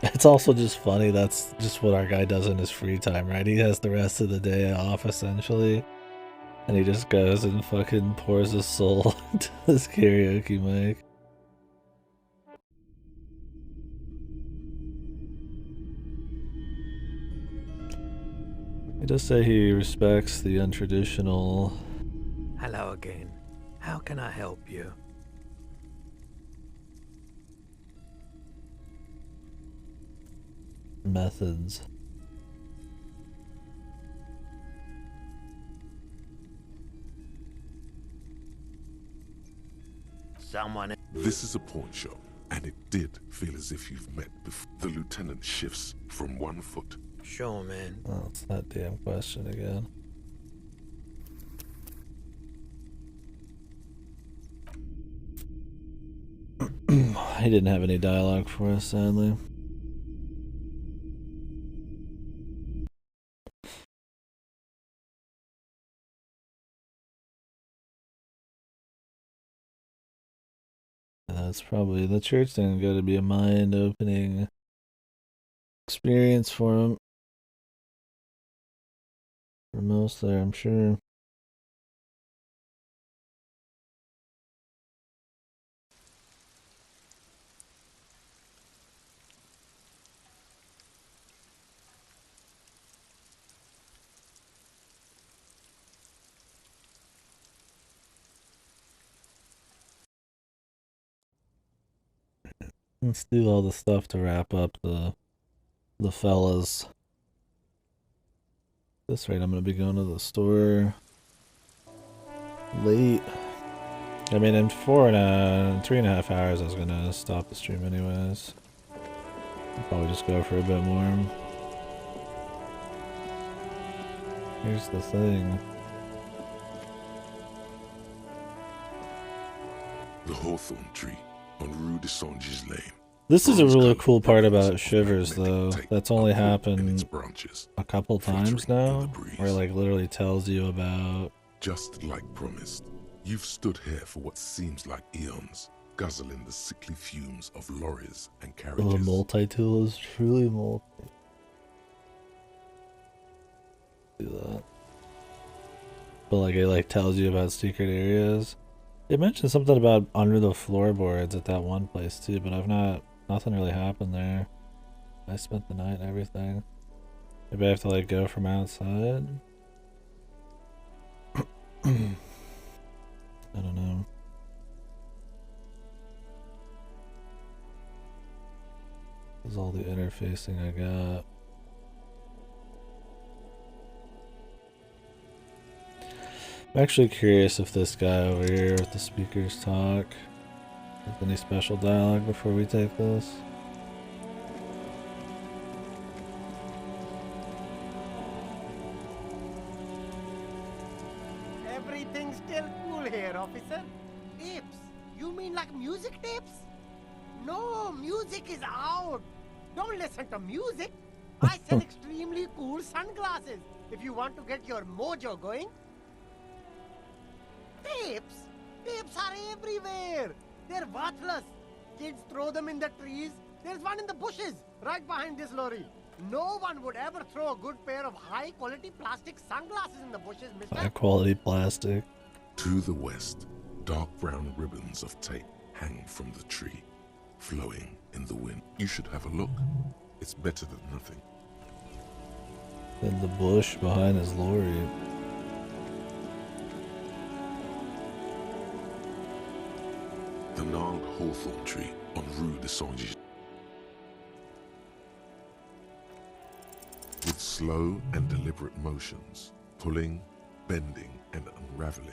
A: It's also just funny, that's just what our guy does in his free time, right? He has the rest of the day off, essentially. And he just goes and fucking pours his soul into this karaoke mic. He does say he respects the untraditional...
S: Hello again. How can I help you?
A: methods.
E: Someone. This is a pawn shop, and it did feel as if you've met before. The lieutenant shifts from 1 foot.
S: Sure, man.
A: Oh, it's that damn question again. He didn't have any dialogue for us, sadly. That's probably the church thing. Got to be a mind-opening experience for him. For most there, I'm sure. Let's do all the stuff to wrap up the fellas. At this rate, I'm gonna be going to the store late. I mean, in 3.5 hours, I was gonna stop the stream anyways. I'll probably just go for a bit more. Here's the thing.
E: The hawthorn tree on Rue de Songes Lane.
A: This is a really cool part about Shivers, though. That's only happened a couple times now, where it like literally tells you about
E: Just like promised, you've stood here for what seems like eons, guzzling the sickly fumes of lorries and
A: The
E: carriages.
A: multi-tool is truly multi. Do that. But like it like tells you about secret areas. It mentioned something about under the floorboards at that one place too, but nothing really happened there. I spent the night and everything. Maybe I have to like go from outside. I don't know. This is all the interfacing I got. I'm actually curious if this guy over here with the speakers talk. With any special dialogue before we take this?
J: Everything's still cool here, officer. Tapes? You mean like music tapes? No, music is out. Don't listen to music. I sell extremely cool sunglasses if you want to get your mojo going. Tapes? Tapes are everywhere. They're worthless. Kids throw them in the trees. There's one in the bushes, right behind this lorry. No one would ever throw a good pair of high-quality plastic sunglasses in the bushes, mister.
A: High quality plastic.
E: To the west, dark brown ribbons of tape hang from the tree, flowing in the wind. You should have a look. It's better than nothing.
A: Then the bush behind his lorry.
E: The gnarled hawthorn tree on Rue de Saint-Gilles. With slow and deliberate motions, pulling, bending, and unraveling,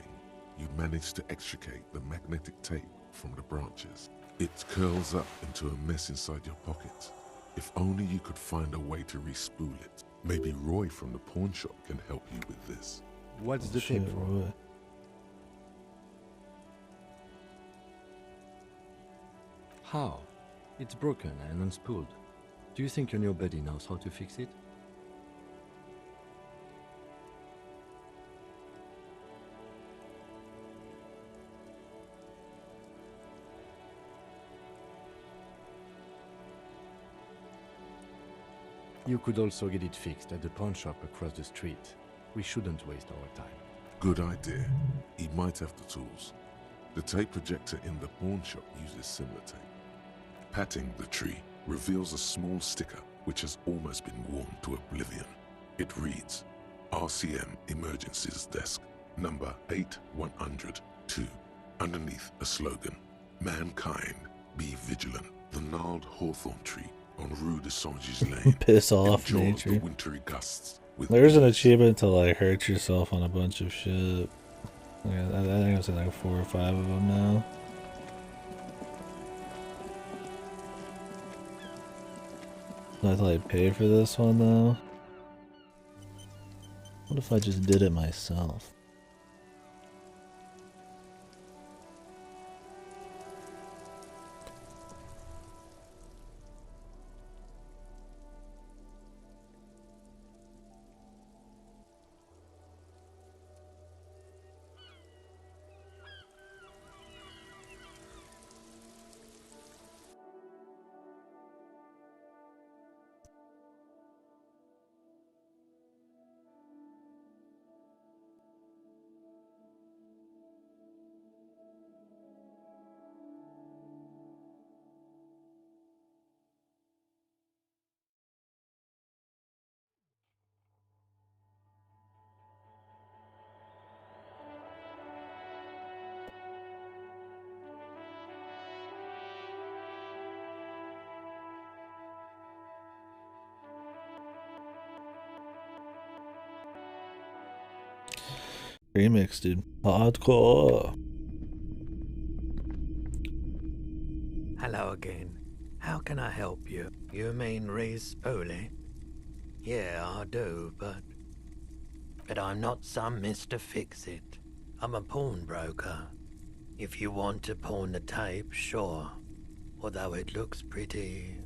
E: you manage to extricate the magnetic tape from the branches. It curls up into a mess inside your pocket. If only you could find a way to re-spool it. Maybe Roy from the pawn shop can help you with this.
D: What's the tape for?
A: Roy.
D: How? It's broken and unspooled. Do you think your new buddy knows how to fix it? You could also get it fixed at the pawn shop across the street. We shouldn't waste our time.
E: Good idea. He might have the tools. The tape projector in the pawn shop uses similar tape. Patting the tree reveals a small sticker which has almost been worn to oblivion. It reads, RCM Emergencies Desk, number 8102. Underneath a slogan, Mankind, be vigilant. The gnarled hawthorn tree on Rue de Saint-Gilles Lane.
A: Piss off,
E: enjoys
A: nature.
E: the wintry gusts with
A: There's an
E: ease.
A: achievement to like hurt yourself on a bunch of shit. Yeah, I think I've seen like 4 or 5 of them now. I thought I'd pay for this one though. What if I just did it myself? Remix, dude. Hardcore.
S: Hello again. How can I help you? You mean Reese Foley? Yeah, I do, but I'm not some Mr. Fix-It. I'm a pawnbroker. If you want to pawn the tape, sure. Although it looks pretty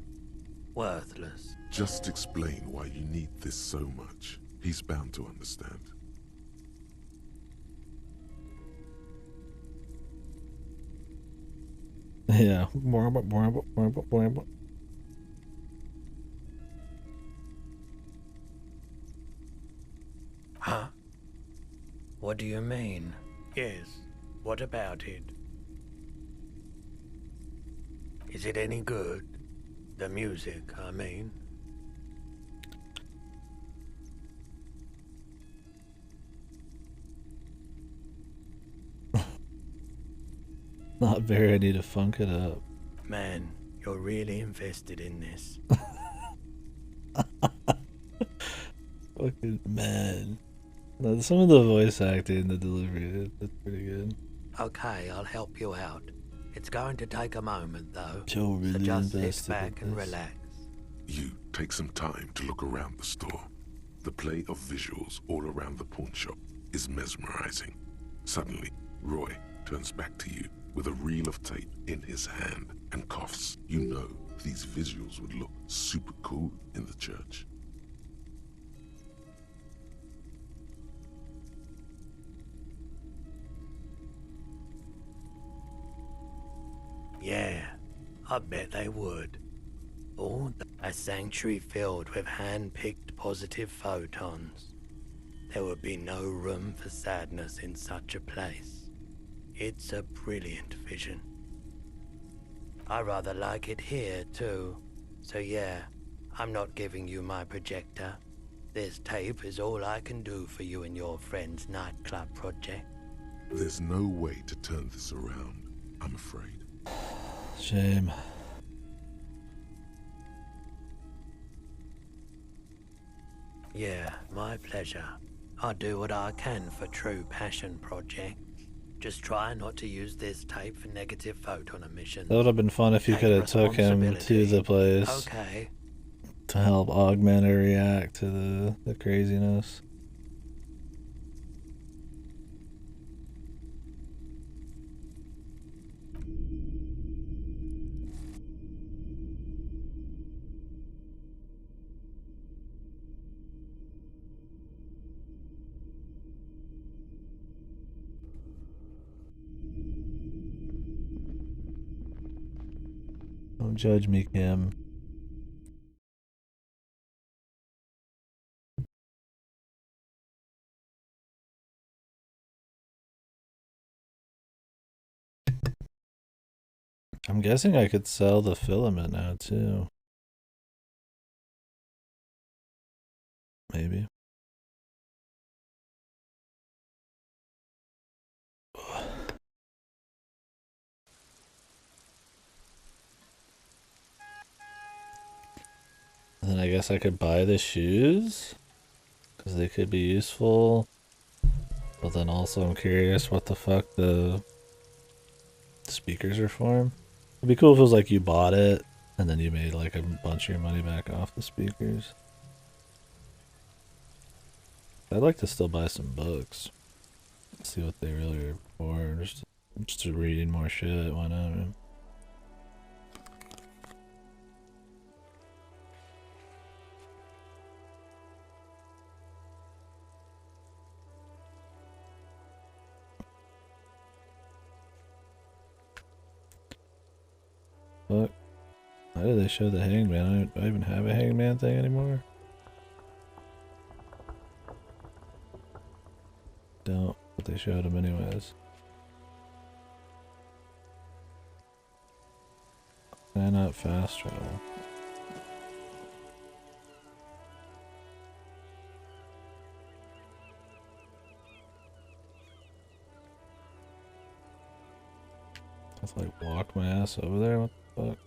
S: worthless.
E: Just explain why you need this so much. He's bound to understand.
A: Yeah.
S: Huh? What do you mean? Yes. What about it? Is it any good? The music, I mean.
A: Not very. I need to funk it up.
S: Man, you're really invested in this.
A: Fucking man. No, some of the voice acting, the delivery, that's pretty good.
S: Okay, I'll help you out. It's going to take a moment, though.
A: You're really
S: so just sit
A: invested
S: back
A: in
S: and
A: this.
S: relax.
E: You take some time to look around the store. The play of visuals all around the pawn shop is mesmerizing. Suddenly, Roy turns back to you with a reel of tape in his hand and coughs. You know these visuals would look super cool in the church.
S: Yeah, I bet they would. Oh, a sanctuary filled with hand-picked positive photons. There would be no room for sadness in such a place. It's a brilliant vision. I rather like it here, too. So yeah, I'm not giving you my projector. This tape is all I can do for you and your friend's nightclub project.
E: There's no way to turn this around, I'm afraid.
A: Shame.
S: Yeah, my pleasure. I'll do what I can for true passion projects. Just try not to use this tape for negative photon emissions.
A: That would have been fun if you could have took him to the place.
S: Okay.
A: To help augment or react to the craziness. Don't judge me, Kim. I'm guessing I could sell the filament now, too. Maybe. And then I guess I could buy the shoes, because they could be useful. But then also I'm curious what the fuck the speakers are for. It'd be cool if it was like you bought it, and then you made like a bunch of your money back off the speakers. I'd like to still buy some books. See what they really are for. Just reading more shit, why not, man? Fuck. Why did they show the hangman? Do I even have a hangman thing anymore? Don't, but they showed him anyways. Why not fast travel? Let's like walk my ass over there, what the fuck?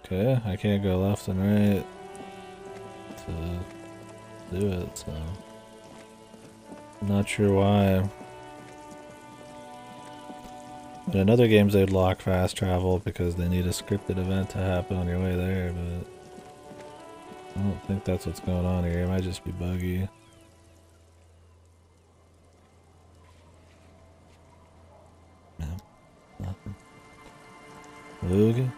A: Okay, I can't go left and right to do it, so I'm not sure why. In other games they'd lock fast travel because they need a scripted event to happen on your way there, but I don't think that's what's going on here. It might just be buggy. No, nothing. Okay.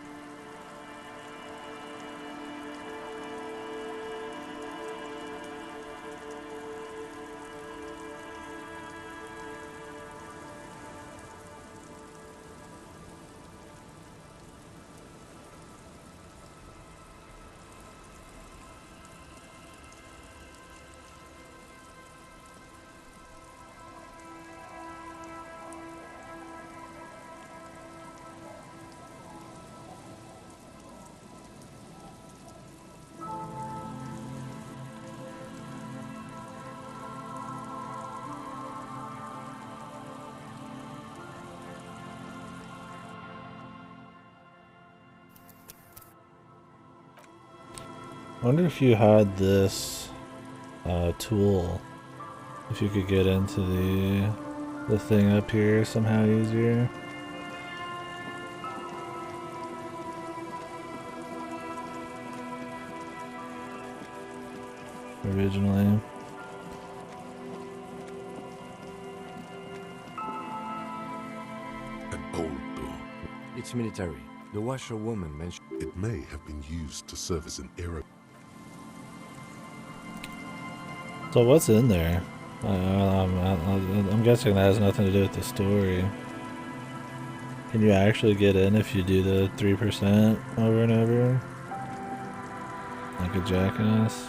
A: Wonder if you had this tool, if you could get into the thing up here somehow easier. Originally.
E: An old door.
D: It's military. The washerwoman mentioned
E: it may have been used to serve as an era.
A: So what's in there? I'm guessing that has nothing to do with the story. Can you actually get in if you do the 3% over and over? Like a jackass?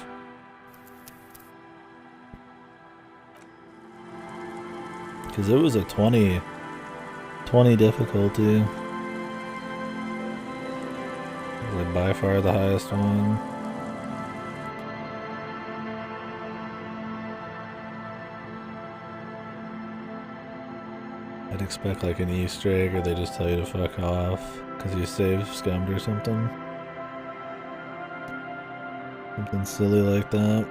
A: Because it was a 20 difficulty. Like by far the highest one. I'd expect like an Easter egg, or they just tell you to fuck off because you saved scummed or something. Something silly like that.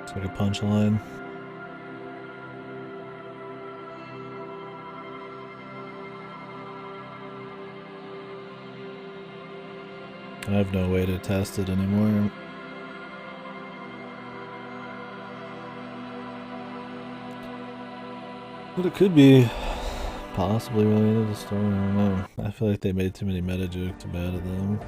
A: It's like a punchline. I have no way to test it anymore. But it could be possibly related to the story, I don't know. I feel like they made too many meta jokes about it though.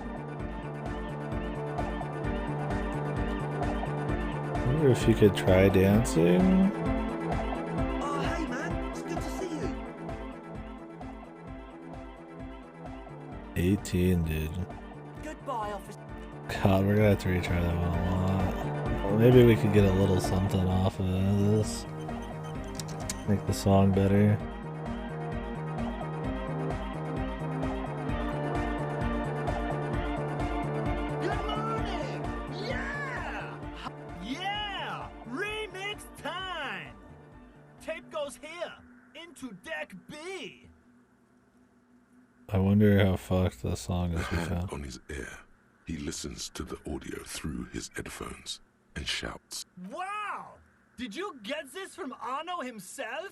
A: I wonder if you could try dancing.
L: Oh, hey man, it's good to see you.
A: 18, dude.
L: Goodbye, officer.
A: God, we're gonna have to retry that one a lot. Well, maybe we could get a little something off of this. Make the song better.
L: Good morning! Yeah! Yeah! Remix time! Tape goes here, into deck B.
A: I wonder how fucked the song is we
E: Hand
A: found.
E: on his ear, he listens to the audio through his headphones and shouts.
L: Wow! Did you get this from Arno himself?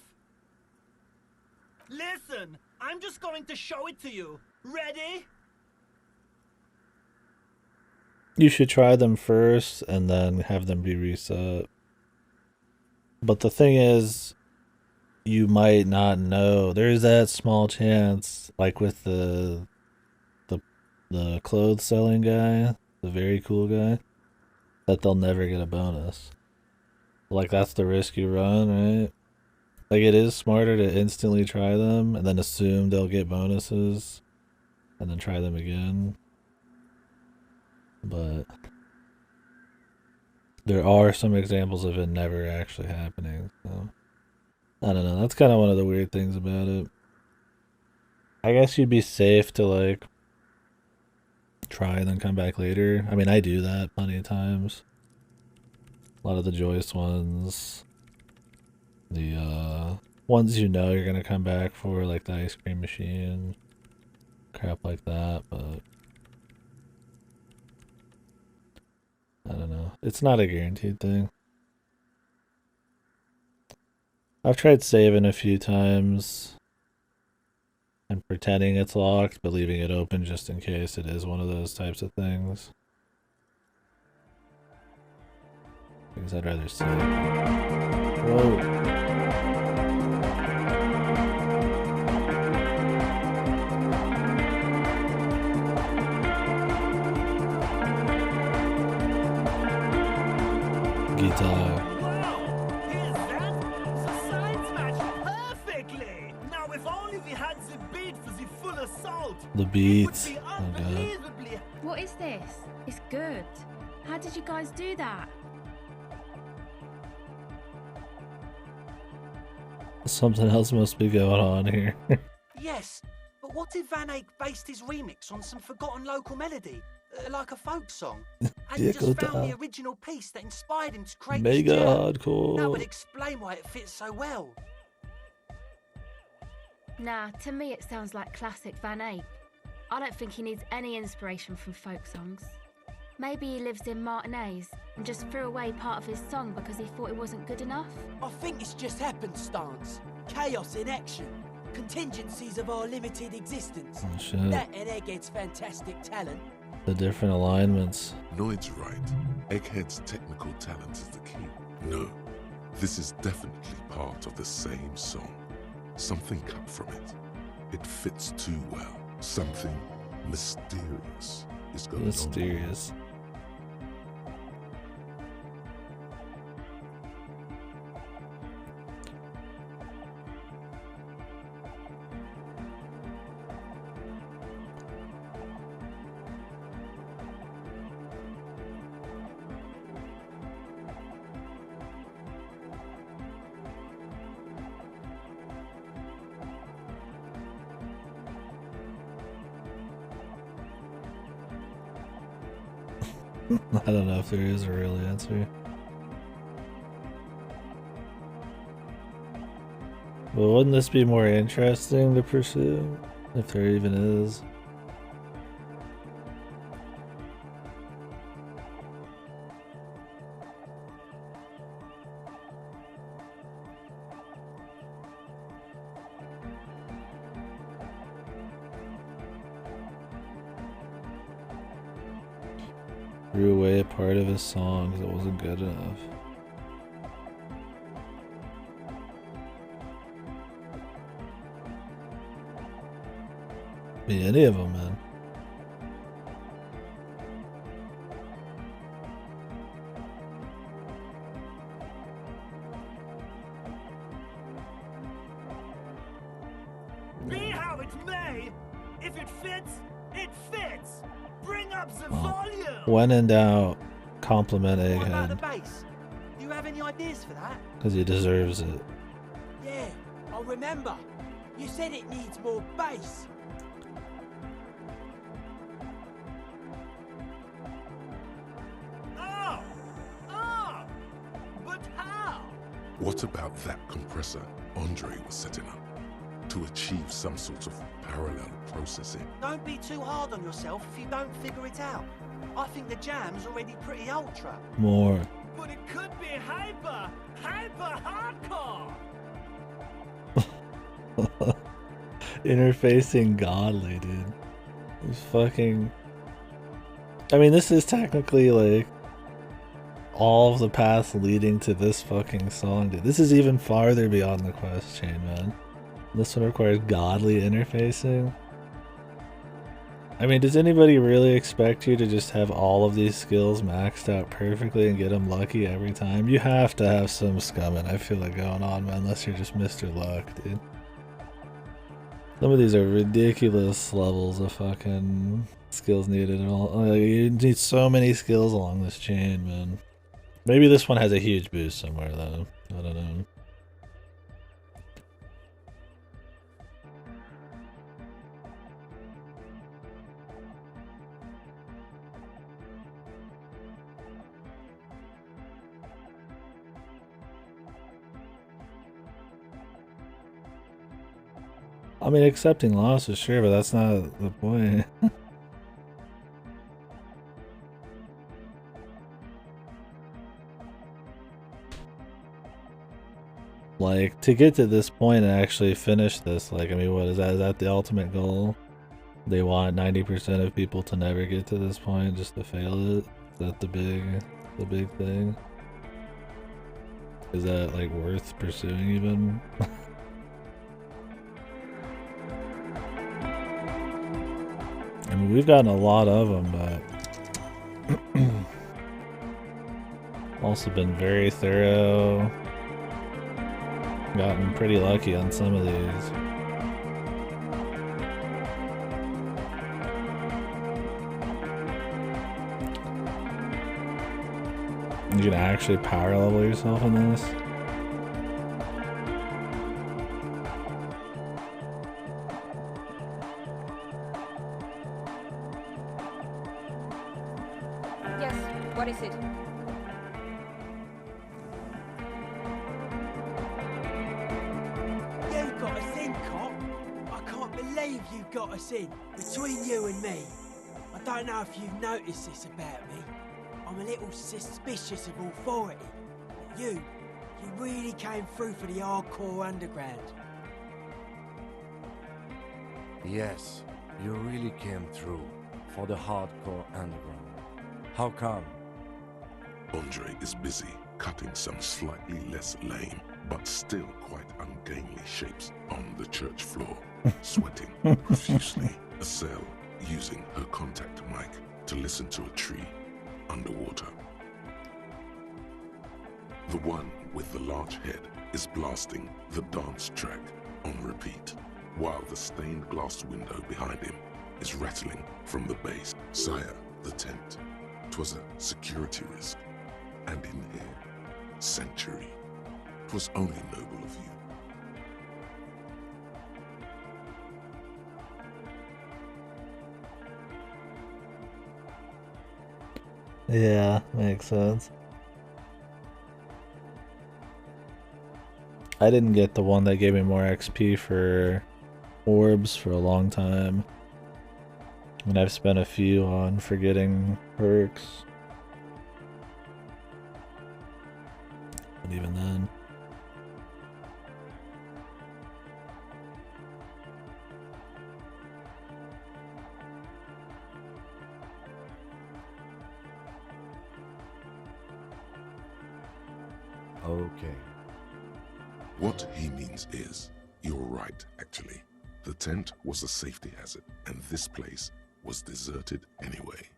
L: Listen, I'm just going to show it to you. Ready?
A: You should try them first and then have them be reset. But the thing is, you might not know. There's that small chance, like with the clothes selling guy, the very cool guy, that they'll never get a bonus. Like that's the risk you run, right? Like it is smarter to instantly try them and then assume they'll get bonuses and then try them again. But there are some examples of it never actually happening, so I don't know. That's kind of one of the weird things about it. I guess you'd be safe to like try and then come back later. I mean, I do that plenty of times. A lot of the Joyce ones. The ones you know you're gonna come back for, like the ice cream machine. Crap like that, but I don't know. It's not a guaranteed thing. I've tried saving a few times and pretending it's locked, but leaving it open just in case it is one of those types of things. Because I'd rather save. Whoa. Guitar.
L: Here's that. The science match perfectly. Now, if only we had the beat for the full assault.
A: The beats. Oh god.
G: What is this? It's good. How did you guys do that?
A: Something else must be going on here.
L: Yes, but what if Van Eyck based his remix on some forgotten local melody, like a folk song? And you just found the original piece that inspired him to create
A: Mega
L: this jam?
A: hardcore.
L: That would explain why it fits so well.
G: Nah, to me it sounds like classic Van Eyck. I don't think he needs any inspiration from folk songs. Maybe he lives in Martinez and just threw away part of his song because he thought it wasn't good enough.
Q: I think it's just happenstance. Chaos in action. Contingencies of our limited existence.
A: Oh, shit.
Q: That and Egghead's fantastic talent.
A: The different alignments.
E: Noid's right. Egghead's technical talent is the key. No, this is definitely part of the same song. Something cut from it. It fits too well. Something mysterious is going on.
A: Mysterious. I don't know if there is a real answer. But wouldn't this be more interesting to pursue? If there even is. Threw away a part of his song because it wasn't good enough. Be any of them, man.
L: Be how it may, if it fits, it fits. Bring up the volume.
A: When in doubt, compliment
L: What about the
A: Egghead
L: bass? Do you have any ideas for that?
A: because he deserves it.
Q: Yeah, I remember. You said it needs more bass.
L: But how?
E: What about that compressor Andre was setting up to achieve some sort of parallel processing?
L: Don't be too hard on yourself if you don't figure it out. I think the jam's already pretty ultra.
A: More.
L: But it could be hyper hardcore.
A: Interfacing godly, dude. It's fucking. I mean, this is technically like all of the paths leading to this fucking song, dude. This is even farther beyond the quest chain, man. This one requires godly interfacing. I mean, does anybody really expect you to just have all of these skills maxed out perfectly and get them lucky every time? You have to have some scumming, I feel like, going on, man, unless you're just Mr. Luck, dude. Some of these are ridiculous levels of fucking skills needed and all. Like, you need so many skills along this chain, man. Maybe this one has a huge boost somewhere, though. I don't know. I mean, accepting loss is sure, but that's not the point. Like, to get to this point and actually finish this, like, I mean, what is that? Is that the ultimate goal? They want 90% of people to never get to this point, just to fail it? Is that the big thing? Is that, like, worth pursuing even? I mean, we've gotten a lot of them, but also been very thorough. Gotten pretty lucky on some of these. You can actually power level yourself in this.
N: Yes, what is it?
Q: You got us in, cop. I can't believe you got us in. Between you and me, I don't know if you've noticed this about me. I'm a little suspicious of authority. But you really came through for the hardcore underground.
D: Yes, you really came through for the hardcore underground. How come?
E: Andre is busy cutting some slightly less lame, but still quite ungainly shapes on the church floor, sweating profusely. Estelle using her contact mic to listen to a tree underwater. The one with the large head is blasting the dance track on repeat, while the stained glass window behind him is rattling from the base. Sire, the tent. 'Twas a security risk, and in here, century. 'Twas only noble of you.
A: Yeah, makes sense. I didn't get the one that gave me more XP for orbs for a long time. And I've spent a few on forgetting perks. But even then.
D: Okay.
E: What he means is, you're right, actually. The tent was a safety hazard, and this place was deserted anyway.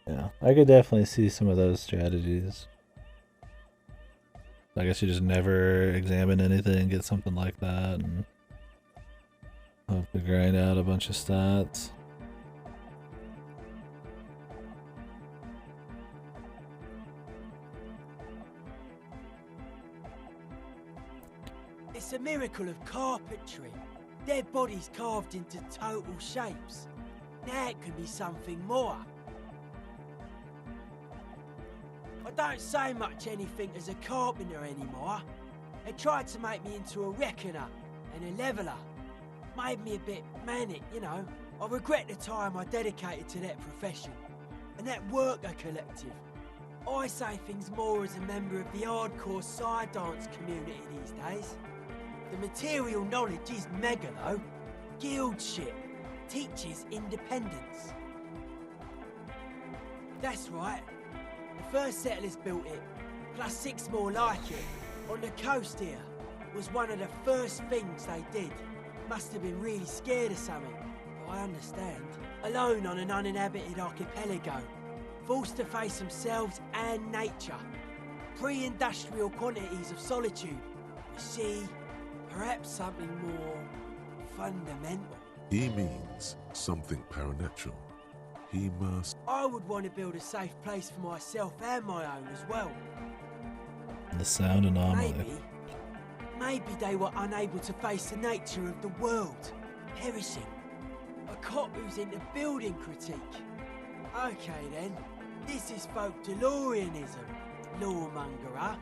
A: Yeah, I could definitely see some of those strategies. I guess you just never examine anything, get something like that, and hope to grind out a bunch of stats.
Q: It's a miracle of carpentry. Dead bodies carved into total shapes. Now it can be something more. I don't say much anything as a carpenter anymore. They tried to make me into a reckoner and a leveler. Made me a bit manic, you know. I regret the time I dedicated to that profession and that worker collective. I say things more as a member of the hardcore side dance community these days. The material knowledge is mega though. Guild shit. Teaches independence. That's right. The first settlers built it, plus 6 more like it, on the coast here. Was one of the first things they did. Must have been really scared of something, but I understand. Alone on an uninhabited archipelago, forced to face themselves and nature. Pre-industrial quantities of solitude. You see, perhaps something more fundamental.
E: He means something paranatural. He must...
Q: I would want to build a safe place for myself and my own as well.
A: The sound anomaly.
Q: Maybe they were unable to face the nature of the world, perishing. A cop who's into building critique. Okay then, this is folk DeLoreanism, lawmonger.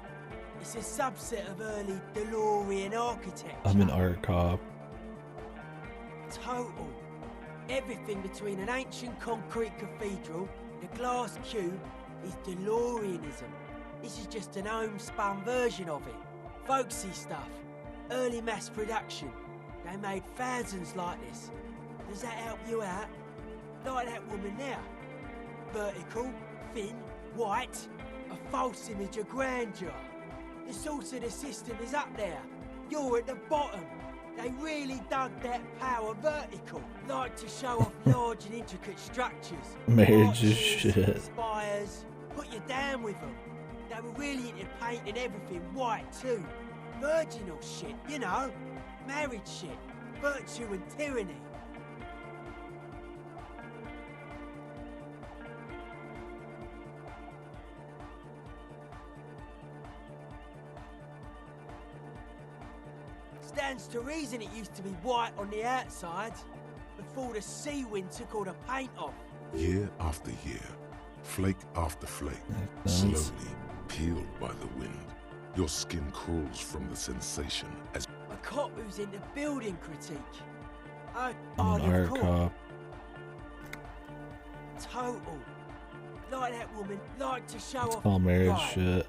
Q: It's a subset of early DeLorean architecture.
A: I'm an art cop.
Q: Total. Everything between an ancient concrete cathedral and a glass cube is DeLoreanism. This is just an homespun version of it. Folksy stuff. Early mass production. They made thousands like this. Does that help you out? Like that woman there. Vertical, thin, white. A false image of grandeur. The source of the system is up there. You're at the bottom. They really dug that power vertical. Like to show off large and intricate structures.
A: Marriage is shit.
Q: Spires. Put you down with them. They were really into painting everything white too. Virginal shit, you know. Marriage shit. Virtue and tyranny. Stands to reason it used to be white on the outside before the sea wind took all the paint off.
E: Year after year, flake after flake, slowly peeled by the wind. Your skin crawls from the sensation as...
Q: A cop who's into building critique. Oh,
A: I'm an art cop.
Q: Total. Like that woman, like to show
A: It's
Q: off.
A: all marriage
Q: Right.
A: shit.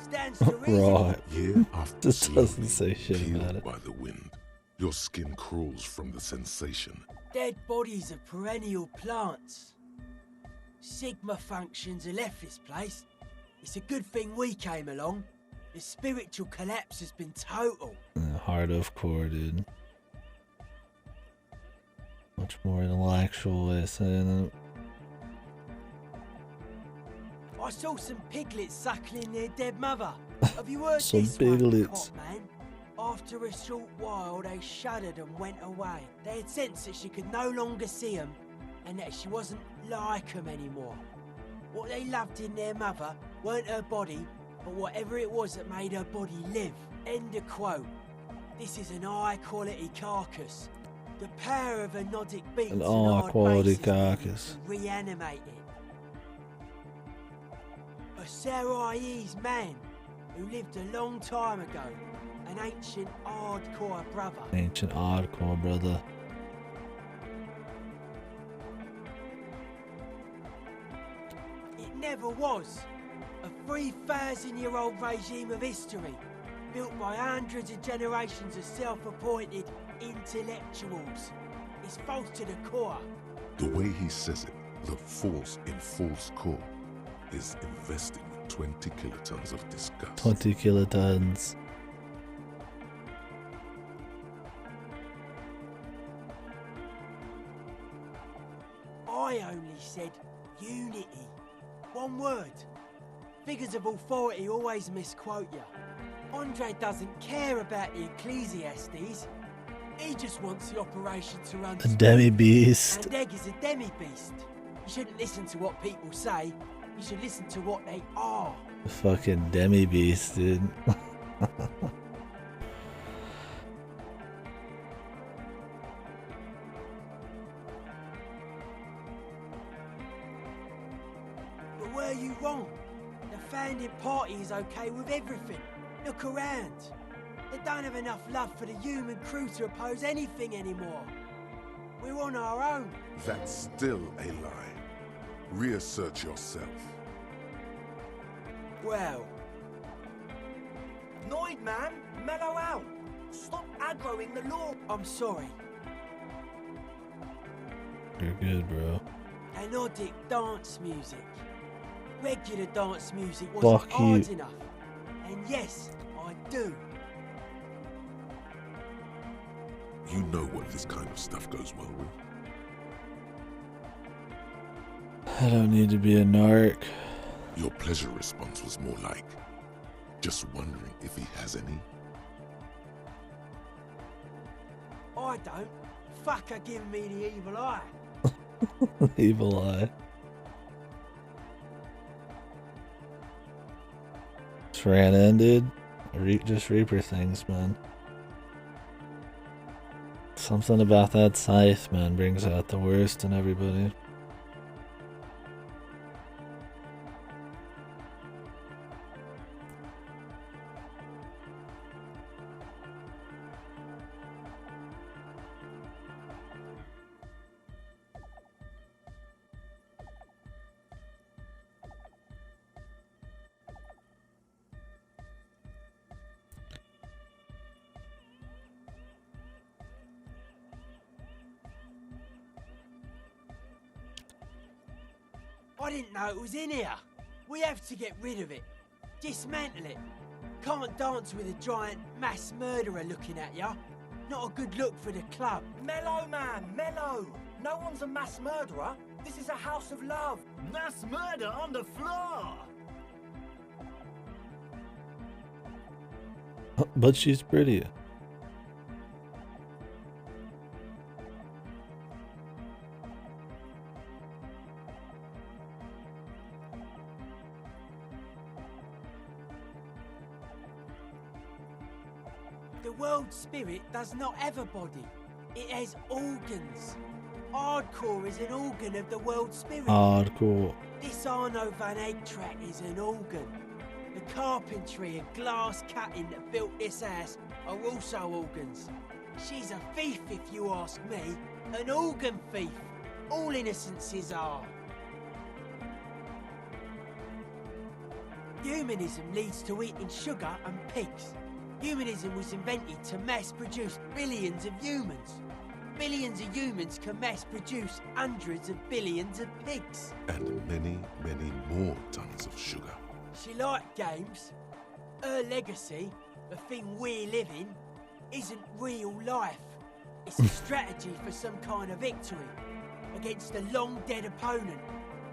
Q: Stands to reason.
A: Right.
E: Year after
A: Just doesn't
E: slowly
A: say shit
E: peeled
A: about it.
E: by the wind, your skin crawls from the sensation.
Q: Dead bodies of perennial plants. Sigma functions have left this place. It's a good thing we came along. The spiritual collapse has been total.
A: Hard of core, dude. Much more intellectual way of saying it.
Q: I saw some piglets suckling their dead mother. Have you heard
A: Some
Q: this
A: piglets.
Q: one, cop man? After a short while, they shuddered and went away. They had sensed that she could no longer see them, and that she wasn't like them anymore. What they loved in their mother weren't her body, but whatever it was that made her body live. End of quote. This is an high-quality carcass. The power of a Nodic beats
A: An
Q: and
A: all
Q: hard
A: quality
Q: bases
A: carcass.
Q: can reanimate it. A Sarais man who lived a long time ago. An ancient hardcore brother.
A: Ancient hardcore brother.
Q: It never was. A 3,000-year-old regime of history, built by hundreds of generations of self-appointed intellectuals. It's false to the core.
E: The way he says it, the force in false core, is invested with 20 kilotons of disgust.
A: 20 kilotons.
Q: I only said unity. One word. Figures of authority always misquote you. Andre doesn't care about the Ecclesiastes. He just wants the operation to run
A: A demi-beast.
Q: And Egg is a demi-beast. You shouldn't listen to what people say. You should listen to what they are.
A: Fucking demi-beast, dude.
Q: But were you wrong? The founding party is okay with everything. Look around. They don't have enough love for the human crew to oppose anything anymore. We're on our own.
E: That's still a lie. Reassert yourself.
Q: Well,
L: Noid, man, mellow out. Stop aggroing the law.
Q: I'm sorry.
A: You're good, bro.
Q: Anodic dance music. Regular dance music wasn't
A: Fuck
Q: hard
A: you.
Q: enough. And yes, I do.
E: You know what this kind of stuff goes well with.
A: I don't need to be a narc.
E: Your pleasure response was more like, just wondering if he has any.
Q: I don't. Fuck her giving me the evil eye.
A: Evil eye. Just ran in, dude. Just Reaper things, man. Something about that scythe, man, brings out the worst in everybody.
Q: I didn't know it was in here. We have to get rid of it. Dismantle it. Can't dance with a giant mass murderer looking at ya. Not a good look for the club.
L: Mellow, man, mellow. No one's a mass murderer. This is a house of love. Mass murder on the floor.
A: But she's pretty.
Q: The world spirit does not have a body. It has organs. Hardcore is an organ of the world spirit.
A: Hardcore.
Q: This Arno van Eyck track is an organ. The carpentry and glass cutting that built this house are also organs. She's a thief, if you ask me. An organ thief. All innocences are. Humanism leads to eating sugar and pigs. Humanism was invented to mass-produce billions of humans. Billions of humans can mass-produce hundreds of billions of pigs.
E: And many, many more tons of sugar.
Q: She liked games. Her legacy, the thing we live in, isn't real life. It's a strategy for some kind of victory against a long-dead opponent.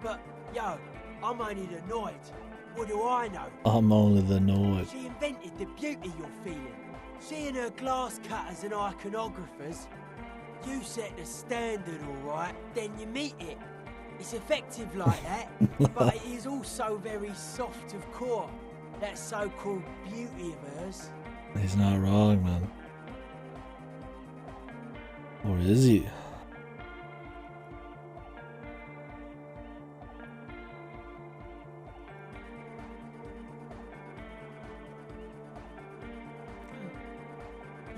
Q: But, yo, I'm only the Knight. What do I know?
A: I'm only the Knight.
Q: She invented the beauty you're feeling. Seeing her glass cutters and iconographers, you set the standard, alright, then you meet it. It's effective like that, but it is also very soft of core. That so-called beauty of hers.
A: He's not wrong, man. Or is he?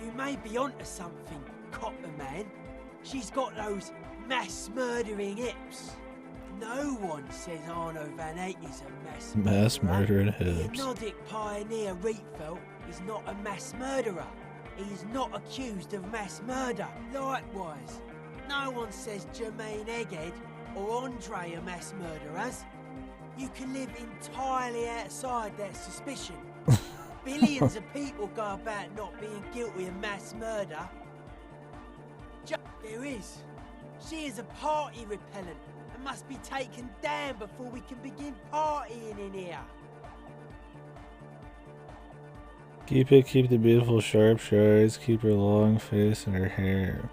Q: You may be onto something, Copper Man. She's got those mass-murdering hips. No one says Arno van Eyck is a
A: Mass murdering
Q: The
A: hips.
Q: Nordic pioneer Rietveld is not a mass murderer. He is not accused of mass murder. Likewise, no one says Jermaine Egghead or Andre are mass murderers. You can live entirely outside that suspicion. Billions of people go about not being guilty of mass murder. There is. She is a party repellent and must be taken down before we can begin partying in here.
A: Keep the beautiful sharp eyes, keep her long face and her hair.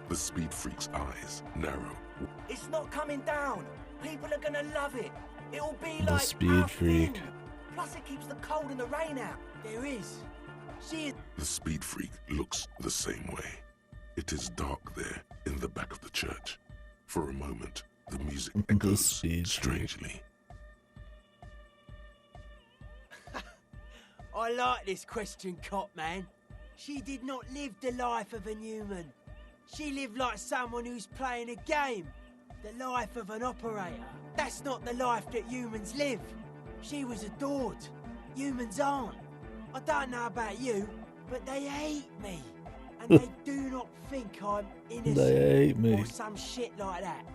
E: The speed freak's eyes narrow.
L: It's not coming down. People are gonna love it. It'll be
A: The
L: like
A: speed
L: our
A: freak.
L: thing. Plus it keeps the cold and the rain out.
Q: There is. She is.
E: The speed freak looks the same way. It is dark there in the back of the church. For a moment, the music echoes strangely.
Q: I like this question, Cop Man. She did not live the life of a human. She lived like someone who's playing a game. The life of an operator. That's not the life that humans live. She was adored. Humans aren't. I don't know about you, but they hate me. And they do not think I'm innocent
A: They hate me.
Q: or some shit like that.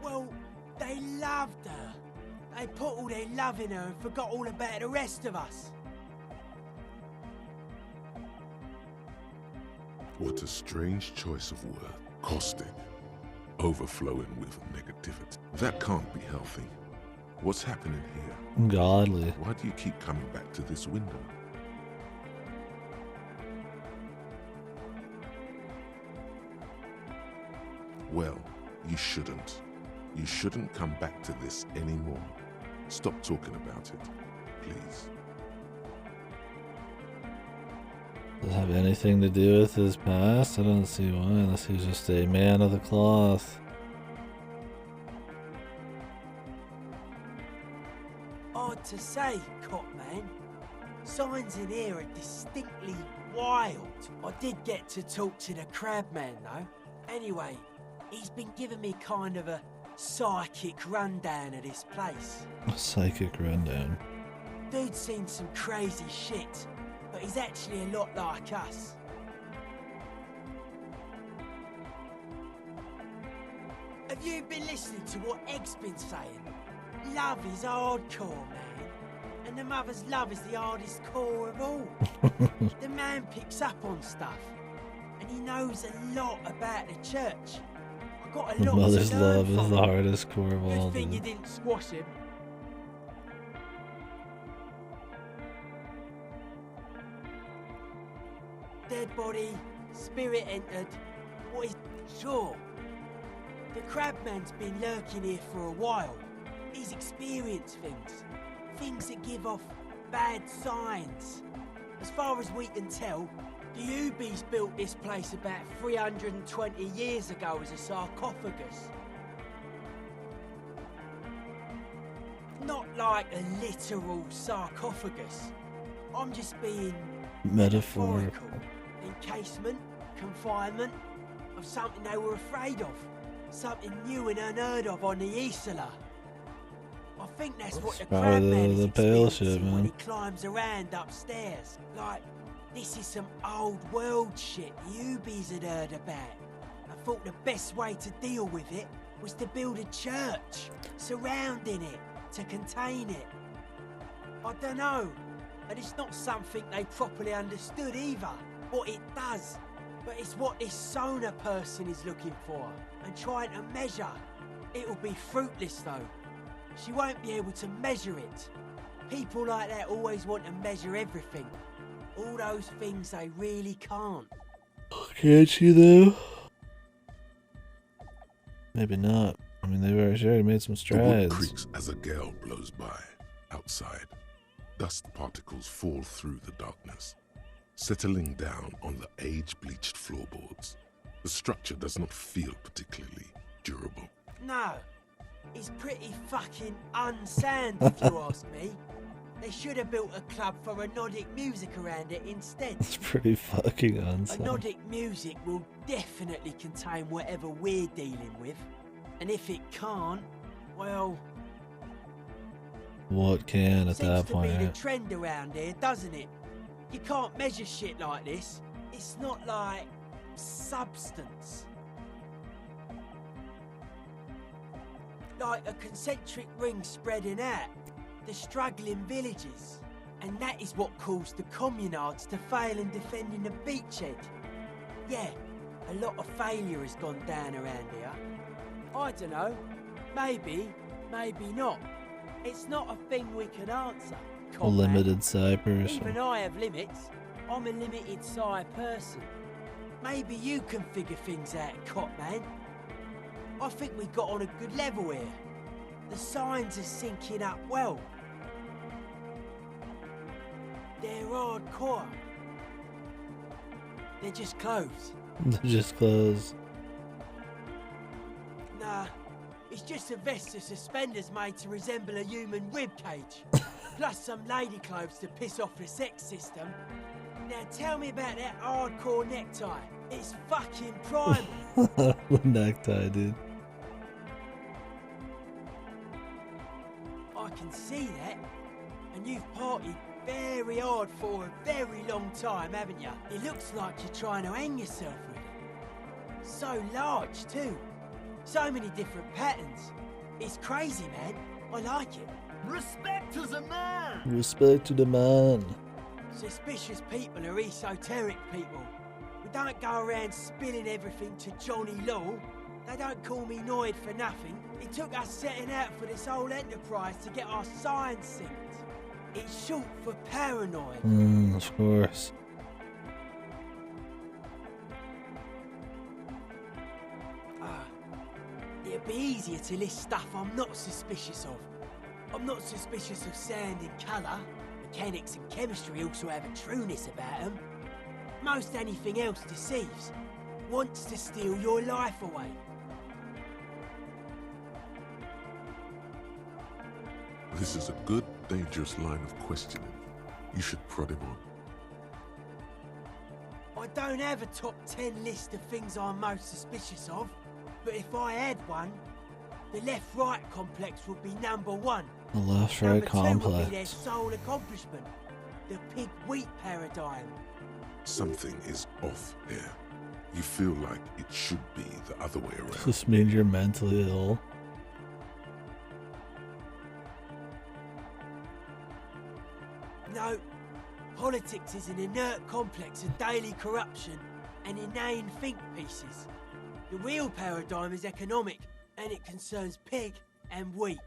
Q: Well, they loved her. They put all their love in her and forgot all about the rest of us.
E: What a strange choice of word. Caustic. Overflowing with negativity. That can't be healthy. What's happening here?
A: Godly.
E: Why do you keep coming back to this window? Well, you shouldn't. You shouldn't come back to this anymore. Stop talking about it, please.
A: Does it have anything to do with his past? I don't see why, unless he's just a man of the cloth.
Q: Hard to say, Cop Man. Signs in here are distinctly wild. I did get to talk to the Crabman, though. Anyway, he's been giving me kind of a psychic rundown of this place.
A: A psychic rundown.
Q: Dude's seen some crazy shit, but he's actually a lot like us. Have you been listening to what Egg's been saying? Love is hardcore, man. And the mother's love is the hardest core of all. The man picks up on stuff. And he knows a lot about the church. I got a
A: The
Q: lot
A: mother's
Q: to learn
A: love is
Q: from
A: the
Q: him.
A: hardest core of all.
Q: Good thing you
A: dude.
Q: didn't squash him. Dead body, spirit entered. What is sure? The Crabman's been lurking here for a while. He's experienced things. Things that give off bad signs. As far as we can tell, the Ubies built this place about 320 years ago as a sarcophagus. Not like a literal sarcophagus. I'm just being
A: Metaphorical.
Q: Encasement, confinement of something they were afraid of. Something new and unheard of on the Isla. I think that's what the crabman is
A: the pale shit,
Q: experiencing when he
A: man.
Q: climbs around upstairs. Like, this is some old world shit the Ubies had heard about. I thought the best way to deal with it was to build a church surrounding it to contain it. I don't know, and it's not something they properly understood either, what it does. But it's what this Sona person is looking for and trying to measure. It'll be fruitless though. She won't be able to measure it. People like that always want to measure everything. All those things they really can't.
A: Can't she though? Maybe not. I mean, she already made some
E: The wood
A: strides.
E: creaks as a gale blows by. Outside, dust particles fall through the darkness, settling down on the age-bleached floorboards. The structure does not feel particularly durable.
Q: No, it's pretty fucking unsound if you ask me. They should have built a club for anodic music around it instead.
A: It's pretty fucking unsound.
Q: Anodic music will definitely contain whatever we're dealing with. And if it can't, well...
A: What can at that
Q: Seems to be
A: point?
Q: the trend around here, doesn't it? You can't measure shit like this. It's not like substance. Like a concentric ring spreading out, the struggling villages. And that is what caused the communards to fail in defending the beachhead. Yeah, a lot of failure has gone down around here. I don't know. Maybe, maybe not. It's not a thing we can answer.
A: A
Q: Comrade.
A: limited psi person.
Q: Even I have limits. I'm a limited psi person. Maybe you can figure things out, Copman. I think we got on a good level here. The signs are syncing up well. They're hardcore. They're just clothes.
A: Just close.
Q: Nah, it's just a vest of suspenders made to resemble a human ribcage. Plus some lady clothes to piss off the sex system. Now tell me about that hardcore necktie. It's fucking primal.
A: The necktie, dude.
Q: I can see that. And you've partied very hard for a very long time, haven't you? It looks like you're trying to hang yourself with it. So large, too. So many different patterns. It's crazy, man. I like it.
J: Respect to the man!
A: Respect to the man.
Q: Suspicious people are esoteric people. We don't go around spilling everything to Johnny Law. They don't call me Noid for nothing. It took us setting out for this whole enterprise to get our signs synced. It's short for paranoid.
A: Of course.
Q: It'd be easier to list stuff I'm not suspicious of. I'm not suspicious of sound and colour. Mechanics and chemistry also have a trueness about them. Most anything else deceives. Wants to steal your life away.
E: This is a good, dangerous line of questioning. You should prod him on.
Q: I don't have a top 10 list of things I'm most suspicious of, but if I had one, the left-right complex would be number one.
A: The left-right
Q: Number two would be their
A: complex.
Q: sole accomplishment, the pig-wheat paradigm.
E: Something is off here. You feel like it should be the other way around.
A: This means you're mentally ill.
Q: No, politics is an inert complex of daily corruption and inane think pieces. The real paradigm is economic, and it concerns pig and wheat.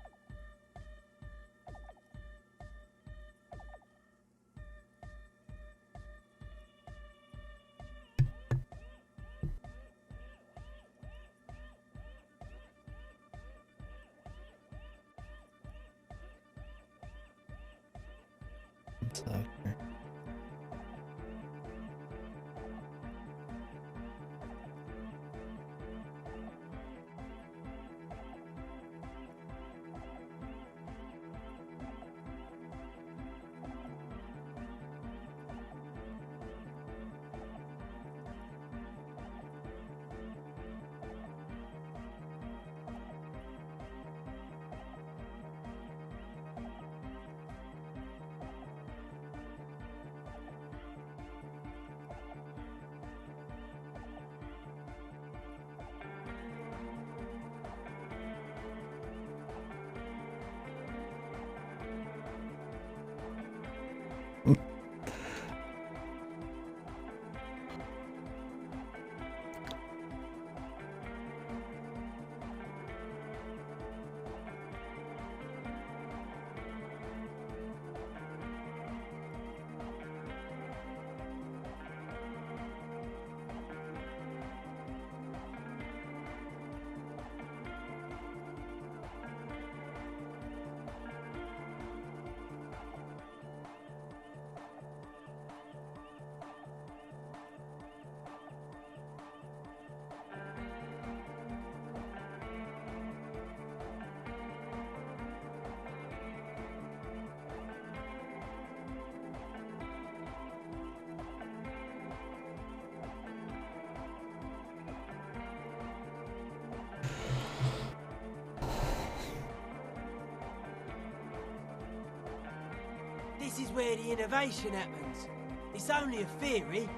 Q: This is where the innovation happens. It's only a theory.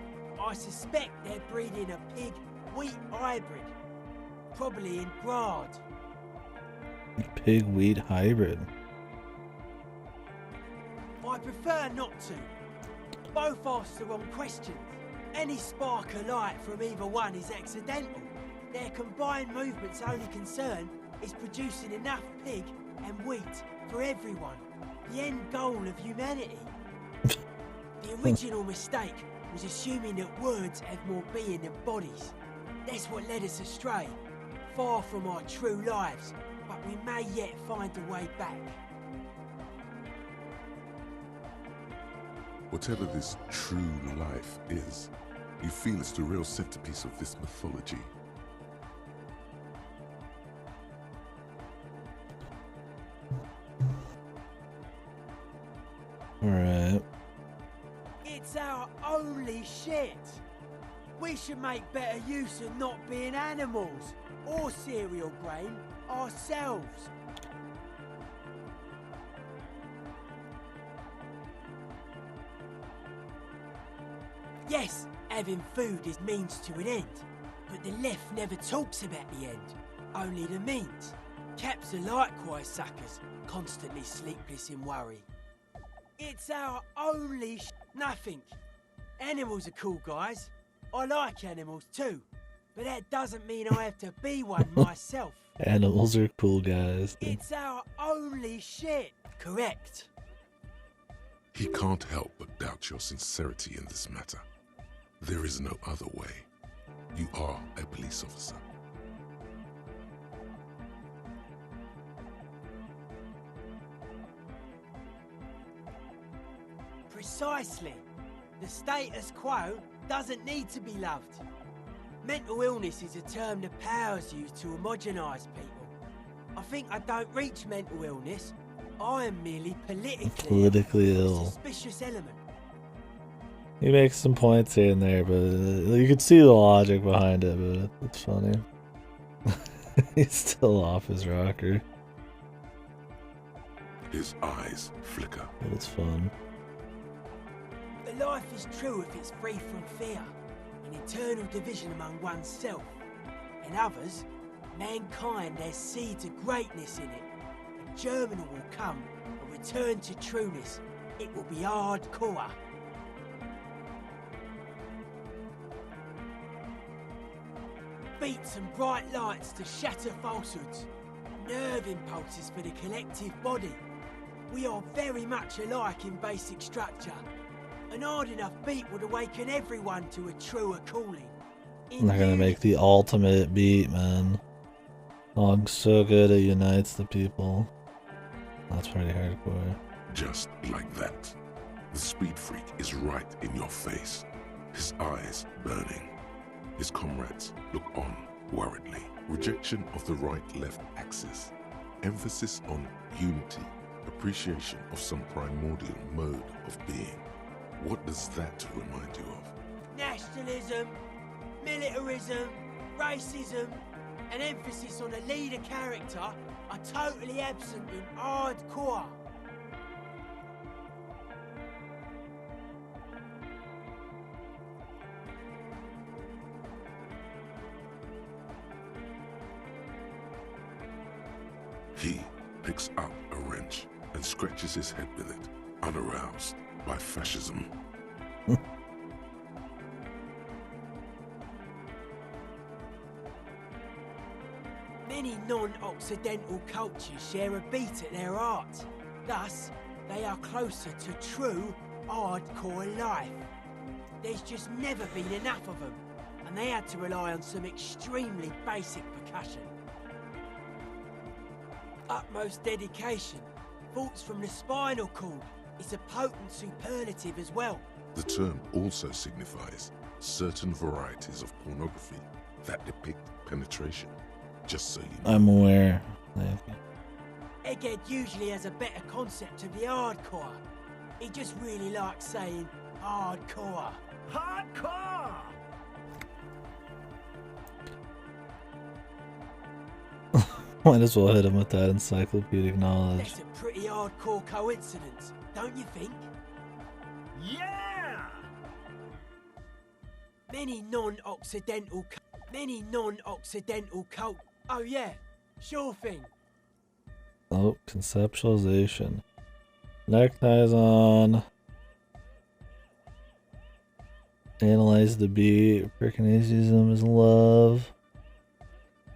Q: I suspect they're breeding a pig-wheat hybrid. Probably in Grad.
A: Pig-wheat hybrid.
Q: I prefer not to. Both ask the wrong questions. Any spark of light from either one is accidental. Their combined movement's only concern is producing enough pig and wheat for everyone. The end goal of humanity. The original mistake was assuming that words have more being than bodies. That's what led us astray. Far from our true lives, but we may yet find a way back.
E: Whatever this true life is, you feel it's the real centerpiece of this mythology.
A: Alright.
Q: It's our only shit. We should make better use of not being animals or cereal grain ourselves. Yes, having food is means to an end, but the left never talks about the end, only the means. Caps are likewise suckers, constantly sleepless in worry. It's our only nothing. Animals are cool, guys. I like animals too, but that doesn't mean I have to be one myself.
A: Animals are cool, guys.
Q: It's our only shit. Correct.
E: He can't help but doubt your sincerity in this matter. There is no other way. You are a police officer.
Q: Precisely. The status quo doesn't need to be loved. Mental illness is a term the powers use to homogenise people. I think I don't reach mental illness. I am merely politically
A: ill.
Q: A suspicious element.
A: He makes some points here and there, but you can see the logic behind it, but it's funny. He's still off his rocker.
E: His eyes flicker.
A: But it's fun.
Q: But life is true if it's free from fear, an eternal division among oneself and others. Mankind has seeds of greatness in it. A germinal will come, a return to trueness. It will be hardcore. Beats and bright lights to shatter falsehoods. Nerve impulses for the collective body. We are very much alike in basic structure. An hard enough beat would awaken everyone to a truer calling.
A: I'm not gonna make the ultimate beat, man. Song's so good it unites the people. That's pretty hardcore.
E: Just like that. The speed freak is right in your face. His eyes burning. His comrades look on worriedly. Rejection of the right-left axis. Emphasis on unity. Appreciation of some primordial mode of being. What does that remind you of?
Q: Nationalism, militarism, racism, and emphasis on a leader character are totally absent in hardcore.
E: He picks up a wrench and scratches his head with it, unaroused by fascism.
Q: Many non-Occidental cultures share a beat at their art. Thus, they are closer to true, hardcore life. There's just never been enough of them, and they had to rely on some extremely basic percussion. Utmost dedication, thoughts from the spinal cord, is a potent superlative as well.
E: The term also signifies certain varieties of pornography that depict penetration. Just so you know.
A: I'm aware.
Q: Egghead usually has a better concept of the hardcore. He just really likes saying hardcore.
L: Hardcore!
A: Might as well hit him with that encyclopedic knowledge.
Q: That's a pretty hardcore coincidence, don't you think?
J: Yeah! Many non-Occidental cult. Oh yeah, sure thing.
A: Oh, conceptualization. Neckties on. Analyze the beat. Preconizism is love.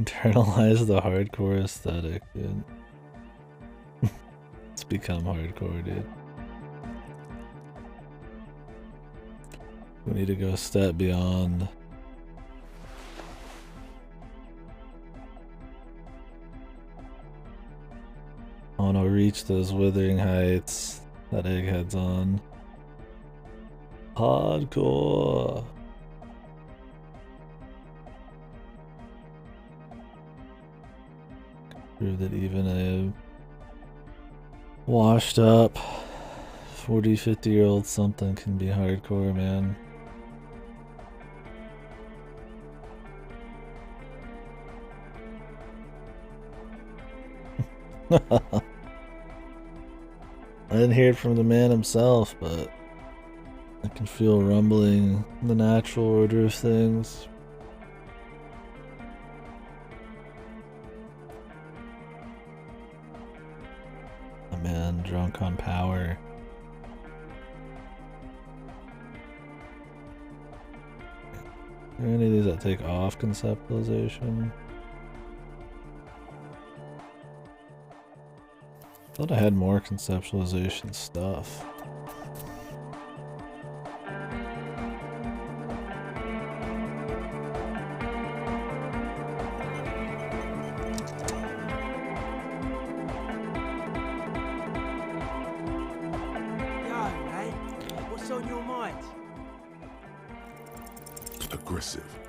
A: Internalize the hardcore aesthetic, dude. It's become hardcore, dude. We need to go a step beyond. I want to reach those withering heights that Egghead's on. Hardcore. Prove that even a washed up 40, 50-year-old something can be hardcore, man. I didn't hear it from the man himself, but I can feel rumbling in the natural order of things. A man drunk on power. Are there any of these that take off conceptualization? Thought I had more conceptualization stuff.
E: Aggressive,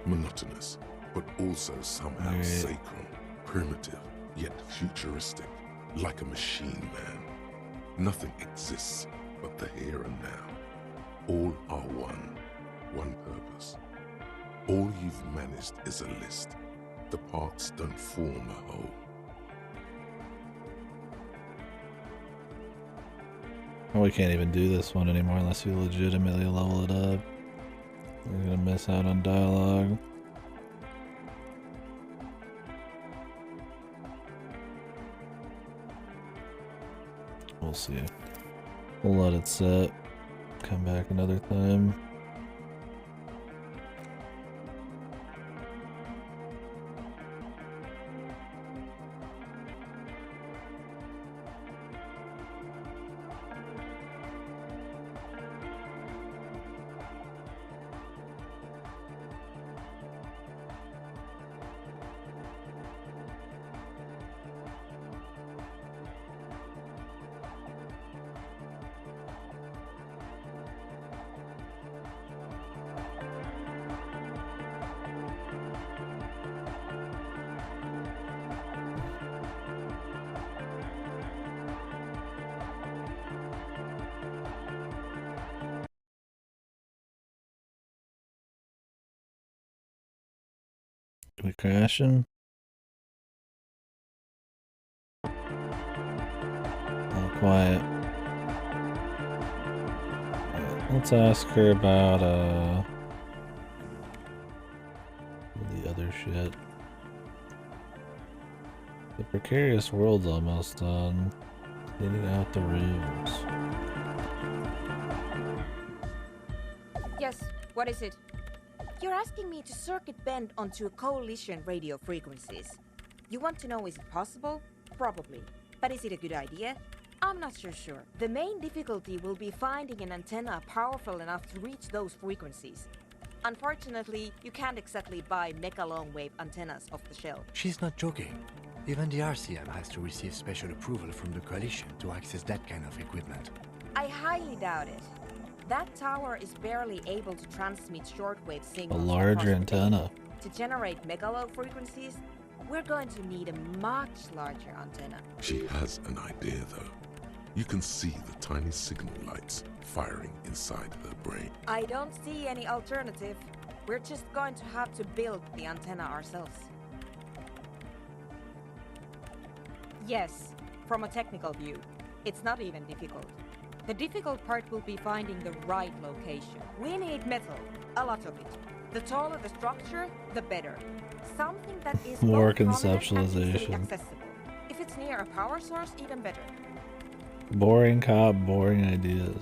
E: monotonous, but also somehow sacred, primitive, yet futuristic, like a machine, man. Nothing exists but the here and now. All are one purpose. All you've managed is a list. The parts don't form a whole.
A: We can't even do this one anymore unless you legitimately level it up. We're gonna miss out on dialogue. We'll see. We'll let it set. Come back another time. We crashing? All quiet. Let's ask her about the other shit. The precarious world's almost done. Cleaning out the rooms.
N: Yes, what is it? You're asking me to circuit bend onto a coalition radio frequencies. You want to know, is it possible? Probably. But is it a good idea? I'm not so sure. The main difficulty will be finding an antenna powerful enough to reach those frequencies. Unfortunately, you can't exactly buy mega long-wave antennas off the shelf.
D: She's not joking. Even the RCM has to receive special approval from the coalition to access that kind of equipment.
N: I highly doubt it. That tower is barely able to transmit shortwave signals.
A: A larger antenna.
N: To generate megalo frequencies, we're going to need a much larger antenna.
E: She has an idea, though. You can see the tiny signal lights firing inside her brain.
N: I don't see any alternative. We're just going to have to build the antenna ourselves. Yes, from a technical view, it's not even difficult. The difficult part will be finding the right location. We need metal, a lot of it. The taller the structure, the better. Something that is
A: More
N: both prominent and easily
A: conceptualization.
N: accessible. If it's near a power source, even better.
A: Boring cop, boring ideas.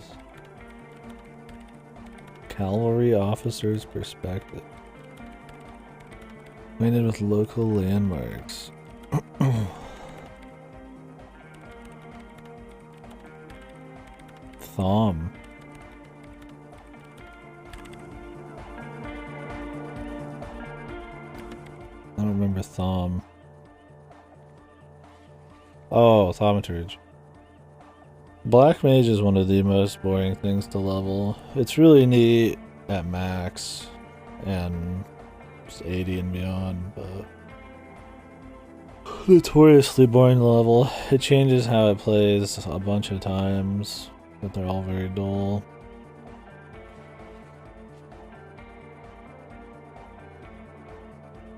A: Cavalry officer's perspective. Acquainted with local landmarks. Thom. I don't remember Thom. Oh, Thaumaturge. Black Mage is one of the most boring things to level. It's really neat at max and just 80 and beyond, but notoriously boring level. It changes how it plays a bunch of times, but they're all very dull.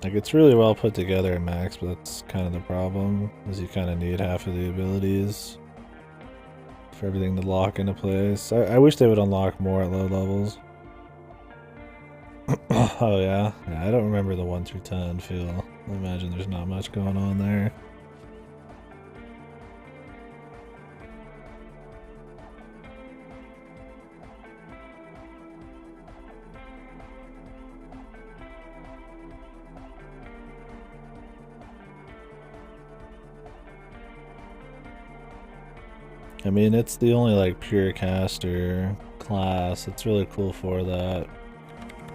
A: Like, it's really well put together in max, but that's kind of the problem, is you kind of need half of the abilities for everything to lock into place. I wish they would unlock more at low levels. Oh yeah? Yeah, I don't remember the 1 through 10 feel. I imagine there's not much going on there. I mean, it's the only like pure caster class. It's really cool for that.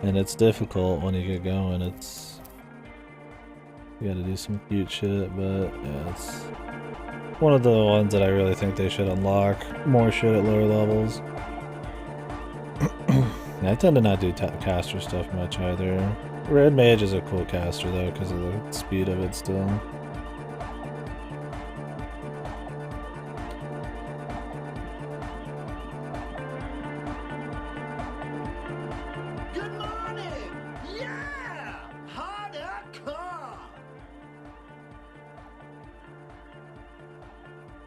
A: And it's difficult when you get going. It's, you gotta do some cute shit, but yeah, it's one of the ones that I really think they should unlock more shit at lower levels. Yeah, I tend to not do caster stuff much either. Red Mage is a cool caster though, because of the speed of it still.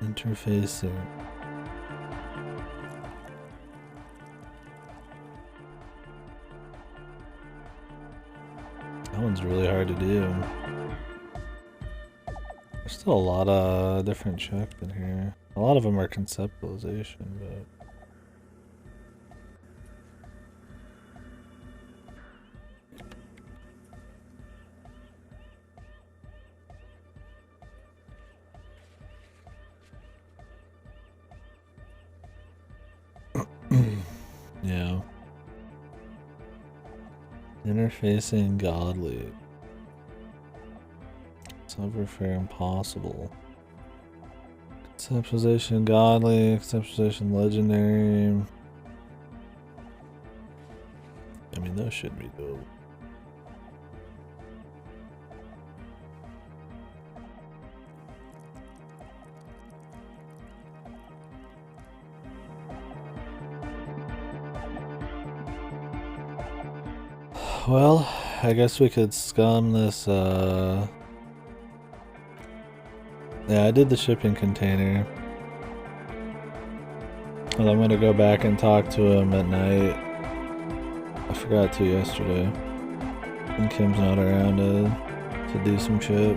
A: Interfacing. That one's really hard to do. There's still a lot of different checks in here. A lot of them are conceptualization, but yeah. Interfacing godly. Sober fair impossible. Conceptualization godly, conceptualization legendary. I mean, those should be dope. Well, I guess we could scum this, yeah, I did the shipping container. Well, I'm gonna go back and talk to him at night. I forgot to yesterday. And Kim's not around to do some shit.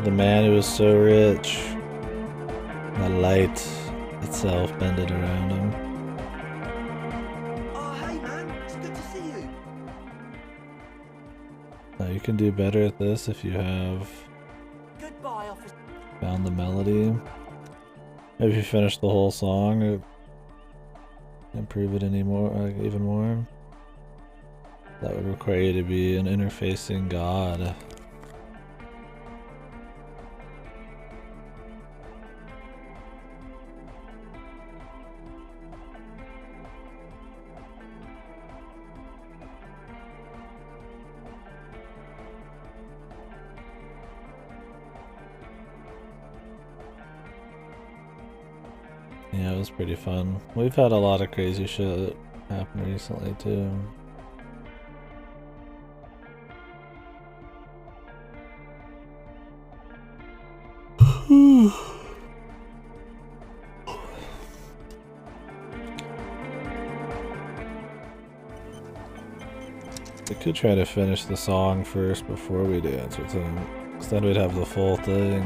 A: The man who was so rich. The light itself bended around him. You can do better at this if you have found the melody. Maybe if you finish the whole song, it improve it even more. That would require you to be an interfacing god. Yeah, it was pretty fun. We've had a lot of crazy shit happen recently too. We could try to finish the song first before we dance with him, because then we'd have the full thing.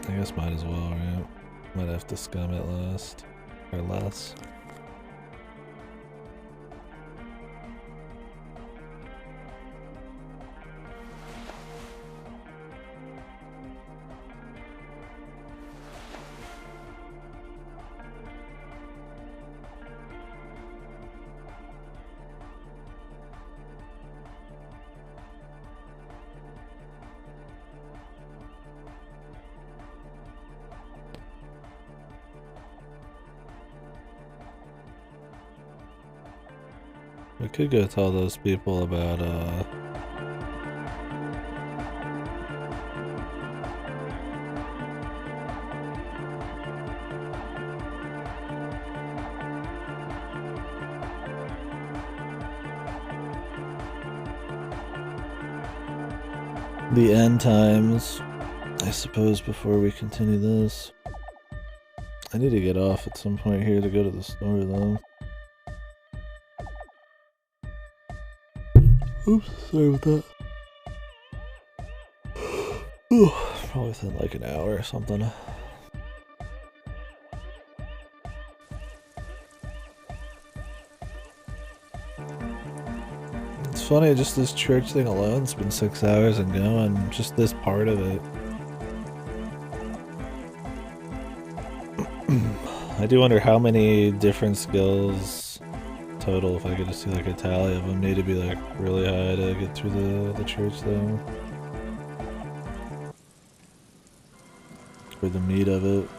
A: I guess might as well, right? Might have to scum it last. Or less. We could go tell those people about, the end times, I suppose, before we continue this. I need to get off at some point here to go to the store, though. Oops, sorry about that. Probably within like an hour or something. It's funny, just this church thing alone's been 6 hours and going, just this part of it. I do wonder how many different skills total, if I could just see like a tally of them, need to be like really high to get through the church though. For the meat of it.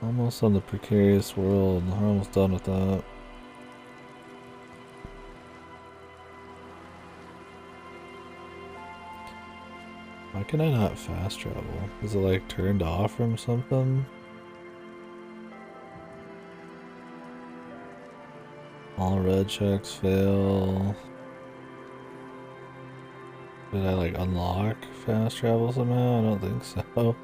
A: Almost on the precarious world. We're almost done with that. Why can I not fast travel? Is it like turned off from something? All red checks fail. Did I like unlock fast travel somehow? I don't think so.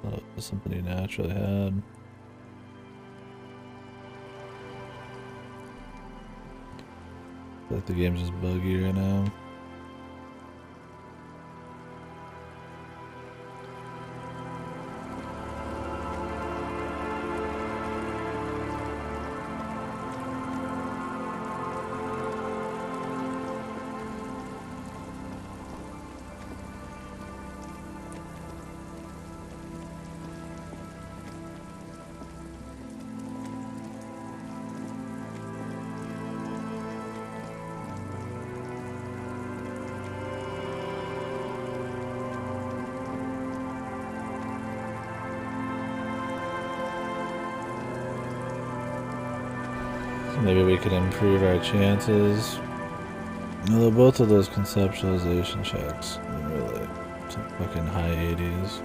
A: Thought it was something you naturally had. I feel like the game's just buggy right now. Maybe we could improve our chances. Although both of those conceptualization checks, I mean, really, some fucking high 80s.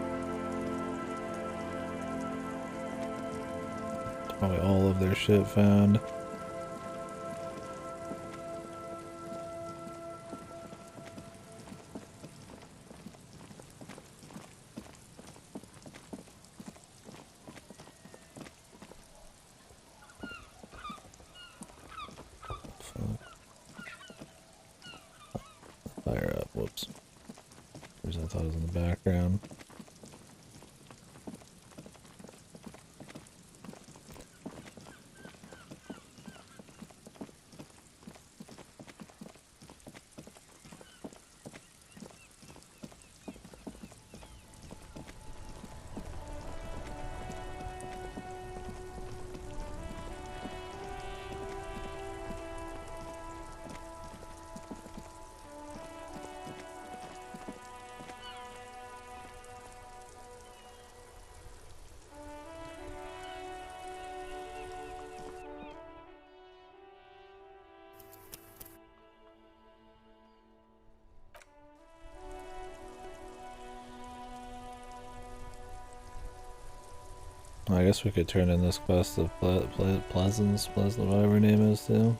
A: Probably all of their shit found. Fire up, whoops. I thought it was in the background. I guess we could turn in this quest of Pleasance, whatever her name is, too.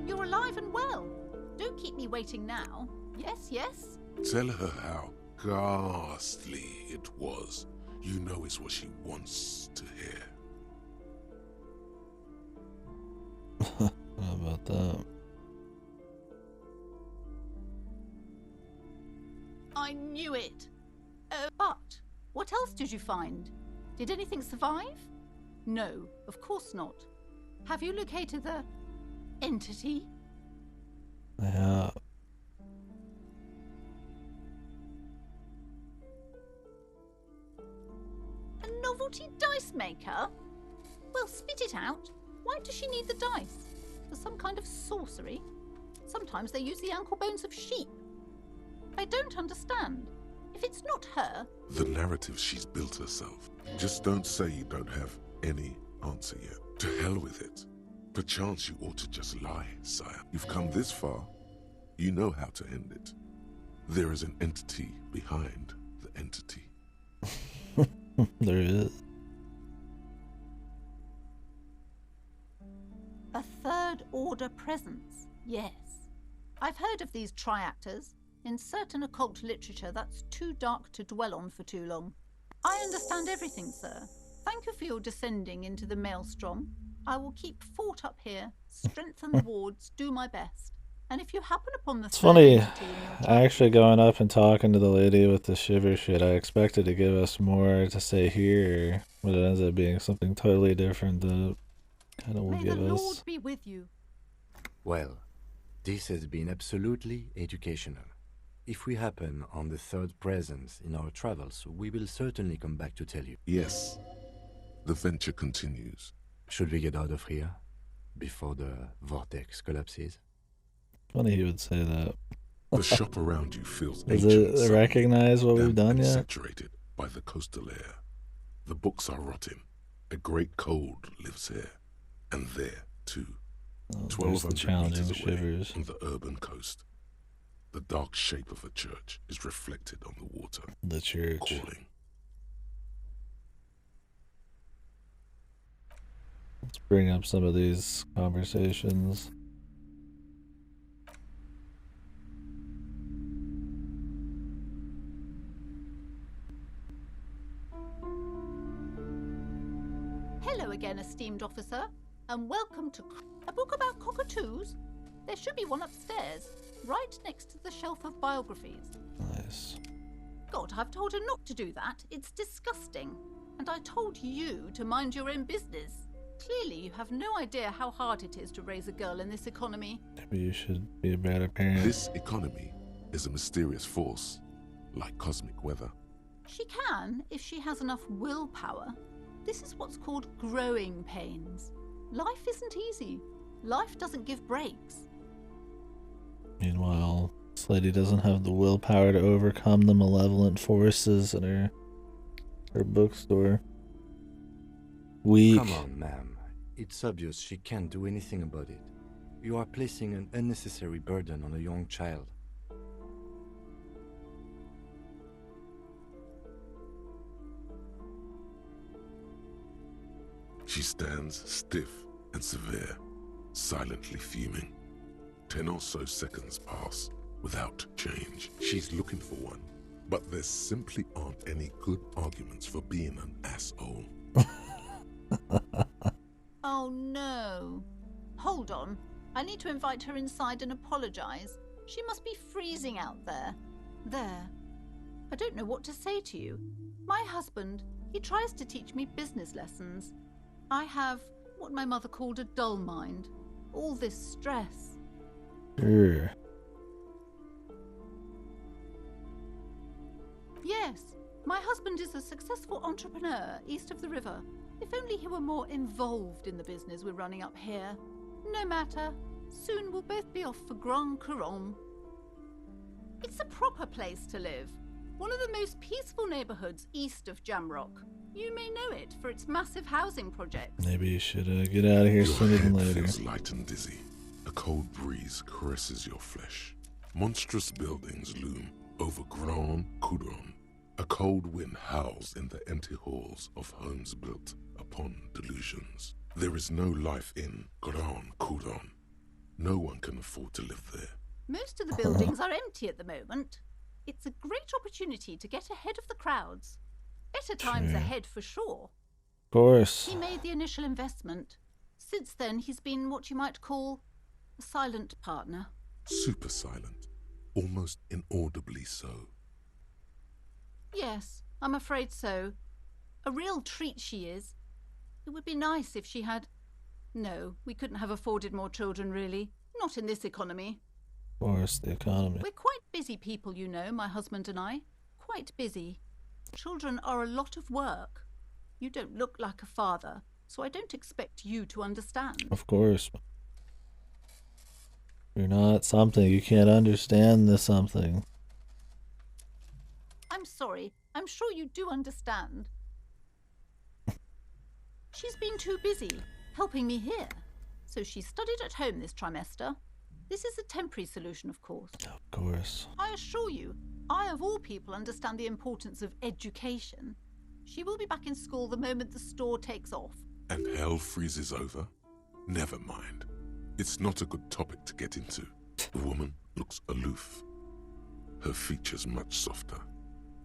T: You're alive and well. Don't keep me waiting now. Yes, yes.
E: Tell her how ghastly it was. You know it's what she wants to hear.
A: How about that?
T: I knew it. But what else did you find? Did anything survive? No, of course not. Have you located the entity?
A: I have.
T: A novelty dice maker? Well, spit it out. Why does she need the dice? For some kind of sorcery? Sometimes they use the ankle bones of sheep. I don't understand. If it's not her...
E: The narrative she's built herself. Just don't say you don't have any answer yet. To hell with it. Perchance you ought to just lie, sire. You've come this far. You know how to end it. There is an entity behind the entity.
A: There is.
T: A third order presence, yes. I've heard of these triactors. In certain occult literature, that's too dark to dwell on for too long. I understand everything, sir. Thank you for your descending into the maelstrom. I will keep fort up here, strengthen the wards, do my best. And if you happen upon the...
A: It's funny, actually going up and talking to the lady with the shiver shit, I expected to give us more to say here, but it ends up being something totally different that kind of will give us...
T: May the Lord be with you.
D: Well, this has been absolutely educational. If we happen on the third presence in our travels, we will certainly come back to tell you.
E: Yes. The venture continues.
D: Should we get out of here before the vortex collapses?
A: Funny he would say that.
E: The shop around you feels
A: Does
E: ancient.
A: it recognize what we've done yet?
E: Saturated by the coastal air. The books are rotting. A great cold lives here. And there, too. 1,200 meters away
A: shivers.
E: on the urban coast. The dark shape of a church is reflected on the water.
A: The church.
E: Calling.
A: Let's bring up some of these conversations.
T: Hello again, esteemed officer, and welcome to a book about cockatoos. There should be one upstairs, right next to the shelf of biographies.
A: Nice.
T: God, I've told her not to do that. It's disgusting. And I told you to mind your own business. Clearly, you have no idea how hard it is to raise a girl in this economy.
A: Maybe you should be a better parent.
E: This economy is a mysterious force, like cosmic weather.
T: She can, if she has enough willpower. This is what's called growing pains. Life isn't easy. Life doesn't give breaks.
A: Meanwhile, this lady doesn't have the willpower to overcome the malevolent forces in her bookstore. Weak.
D: Come on, ma'am. It's obvious she can't do anything about it. You are placing an unnecessary burden on a young child.
E: She stands stiff and severe, silently fuming. 10 or so seconds pass without change. She's looking for one, but there simply aren't any good arguments for being an asshole.
T: Oh no. Hold on. I need to invite her inside and apologize. She must be freezing out there. There. I don't know what to say to you. My husband, he tries to teach me business lessons. I have what my mother called a dull mind. All this stress.
A: Sure.
T: Yes, my husband is a successful entrepreneur east of the river. If only he were more involved in the business we're running up here. No matter. Soon we'll both be off for Grand Couronne. It's a proper place to live. One of the most peaceful neighborhoods east of Jamrock. You may know it for its massive housing projects.
A: Maybe you should get out of here
E: Your
A: sooner than
E: head
A: later.
E: feels light and dizzy. A cold breeze caresses your flesh. Monstrous buildings loom over Grand Couronne. A cold wind howls in the empty halls of homes built upon delusions. There is no life in Grand Couronne. No one can afford to live there.
T: Most of the buildings are empty at the moment. It's a great opportunity to get ahead of the crowds. Better times
A: Sure.
T: ahead for sure.
A: Of course.
T: He made the initial investment. Since then, he's been what you might call a silent partner.
E: Super silent. Almost inaudibly so.
T: Yes, I'm afraid so. A real treat she is. It would be nice if she had... No, we couldn't have afforded more children, really. Not in this economy.
A: Of course, the economy.
T: We're quite busy people, you know, my husband and I. Quite busy. Children are a lot of work. You don't look like a father, so I don't expect you to understand.
A: Of course. You're not something. You can't understand this something.
T: I'm sorry. I'm sure you do understand. She's been too busy helping me here, so she studied at home this trimester. This is a temporary solution, of course.
A: Of course.
T: I assure you, I of all people understand the importance of education. She will be back in school the moment the store takes off.
E: And hell freezes over? Never mind. It's not a good topic to get into. The woman looks aloof. Her features much softer.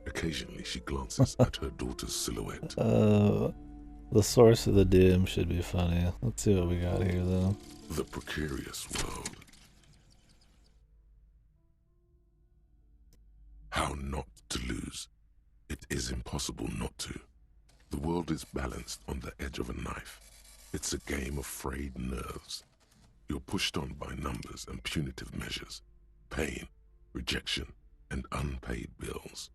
E: Occasionally she glances at her daughter's silhouette.
A: The source of the doom should be funny. Let's see what we got here, though.
E: The precarious world. How not to lose. It is impossible not to. The world is balanced on the edge of a knife. It's a game of frayed nerves. You're pushed on by numbers and punitive measures, pain, rejection, and unpaid bills.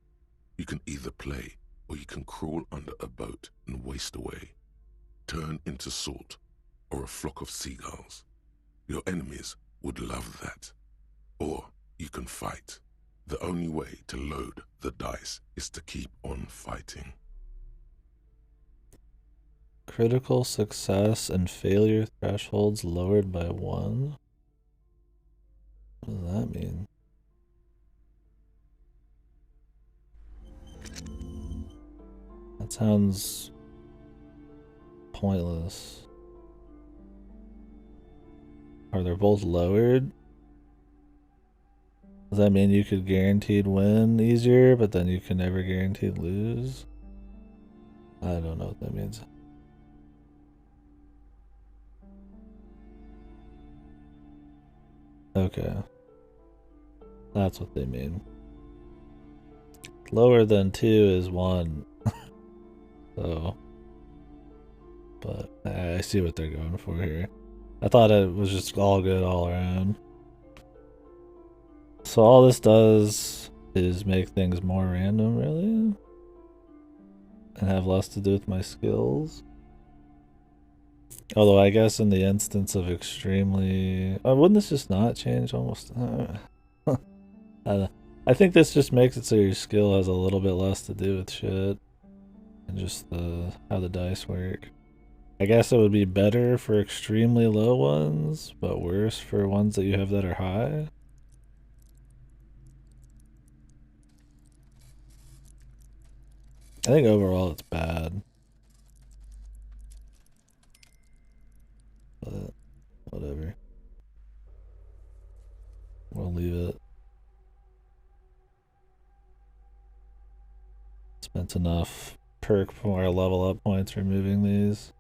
E: You can either play, or you can crawl under a boat and waste away, turn into salt, or a flock of seagulls. Your enemies would love that. Or you can fight. The only way to load the dice is to keep on fighting.
A: Critical success and failure thresholds lowered by 1. What does that mean? That sounds pointless. Are they both lowered? Does that mean you could guaranteed win easier, but then you can never guaranteed lose? I don't know what that means. Okay. That's what they mean. Lower than 2 is 1. So. But I see what they're going for here. I thought it was just all good all around. So all this does is make things more random, really? And have less to do with my skills? Although I guess in the instance of extremely... wouldn't this just not change almost? I think this just makes it so your skill has a little bit less to do with shit. And just how the dice work. I guess it would be better for extremely low ones, but worse for ones that you have that are high. I think overall it's bad. But whatever. We'll leave it. Spent enough perk or level up points removing these.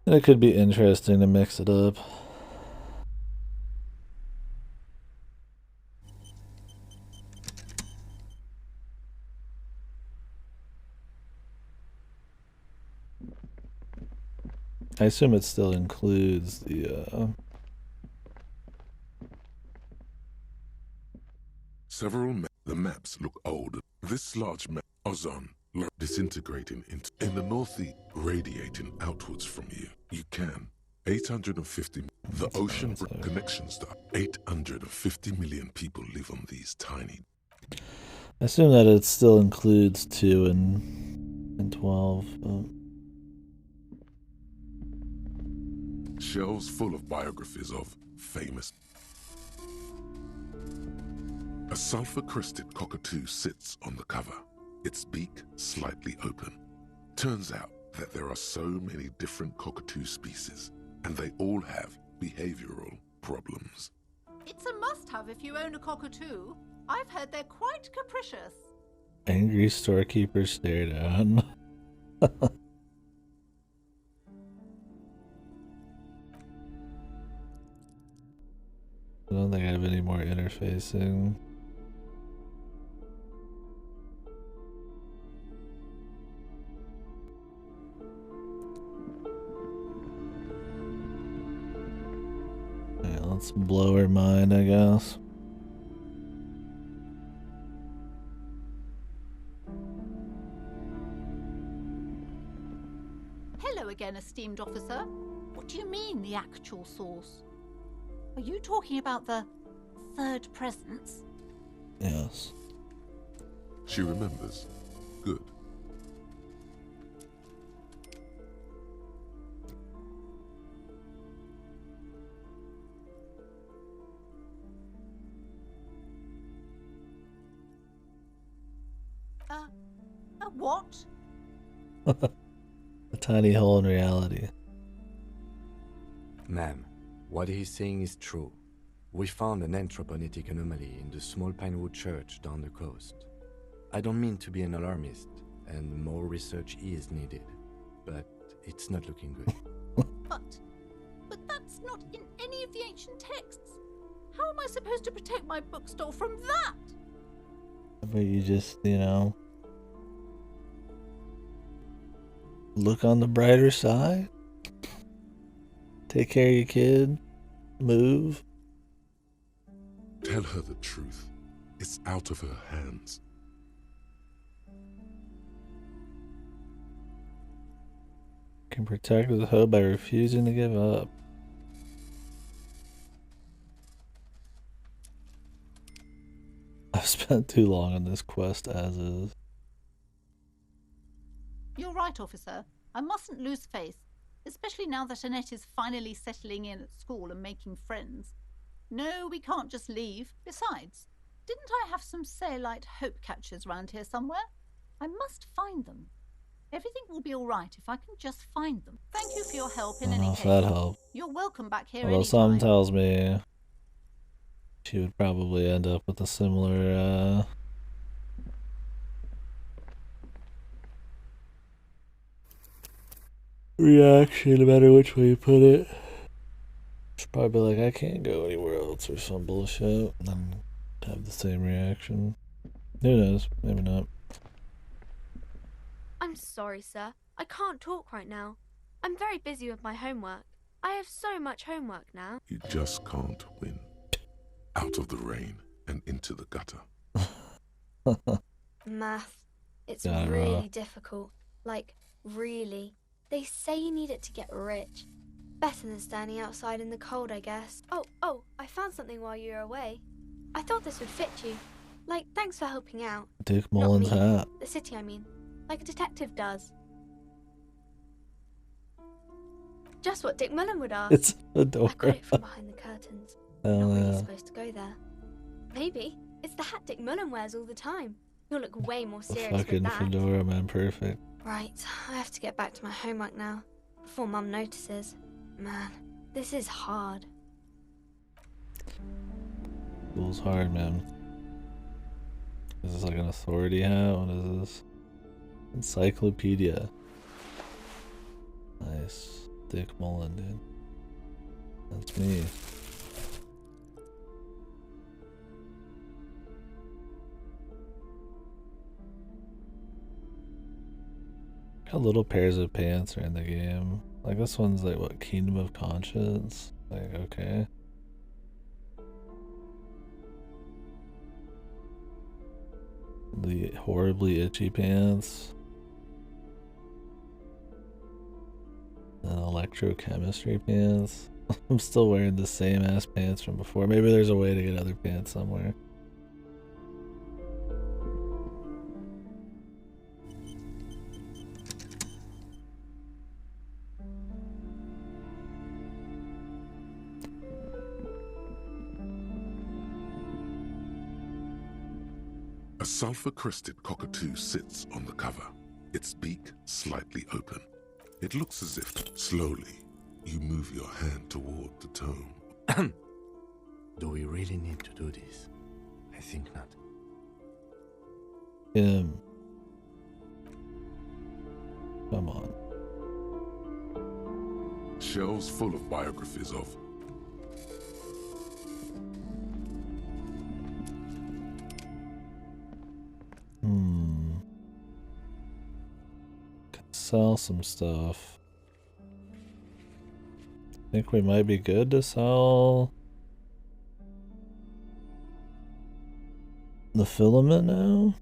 A: And it could be interesting to mix it up. I assume it still includes the
E: The maps look old. This large map, ozone, disintegrating in the northeast, radiating outwards from you. You can. 850. The ocean connection star. 850 million people live on these tiny.
A: I assume that it still includes 2 and 12.
E: Shelves full of biographies of famous. A sulfur-crested cockatoo sits on the cover, its beak slightly open. Turns out that there are so many different cockatoo species, and they all have behavioral problems.
T: It's a must-have if you own a cockatoo. I've heard they're quite capricious.
A: Angry storekeeper stare down. I don't think I have any more interfacing. Alright, let's blow her mind, I guess.
T: Hello again, esteemed officer. What do you mean, the actual source? Are you talking about the third presence?
A: Yes.
E: She remembers. Good.
T: What?
A: A tiny hole in reality.
D: Ma'am, what he's saying is true. We found an anthroponetic anomaly in the small Pinewood church down the coast. I don't mean to be an alarmist, and more research is needed, but it's not looking good.
T: But that's not in any of the ancient texts. How am I supposed to protect my bookstore from that?
A: But you just, you know, look on the brighter side. Take care of your kid. Move.
E: Tell her the truth. It's out of her hands.
A: Can protect the hope by refusing to give up. I've spent too long on this quest as is.
T: You're right, officer. I mustn't lose faith, especially now that Annette is finally settling in at school and making friends. No, we can't just leave. Besides, didn't I have some Sailite hope catchers round here somewhere? I must find them. Everything will be all right if I can just find them. Thank you for your help in any
A: If
T: case.
A: that helped.
T: You're welcome back here
A: Although
T: anytime.
A: something tells me she would probably end up with a similar reaction, no matter which way you put it. She's probably like, I can't go anywhere else or some bullshit, and then have the same reaction. Who knows? Maybe not.
U: I'm sorry, sir. I can't talk right now. I'm very busy with my homework. I have so much homework now.
E: You just can't win. Out of the rain and into the gutter.
U: Math. It's
E: Yeah,
U: really difficult. Like, really. They say you need it to get rich. Better than standing outside in the cold, I guess. Oh, I found something while you were away. I thought this would fit you. Like, thanks for helping out.
A: Dick
U: Not
A: Mullen's
U: me.
A: hat.
U: The city, I mean. Like a detective does. Just what Dick Mullen would ask.
A: It's a door.
U: I got it from behind the curtains.
A: Hell
U: Not really
A: yeah.
U: supposed to go there. Maybe. It's the hat Dick Mullen wears all the time. You'll look way more
A: The
U: serious with
A: fucking
U: that.
A: fedora, man, perfect.
U: Right, I have to get back to my homework now. Before Mum notices. Man, this is hard.
A: School's hard, man. Is this like an authority hat? What is this? Encyclopedia. Nice. Dick Mullen, dude. That's me. How little pairs of pants are in the game. Like this one's like what, Kingdom of Conscience? Like okay. The horribly itchy pants. And electrochemistry pants. I'm still wearing the same ass pants from before. Maybe there's a way to get other pants somewhere.
E: A sulfur-crested cockatoo sits on the cover, its beak slightly open. It looks as if, slowly, you move your hand toward the tome.
D: Do we really need to do this? I think not.
A: Come on.
E: Shelves full of biographies of
A: Could sell some stuff. Think we might be good to sell the filament now?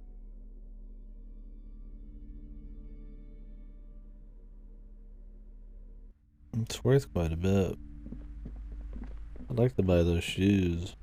A: It's worth quite a bit. I'd like to buy those shoes.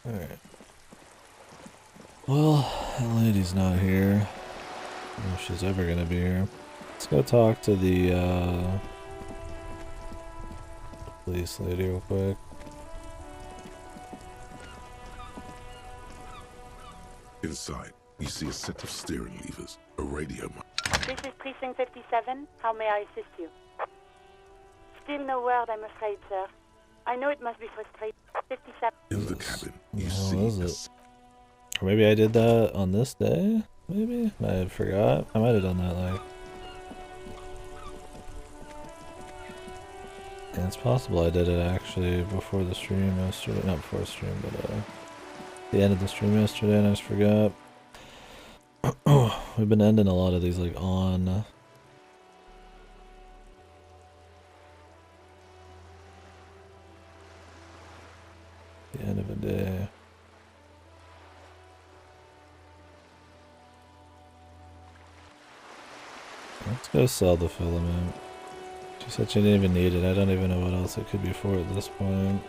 A: Alright. Well, that lady's not here. I don't know if she's ever gonna be here. Let's go talk to the police lady real quick.
E: Inside, you see a set of steering levers, a radio mic.
H: This is Precinct 57. How may I assist you? Still no word, I'm afraid, sir. I know it must be frustrating. 57.
E: In the cabin, you
A: Is it? Or maybe I did that on this day? Maybe? I forgot. I might have done that like... Yeah, it's possible I did it actually before the stream yesterday. Not before the stream, but the end of the stream yesterday and I just forgot. We've been ending a lot of these like on... the end of a day. Let's go sell the filament. She said she didn't even need it. I don't even know what else it could be for at this point.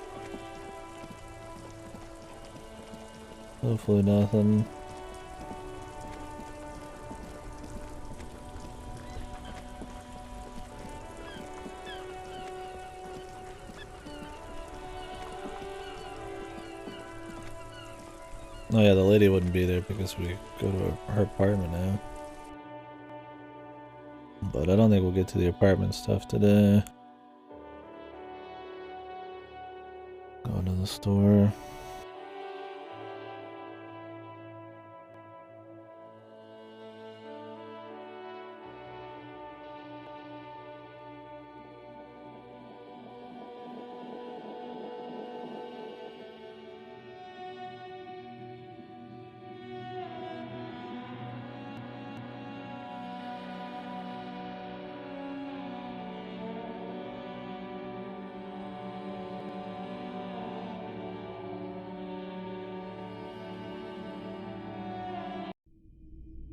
A: Hopefully nothing. Oh yeah, the lady wouldn't be there because we go to her apartment now. But I don't think we'll get to the apartment stuff today. Go to the store.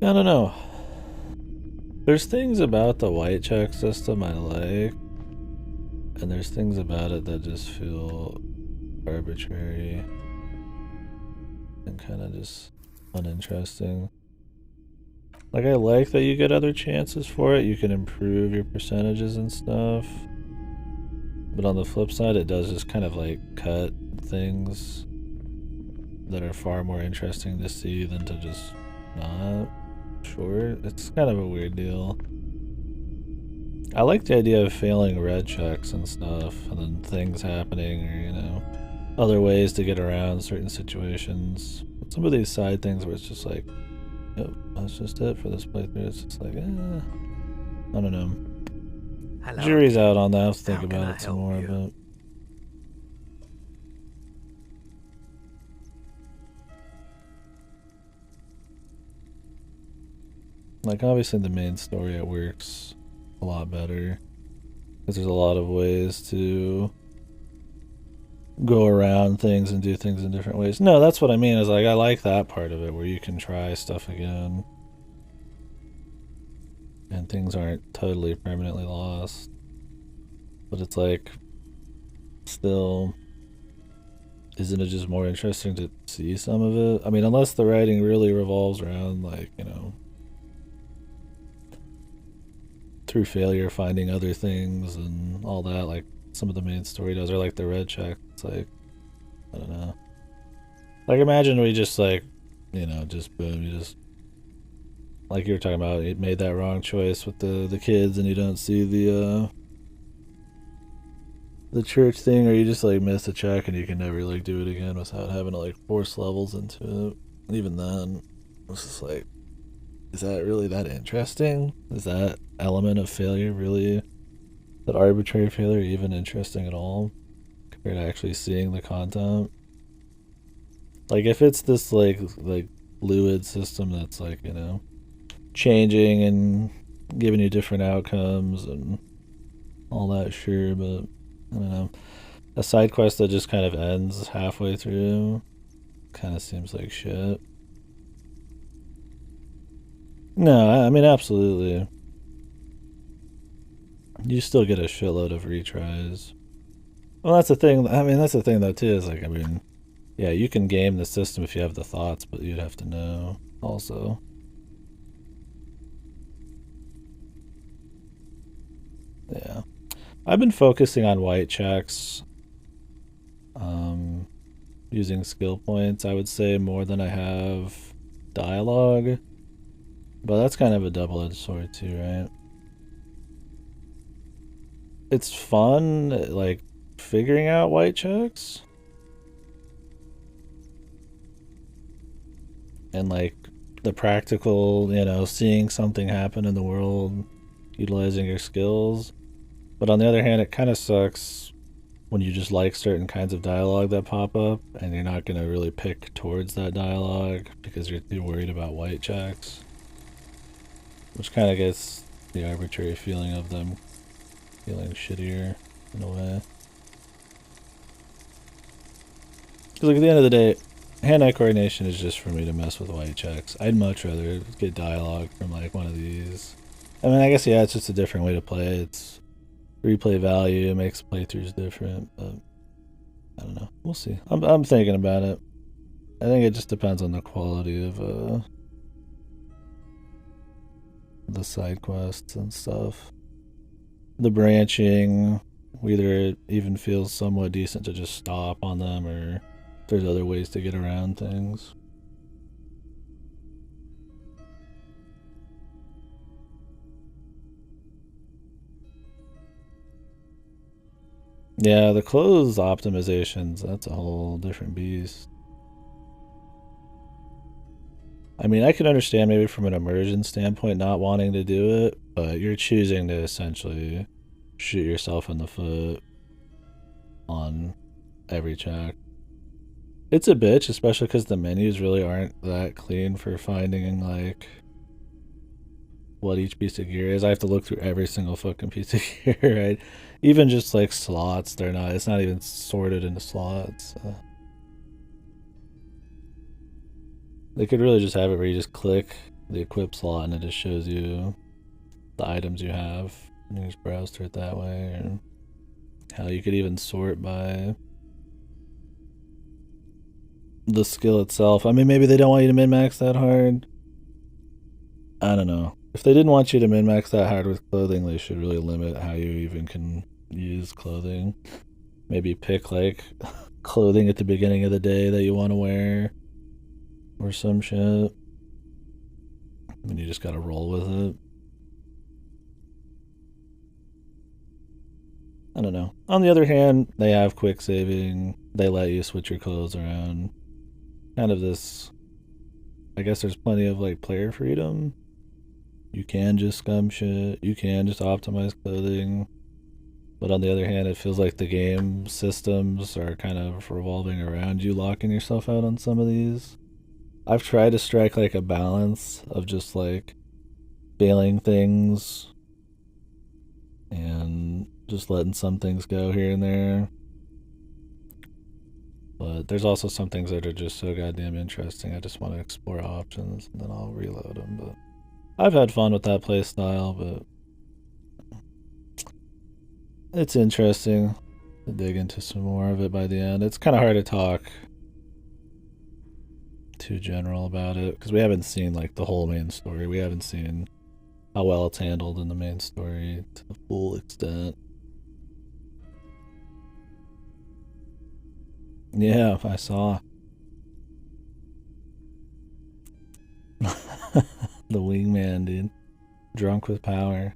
A: I don't know. There's things about the white check system I like, and there's things about it that just feel arbitrary and kind of just uninteresting. Like, I like that you get other chances for it. You can improve your percentages and stuff. But on the flip side, it does just kind of like cut things that are far more interesting to see than to just not. Sure, it's kind of a weird deal. I like the idea of failing red checks and stuff, and then things happening, or, you know, other ways to get around certain situations. But some of these side things where it's just like, yep, that's just it for this playthrough. It's just like, I don't know.
S: Hello.
A: Jury's out on that. I have to think
S: How can
A: about
S: I
A: it some
S: help
A: more,
S: you?
A: but like, obviously the main story, it works a lot better because there's a lot of ways to go around things and do things in different ways. No, that's what I mean, is like, I like that part of it where you can try stuff again and things aren't totally permanently lost. But it's like, still, isn't it just more interesting to see some of it? I mean, unless the writing really revolves around, like, you know, through failure finding other things and all that, like some of the main story does, or like the red check. It's like, I don't know. Like, imagine we just, like, you know, just boom, you just, like you were talking about, it made that wrong choice with the kids, and you don't see the church thing, or you just like miss a check and you can never like do it again without having to like force levels into it. And even then, it's just like, is that really that interesting? Is that element of failure really, that arbitrary failure, even interesting at all compared to actually seeing the content? Like, if it's this like fluid system that's like, you know, changing and giving you different outcomes and all that, sure, but I don't know. A side quest that just kind of ends halfway through kind of seems like shit. No, I mean, absolutely. You still get a shitload of retries. Well, that's the thing. I mean, that's the thing, though, too, is like, I mean, yeah, you can game the system if you have the thoughts, but you'd have to know also. Yeah. I've been focusing on white checks, using skill points, I would say, more than I have dialogue. But that's kind of a double-edged sword too, right? It's fun, like, figuring out white checks. And, like, the practical, you know, seeing something happen in the world, utilizing your skills. But on the other hand, it kind of sucks when you just like certain kinds of dialogue that pop up and you're not going to really pick towards that dialogue because you're too worried about white checks. Which kind of gets the arbitrary feeling of them feeling shittier in a way. Because, like, at the end of the day, hand-eye coordination is just for me to mess with white checks. I'd much rather get dialogue from, like, one of these. I mean, I guess, yeah, it's just a different way to play. It's replay value, it makes playthroughs different, but I don't know. We'll see. I'm thinking about it. I think it just depends on the quality of the side quests and stuff. The branching, whether it even feels somewhat decent to just stop on them, or if there's other ways to get around things. Yeah, the clothes optimizations, that's a whole different beast. I mean, I can understand maybe from an immersion standpoint not wanting to do it, but you're choosing to essentially shoot yourself in the foot on every check. It's a bitch, especially because the menus really aren't that clean for finding, like, what each piece of gear is. I have to look through every single fucking piece of gear, right? Even just, like, slots, it's not even sorted into slots. They could really just have it where you just click the equip slot and it just shows you the items you have, and you just browse through it that way. Or how you could even sort by the skill itself. I mean, maybe they don't want you to min-max that hard. I don't know. If they didn't want you to min-max that hard with clothing, they should really limit how you even can use clothing. Maybe pick, like, clothing at the beginning of the day that you want to wear. Or some shit. And you just gotta roll with it. I don't know. On the other hand, they have quick saving. They let you switch your clothes around. Kind of this... I guess there's plenty of, like, player freedom. You can just scum shit. You can just optimize clothing. But on the other hand, it feels like the game systems are kind of revolving around you locking yourself out on some of these. I've tried to strike, like, a balance of just, like, failing things and just letting some things go here and there. But there's also some things that are just so goddamn interesting. I just want to explore options and then I'll reload them. But I've had fun with that play style, but it's interesting to dig into some more of it by the end. It's kind of hard to talk too general about it because we haven't seen, like, the whole main story. We haven't seen how well it's handled in the main story to the full extent. Yeah, I saw. The wingman, dude. Drunk with power.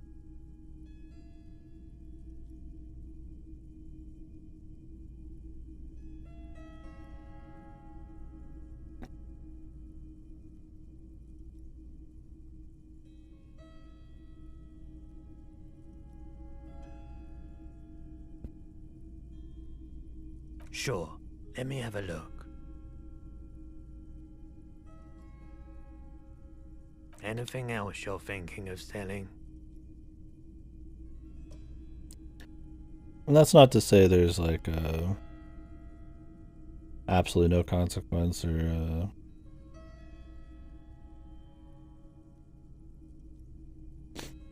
S: Sure, let me have a look. Anything else you're thinking of selling?
A: And that's not to say there's, like, absolutely no consequence or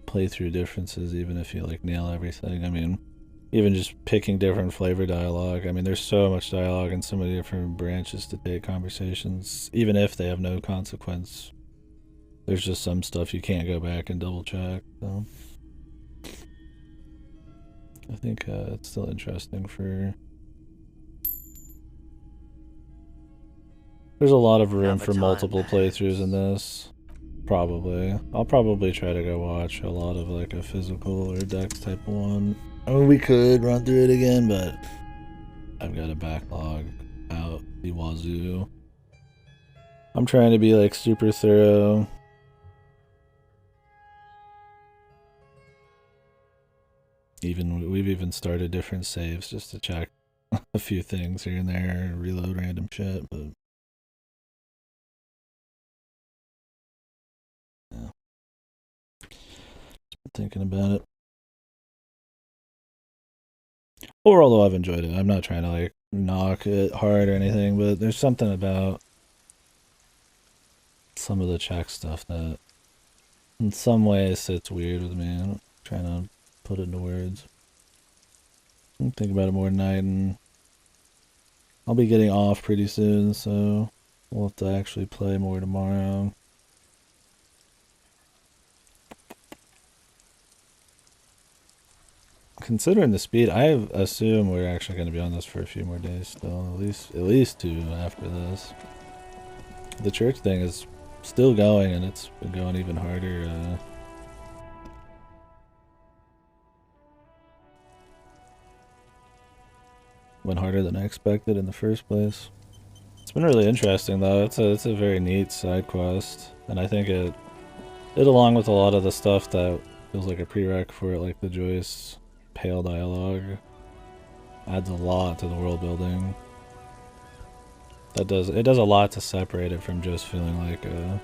A: playthrough differences even if you, like, nail everything. I mean, even just picking different flavor dialogue. I mean, there's so much dialogue and so many different branches to take conversations. Even if they have no consequence, there's just some stuff you can't go back and double check. So I think it's still interesting for... There's a lot of room for multiple playthroughs in this. Probably. I'll probably try to go watch a lot of, like, a physical or dex type one. I mean, we could run through it again, but I've got a backlog out the wazoo. I'm trying to be, like, super thorough. We've even started different saves just to check a few things here and there, reload random shit, but yeah. Just been thinking about it. Overall, though, I've enjoyed it. I'm not trying to, like, knock it hard or anything, but there's something about some of the check stuff that in some ways sits weird with me. I'm trying to put it into words. I'll think about it more tonight, and I'll be getting off pretty soon, so we'll have to actually play more tomorrow. Considering the speed, I assume we're actually going to be on this for a few more days still. At least 2 after this. The church thing is still going, and it's been going even harder. Went harder than I expected in the first place. It's been really interesting though. It's a very neat side quest, and I think it along with a lot of the stuff that feels like a prereq for it, like the Joyce Pale dialogue, adds a lot to the world building. It does a lot to separate it from just feeling like a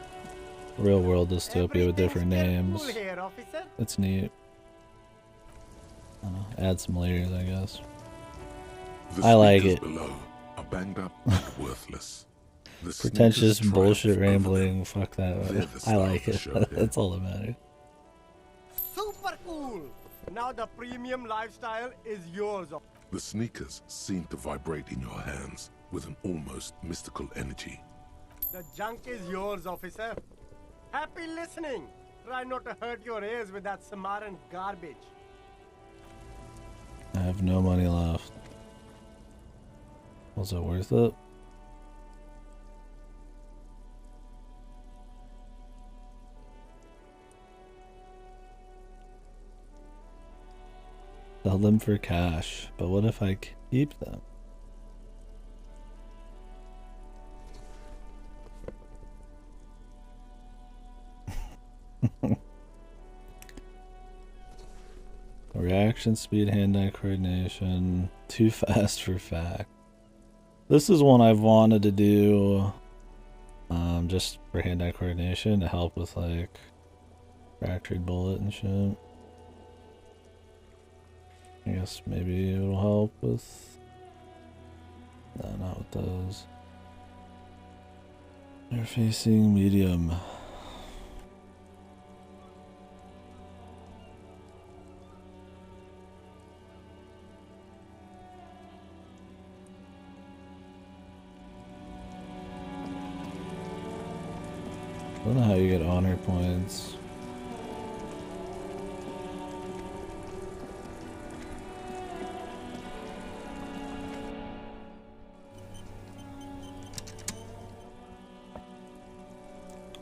A: real world dystopia with different names. It's neat. I don't know, add some layers, I guess. I like it.
E: Below are banged up and worthless.
A: Pretentious bullshit rambling, fuck that. I like it. That's all that matters.
J: Super cool! Now the premium lifestyle is yours.
E: The sneakers seem to vibrate in your hands with an almost mystical energy.
J: The junk is yours, officer. Happy listening. Try not to hurt your ears with that Samaritan garbage.
A: I have no money left. Was it worth it? Sell them for cash, but what if I keep them? Reaction speed, hand-eye coordination, too fast for fact. This is one I've wanted to do just for hand-eye coordination to help with like fractured bullet and shit. I guess maybe it'll help with... No, not with those. They're facing medium. I don't know how you get honor points.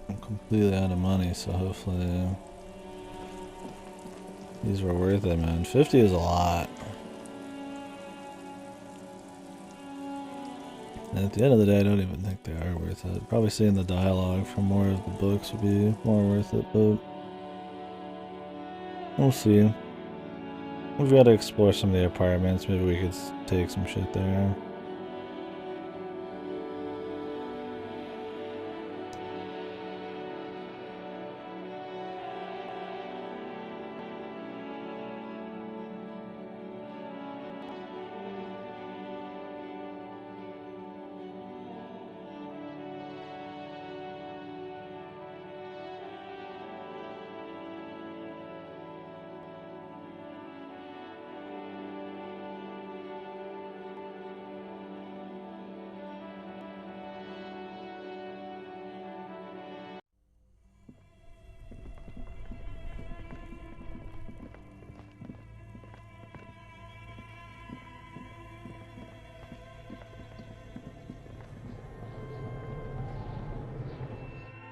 A: I'm completely out of money, so hopefully these were worth it, man. 50 is a lot. And at the end of the day, I don't even think they are worth it. Probably seeing the dialogue from more of the books would be more worth it, but we'll see. We've got to explore some of the apartments. Maybe we could take some shit there.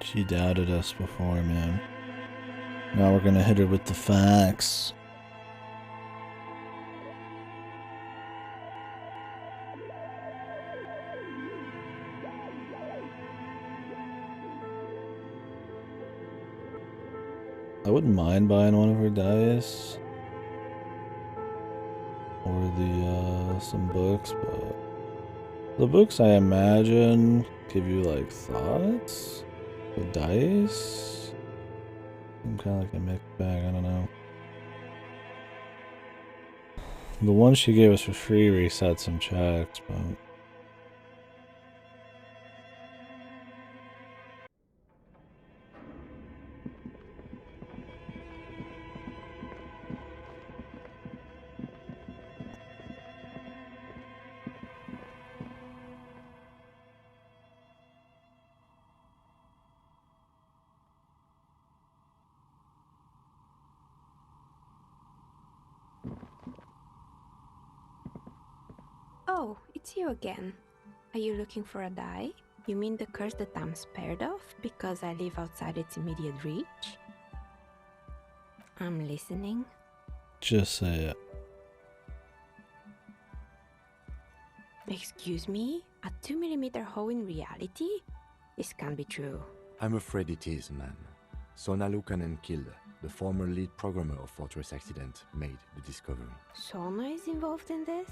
A: She doubted us before, man. Now we're gonna hit her with the facts. I wouldn't mind buying one of her dice. Or the, some books, but... The books, I imagine, give you, like, thoughts? The dice? I'm kind of like a mixed bag, I don't know. The one she gave us for free reset some checks, but...
F: Oh, it's you again. Are you looking for a die? You mean the curse that I'm spared of because I live outside its immediate reach? I'm listening.
A: Just say it.
F: Excuse me? A 2mm hole in reality? This can't be true.
D: I'm afraid it is, ma'am. Sona Lukanen-Kill, the former lead programmer of Fortress Accident, made the discovery.
F: Sona is involved in this?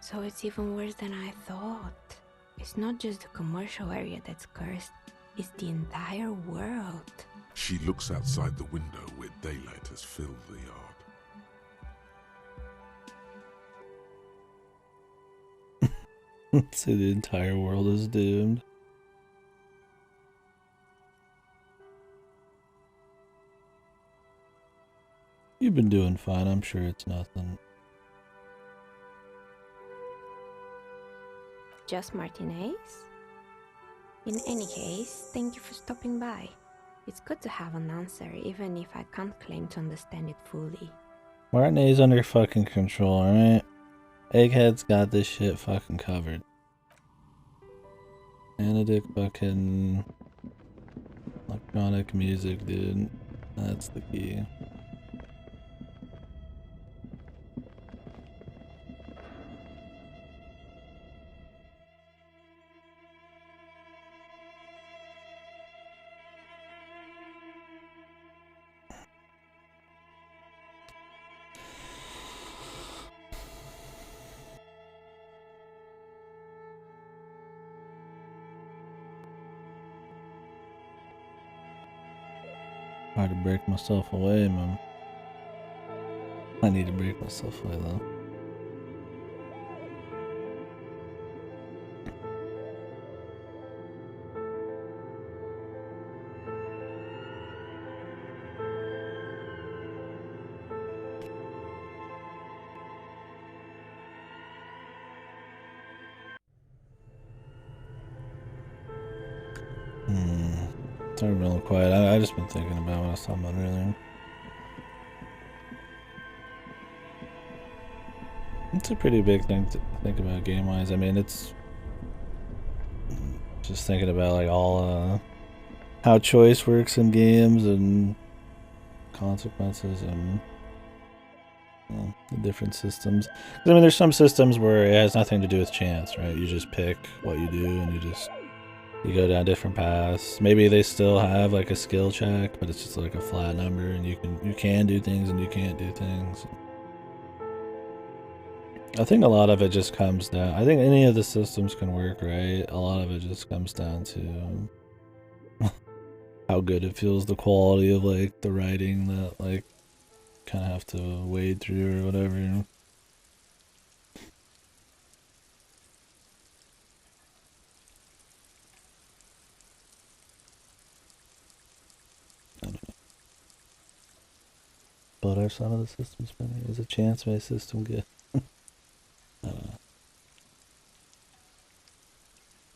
F: So it's even worse than I thought. It's not just the commercial area that's cursed, it's the entire world.
E: She looks outside the window where daylight has filled the yard.
A: Say the entire world is doomed. You've been doing fine, I'm sure it's nothing.
F: just Martinez? In any case, thank you for stopping by. It's good to have an answer, even if I can't claim to understand it fully.
A: Martinez under fucking control, alright? Egghead's got this shit fucking covered. Anadic fucking electronic music, dude. That's the key. Hard to break myself away, man. I need to break myself away, though. It's already real quiet. I just been thinking about what I was talking about earlier. It's a pretty big thing to think about game-wise. I mean, it's just thinking about like all how choice works in games and consequences and the different systems. 'Cause, I mean, there's some systems where it has nothing to do with chance, right? You just pick what you do and you go down different paths. Maybe they still have like a skill check, but it's just like a flat number, and you can do things and you can't do things. I think a lot of it just comes down. I think any of the systems can work, right? A lot of it just comes down to how good it feels, the quality of like the writing that like kind of have to wade through or whatever. You know? But are some of the systems funny? Is a chance-based system good? I don't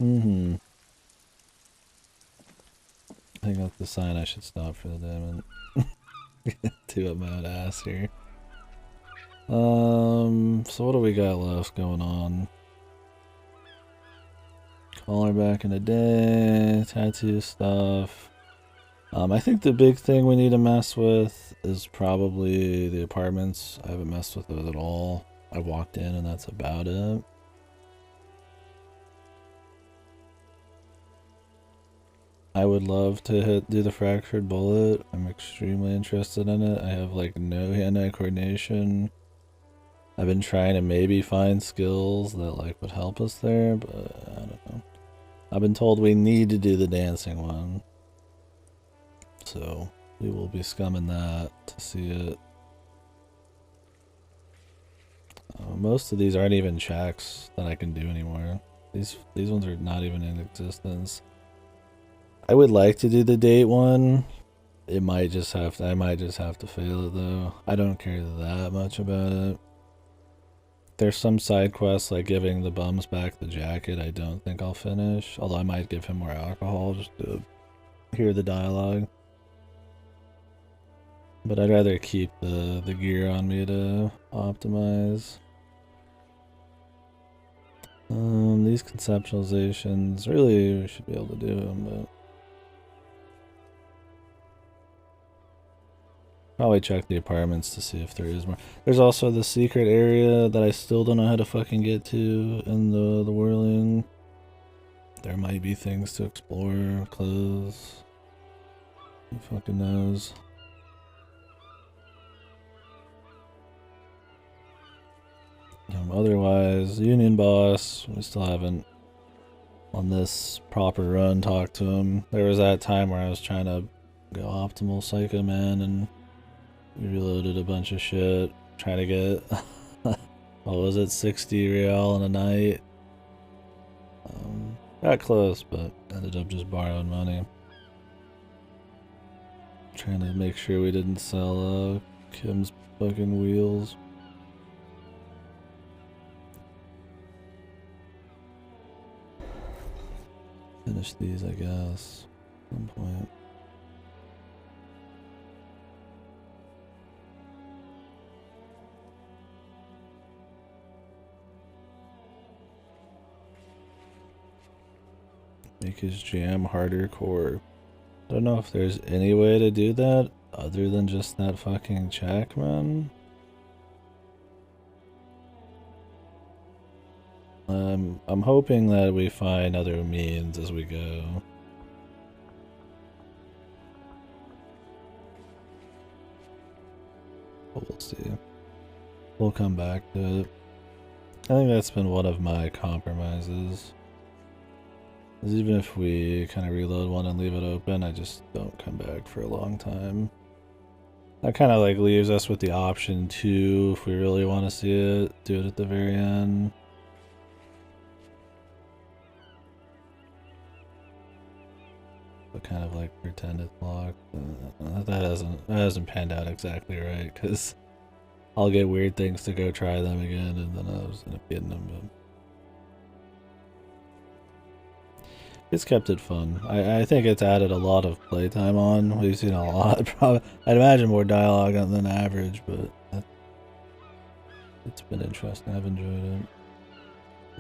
A: know. I think that's the sign I should stop for the day, man. Too up my own ass here. So what do we got left going on? Call her back in the day, tattoo stuff. I think the big thing we need to mess with is probably the apartments. I haven't messed with those at all. I walked in and that's about it. I would love to do the fractured bullet. I'm extremely interested in it. I have like no hand-eye coordination. I've been trying to maybe find skills that like would help us there, but I don't know. I've been told we need to do the dancing one. So we will be scumming that to see it. Most of these aren't even checks that I can do anymore. These ones are not even in existence. I would like to do the date one. I might just have to fail it though. I don't care that much about it. There's some side quests like giving the bums back the jacket I don't think I'll finish. Although I might give him more alcohol just to hear the dialogue. But I'd rather keep the gear on me to optimize. These conceptualizations, really we should be able to do them, but probably check the apartments to see if there is more. There's also the secret area that I still don't know how to fucking get to in the whirling. There might be things to explore, clothes. Who fucking knows? Otherwise, Union Boss, we still haven't, on this proper run, talked to him. There was that time where I was trying to go optimal Psycho Man and we reloaded a bunch of shit, trying to get, what was it, 60 real in a night. Got close, but ended up just borrowing money. Trying to make sure we didn't sell Kim's fucking wheels. Finish these, I guess, at some point. Make his jam harder core. Don't know if there's any way to do that other than just that fucking check, man. I'm hoping that we find other means as we go. But we'll see. We'll come back to it. I think that's been one of my compromises. Is even if we kind of reload one and leave it open, I just don't come back for a long time. That kind of like leaves us with the option to, if we really want to see it, do it at the very end. But kind of like pretend it's locked. That hasn't panned out exactly right, because I'll get weird things to go try them again, and then I was end up getting them. But it's kept it fun. I think it's added a lot of playtime on. We've seen a lot. Probably, I'd imagine more dialogue than average, but it's been interesting. I've enjoyed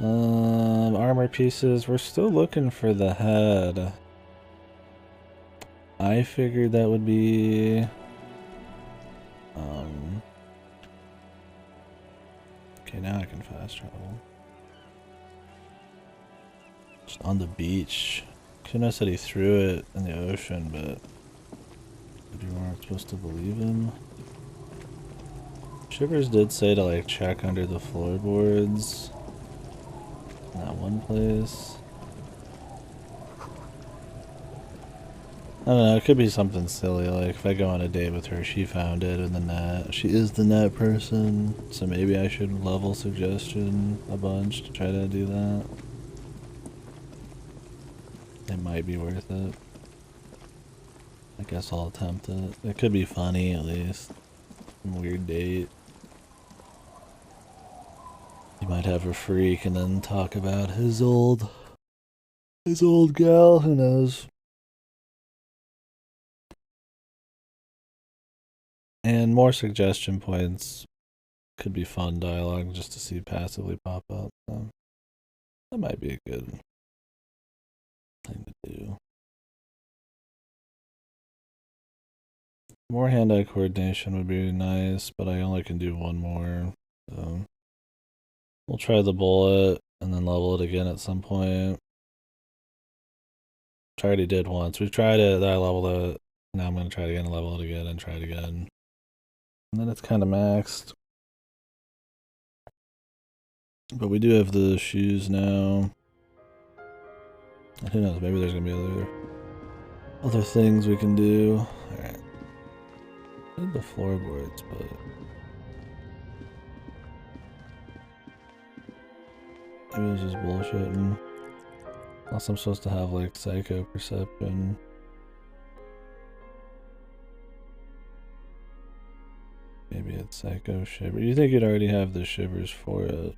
A: it. Armor pieces. We're still looking for the head. I figured that would be okay, now I can fast travel. Just on the beach. Couldn't have said he threw it in the ocean, but you weren't supposed to believe him. Shivers did say to like check under the floorboards in that one place. I don't know, it could be something silly, like if I go on a date with her, she found it in the net. She is the net person, so maybe I should level suggestion a bunch to try to do that. It might be worth it. I guess I'll attempt it. It could be funny at least. Weird date. You might have a freak and then talk about his old gal, who knows. And more suggestion points could be fun dialogue just to see passively pop up. So that might be a good thing to do. More hand-eye coordination would be nice, but I only can do one more. So we'll try the bullet and then level it again at some point. I already did once. We've tried it, I leveled it. Now I'm going to try it again, level it again, and try it again. And then it's kind of maxed. But we do have the shoes now. And who knows, maybe there's going to be other things we can do. Alright. I did the floorboards, but maybe it's just bullshitting. Unless I'm supposed to have like psycho perception. Maybe it's psycho shiver. You think you'd already have the shivers for it?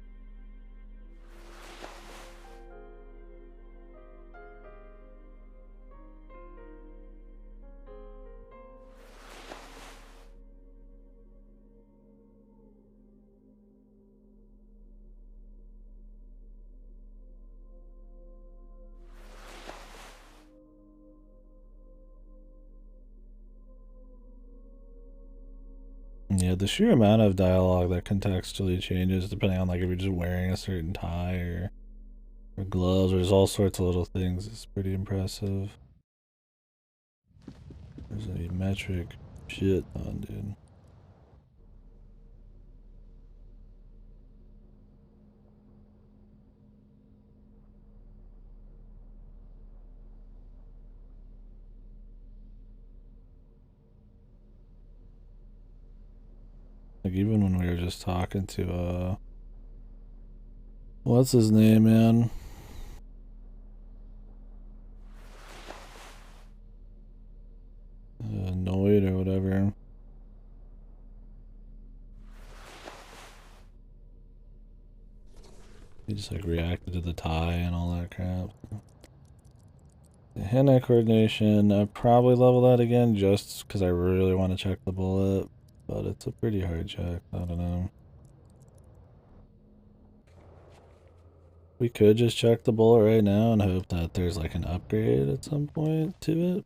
A: Yeah, the sheer amount of dialogue that contextually changes depending on like if you're just wearing a certain tie or gloves or there's all sorts of little things is pretty impressive. There's any metric shit on, dude. Like even when we were just talking to what's his name, man? Annoyed or whatever. He just like reacted to the tie and all that crap. The hand-eye coordination, I'd probably level that again just because I really want to check the bullet. But it's a pretty hard check. I don't know. We could just check the bullet right now and hope that there's like an upgrade at some point to it.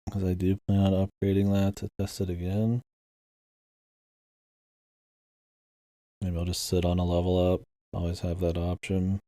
A: Because I do plan on upgrading that to test it again. Maybe I'll just sit on a level up. Always have that option.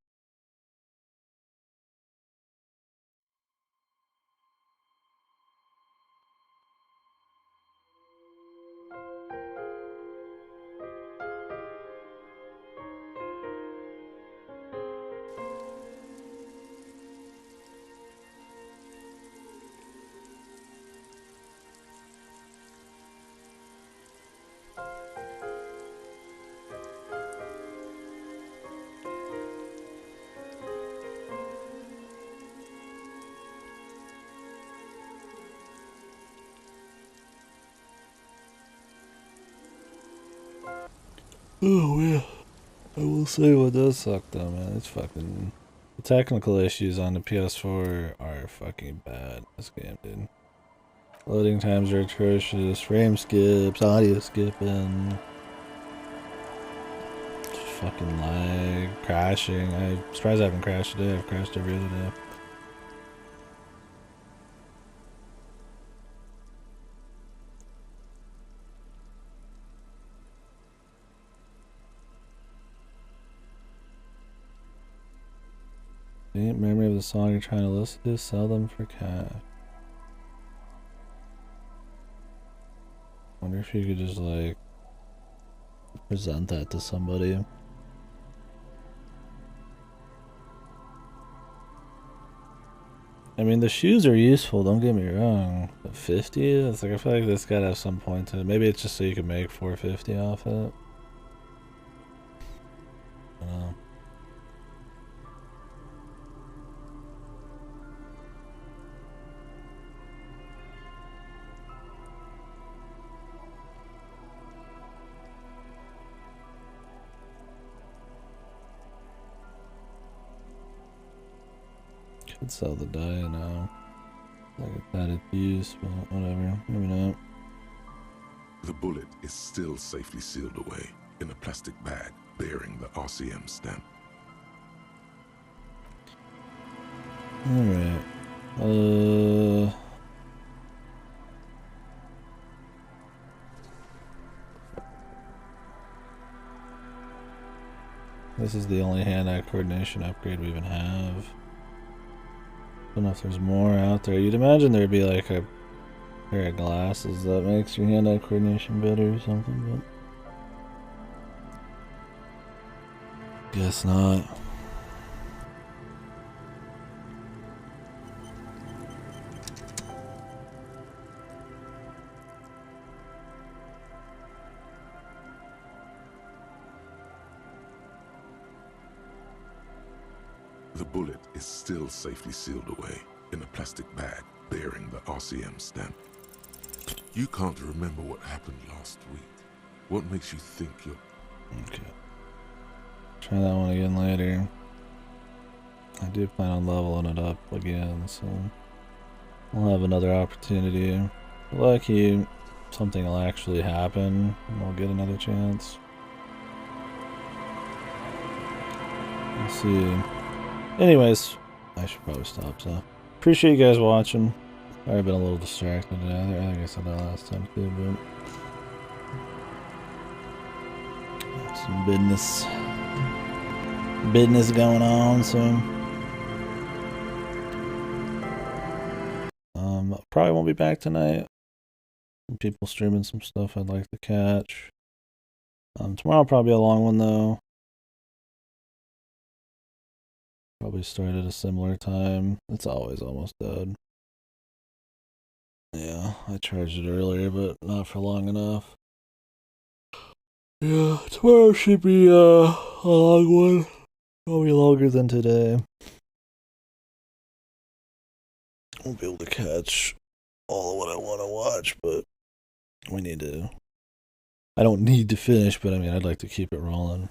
A: Oh yeah, I will say what does suck though, man. It's fucking the technical issues on the PS4 are fucking bad in this game, dude. Loading times are atrocious, frame skips, audio skipping, fucking lag, crashing. I'm surprised I haven't crashed today. I've crashed every other day. Faint memory of the song you're trying to listen to, sell them for cash. Wonder if you could just like present that to somebody. I mean, the shoes are useful, don't get me wrong. But 50? It's like, I feel like this gotta have some point to it. Maybe it's just so you can make 450 off it. I don't know. Could sell the die now. Like it's added use, but whatever. Maybe not.
E: The bullet is still safely sealed away in a plastic bag bearing the RCM stamp.
A: Alright. This is the only hand-eye coordination upgrade we even have. Don't know if there's more out there. You'd imagine there'd be like a pair of glasses that makes your hand-eye coordination better or something, but guess not.
E: The bullet is still safely sealed away in a plastic bag bearing the RCM stamp. You can't remember what happened last week. What makes you think you're...
A: Okay. Try that one again later. I do plan on leveling it up again, so we'll have another opportunity. Lucky, something will actually happen and we'll get another chance. Let's see. Anyways, I should probably stop, so appreciate you guys watching. I've been a little distracted today. I think I said that last time too, but some business going on, so probably won't be back tonight. Some people streaming some stuff I'd like to catch. Tomorrow will probably be a long one though. Probably start at a similar time. It's always almost dead. Yeah, I charged it earlier, but not for long enough. Yeah, tomorrow should be a long one. Probably longer than today. Won't be able to catch all of what I want to watch, but we need to. I don't need to finish, but I mean, I'd like to keep it rolling.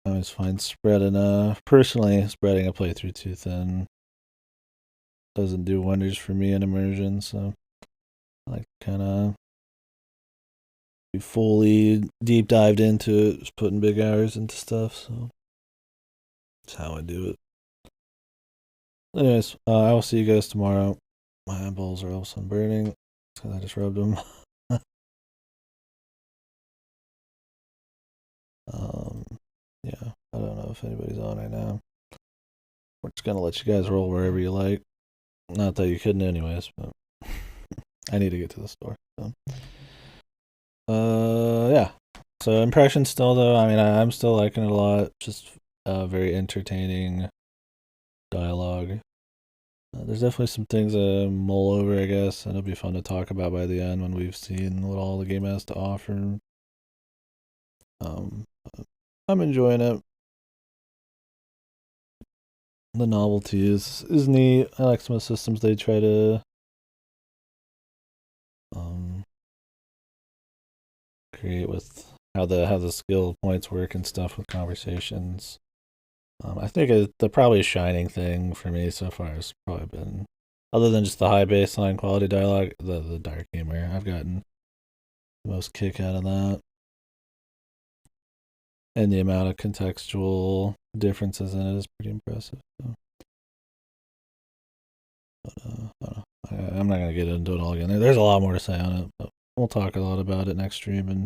A: I always find personally spreading a playthrough too thin doesn't do wonders for me in immersion, so I like to kind of be fully deep dived into it, just putting big hours into stuff, so that's how I do it. Anyways, I will see you guys tomorrow. My eyeballs are all of a sudden burning because I just rubbed them. Yeah, I don't know if anybody's on right now. We're just gonna let you guys roll wherever you like. Not that you couldn't anyways, but I need to get to the store. So. Yeah. So impressions still though, I mean I'm still liking it a lot. Just very entertaining dialogue. There's definitely some things to mull over, I guess, and it'll be fun to talk about by the end when we've seen what all the game has to offer. I'm enjoying it. The novelty is neat. I like some of the systems they try to create with how the skill points work and stuff with conversations. I think the probably shining thing for me so far has probably been, other than just the high baseline quality dialogue, the dark humor. I've gotten the most kick out of that. And the amount of contextual differences in it is pretty impressive. So. But, I'm not going to get into it all again. There's a lot more to say on it, but we'll talk a lot about it next stream and